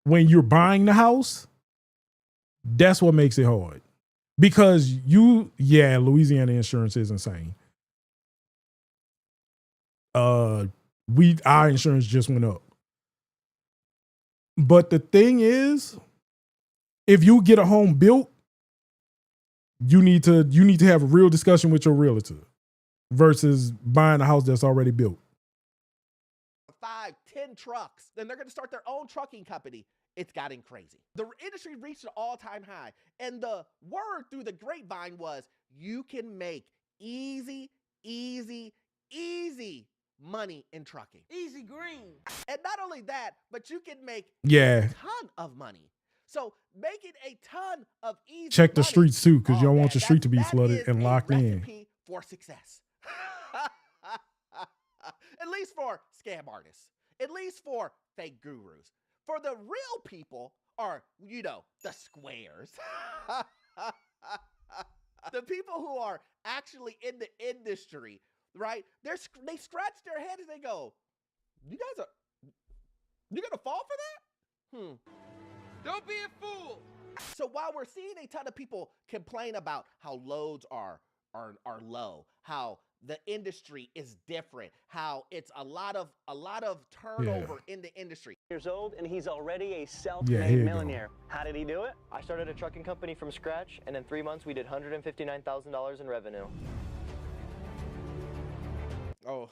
when you're buying the house, that's what makes it hard. Because Louisiana insurance is insane. Our insurance just went up. But the thing is, if you get a home built, you need to have a real discussion with your realtor versus buying a house that's already built. 5, 10 trucks, then they're going to start their own trucking company. It's gotten crazy. The industry reached an all-time high, and the word through the grapevine was you can make easy money in trucking. Easy green. And not only that, but you can make a ton of money. So making a ton of easy check the money, streets too, because you don't want your street to be that flooded is and locked a in. recipe for success. At least for scam artists. At least for fake gurus. For the real people are, the squares. The people who are actually in the industry, right? They scratch their head and they go, you gonna fall for that? Don't be a fool. So while we're seeing a ton of people complain about how loads are low, how the industry is different, how it's a lot of turnover in the industry. Years old, and he's already a self-made millionaire. How did he do it? I started a trucking company from scratch, and in 3 months we did $159,000 in revenue. Oh.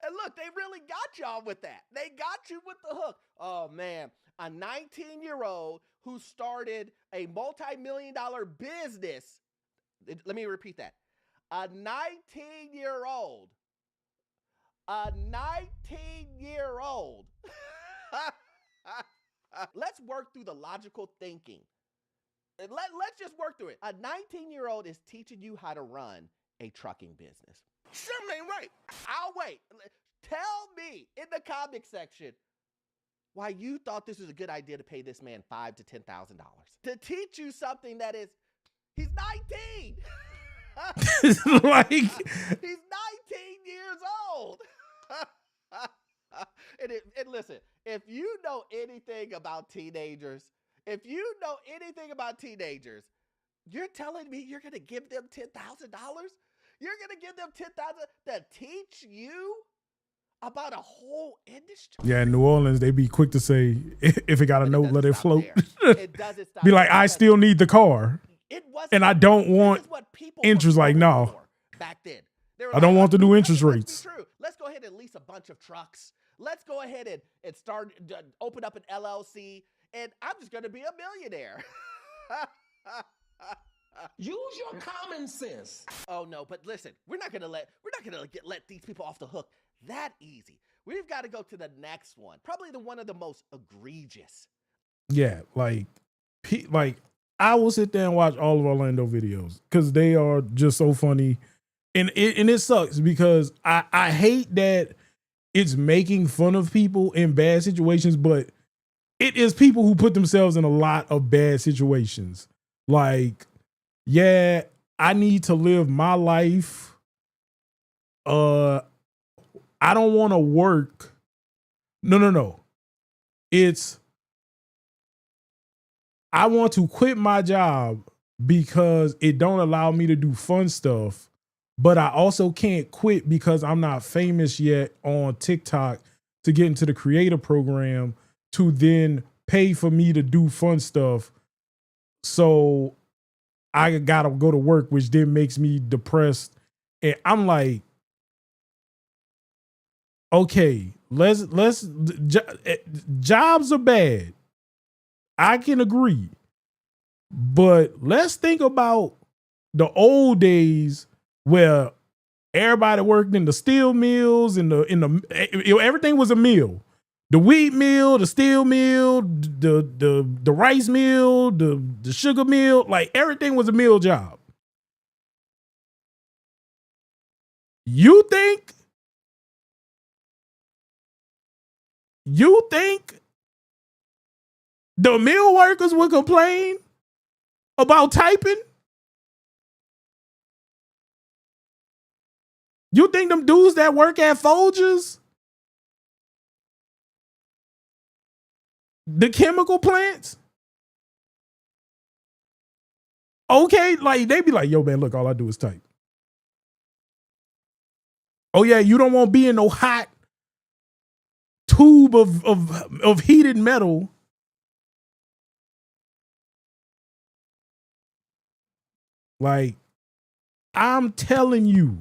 And look, they really got y'all with that. They got you with the hook. Oh man, a 19-year-old who started a multi-million-dollar business. Let me repeat that. A 19-year-old. Let's work through the logical thinking. Let's just work through it. A 19-year-old is teaching you how to run a trucking business. Something ain't right. I'll wait. Tell me in the comment section why you thought this was a good idea to pay this man $5,000 to $10,000 to teach you something that is, he's 19. Like, he's 19 years old. And listen, if you know anything about teenagers, You're telling me you're gonna give them $10,000? You're gonna give them $10,000 to teach you about a whole industry? Yeah, in New Orleans, they be quick to say, if it got a note, let it float. It doesn't stop. Be like, I still need the car. And I don't want interest. Like, no. Back then. I don't want the new interest rates. True. Let's go ahead and lease a bunch of trucks. Let's go ahead and start, open up an LLC, and I'm just going to be a millionaire. Use your common sense. Oh no, but listen, we're not gonna let these people off the hook that easy. We've got to go to the next one, probably the one of the most egregious. Yeah, like I will sit there and watch all of Orlando videos because they are just so funny, and it sucks because I hate that it's making fun of people in bad situations, but it is people who put themselves in a lot of bad situations. Like, yeah, I need to live my life. I don't want to work. No. It's, I want to quit my job because it don't allow me to do fun stuff, but I also can't quit because I'm not famous yet on TikTok to get into the creator program to then pay for me to do fun stuff. So I gotta go to work, which then makes me depressed. And I'm like, okay, jobs are bad. I can agree. But let's think about the old days where everybody worked in the steel mills and everything was a mill. The wheat mill, the steel mill, the rice mill, the sugar mill, like everything was a mill job. You think the mill workers would complain about typing? You think them dudes that work at Folgers, the chemical plants, okay, like they be like, yo man, look, all I do is type. Oh yeah, you don't want to be in no hot tube of heated metal. Like, I'm telling you,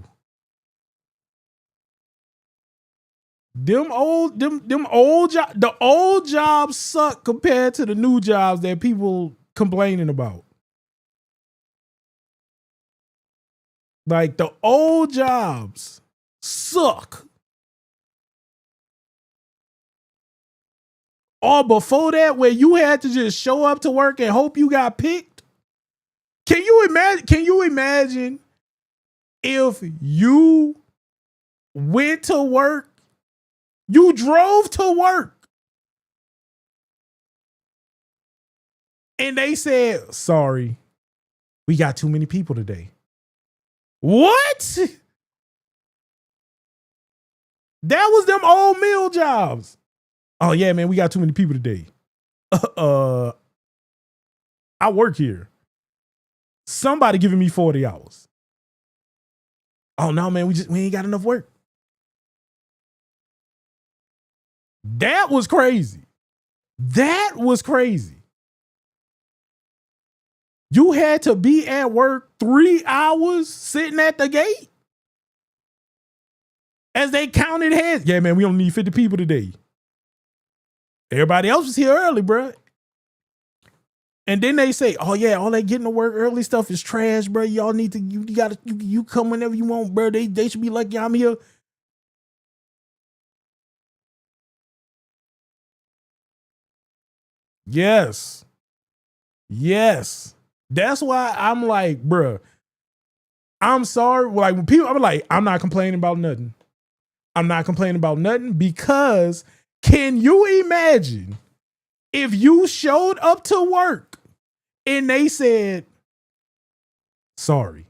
the old jobs suck compared to the new jobs that people complaining about. Like, the old jobs suck. Or before that, where you had to just show up to work and hope you got picked. Can you imagine if you went to work, you drove to work, and they said, sorry, we got too many people today. What? That was them old mill jobs. Oh yeah, man, we got too many people today. I work here. Somebody giving me 40 hours. Oh no, man, we ain't got enough work. That was crazy. That was crazy. You had to be at work 3 hours sitting at the gate as they counted heads. Yeah, man, we only need 50 people today. Everybody else was here early, bro. And then they say, oh yeah, all that getting to work early stuff is trash, bro. Y'all need to, you come whenever you want, bro. They should be lucky I'm here. Yes. That's why I'm like, bruh, I'm sorry. Like, when people, I'm like, I'm not complaining about nothing. Because can you imagine if you showed up to work and they said, sorry,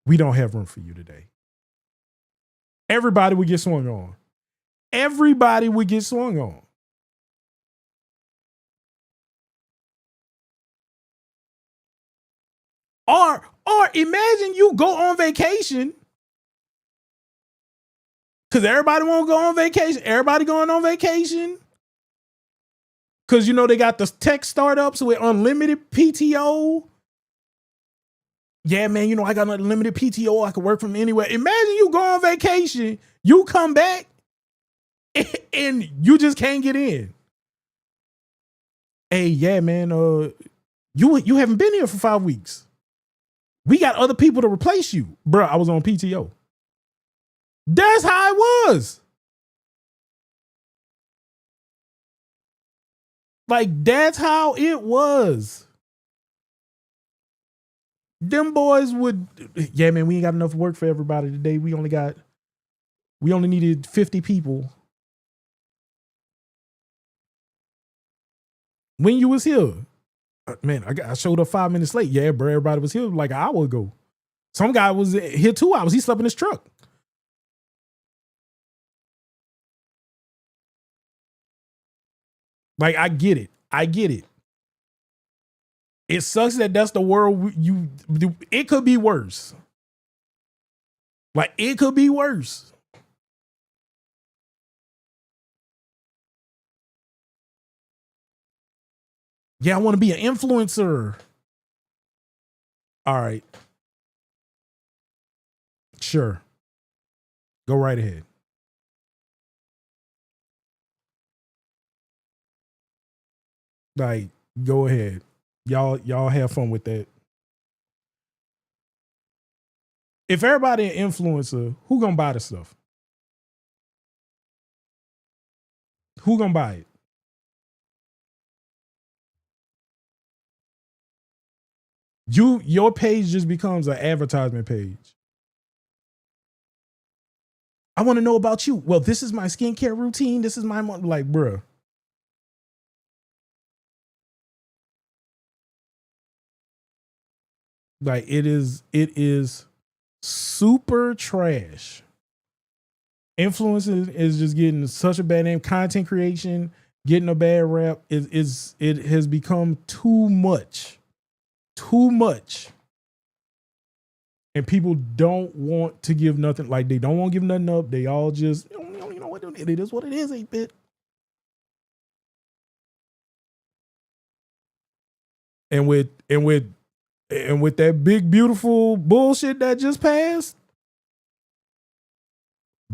we don't have room for you today? Everybody would get swung on. Or imagine you go on vacation. Cause everybody won't go on vacation. Everybody going on vacation. Cause you know they got the tech startups with unlimited PTO. Yeah, man, you know I got unlimited PTO. I can work from anywhere. Imagine you go on vacation, you come back, and you just can't get in. Hey, yeah, man, you haven't been here for 5 weeks. We got other people to replace you. Bro, I was on PTO. That's how it was. Like, that's how it was. Them boys would, yeah, man, we ain't got enough work for everybody today. We only needed 50 people. When you was here, man, I showed up 5 minutes late. Yeah, bro, everybody was here like an hour ago. Some guy was here 2 hours. He slept in his truck. Like, I get it. It sucks that that's the world it could be worse. Like, it could be worse. Yeah, I want to be an influencer. All right. Sure. Go right ahead. Like, go ahead. Y'all have fun with that. If everybody an influencer, who gonna buy the stuff? Who gonna buy it? Your page just becomes an advertisement page. I want to know about you. Well, this is my skincare routine. This is my like, bruh. Like, it is super trash. Influencing is just getting such a bad name. Content creation getting a bad rap. It has become too much. And people don't want to give nothing. Like, they don't want to give nothing up. They all just, you know what, it is what it is, 8-bit. And with that big beautiful bullshit that just passed,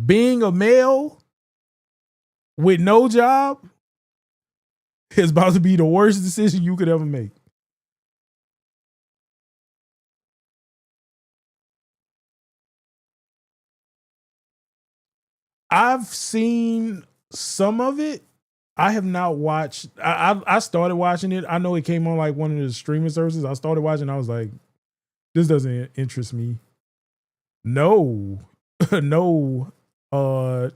being a male with no job is about to be the worst decision you could ever make. I've seen some of it. I have not watched. I started watching it. I know it came on like one of the streaming services. I started watching. I was like, this doesn't interest me. No, no.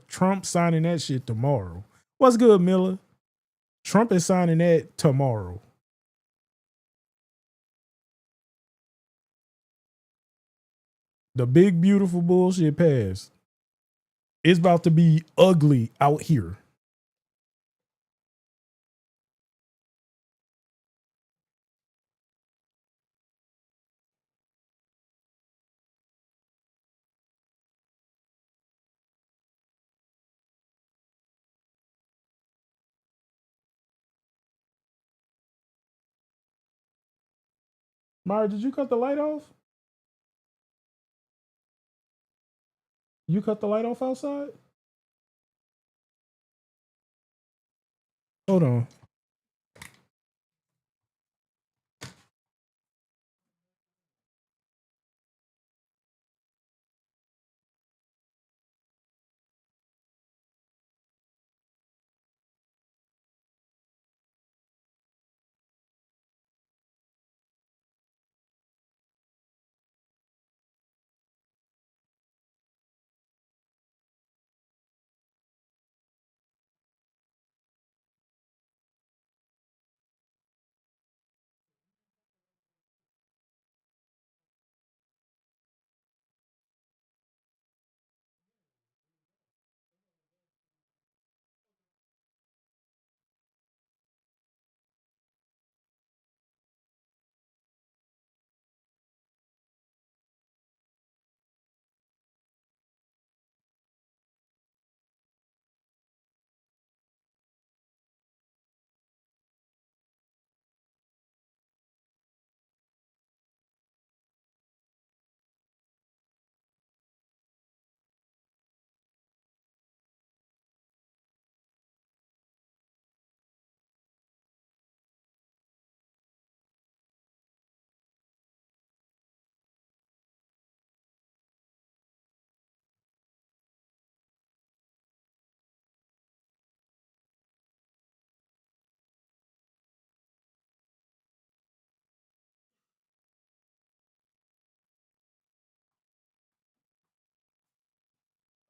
Trump signing that shit tomorrow. What's good, Miller? Trump is signing that tomorrow. The big beautiful bullshit passed. It's about to be ugly out here. Mara, did you cut the light off? You cut the light off outside? Hold on.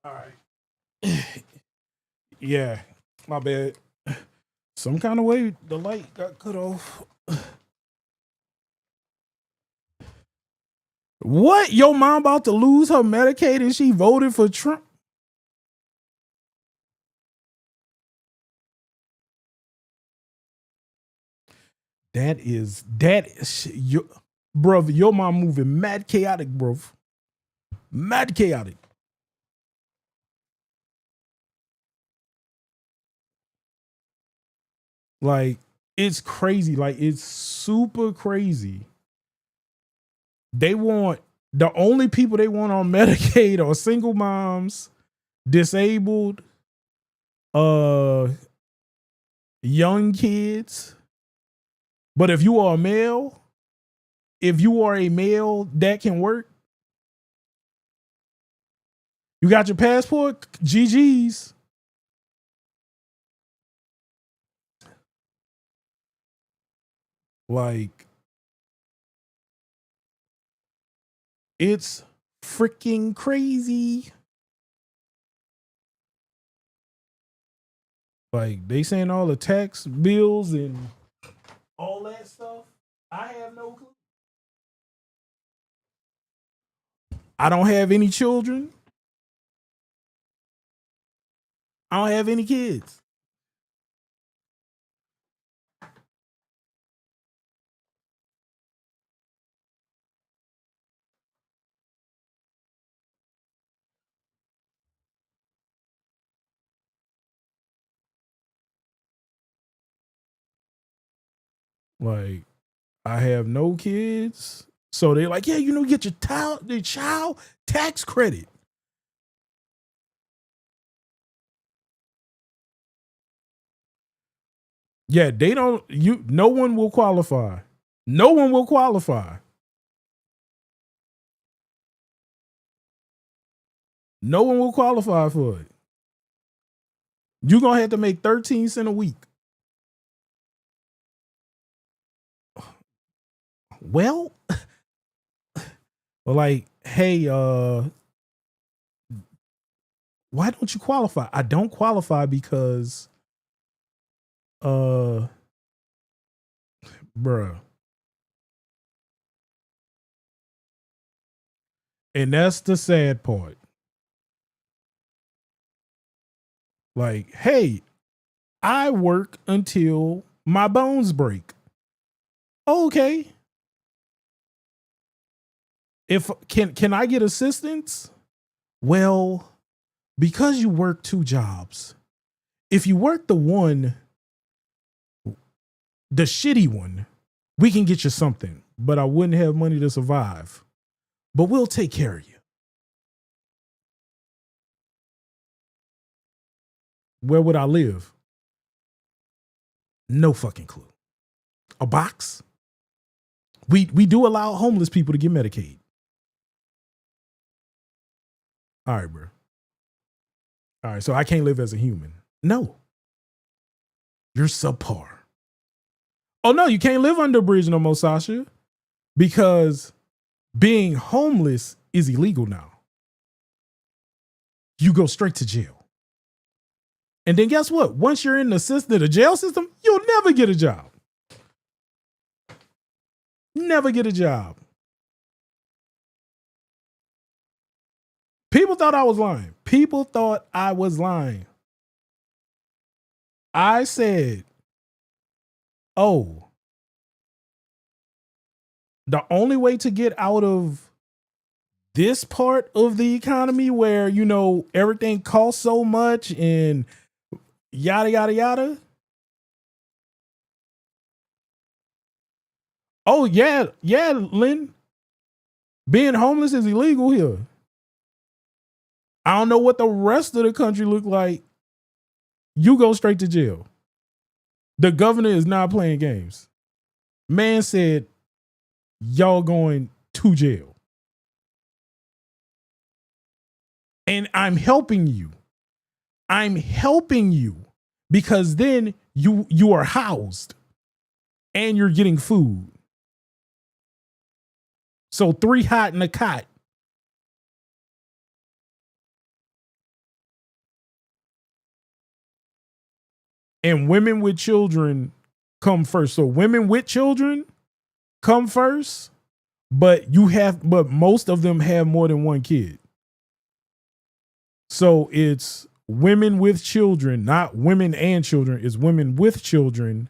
All right. Yeah, my bad. Some kind of way the light got cut off. What? Your mom about to lose her Medicaid and she voted for Trump? That is your bruv, your mom moving mad chaotic, bruv. Mad chaotic. Like, it's crazy. Like, it's super crazy. They want the only people they want on Medicaid are single moms, disabled, young kids. But if you are a male, that can work. You got your passport, GG's. Like, it's freaking crazy. Like, they saying all the tax bills and all that stuff. I have no clue. I don't have any children. I don't have any kids. Like, I have no kids. So they're like, yeah, get your child tax credit. Yeah, they don't, no one will qualify. No one will qualify. No one will qualify for it. You're going to have to make 13 cents a week. Well, like, hey, why don't you qualify? I don't qualify because, bruh. And that's the sad part. Like, hey, I work until my bones break. Okay. Can I get assistance? Well, because you work 2 jobs. If you work the shitty one, we can get you something, but I wouldn't have money to survive. But we'll take care of you. Where would I live? No fucking clue. A box? We do allow homeless people to get Medicaid. All right, bro. All right, so I can't live as a human. No. You're subpar. Oh, no, you can't live under a bridge no more, Sasha, because being homeless is illegal now. You go straight to jail. And then guess what? Once you're in the jail system, you'll never get a job. Never get a job. People thought I was lying. People thought I was lying. I said, oh, the only way to get out of this part of the economy where, everything costs so much and yada, yada, yada. Oh, yeah, Lynn. Being homeless is illegal here. I don't know what the rest of the country look like. You go straight to jail. The governor is not playing games. Man said, y'all going to jail. And I'm helping you. I'm helping you because then you are housed and you're getting food. So 3 hot in a cot. and women with children come first. So women with children come first, but most of them have more than one kid. So it's women with children, not women and children. It's women with children,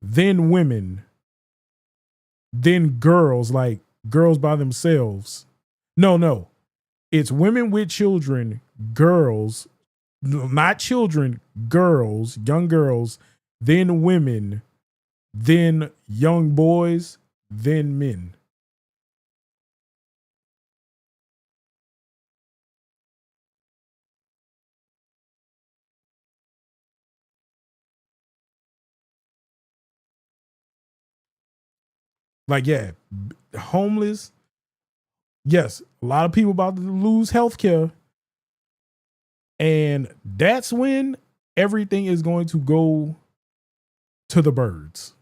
then women, then girls, like girls by themselves. No. It's women with children, girls, not children, girls, young girls, then women, then young boys, then men. Like, yeah, homeless. Yes, a lot of people about to lose health care. And that's when everything is going to go to the birds.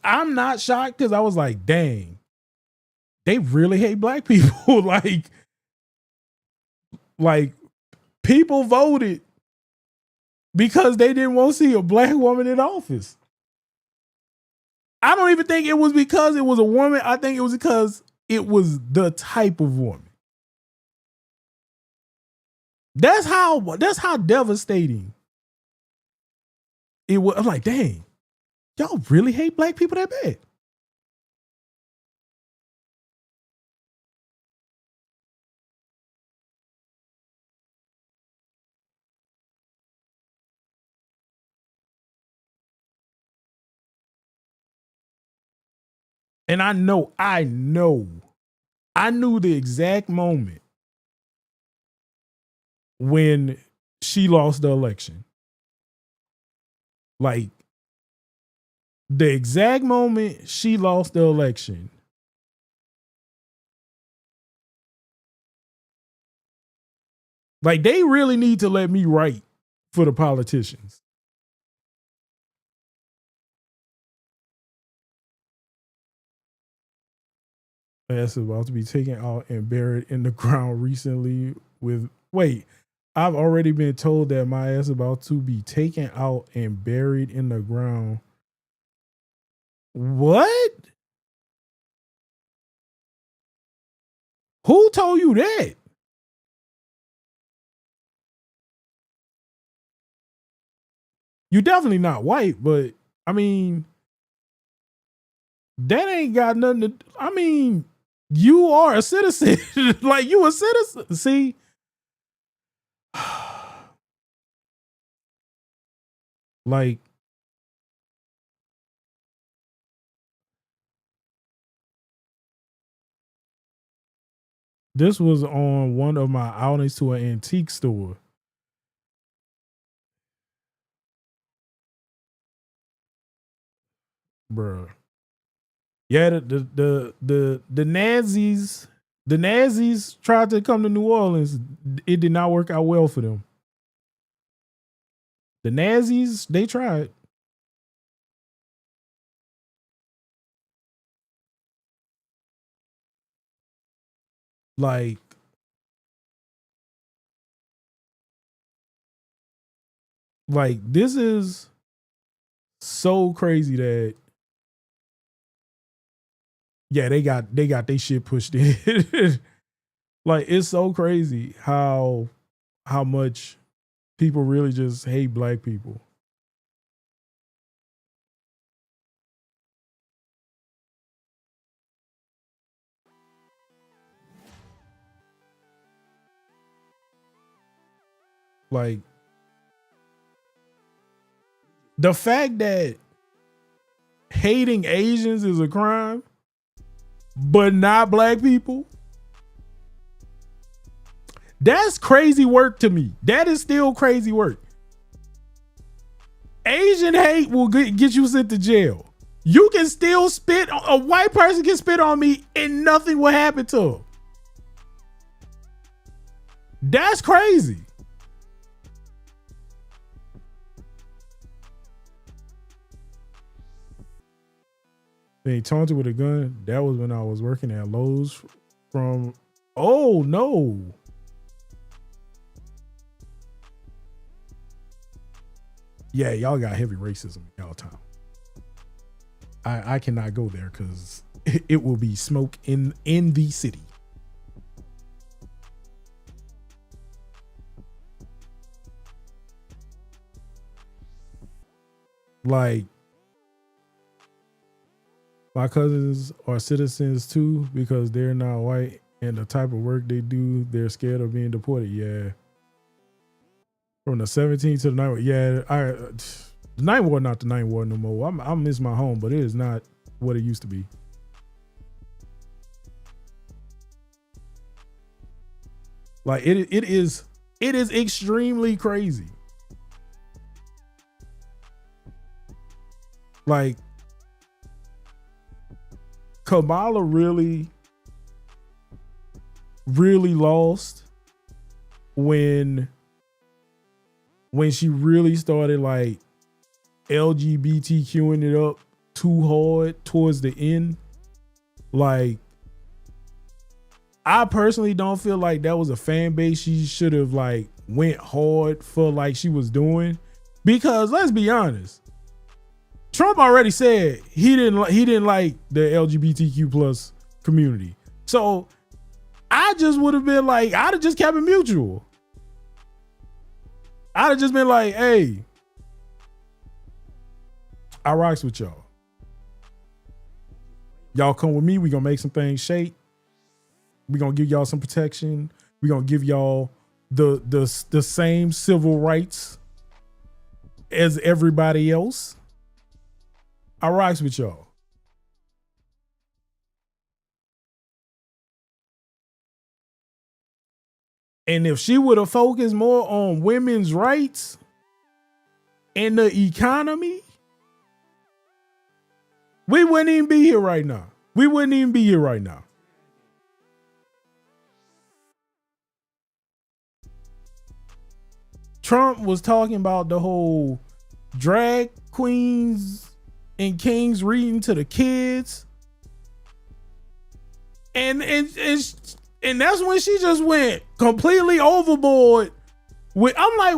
I'm not shocked because I was like, dang, they really hate black people. like people voted because they didn't want to see a black woman in office. I don't even think it was because it was a woman. I think it was because it was the type of woman. That's how devastating it was. I'm like, dang, y'all really hate black people that bad? And I knew the exact moment when she lost the election. Like, the exact moment she lost the election. Like, they really need to let me write for the politicians. Ass is about to be taken out and buried in the ground recently with, wait, I've already been told that my ass is about to be taken out and buried in the ground. What? Who told you that? You're definitely not white, but I mean, that ain't got nothing to, I mean, you are a citizen. Like, you a citizen. See? Like, this was on one of my outings to an antique store. Bruh. Yeah, the Nazis tried to come to New Orleans. It did not work out well for them. The Nazis, they tried. Like, this is so crazy that, yeah, they got their shit pushed in. Like, it's so crazy how much people really just hate black people. Like, the fact that hating Asians is a crime, but not black people, that's crazy work to me. That is still crazy work. Asian hate will get you sent to jail. You can still spit, a white person can spit on me and nothing will happen to him. That's crazy. Being taunted with a gun, that was when I was working at Lowe's from, oh no. Yeah, y'all got heavy racism in y'all town. I cannot go there because it will be smoke in the city. Like, my cousins are citizens too because they're not white, and the type of work they do, they're scared of being deported. Yeah. From the 17th to the 9th. Yeah, the 9th Ward, not the 9th Ward no more. I miss my home, but it is not what it used to be. Like it is extremely crazy. Like, Kamala really lost when she really started like LGBTQing it up too hard towards the end. Like, I personally don't feel like that was a fan base she should have like went hard for like she was doing, because let's be honest, Trump already said he didn't like the LGBTQ plus community. So I just would have been like, I'd have just kept it mutual. I'd have just been like, hey, I rocks with y'all. Y'all come with me. We gonna make some things shake. We gonna give y'all some protection. We gonna give y'all the same civil rights as everybody else. I rocks with y'all. And if she would have focused more on women's rights and the economy, we wouldn't even be here right now. Trump was talking about the whole drag queens and kings reading to the kids. And that's when she just went completely overboard with, I'm like,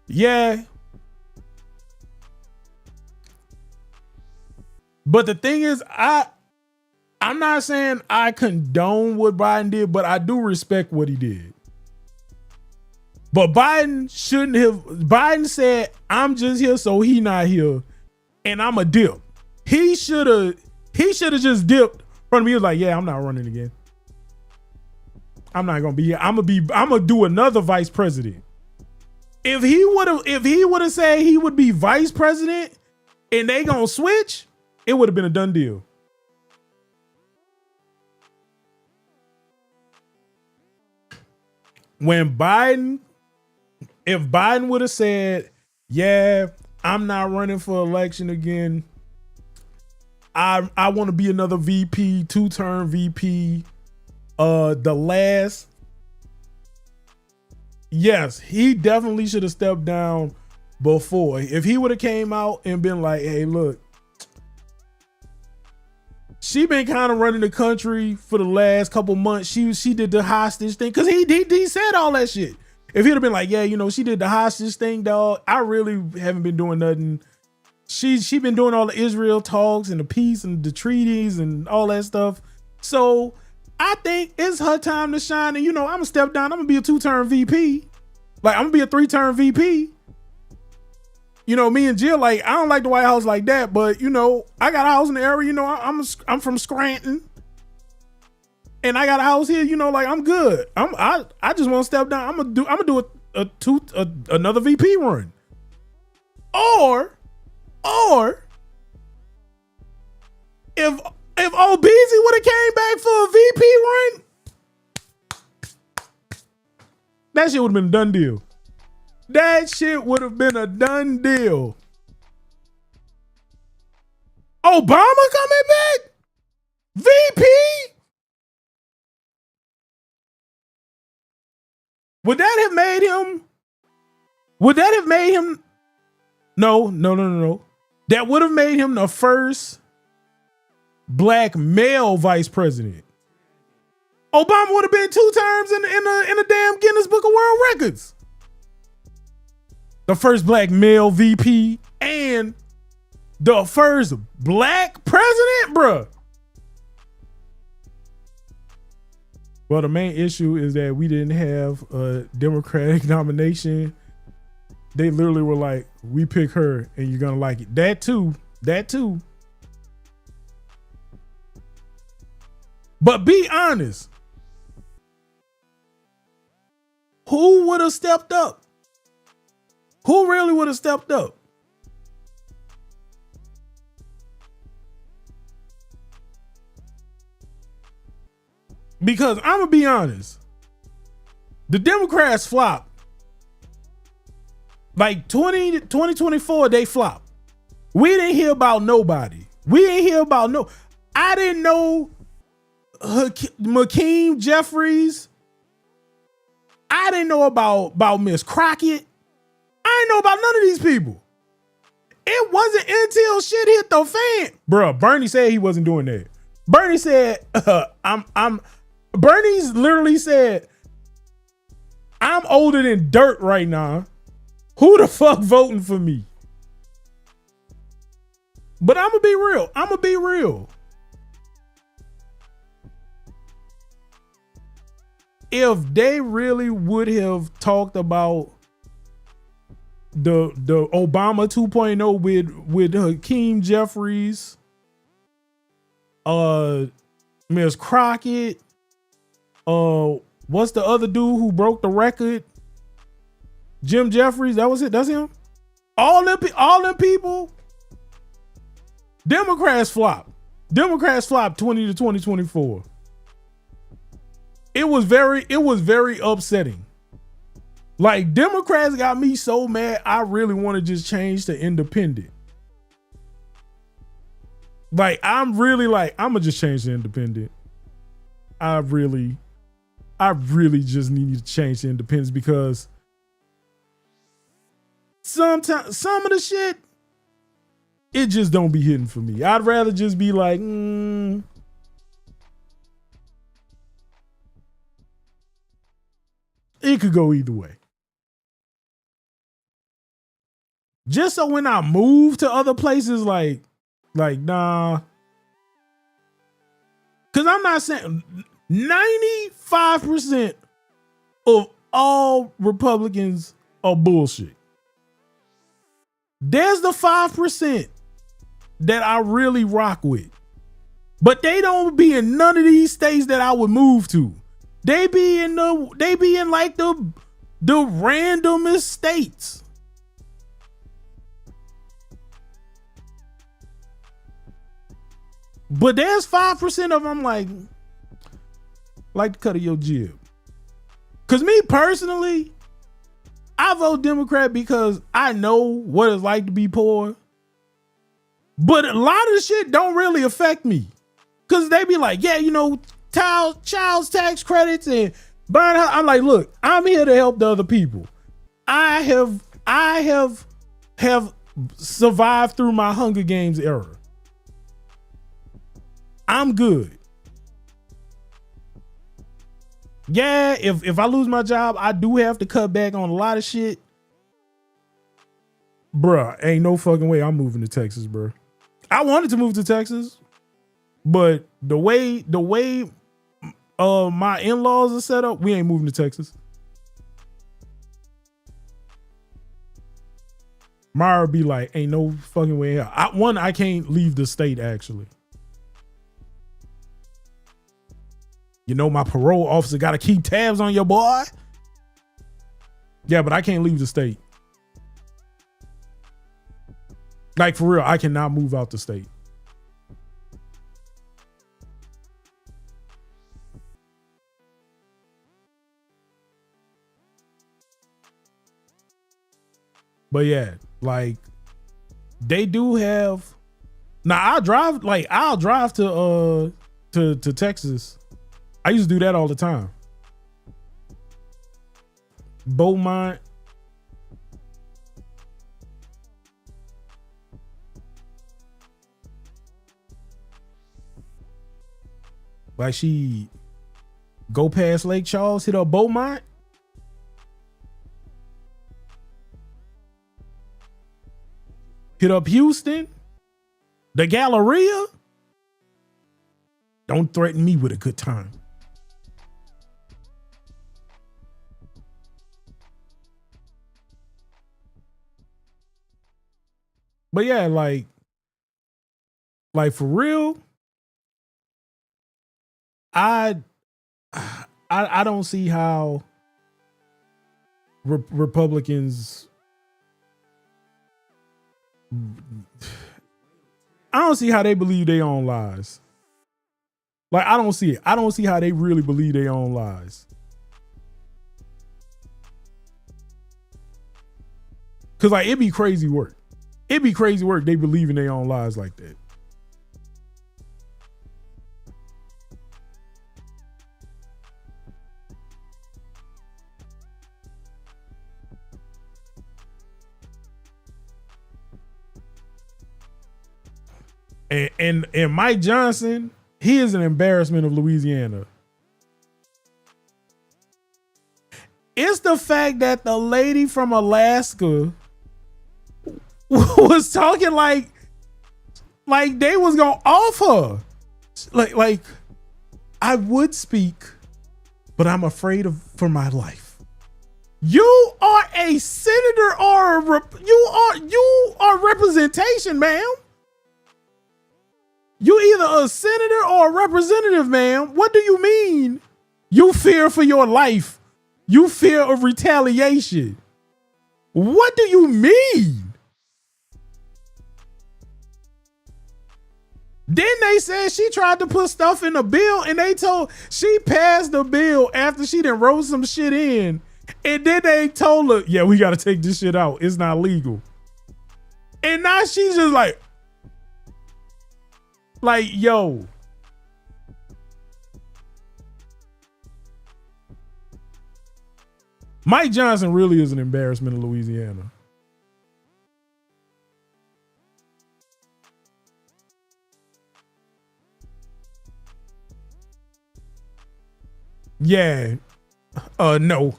yeah. But the thing is, I'm not saying I condone what Biden did, but I do respect what he did. But Biden said, I'm just here so he not here, and I'm a dip. He should have just dipped from me. He was like, yeah, I'm not running again. I'm not gonna be here. I'm gonna do another vice president. If he would have said he would be vice president and they gonna switch, it would have been a done deal. If Biden would have said, yeah, I'm not running for election again, I want to be another VP, 2-term VP. Yes, he definitely should have stepped down before. If he would have came out and been like, hey, look, she been kind of running the country for the last couple months. She did the hostage thing, because he said all that shit. If he'd have been like, yeah, she did the hostage thing, dog, I really haven't been doing nothing. She been doing all the Israel talks and the peace and the treaties and all that stuff. So I think it's her time to shine. And I'm gonna step down. I'm gonna be a 2-term VP. Like, I'm gonna be a 3-term VP. Me and Jill, like, I don't like the White House like that, but I got a house in the area. I'm from Scranton, and I got a house here. Like, I'm good. I just want to step down. I'm gonna do another VP run, or if Obeezy would have came back for a VP run, that shit would have been a done deal. That shit would have been a done deal. Obama coming back? VP? Would that have made him No. That would have made him the first black male vice president. Obama would have been 2 terms in the damn Guinness Book of World Records. The first black male VP and the first black president, bruh. Well, the main issue is that we didn't have a Democratic nomination. They literally were like, we pick her and you're gonna like it. That too. But be honest. Who would have stepped up? Who really would have stepped up? Because I'm gonna be honest. The Democrats flopped. Like 2024, they flopped. We didn't hear about nobody. I didn't know McKean Jeffries. I didn't know about Miss Crockett. I didn't know about none of these people. It wasn't until shit hit the fan. Bruh, Bernie said he wasn't doing that. Bernie said, Bernie's literally said, I'm older than dirt right now. Who the fuck voting for me? But I'm gonna be real. If they really would have talked about the Obama 2.0 with Hakeem Jeffries, Miss Crockett, what's the other dude who broke the record? Jim Jeffries, that was it. That's him. All them people. Democrats flopped 20 to 2024. It was very upsetting. Like, Democrats got me so mad, I really want to just change to independent. Like, I'm gonna just change to independent. I really just need to change to independence because sometimes some of the shit, it just don't be hitting for me. I'd rather just be like, it could go either way. Just so when I move to other places, like nah. Cause I'm not saying 95% of all Republicans are bullshit. There's the 5% that I really rock with. But they don't be in none of these states that I would move to. They be in like the randomest states. But there's 5% of them like the cut of your jib. Cause me personally, I vote Democrat because I know what it's like to be poor. But a lot of the shit don't really affect me. Cause they be like, yeah, child's tax credits and buying house. I'm like, look, I'm here to help the other people. I have survived through my Hunger Games era. I'm good. Yeah, if I lose my job, I do have to cut back on a lot of shit. Bruh, ain't no fucking way I'm moving to Texas, bruh. I wanted to move to Texas, but the way my in-laws are set up, we ain't moving to Texas. Mara be like, ain't no fucking way out. I can't leave the state, actually. My parole officer got to keep tabs on your boy. Yeah, but I can't leave the state. Like, for real, I cannot move out the state. But yeah, like, they do have. Now I'll drive to Texas. I used to do that all the time. Beaumont. Like she go past Lake Charles, hit up Beaumont. Hit up Houston. The Galleria. Don't threaten me with a good time. But yeah, like for real, I don't see how Republicans. I don't see how they believe their own lies. Like, I don't see it. I don't see how they really believe their own lies. Cause like it'd be crazy work. It'd be crazy work. They believe in their own lies like that. And Mike Johnson, he is an embarrassment of Louisiana. It's the fact that the lady from Alaska was talking like they was gonna off her. Like I would speak, but I'm afraid for my life. You are a senator or you are representation, ma'am. You either a senator or a representative, ma'am. What do you mean? You fear for your life. You fear of retaliation. What do you mean? Then they said she tried to put stuff in the bill and they told she passed the bill after she done wrote some shit in. And then they told her, yeah, we got to take this shit out. It's not legal. And now she's just like, yo. Mike Johnson really is an embarrassment of Louisiana. Yeah. No.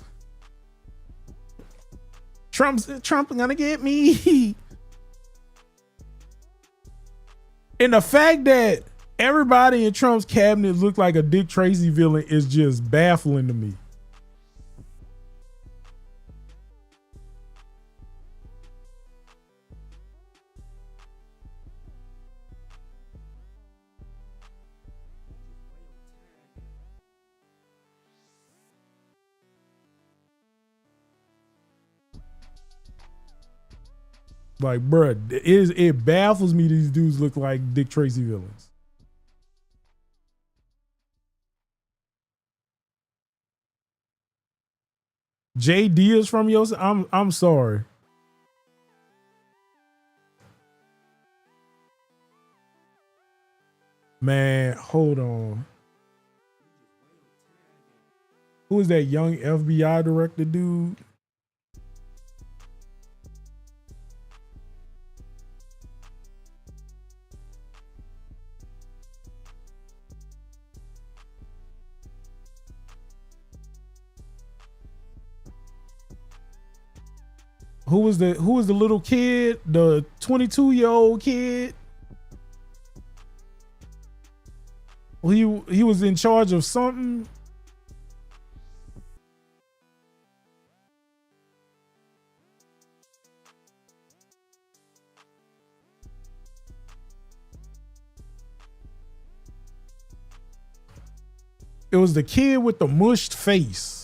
Trump's gonna get me. And the fact that everybody in Trump's cabinet looked like a Dick Tracy villain is just baffling to me. Like, bruh, it baffles me these dudes look like Dick Tracy villains. JD is from your. I'm sorry. Man, hold on. Who is that young FBI director dude? Who was the little kid? The 22-year-old kid? He was in charge of something. It was the kid with the mushed face.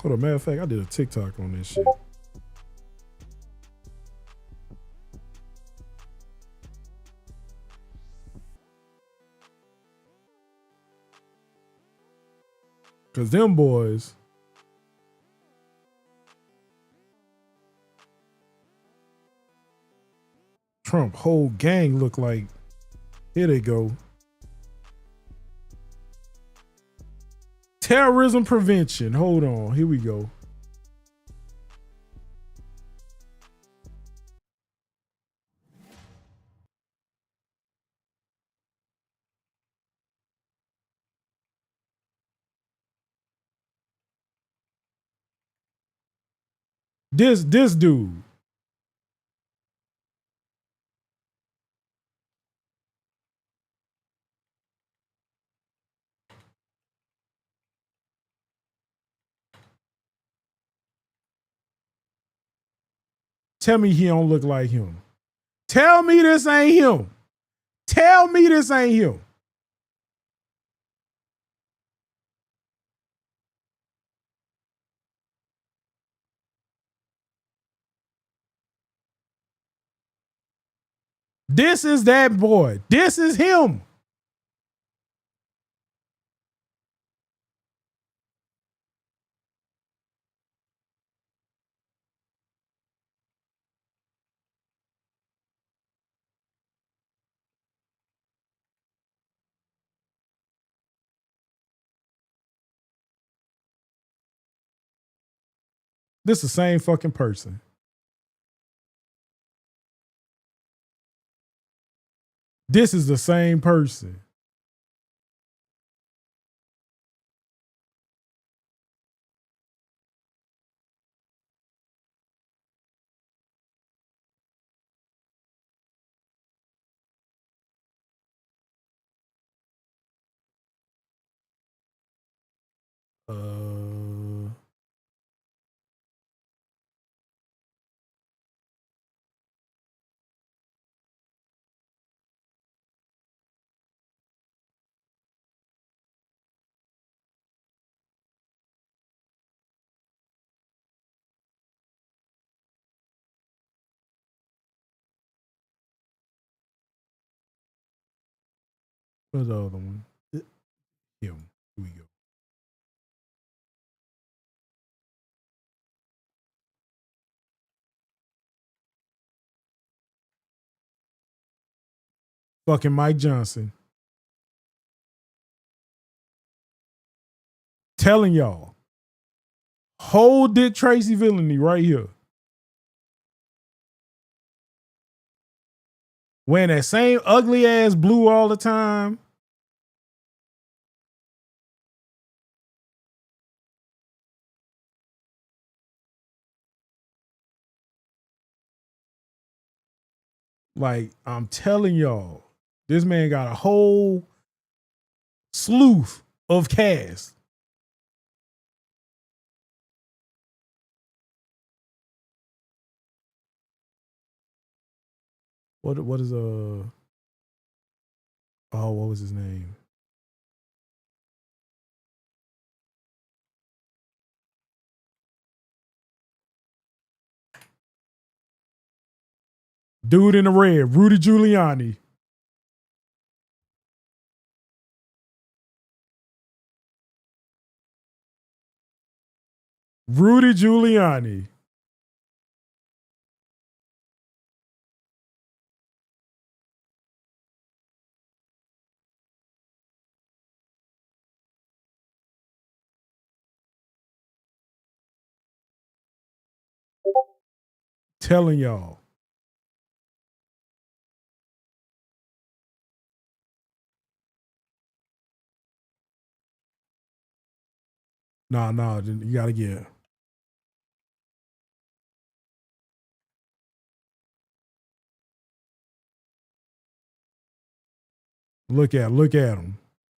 Hold on, matter of fact, I did a TikTok on this shit. Cause them boys. Trump whole gang look like, here they go. Terrorism prevention. Hold on. Here we go. This dude. Tell me he don't look like him. Tell me this ain't him. Tell me this ain't him. This is that boy. This is him. This is the same fucking person. This is the same person. Where's the other one? Him. Here we go. Fucking Mike Johnson. Telling y'all. Whole Dick Tracy villainy right here. Wearing that same ugly ass blue all the time. Like, I'm telling y'all, this man got a whole slew of cast. What is what was his name? Dude in the red, Rudy Giuliani. Rudy Giuliani. Telling y'all. Nah, you gotta get. Look at him.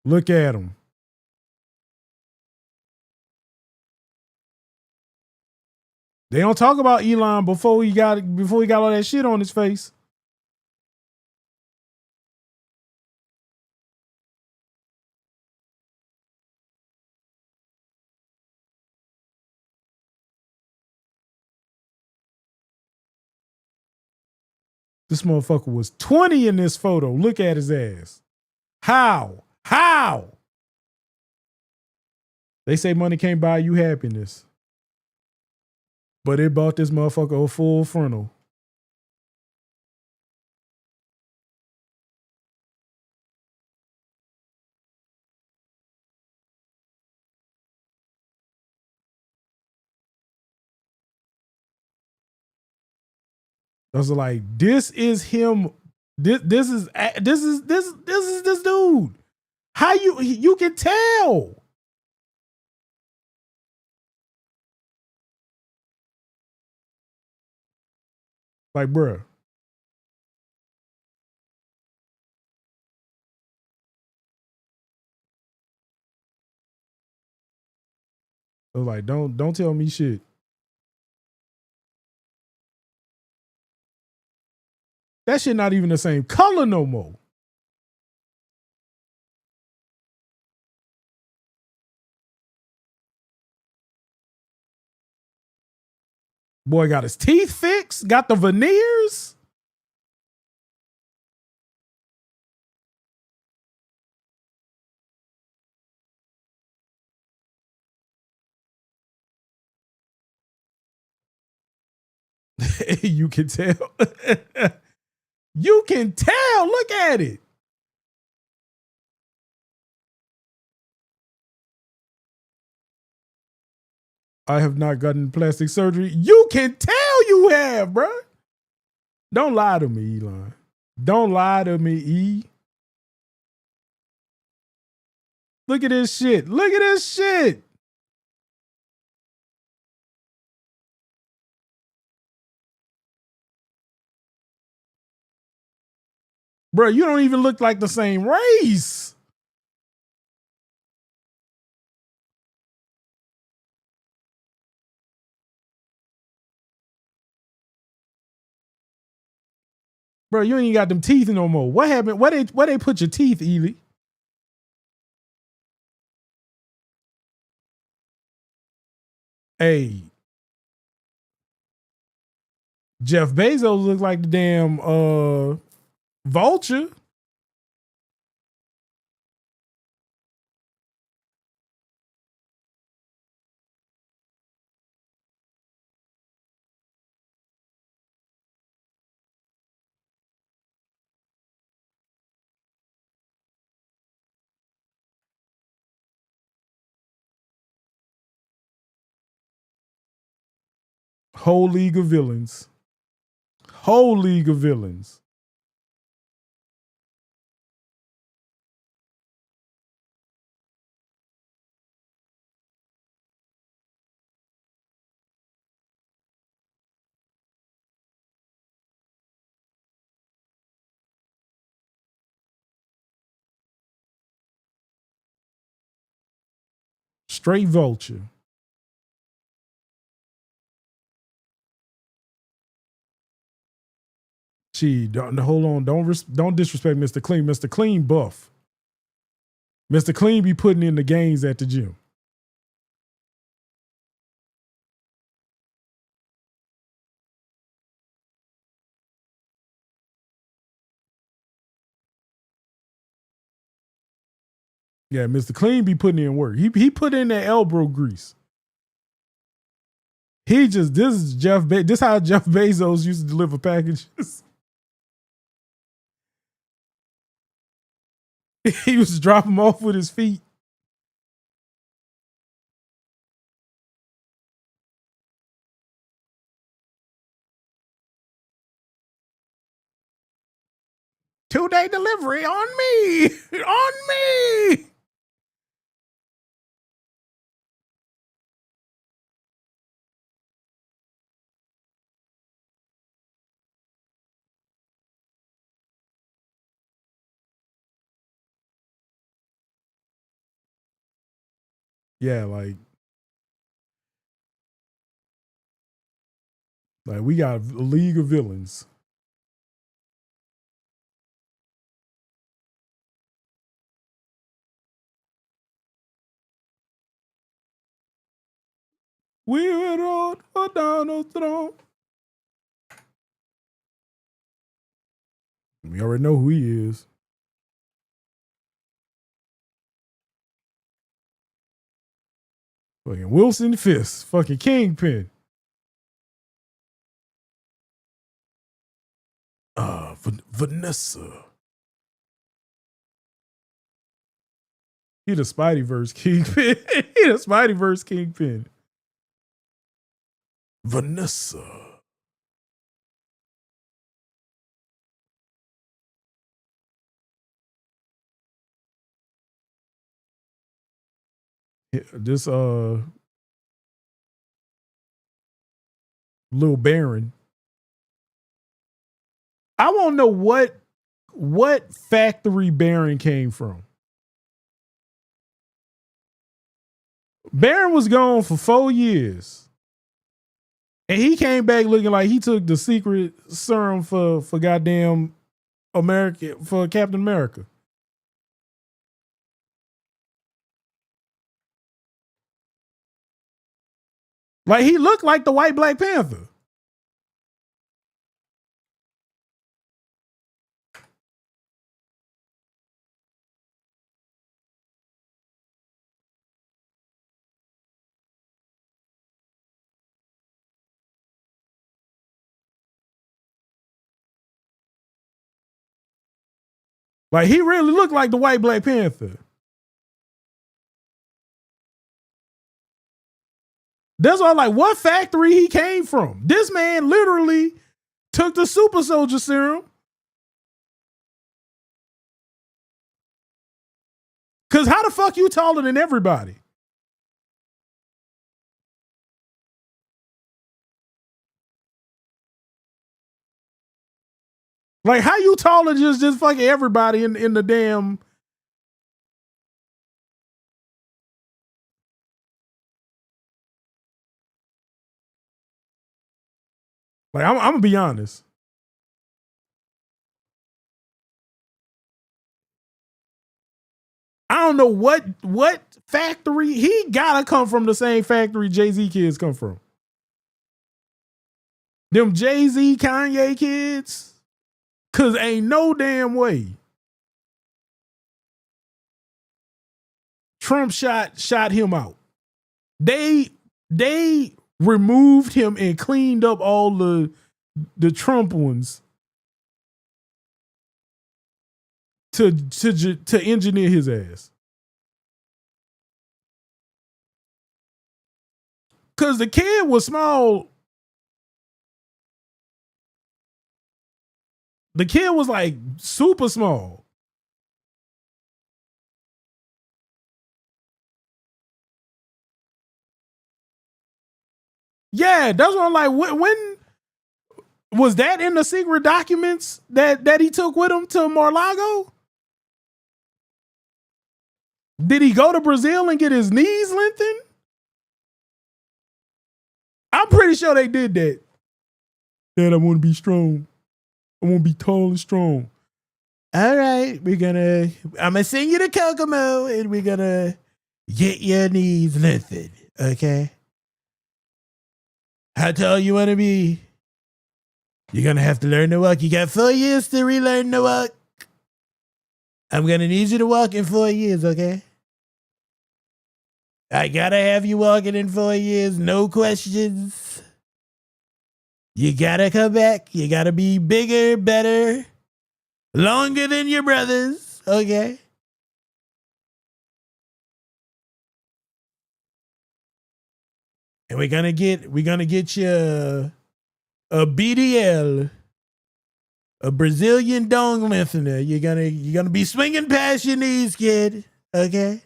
Look at him. They don't talk about Elon before he got all that shit on his face. This motherfucker was 20 in this photo. Look at his ass. How? They say money can't buy you happiness. But it bought this motherfucker a full frontal. I was like, this is him. This is this dude. How you can tell? Like, bruh. I was like, don't tell me shit. That shit not even the same color no more. Boy got his teeth fixed, got the veneers. You can tell. You can tell. Look at it. I have not gotten plastic surgery. You can tell you have, bruh. Don't lie to me, Elon. Don't lie to me, E. Look at this shit. Look at this shit. Bro, you don't even look like the same race. Bro, you ain't got them teeth no more. What happened? Where they put your teeth, Ely? Hey. Jeff Bezos look like the damn vulture. Whole league of villains. Whole league of villains. Straight vulture. Gee, hold on. Don't disrespect Mr. Clean. Mr. Clean buff. Mr. Clean be putting in the gains at the gym. Yeah, Mr. Clean be putting in work. He put in that elbow grease. This is this how Jeff Bezos used to deliver packages. He used to drop them off with his feet. Two-day delivery on me. On me. Yeah, like we got a league of villains. We went on a Donald Trump. We already know who he is. Fucking Wilson Fisk. Fucking Kingpin. Vanessa. He the Spideyverse Kingpin. He the Spideyverse Kingpin. Vanessa. This Lil Baron. I want to know what factory Baron came from. Baron was gone for 4 years. And he came back looking like he took the secret serum for goddamn America, for Captain America. Like he looked like the white Black Panther. Like he really looked like the white Black Panther. That's why I'm like, what factory he came from? This man literally took the super soldier serum. Cause how the fuck you taller than everybody? Like how you taller just fucking everybody in the damn. Like I'm gonna be honest. I don't know what factory. He gotta come from the same factory Jay-Z kids come from. Them Jay-Z Kanye kids. Cause ain't no damn way Trump shot him out. They removed him and cleaned up all the Trump ones to engineer his ass. Cause the kid was small. The kid was like super small. Yeah, that's what I'm like. When was that in the secret documents that he took with him to Mar-a-Lago? Did he go to Brazil and get his knees lengthened? I'm pretty sure they did that. Dad, I want to be strong. I want to be tall and strong. All right, I'm gonna send you to Kokomo and we're gonna get your knees lengthened, okay? How tall you want to be? You're gonna have to learn to walk. You got 4 years to relearn to walk. I'm gonna need you to walk in 4 years, okay? I gotta have you walking in 4 years, no questions. You gotta come back. You gotta be bigger, better, longer than your brothers, okay? And we're gonna get you a BDL, a Brazilian dong lengthener. You're gonna be swinging past your knees, kid, okay?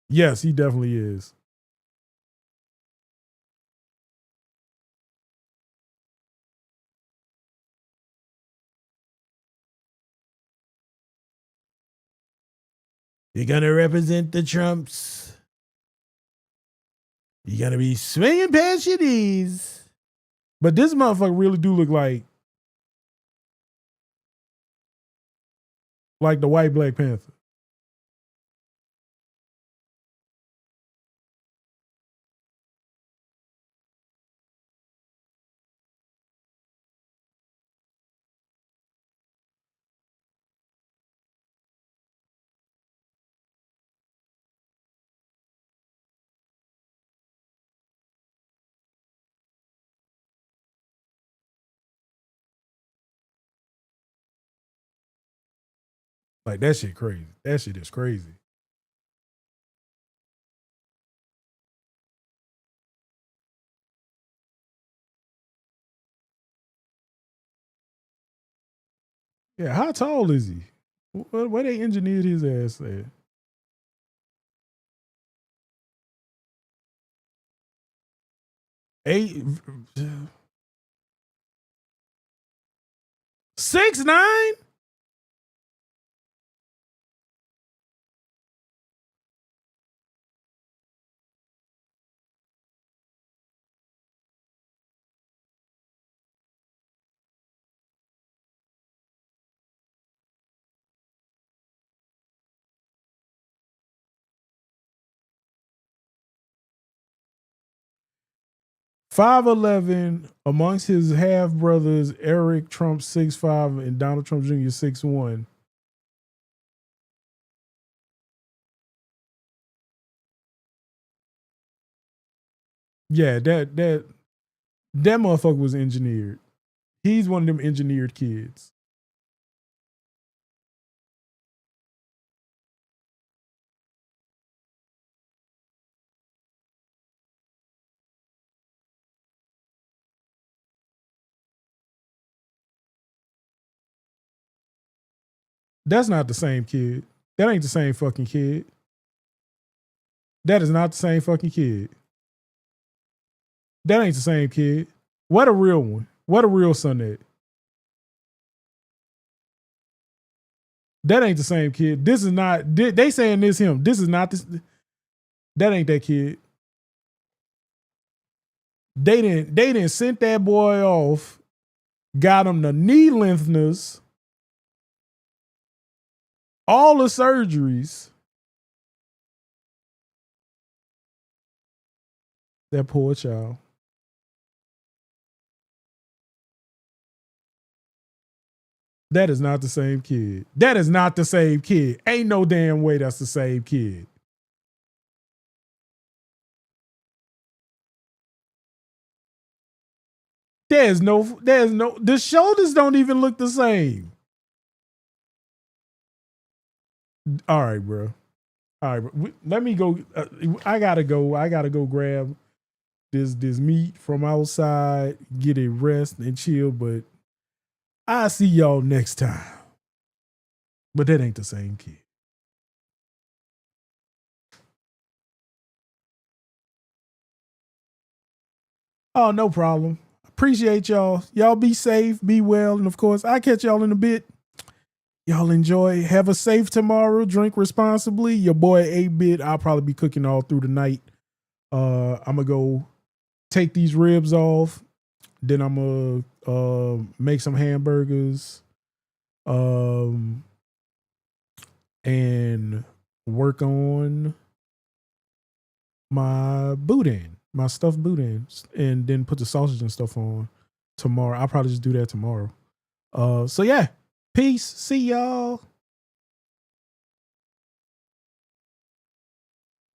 Yes, he definitely is. You're gonna represent the Trumps. You're gonna be swinging past your knees. But this motherfucker really do look like the white Black Panther. Like that shit crazy. That shit is crazy. Yeah, how tall is he? Where they engineered his ass at? Eight, 6'9"? .5'11" amongst his half brothers, Eric Trump 6'5" and Donald Trump Jr. 6'1". Yeah, that motherfucker was engineered. He's one of them engineered kids. That's not the same kid. That ain't the same fucking kid. That is not the same fucking kid. That ain't the same kid. What a real one. What a real son at. That ain't the same kid. This is not, they saying this him. This is not this. That ain't that kid. They didn't sent that boy off, got him the knee lengtheners, all the surgeries. That poor child. That is not the same kid. That is not the same kid. Ain't no damn way that's the same kid. There's no, the shoulders don't even look the same. All right, bro. All right, let me go. I gotta go grab this meat from outside, get a rest and chill. But I'll see y'all next time. But that ain't the same kid. Oh, no problem. Appreciate y'all. Y'all be safe, be well, and of course, I'll catch y'all in a bit. Y'all enjoy. Have a safe tomorrow. Drink responsibly. Your boy 8-Bit. I'll probably be cooking all through the night. I'm gonna go take these ribs off. Then I'm gonna make some hamburgers. And work on my boudin, my stuffed boudin, and then put the sausage and stuff on tomorrow. I'll probably just do that tomorrow. So yeah, peace. See y'all.